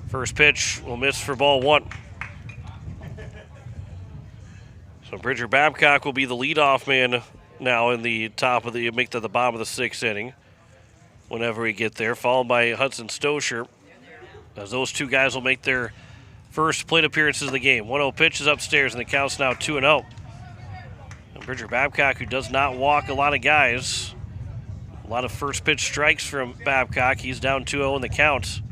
First pitch will miss for ball 1. So Bridger Babcock will be the leadoff man now in the top of the, make to the bottom of the 6th inning whenever we get there, followed by Hudson Stosher, as those 2 guys will make their first plate appearances of the game. 1-0 pitch is upstairs, and the count's now 2-0. Bridger Babcock, who does not walk a lot of guys. A lot of first pitch strikes from Babcock. He's down 2-0 in the count.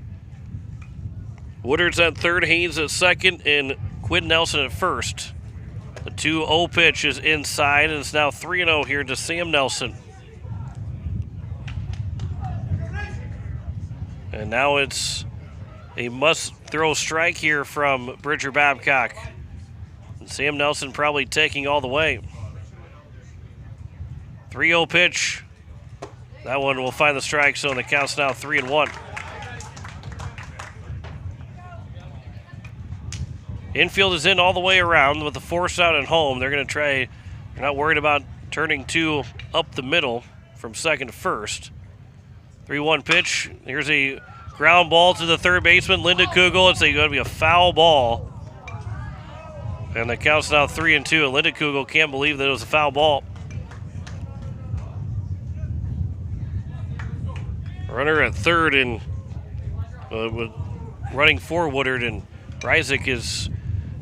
Woodard's at third, Haynes at second, and Quinn Nelson at first. The 2-0 pitch is inside, and it's now 3-0 here to Sam Nelson. And now it's a must-throw strike here from Bridger Babcock. And Sam Nelson probably taking all the way. 3-0 pitch. That one will find the strike zone. The count's now 3-1. Infield is in all the way around with the force out at home. They're going to try, they're not worried about turning two up the middle from second to first. 3-1 pitch. Here's a ground ball to the third baseman, Linda Kugel. It's going to be a foul ball. And the count's now 3-2, and Linda Kugel can't believe that it was a foul ball. Runner at third and running for Woodard, and Reisig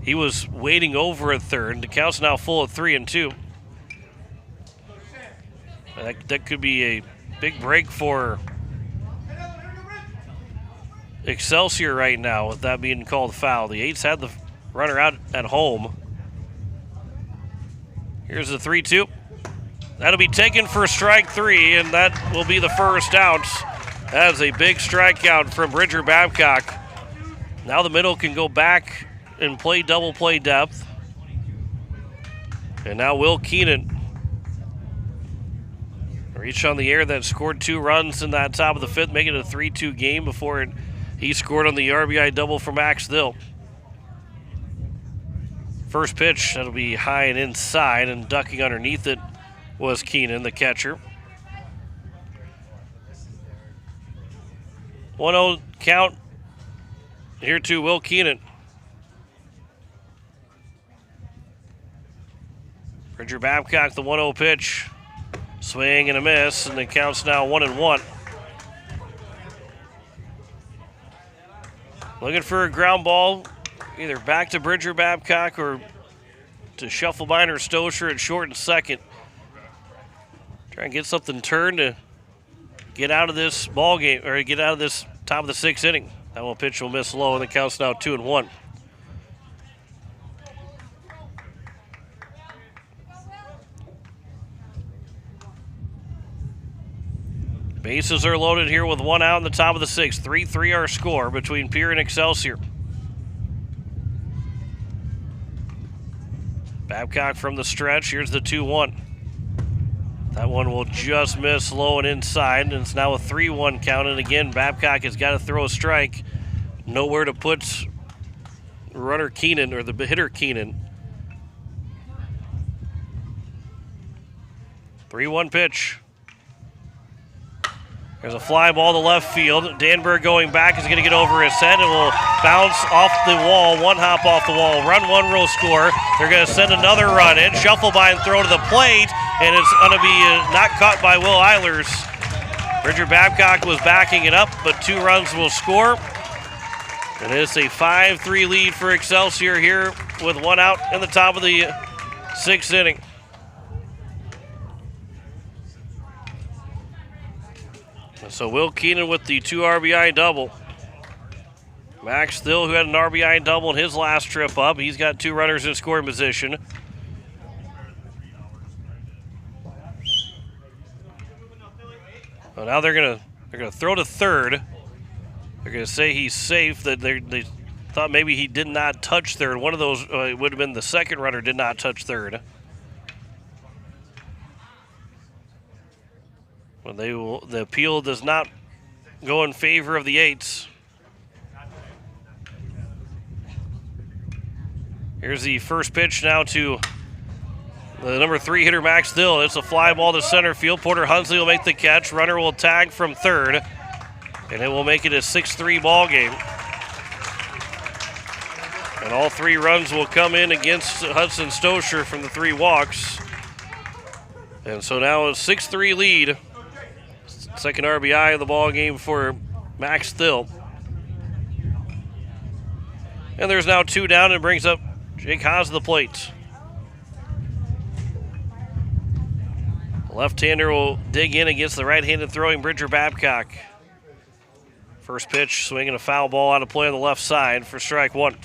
he was waiting over at third. The count's now full at 3-2. That could be a big break for Excelsior right now with that being called foul. The Eights had the runner out at home. Here's the 3-2. That'll be taken for strike three, and that will be the first out. That is a big strikeout from Bridger Babcock. Now the middle can go back and play double play depth. And now Will Keenan reached on the air that scored 2 runs in that top of the fifth, making it a 3-2 game before he scored on the RBI double for Max Dill. First pitch, that'll be high and inside, and ducking underneath it was Keenan, the catcher. 1-0 count here to Will Keenan. Bridger Babcock, the 1-0 pitch. Swing and a miss, and the count's now 1-1. Looking for a ground ball, either back to Bridger Babcock or to Shufflebein or Stosher at short and second. Try and get something turned to get out of this ball game, or get out of this top of the sixth inning. That one pitch will miss low, and the count's now 2-1. Bases are loaded here with 1 out in the top of the sixth. 3-3 our score between Pierre and Excelsior. Babcock from the stretch. Here's the 2-1. That one will just miss low and inside, and it's now a 3-1 count. And again, Babcock has got to throw a strike. Nowhere to put runner Keenan, or the hitter Keenan. 3-1 pitch. There's a fly ball to left field. Danberg going back is going to get over his head. It will bounce off the wall, one hop off the wall. Run one, row score. They're going to send another run in. Shufflebein throw to the plate, and it's going to be not caught by Will Eilers. Bridger Babcock was backing it up, but 2 runs will score. And it's a 5-3 lead for Excelsior here with 1 out in the top of the 6th inning. So Will Keenan with the 2 RBI double. Max Still, who had an RBI double in his last trip up. He's got 2 runners in scoring position. Well, now they're gonna throw to third. They're gonna say he's safe. That they thought maybe he did not touch third. One of those would have been the second runner did not touch third. Well, the appeal does not go in favor of the Eights. Here's the first pitch now to the number 3 hitter, Max Dill. It's a fly ball to center field. Porter Hunsley will make the catch. Runner will tag from third, and it will make it a 6-3 ball game. And all 3 runs will come in against Hudson Stosher from the 3 walks. And so now a 6-3 lead. Second RBI of the ball game for Max Still. And there's now 2 down, and brings up Jake Haas to the plate. The left-hander will dig in against the right-handed throwing Bridger Babcock. First pitch, swinging a foul ball out of play on the left side for strike 1.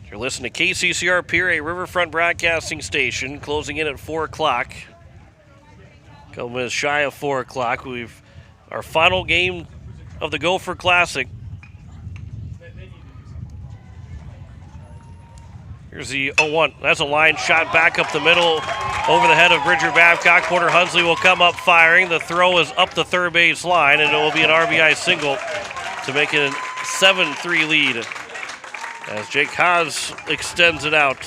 You're listening to KCCR Pierre, a Riverfront broadcasting station, closing in at 4 o'clock. Couple minutes shy of 4 o'clock. We've our final game of the Gopher Classic. Here's the 0-1. That's a line shot back up the middle over the head of Bridger Babcock. Porter Hunsley will come up firing. The throw is up the third base line, and it will be an RBI single to make it a 7-3 lead. as Jake Haas extends it out.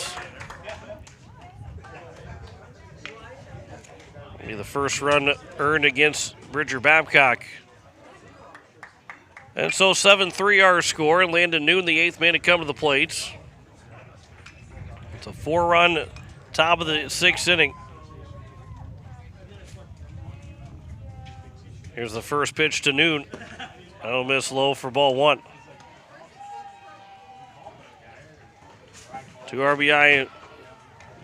Be the first run earned against Bridger Babcock. And so 7-3 our score. Landon Noon, the 8th man to come to the plate. It's a 4-run top of the 6th inning. Here's the first pitch to Noon. That'll miss low for ball 1. 2 RBI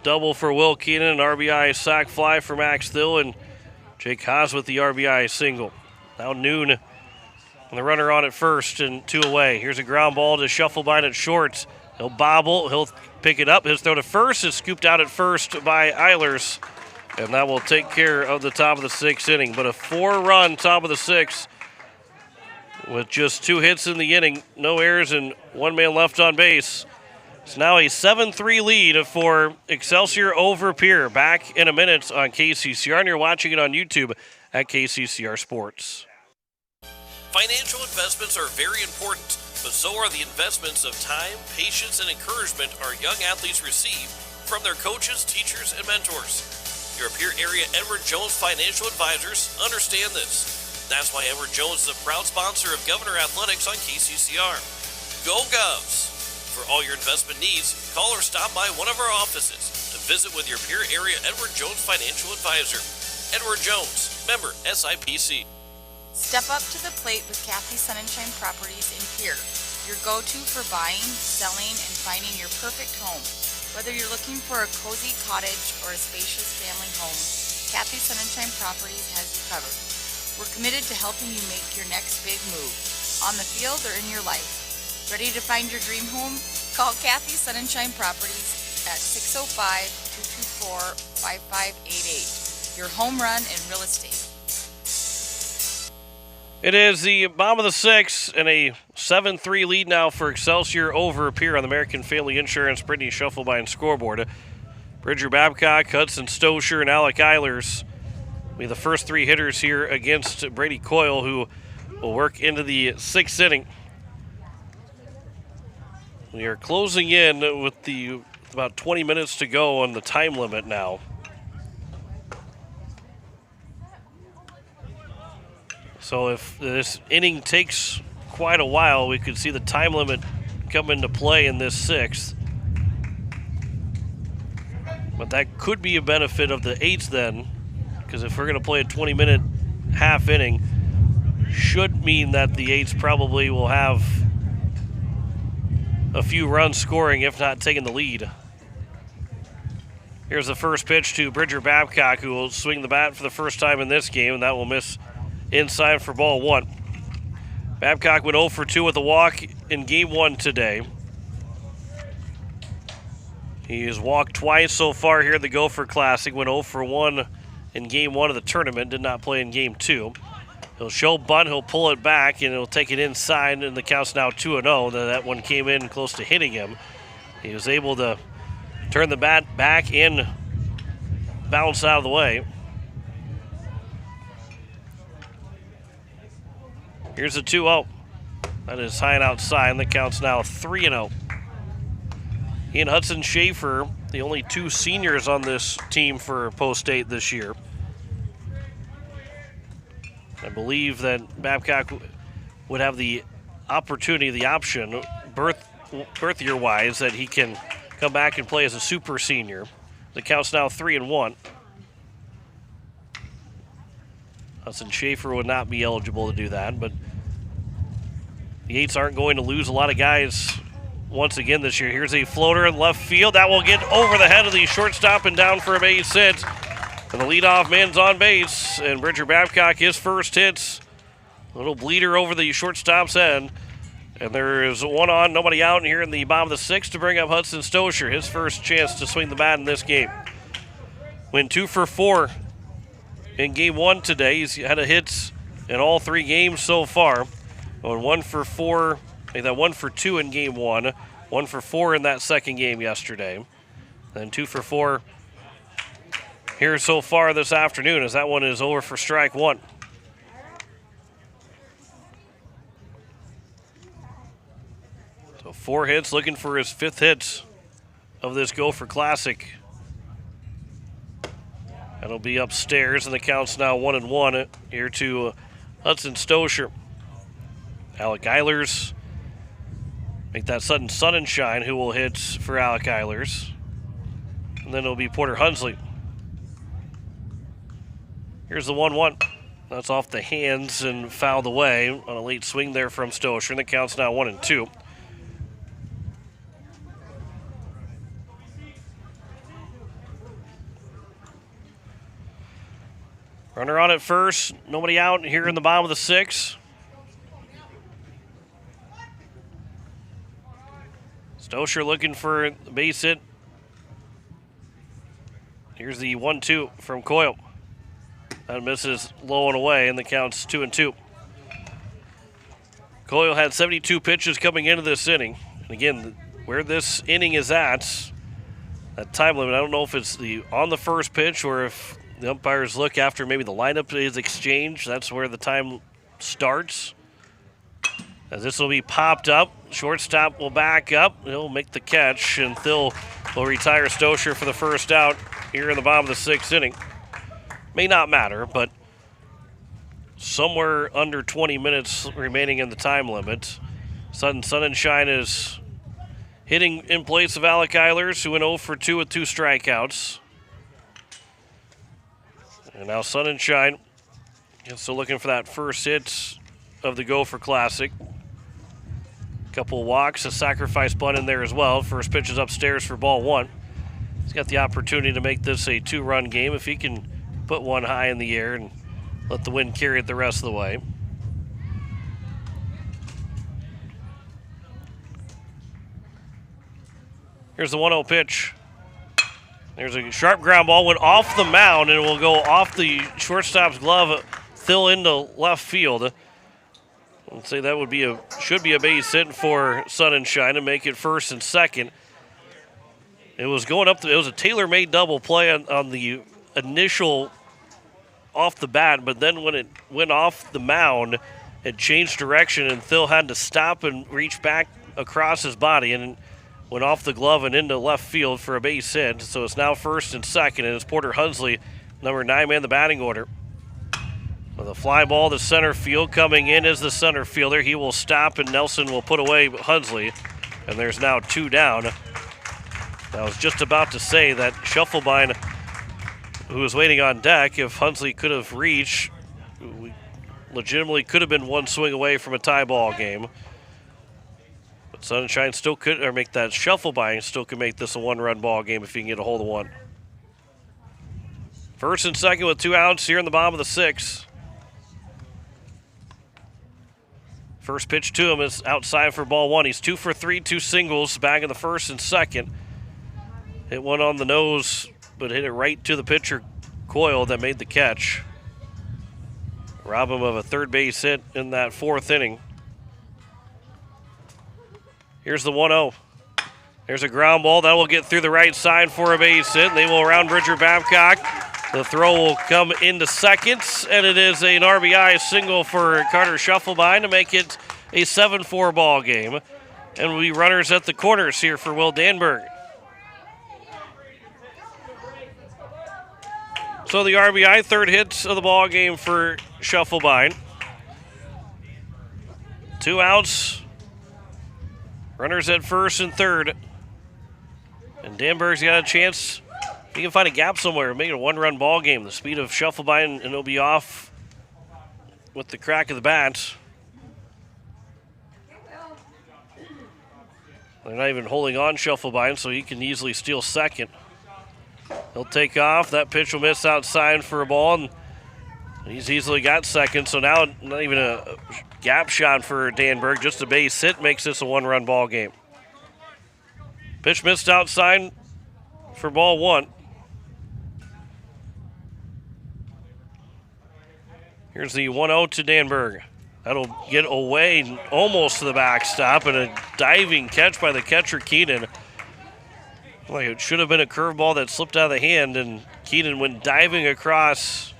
double for Will Keenan, an RBI sac fly for Max Thill, and Jake Haas with the RBI single. Now Noon and the runner on at first and 2 away. Here's a ground ball to Shufflebine at short. He'll bobble, he'll pick it up. His throw to first is scooped out at first by Eilers, and that will take care of the top of the 6th inning. But a 4-run top of the 6th with just 2 hits in the inning, no errors, and 1 man left on base. It's now a 7-3 lead for Excelsior over Pierre. Back in a minute on KCCR, and you're watching it on YouTube at KCCR Sports. Financial investments are very important, but so are the investments of time, patience, and encouragement our young athletes receive from their coaches, teachers, and mentors. Your Pierre area Edward Jones Financial Advisors understand this. That's why Edward Jones is a proud sponsor of Governor Athletics on KCCR. Go Govs! For all your investment needs, call or stop by one of our offices to visit with your Pierre area Edward Jones Financial Advisor. Edward Jones, member SIPC. Step up to the plate with Kathy Sunshine Properties in Pierre, your go-to for buying, selling, and finding your perfect home. Whether you're looking for a cozy cottage or a spacious family home, Kathy Sunshine Properties has you covered. We're committed to helping you make your next big move, on the field or in your life. Ready to find your dream home? Call Kathy Sunshine Properties at 605-224-5588. Your home run in real estate. It is the bottom of the 6th and a 7-3 lead now for Excelsior over Pierre on the American Family Insurance Brittany Shufflebine scoreboard. Bridger Babcock, Hudson Stosher, and Alec Eilers will be the first 3 hitters here against Brady Coyle, who will work into the 6th inning. We are closing in with about 20 minutes to go on the time limit now. So if this inning takes quite a while, we could see the time limit come into play in this 6th. But that could be a benefit of the 8th then, because if we're going to play a 20-minute half inning, should mean that the 8th probably will have a few runs scoring, if not taking the lead. Here's the first pitch to Bridger Babcock, who will swing the bat for the first time in this game, and that will miss inside for ball 1. Babcock went 0 for 2 with a walk in game 1 today. He has walked twice so far here at the Gopher Classic, went 0 for 1 in game 1 of the tournament, did not play in game 2. He'll show bunt, he'll pull it back, and he'll take it inside, and the count's now 2-0. That one came in close to hitting him. He was able to turn the bat back and bounce out of the way. Here's a 2-0. That is high and outside, and the count's now 3-0. He and Hudson Schaefer, the only 2 seniors on this team for post-8 this year. I believe that Babcock would have the opportunity, the option, birth year-wise, that he can come back and play as a super senior. The count's now 3-1. Hudson Schaefer would not be eligible to do that, but the 8s aren't going to lose a lot of guys once again this year. Here's a floater in left field. That will get over the head of the shortstop and down for a base hit. And the leadoff man's on base, and Bridger Babcock, his first hits. A little bleeder over the shortstop's head. And there is 1 on, nobody out here in the bottom of the 6th to bring up Hudson Stosher, his first chance to swing the bat in this game. Went 2 for 4 in game 1 today. He's had a hit in all 3 games so far. Going 1 for 4, that 1 for 2 in game 1, 1 for 4 in that second game yesterday. Then 2 for 4 here so far this afternoon, as that one is over for strike 1. So 4 hits, looking for his 5th hit of this Gopher Classic. That'll be upstairs, and the count's now 1-1 here to Hudson Stosher. Alec Eilers make that sudden sun and shine, who will hit for Alec Eilers. And then it'll be Porter Hunsley. Here's the 1-1. That's off the hands and fouled away on a late swing there from Stosher, and the count's now 1-2. Runner on at first, nobody out here in the bottom of the 6th. Stosher looking for the base hit. Here's the 1-2 from Coyle. That misses low and away, and the count's 2-2. Coyle had 72 pitches coming into this inning. And again, where this inning is at, that time limit, I don't know if it's on the first pitch or if the umpires look after maybe the lineup is exchanged. That's where the time starts. As this will be popped up, shortstop will back up. He'll make the catch, and Thill will retire Stosher for the first out here in the bottom of the 6th inning. May not matter, but somewhere under 20 minutes remaining in the time limit. Sudden Sun and Shine is hitting in place of Alec Eilers, who went 0 for 2 with 2 strikeouts. And now Sun and Shine still looking for that first hit of the Gopher Classic. Couple walks, a sacrifice bunt in there as well. First pitch is upstairs for ball 1. He's got the opportunity to make this a 2-run game if he can put one high in the air and let the wind carry it the rest of the way. Here's the 1-0 pitch. There's a sharp ground ball, went off the mound, and it will go off the shortstop's glove, Thill into left field. I'd say that should be a base hit for Sun and Shine to make it first and second. It was going up. It was a tailor-made double play on the initial off the bat, but then when it went off the mound, it changed direction, and Thill had to stop and reach back across his body and went off the glove and into left field for a base hit. So it's now first and second, and it's Porter Hunsley, number 9 man in the batting order. With a fly ball to center field, coming in as the center fielder. He will stop, and Nelson will put away Hunsley, and there's now 2 down. I was just about to say that Schuffelbein, who was waiting on deck, if Hunsley could have reached, we legitimately could have been 1 swing away from a tie ball game. But Sunshine still could, or make that Schuffelbein still could make this a 1-run ball game if he can get a hold of 1. First and second with 2 outs here in the bottom of the 6th. First pitch to him is outside for ball 1. He's 2 for 3, 2 singles, back in the first and second. Hit one on the nose, but hit it right to the pitcher, Coyle, that made the catch. Rob him of a third base hit in that 4th inning. Here's the 1-0. There's a ground ball. That will get through the right side for a base hit. They will round Bridger Babcock. The throw will come into second, and it is an RBI single for Carter Schuffelbein to make it a 7-4 ball game. And we runners at the corners here for Will Danberg. So the RBI, 3rd hit of the ball game for Schuffelbein. 2 outs. Runners at first and third. And Danberg's got a chance. He can find a gap somewhere and make it a 1-run ball game. The speed of Schuffelbein, and it'll be off with the crack of the bat. They're not even holding on Schuffelbein, so he can easily steal second. He'll take off. That pitch will miss outside for a ball, and he's easily got second. So now not even a gap shot for Danberg, just a base hit makes this a 1-run ball game. Pitch missed outside for ball 1. Here's the 1-0 to Danberg. That'll get away almost to the backstop, and a diving catch by the catcher, Keenan. Like it should have been a curveball that slipped out of the hand, and Keenan went diving across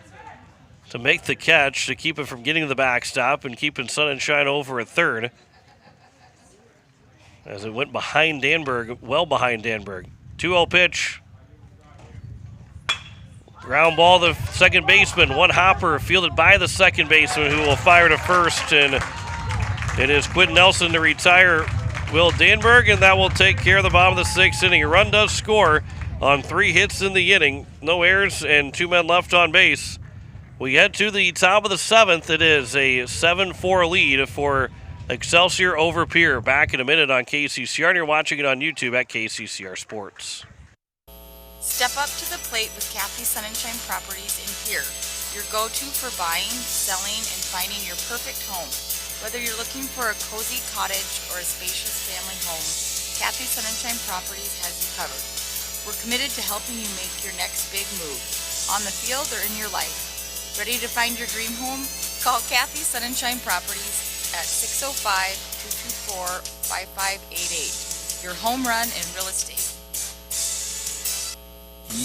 to make the catch to keep it from getting to the backstop and keeping Sun and Shine over at third. as it went behind Danberg, well behind Danberg. 2-0 pitch. Ground ball to second baseman. One hopper fielded by the second baseman who will fire to first. And it is Quentin Nelson to retire Will Danberg, and that will take care of the bottom of the 6th inning. A run does score on 3 hits in the inning. No errors and 2 men left on base. We head to the top of the 7th. It is a 7-4 lead for Excelsior over Pierre. Back in a minute on KCCR, and you're watching it on YouTube at KCCR Sports. Step up to the plate with Kathy Sunshine Properties in Pierre, your go-to for buying, selling, and finding your perfect home. Whether you're looking for a cozy cottage or a spacious family home, Kathy Sunshine Properties has you covered. We're committed to helping you make your next big move, on the field or in your life. Ready to find your dream home? Call Kathy Sunshine Properties at 605-224-5588. Your home run in real estate.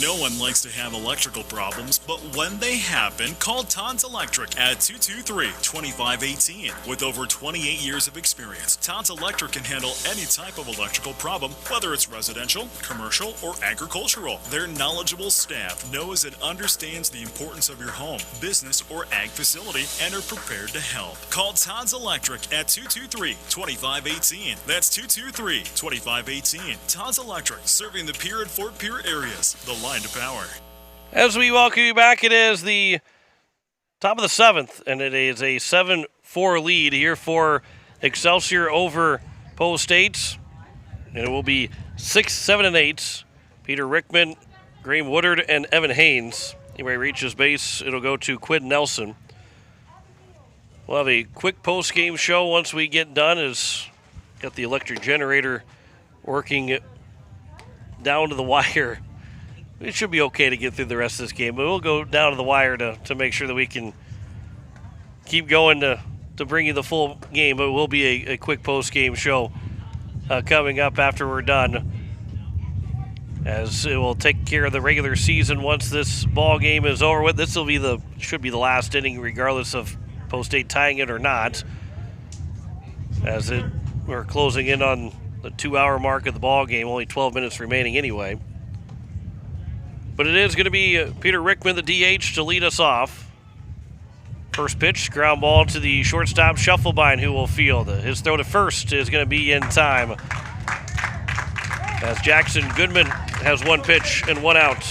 No one likes to have electrical problems, but when they happen, call Todd's Electric at 223-2518. With over 28 years of experience, Todd's Electric can handle any type of electrical problem, whether it's residential, commercial, or agricultural. Their knowledgeable staff knows and understands the importance of your home, business, or ag facility and are prepared to help. Call Todd's Electric at 223-2518. That's 223-2518. Todd's Electric, serving the Pierre and Fort Pierre areas. The line to power. As we welcome you back, it is the top of the 7th, and it is a 7-4 lead here for Excelsior over Post 8. And it will be 6, 7, and 8. Peter Rickman, Graham Woodard, and Evan Haynes. Anybody reaches base, it'll go to Quinn Nelson. We'll have a quick post-game show once we get done. As got the electric generator working down to the wire. It should be okay to get through the rest of this game, but we'll go down to the wire to make sure that we can keep going to bring you the full game. But it will be a quick post-game show coming up after we're done, as it will take care of the regular season once this ball game is over with. This will be should be the last inning, regardless of Post 8 tying it or not, as we're closing in on the 2-hour mark of the ball game. Only 12 minutes remaining anyway. But it is going to be Peter Rickman, the DH, to lead us off. First pitch, ground ball to the shortstop, Shufflebine, who will field. His throw to first is going to be in time, as Jackson Goodman has 1 pitch and 1 out.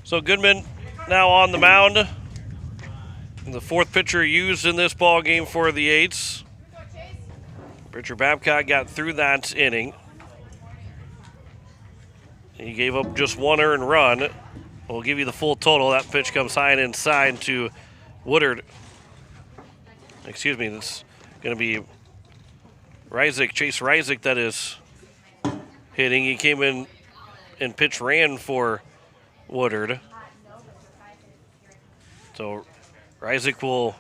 So Goodman now on the mound. The 4th pitcher used in this ball game for the Eights. Richard Babcock got through that inning. He gave up just 1 earned run. We'll give you the full total. That pitch comes high and inside to Woodard. Excuse me, it's going to be Chase Reisig that is hitting. He came in and pitch ran for Woodard. So Reisig will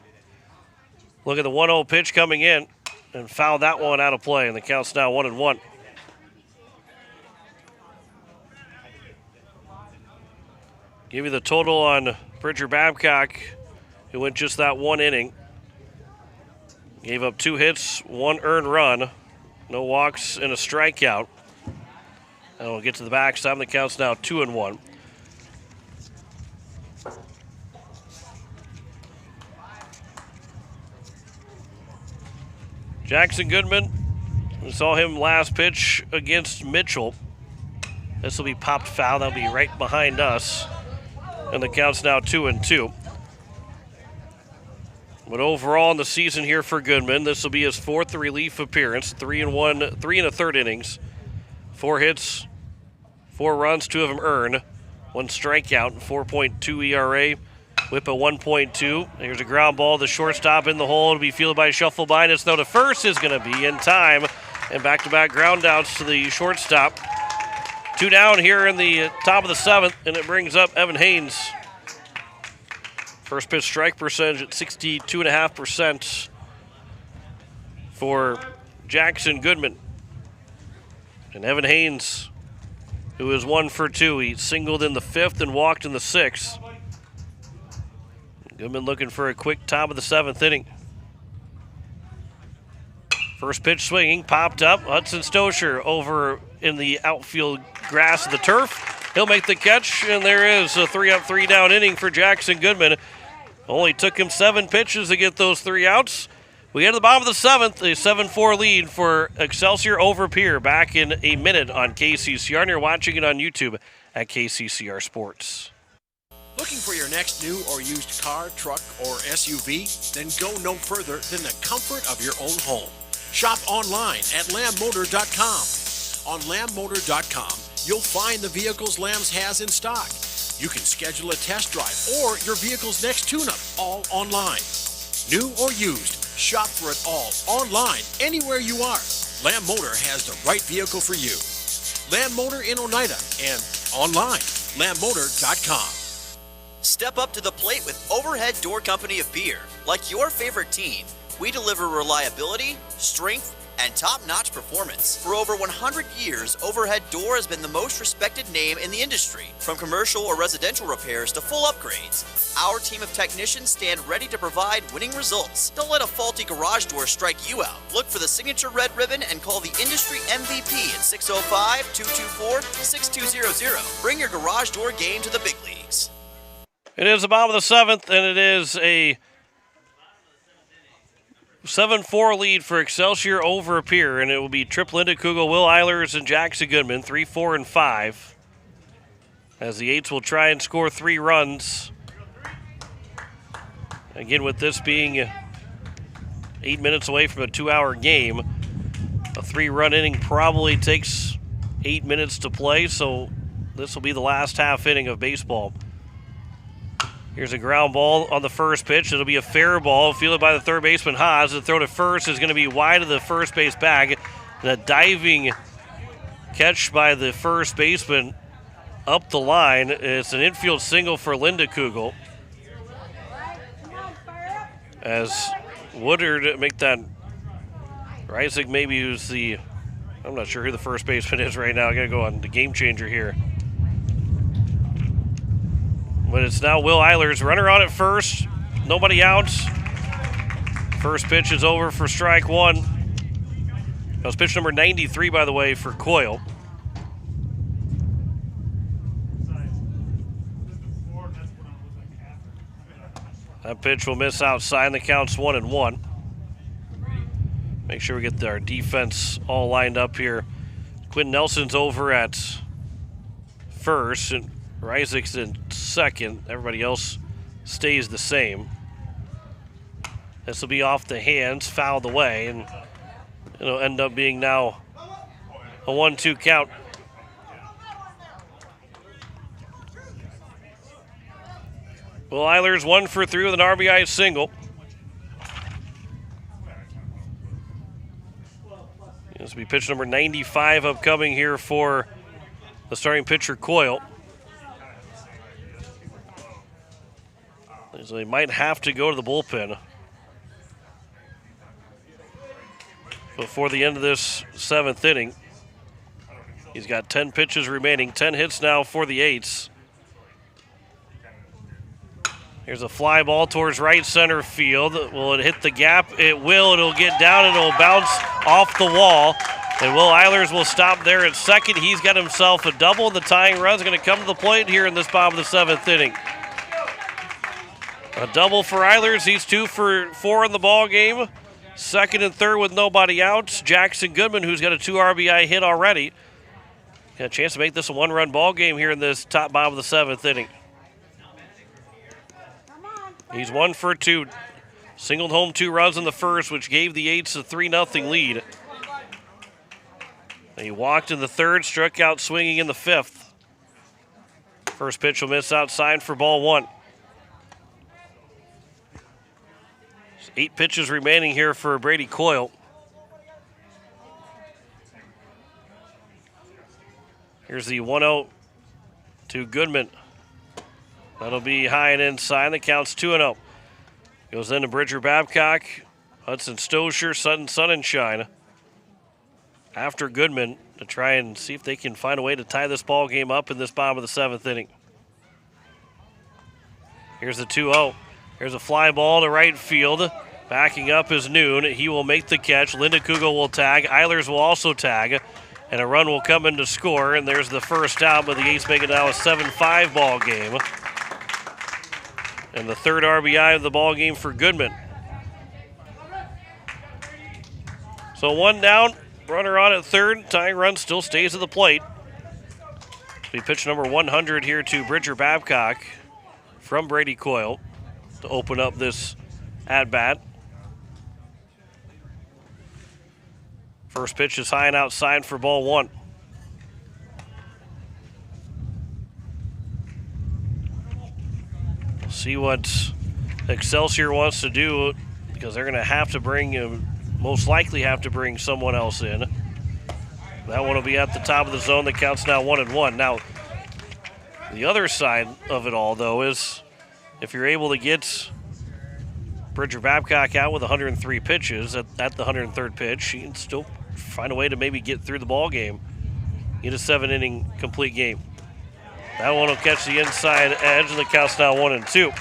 look at the 1-0 pitch coming in and foul that one out of play, and the count's now 1-1. Give you the total on Bridger Babcock, who went just that 1 inning. Gave up 2 hits, 1 earned run, no walks, and a strikeout. And we'll get to the backside, and the count's now 2-1. Jackson Goodman, we saw him last pitch against Mitchell. This will be popped foul. That'll be right behind us. And the count's now 2-2. But overall in the season here for Goodman, this will be his 4th relief appearance. 3 and 1/3 innings. 4 hits, 4 runs, 2 of them earned. 1 strikeout, 4.2 ERA. Whip at 1.2. Here's a ground ball. The shortstop in the hole. It'll be fielded by Shufflebine. It's throw to first is going to be in time. And back-to-back ground outs to the shortstop. 2 down here in the top of the 7th, and it brings up Evan Haynes. First pitch strike percentage at 62.5% for Jackson Goodman. And Evan Haynes, who is 1 for 2. He singled in the 5th and walked in the 6th. Goodman looking for a quick top of the 7th inning. First pitch swinging, popped up. Hudson Stosher over in the outfield grass of the turf. He'll make the catch, and there is a 3-up, 3-down inning for Jackson Goodman. Only took him 7 pitches to get those 3 outs. We get to the bottom of the 7th, a 7-4 lead for Excelsior over Pierre. Back in a minute on KCCR, and you're watching it on YouTube at KCCR Sports. Looking for your next new or used car, truck, or SUV? Then go no further than the comfort of your own home. Shop online at lambmotor.com. On lambmotor.com, you'll find the vehicles Lambs has in stock. You can schedule a test drive or your vehicle's next tune-up, all online. New or used, shop for it all online, anywhere you are. Lamb Motor has the right vehicle for you. Lamb Motor in Oneida and online, lambmotor.com. Step up to the plate with Overhead Door Company of Pierre. Like your favorite team, we deliver reliability, strength, and top-notch performance. For over 100 years, Overhead Door has been the most respected name in the industry. From commercial or residential repairs to full upgrades, our team of technicians stand ready to provide winning results. Don't let a faulty garage door strike you out. Look for the signature red ribbon and call the industry MVP at 605-224-6200. Bring your garage door game to the big leagues. It is the bottom of the 7th, and it is a 7-4 lead for Excelsior over Pierre, and it will be Trip Lindekugel, Will Eilers, and Jackson Goodman, 3, 4, and 5. As the Eights will try and score 3 runs. Again, with this being 8 minutes away from a 2-hour game, a 3-run inning probably takes 8 minutes to play, so this will be the last half inning of baseball. Here's a ground ball on the first pitch. It'll be a fair ball, fielded by the third baseman, Haas. The throw to first is going to be wide of the first base bag. And a diving catch by the first baseman up the line. It's an infield single for Lindekugel. As Woodard make that, Reisig maybe who's the, I'm not sure who the first baseman is right now. I got to go on the game changer here. But it's now Will Eilers, runner on at first, nobody out. First pitch is over for strike 1. That was pitch number 93, by the way, for Coyle. That pitch will miss outside, and the count's 1-1. Make sure we get our defense all lined up here. Quinn Nelson's over at first, and Reisig's in second. Everybody else stays the same. This will be off the hands, fouled away, and it'll end up being now a 1-2 count. Will Eilers 1 for 3 with an RBI single. This will be pitch number 95 upcoming here for the starting pitcher, Coyle. So they might have to go to the bullpen before the end of this 7th inning. He's got 10 pitches remaining, 10 hits now for the Eights. Here's a fly ball towards right center field. Will it hit the gap? It will. It'll get down and it'll bounce off the wall. And Will Eilers will stop there at second. He's got himself a double. The tying run's going to come to the plate here in this bottom of the 7th inning. A double for Eilers. He's 2 for 4 in the ball game. Second and third with nobody out. Jackson Goodman, who's got a 2 RBI hit already, got a chance to make this a 1-run ball game here in this top bottom of the 7th inning. He's 1 for 2. Singled home 2 runs in the first, which gave the Eights a 3-0 lead. He walked in the third, struck out swinging in the 5th. First pitch will miss outside for ball 1. 8 pitches remaining here for Brady Coyle. Here's the 1-0 to Goodman. That'll be high and inside. The count's 2-0. Goes into Bridger Babcock, Hudson Stosher, Sutton Sunshine. After Goodman to try and see if they can find a way to tie this ball game up in this bottom of the 7th inning. Here's the 2-0. Here's a fly ball to right field. Backing up is Noon. He will make the catch. Linda Kugel will tag. Eilers will also tag. And a run will come in to score. And there's the first down, but the A's make it now a 7-5 ball game. And the third RBI of the ball game for Goodman. So one down, runner on at third. Tying run still stays at the plate. We pitch number 100 here to Bridger Babcock from Brady Coyle to open up this at-bat. First pitch is high and outside for ball one. We'll see what Excelsior wants to do because they're going to have to bring, most likely have to bring someone else in. That one will be at the top of the zone. That counts now 1-1. Now, the other side of it all, though, is if you're able to get Bridger Babcock out with 103 pitches at the 103rd pitch, he can still find a way to maybe get through the ball game, get a 7-inning complete game. That one will catch the inside edge, and the count's now 1-2.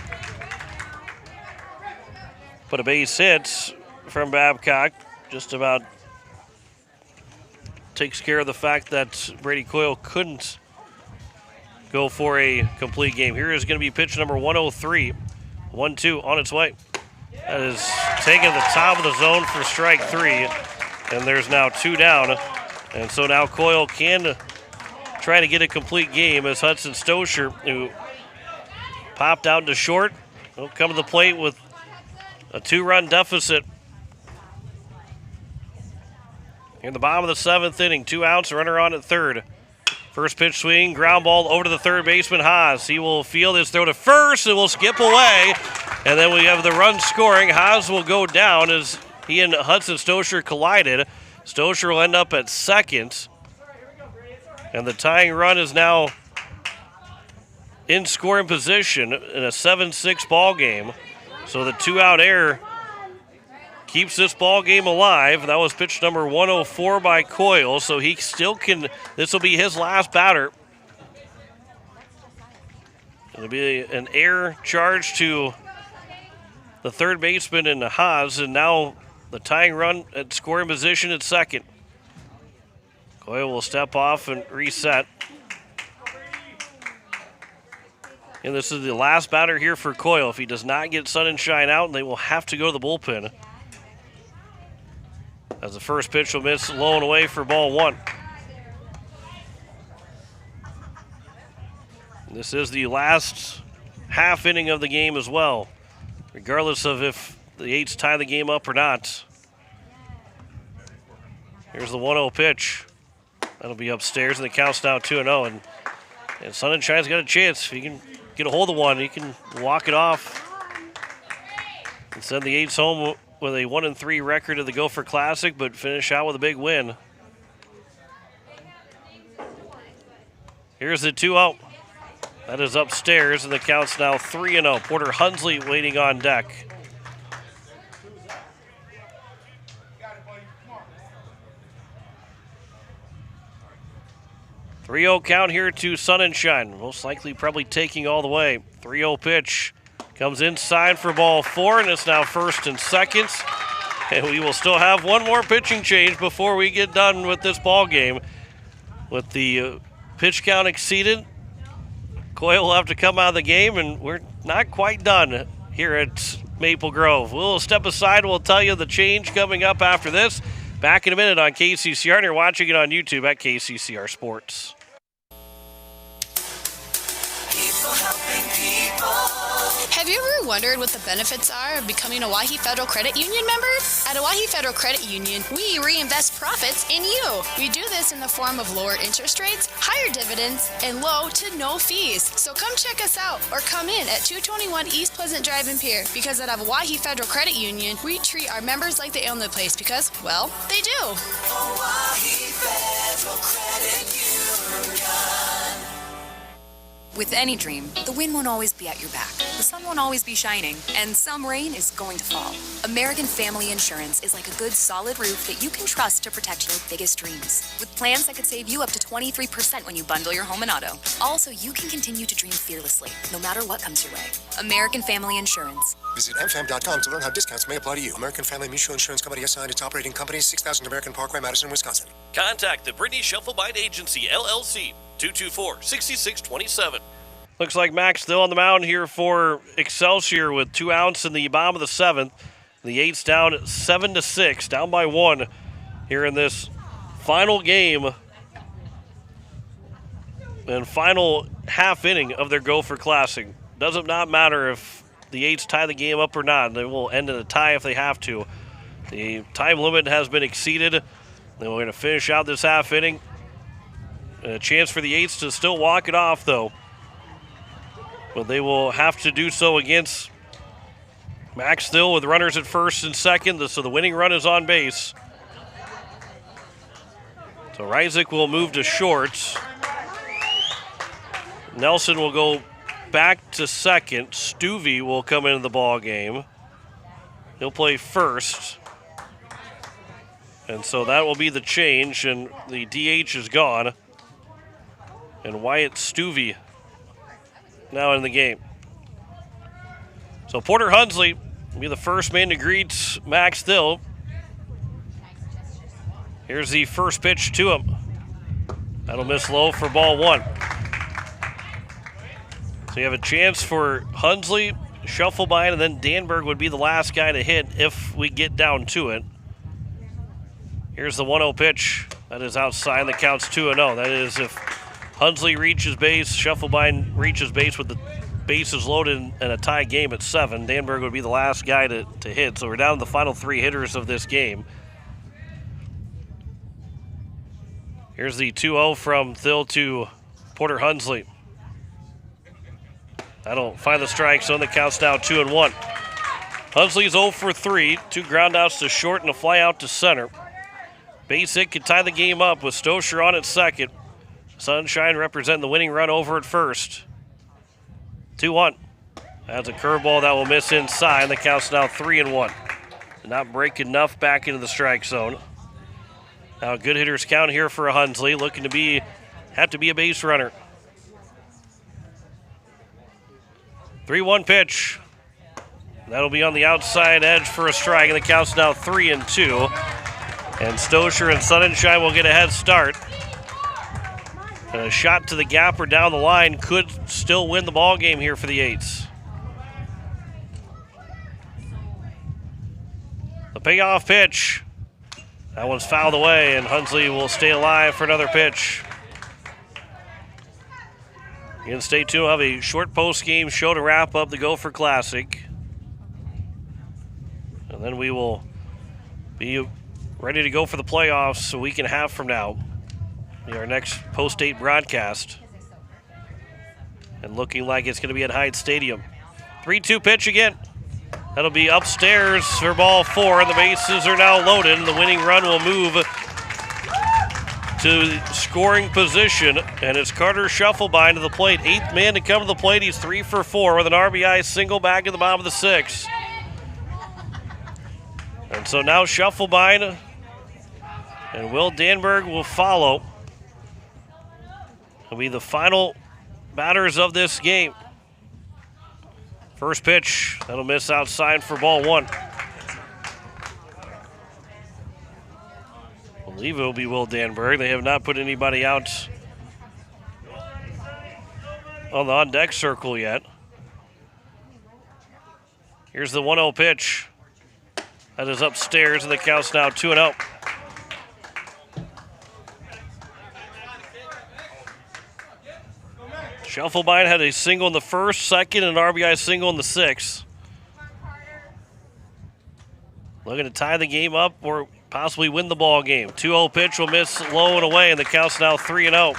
But a base hit from Babcock just about takes care of the fact that Brady Coyle couldn't go for a complete game. Here is going to be pitch number 103. 1-2 on its way. That is taking the top of the zone for strike three. And there's now two down. And so now Coyle can try to get a complete game as Hudson Stosher, who popped out into short, will come to the plate with a 2-run deficit. In the bottom of the 7th inning, 2 outs, runner on at third. First pitch swing, ground ball over to the third baseman, Haas. He will field his throw to first and will skip away. And then we have the run scoring. Haas will go down as he and Hudson Stosher collided. Stosher will end up at second. And the tying run is now in scoring position in a 7-6 ball game. So the 2-out error keeps this ball game alive. That was pitch number 104 by Coyle, so he still can, this will be his last batter. It'll be an error charge to the third baseman in the Haas, and now the tying run at scoring position at second. Coyle will step off and reset. And this is the last batter here for Coyle. If he does not get Sun and Shine out, they will have to go to the bullpen. As the first pitch will miss low and away for ball one. This is the last half inning of the game as well, regardless of if the Eights tie the game up or not. Here's the 1-0 pitch. That'll be upstairs, and the count's now 2-0. And Sun and Shine's got a chance. If he can get a hold of one, he can walk it off and send the Eights home with a 1-3 record of the Gopher Classic, but finish out with a big win. Here's the 2-0. That is upstairs, and the count's now 3-0. Porter Hunsley waiting on deck. .3-0 count here to Sun and Shine. Most likely probably taking all the way. 3-0 pitch. Comes inside for ball four, and it's now first and second. And we will still have one more pitching change before we get done with this ball game. With the pitch count exceeded, Coyle will have to come out of the game, and we're not quite done here at Maple Grove. We'll step aside. We'll tell you the change coming up after this. Back in a minute on KCCR, and you're watching it on YouTube at KCCR Sports. Have you ever wondered what the benefits are of becoming a Owyhee Federal Credit Union member? At Owyhee Federal Credit Union, we reinvest profits in you. We do this in the form of lower interest rates, higher dividends, and low to no fees. So come check us out or come in at 221 East Pleasant Drive in Pierre, because at Owyhee Federal Credit Union, we treat our members like they own the place because, well, they do. Owyhee Federal Credit Union. With any dream, the wind won't always be at your back. The sun won't always be shining, and some rain is going to fall. American Family Insurance is like a good solid roof that you can trust to protect your biggest dreams. With plans that could save you up to 23% when you bundle your home and auto. Also, you can continue to dream fearlessly, no matter what comes your way. American Family Insurance. Visit mfam.com to learn how discounts may apply to you. American Family Mutual Insurance Company assigned its operating company, 6000 American Parkway, Madison, Wisconsin. Contact the Brittany Shufflebind Agency, LLC, 224-6627. Looks like Max still on the mound here for Excelsior with 2 outs in the bottom of the 7th. The 8's down 7-6, down by 1 here in this final game and final half inning of their Gopher Classic. Doesn't not matter if the 8's tie the game up or not. They will end in a tie if they have to. The time limit has been exceeded. Then we're going to finish out this half inning. And a chance for the 8's to still walk it off, though. But they will have to do so against Max Still with runners at first and second, so the winning run is on base. So Reisig will move to short. Nelson will go back to second. Stuvey will come into the ball game. He'll play first. And so that will be the change, and the DH is gone. And Wyatt Stuvey now in the game. So Porter Hunsley will be the first man to greet Max Still. Here's the first pitch to him. That'll miss low for ball 1. So you have a chance for Hunsley, Shufflebind, and then Danberg would be the last guy to hit if we get down to it. Here's the 1-0 pitch. That is outside. The count's 2-0. That is if Hunsley reaches base, Shufflebind reaches base with the bases loaded and a tie game at 7. Danberg would be the last guy to hit. So we're down to the final 3 hitters of this game. Here's the 2-0 from Thill to Porter Hunsley. That'll find the strike zone. The count's now 2-1. Hunsley's 0 for 3. 2 groundouts to short and a fly out to center. Base hit could tie the game up with Stosher on at second. Sunshine representing the winning run over at first. 2-1. That's a curveball that will miss inside. The count's now 3-1. Did not break enough back into the strike zone. Now a good hitter's count here for a Hunsley, looking to have to be a base runner. 3-1 pitch. That'll be on the outside edge for a strike, and the count's now 3-2. And Stosher and Sunshine will get a head start. And a shot to the gap or down the line could still win the ball game here for the 8's. The payoff pitch. That one's fouled away, and Hunsley will stay alive for another pitch. Again, stay tuned. We'll have a short post-game show to wrap up the Gopher Classic. And then we will be ready to go for the playoffs a week and a half from now. Our next post-date broadcast. And looking like it's going to be at Hyde Stadium. 3-2 pitch again. That'll be upstairs for ball 4. The bases are now loaded, and the winning run will move to scoring position. And it's Carter Shufflebind to the plate. 8th man to come to the plate. He's 3 for 4 with an RBI single back in the bottom of the 6th. And so now Shufflebind and Will Danberg will follow. Will be the final batters of this game. First pitch, that'll miss outside for ball 1. I believe it will be Will Danberg. They have not put anybody out on the on-deck circle yet. Here's the 1-0 pitch. That is upstairs, and the count's now 2-0. Shufflebind had a single in the first, second, and an RBI single in the 6th. Looking to tie the game up or possibly win the ball game. 2-0 pitch will miss low and away, and the count's now 3-0.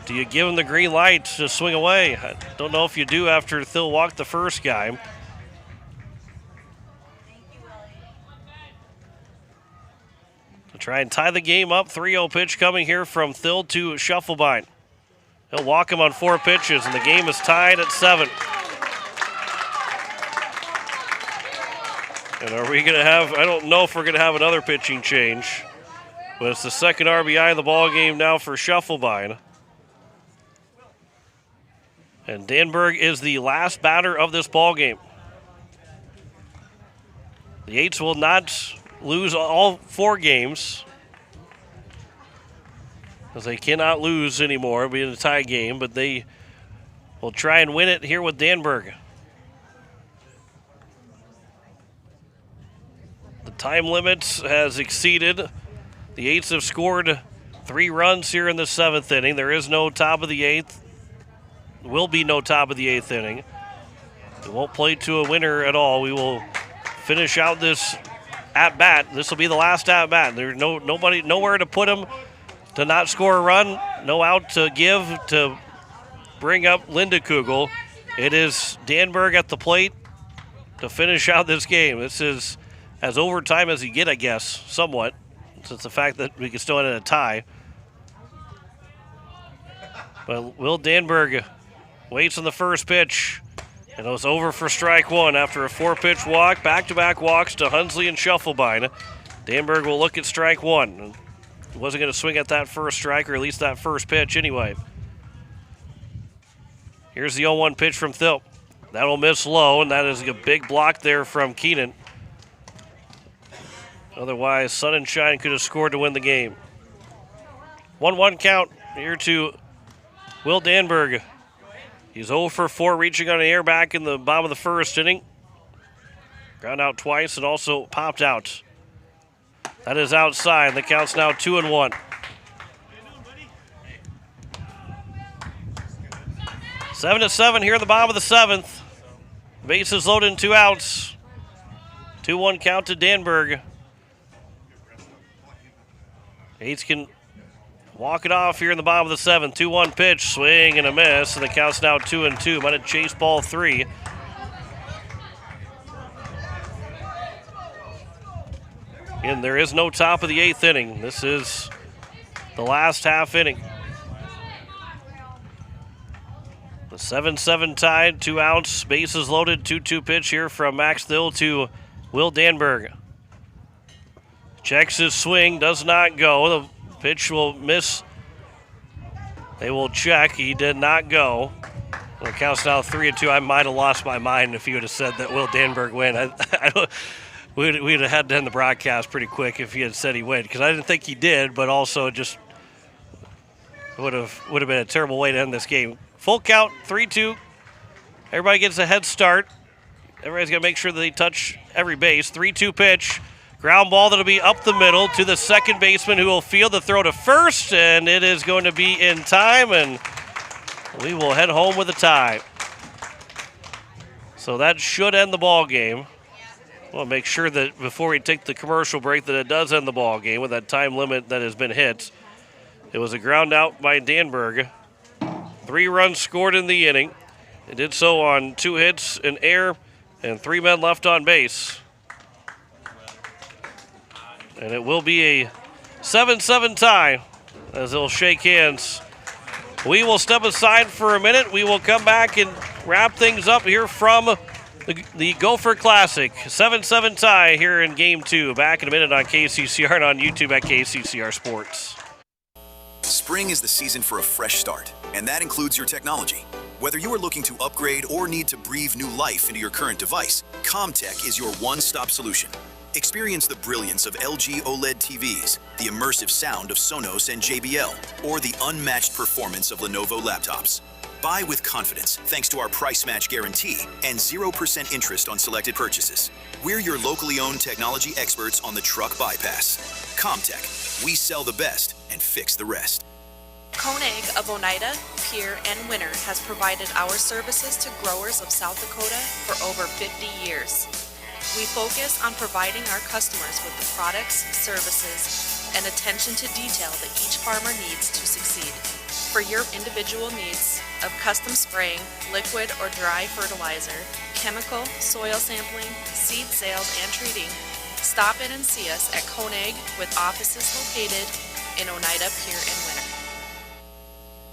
Do you give him the green light to swing away? I don't know if you do after Thill walked the first guy. To try and tie the game up, 3-0 pitch coming here from Thill to Shufflebind. He'll walk him on 4 pitches, and the game is tied at 7. And are we going to have, I don't know if we're going to have another pitching change, but it's the second RBI of the ball game now for Schuffelbein. And Danberg is the last batter of this ball game. The Eights will not lose all 4 games, as they cannot lose anymore. It'll be in a tie game, but they will try and win it here with Danberg. The time limit has exceeded. The Eights have scored 3 runs here in the 7th inning. There is no top of the 8th. Will be no top of the 8th inning. We won't play to a winner at all. We will finish out this at-bat. This will be the last at-bat. There's nowhere to put him to not score a run. No out to give to bring up Linda Kugel. It is Danberg at the plate to finish out this game. This is as overtime as you get, I guess, somewhat, since the fact that we can still end in a tie. But Will Danberg waits on the first pitch, and it was over for strike 1 after a 4-pitch walk, back-to-back walks to Hunsley and Schuffelbein. Danberg will look at strike 1. He wasn't going to swing at that first strike, or at least that first pitch anyway. Here's the 0-1 pitch from Thilp. That'll miss low, and that is a big block there from Keenan. Otherwise, Sun and Shine could have scored to win the game. 1-1 count here to Will Danberg. He's 0 for 4, reaching on an air back in the bottom of the first inning. Ground out twice and also popped out. That is outside. The count's now 2-1. 7-7 here in the bottom of the 7th. Bases loaded and 2 outs. 2-1 count to Danberg. Eights can walk it off here in the bottom of the 7th. 2-1 pitch, swing and a miss, and the count's now 2-2. Might have chased ball 3. And there is no top of the 8th inning. This is the last half inning. The 7-7 tied, 2 outs, bases loaded, 2-2 pitch here from Max Thill to Will Danberg. Checks his swing, does not go. The pitch will miss. They will check. He did not go. The count's now 3-2. I might have lost my mind if you would have said that Will Danberg win. We'd have had to end the broadcast pretty quick if he had said he win, because I didn't think he did, but also just would have been a terrible way to end this game. Full count, 3-2. Everybody gets a head start. Everybody's got to make sure that they touch every base. 3-2 pitch. Ground ball that'll be up the middle to the second baseman, who will field the throw to first, and it is going to be in time, and we will head home with a tie. So that should end the ball game. We'll make sure that before we take the commercial break that it does end the ball game with that time limit that has been hit. It was a ground out by Danberg. 3 runs scored in the inning. It did so on 2 hits in air and 3 men left on base. And it will be a 7-7 tie as they'll shake hands. We will step aside for a minute. We will come back and wrap things up here from the Gopher Classic. 7-7 tie here in Game 2. Back in a minute on KCCR and on YouTube at KCCR Sports. Spring is the season for a fresh start, and that includes your technology. Whether you are looking to upgrade or need to breathe new life into your current device, CommTech is your one-stop solution. Experience the brilliance of LG OLED TVs, the immersive sound of Sonos and JBL, or the unmatched performance of Lenovo laptops. Buy with confidence thanks to our price match guarantee and 0% interest on selected purchases. We're your locally owned technology experts on the truck bypass. CommTech, we sell the best and fix the rest. Koenig of Oneida, Pierre, and Winter has provided our services to growers of South Dakota for over 50 years. We focus on providing our customers with the products, services, and attention to detail that each farmer needs to succeed. For your individual needs of custom spraying, liquid or dry fertilizer, chemical, soil sampling, seed sales, and treating, stop in and see us at Koenig with offices located in Oneida, Pierre, and Winter.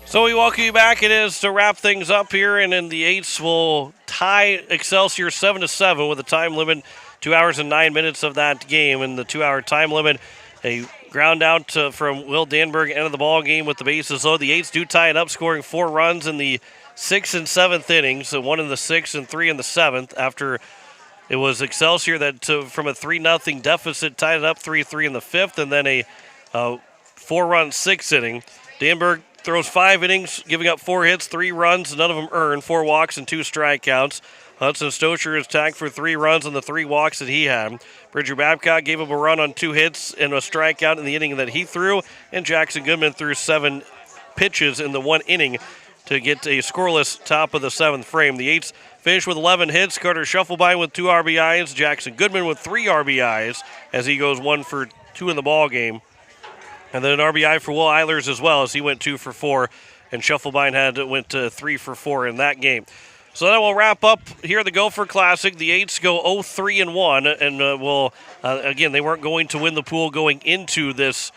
So we welcome you back. It is to wrap things up here, and then the Eights will tie Excelsior 7-7 with a time limit, 2 hours and 9 minutes of that game. And the 2-hour time limit, a ground out from Will Danberg, end of the ball game with the bases loaded. The Eights do tie it up, scoring 4 runs in the 6th and 7th innings, so 1 in the 6th and 3 in the 7th, after it was Excelsior that from a 3-0 deficit tied it up 3-3 in the 5th, and then a 4-run 6th inning. Danberg throws 5 innings, giving up 4 hits, 3 runs, none of them earned, 4 walks and 2 strikeouts. Hudson Stocher is tagged for 3 runs on the 3 walks that he had. Bridger Babcock gave up a run on 2 hits and a strikeout in the inning that he threw, and Jackson Goodman threw 7 pitches in the 1 inning to get a scoreless top of the 7th frame. The Eights finished with 11 hits. Carter Schuffelbein with 2 RBIs. Jackson Goodman with 3 RBIs as he goes 1 for 2 in the ball game. And then an RBI for Will Eilers as well, as he went 2 for 4, and Schuffelbein went 3 for 4 in that game. So that will wrap up here at the Gopher Classic. The Eights go 0-3-1, and again, they weren't going to win the pool going into this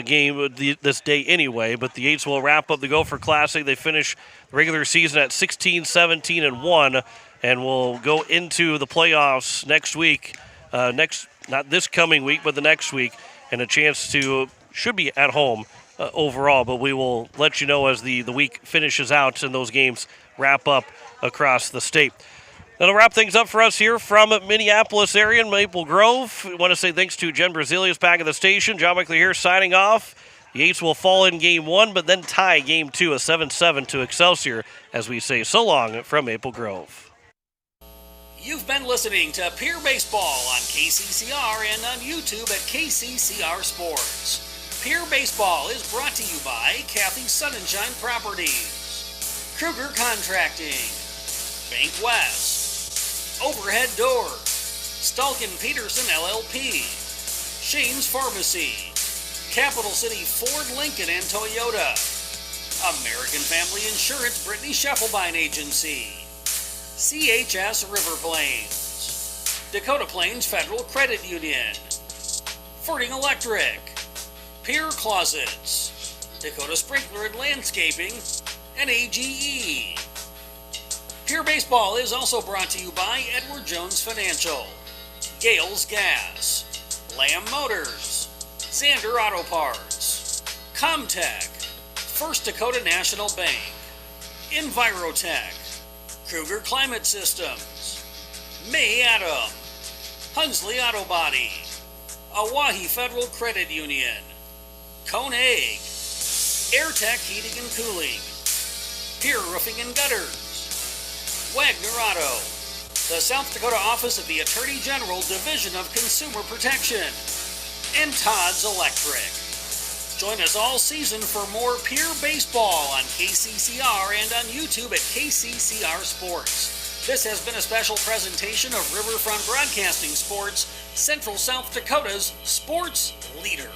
game this day anyway, but the Eights will wrap up the Gopher Classic. They finish the regular season at 16-17-1, and will go into the playoffs next week, not this coming week, but the next week, and a chance to should be at home overall, but we will let you know as the week finishes out and those games wrap up across the state. That'll wrap things up for us here from Minneapolis area in Maple Grove. We want to say thanks to Jen Brazilius back at the station. John Mickley here signing off. The Eights will fall in Game 1, but then tie Game 2, a 7-7 to Excelsior, as we say so long from Maple Grove. You've been listening to Pierre Baseball on KCCR and on YouTube at KCCR Sports. Pierre Baseball is brought to you by Kathy Sunshine Properties, Kruger Contracting, Bank West, Overhead Doors, Stalkin Peterson LLP, Shane's Pharmacy, Capital City Ford, Lincoln and Toyota, American Family Insurance Brittany Scheffelbein Agency, CHS River Plains, Dakota Plains Federal Credit Union, Fording Electric, Pierre Closets, Dakota Sprinkler and Landscaping, and AGE. Pierre Baseball is also brought to you by Edward Jones Financial, Gales Gas, Lamb Motors, Xander Auto Parts, Comtech, First Dakota National Bank, Envirotech, Kruger Climate Systems, May Adam, Hunsley Auto Body, Oahe Federal Credit Union, Cone Egg, AirTech Heating and Cooling, Pierre Roofing and Gutters, Wagner Auto, the South Dakota Office of the Attorney General Division of Consumer Protection, and Todd's Electric. Join us all season for more Pierre Baseball on KCCR and on YouTube at KCCR Sports. This has been a special presentation of Riverfront Broadcasting Sports, Central South Dakota's sports leader.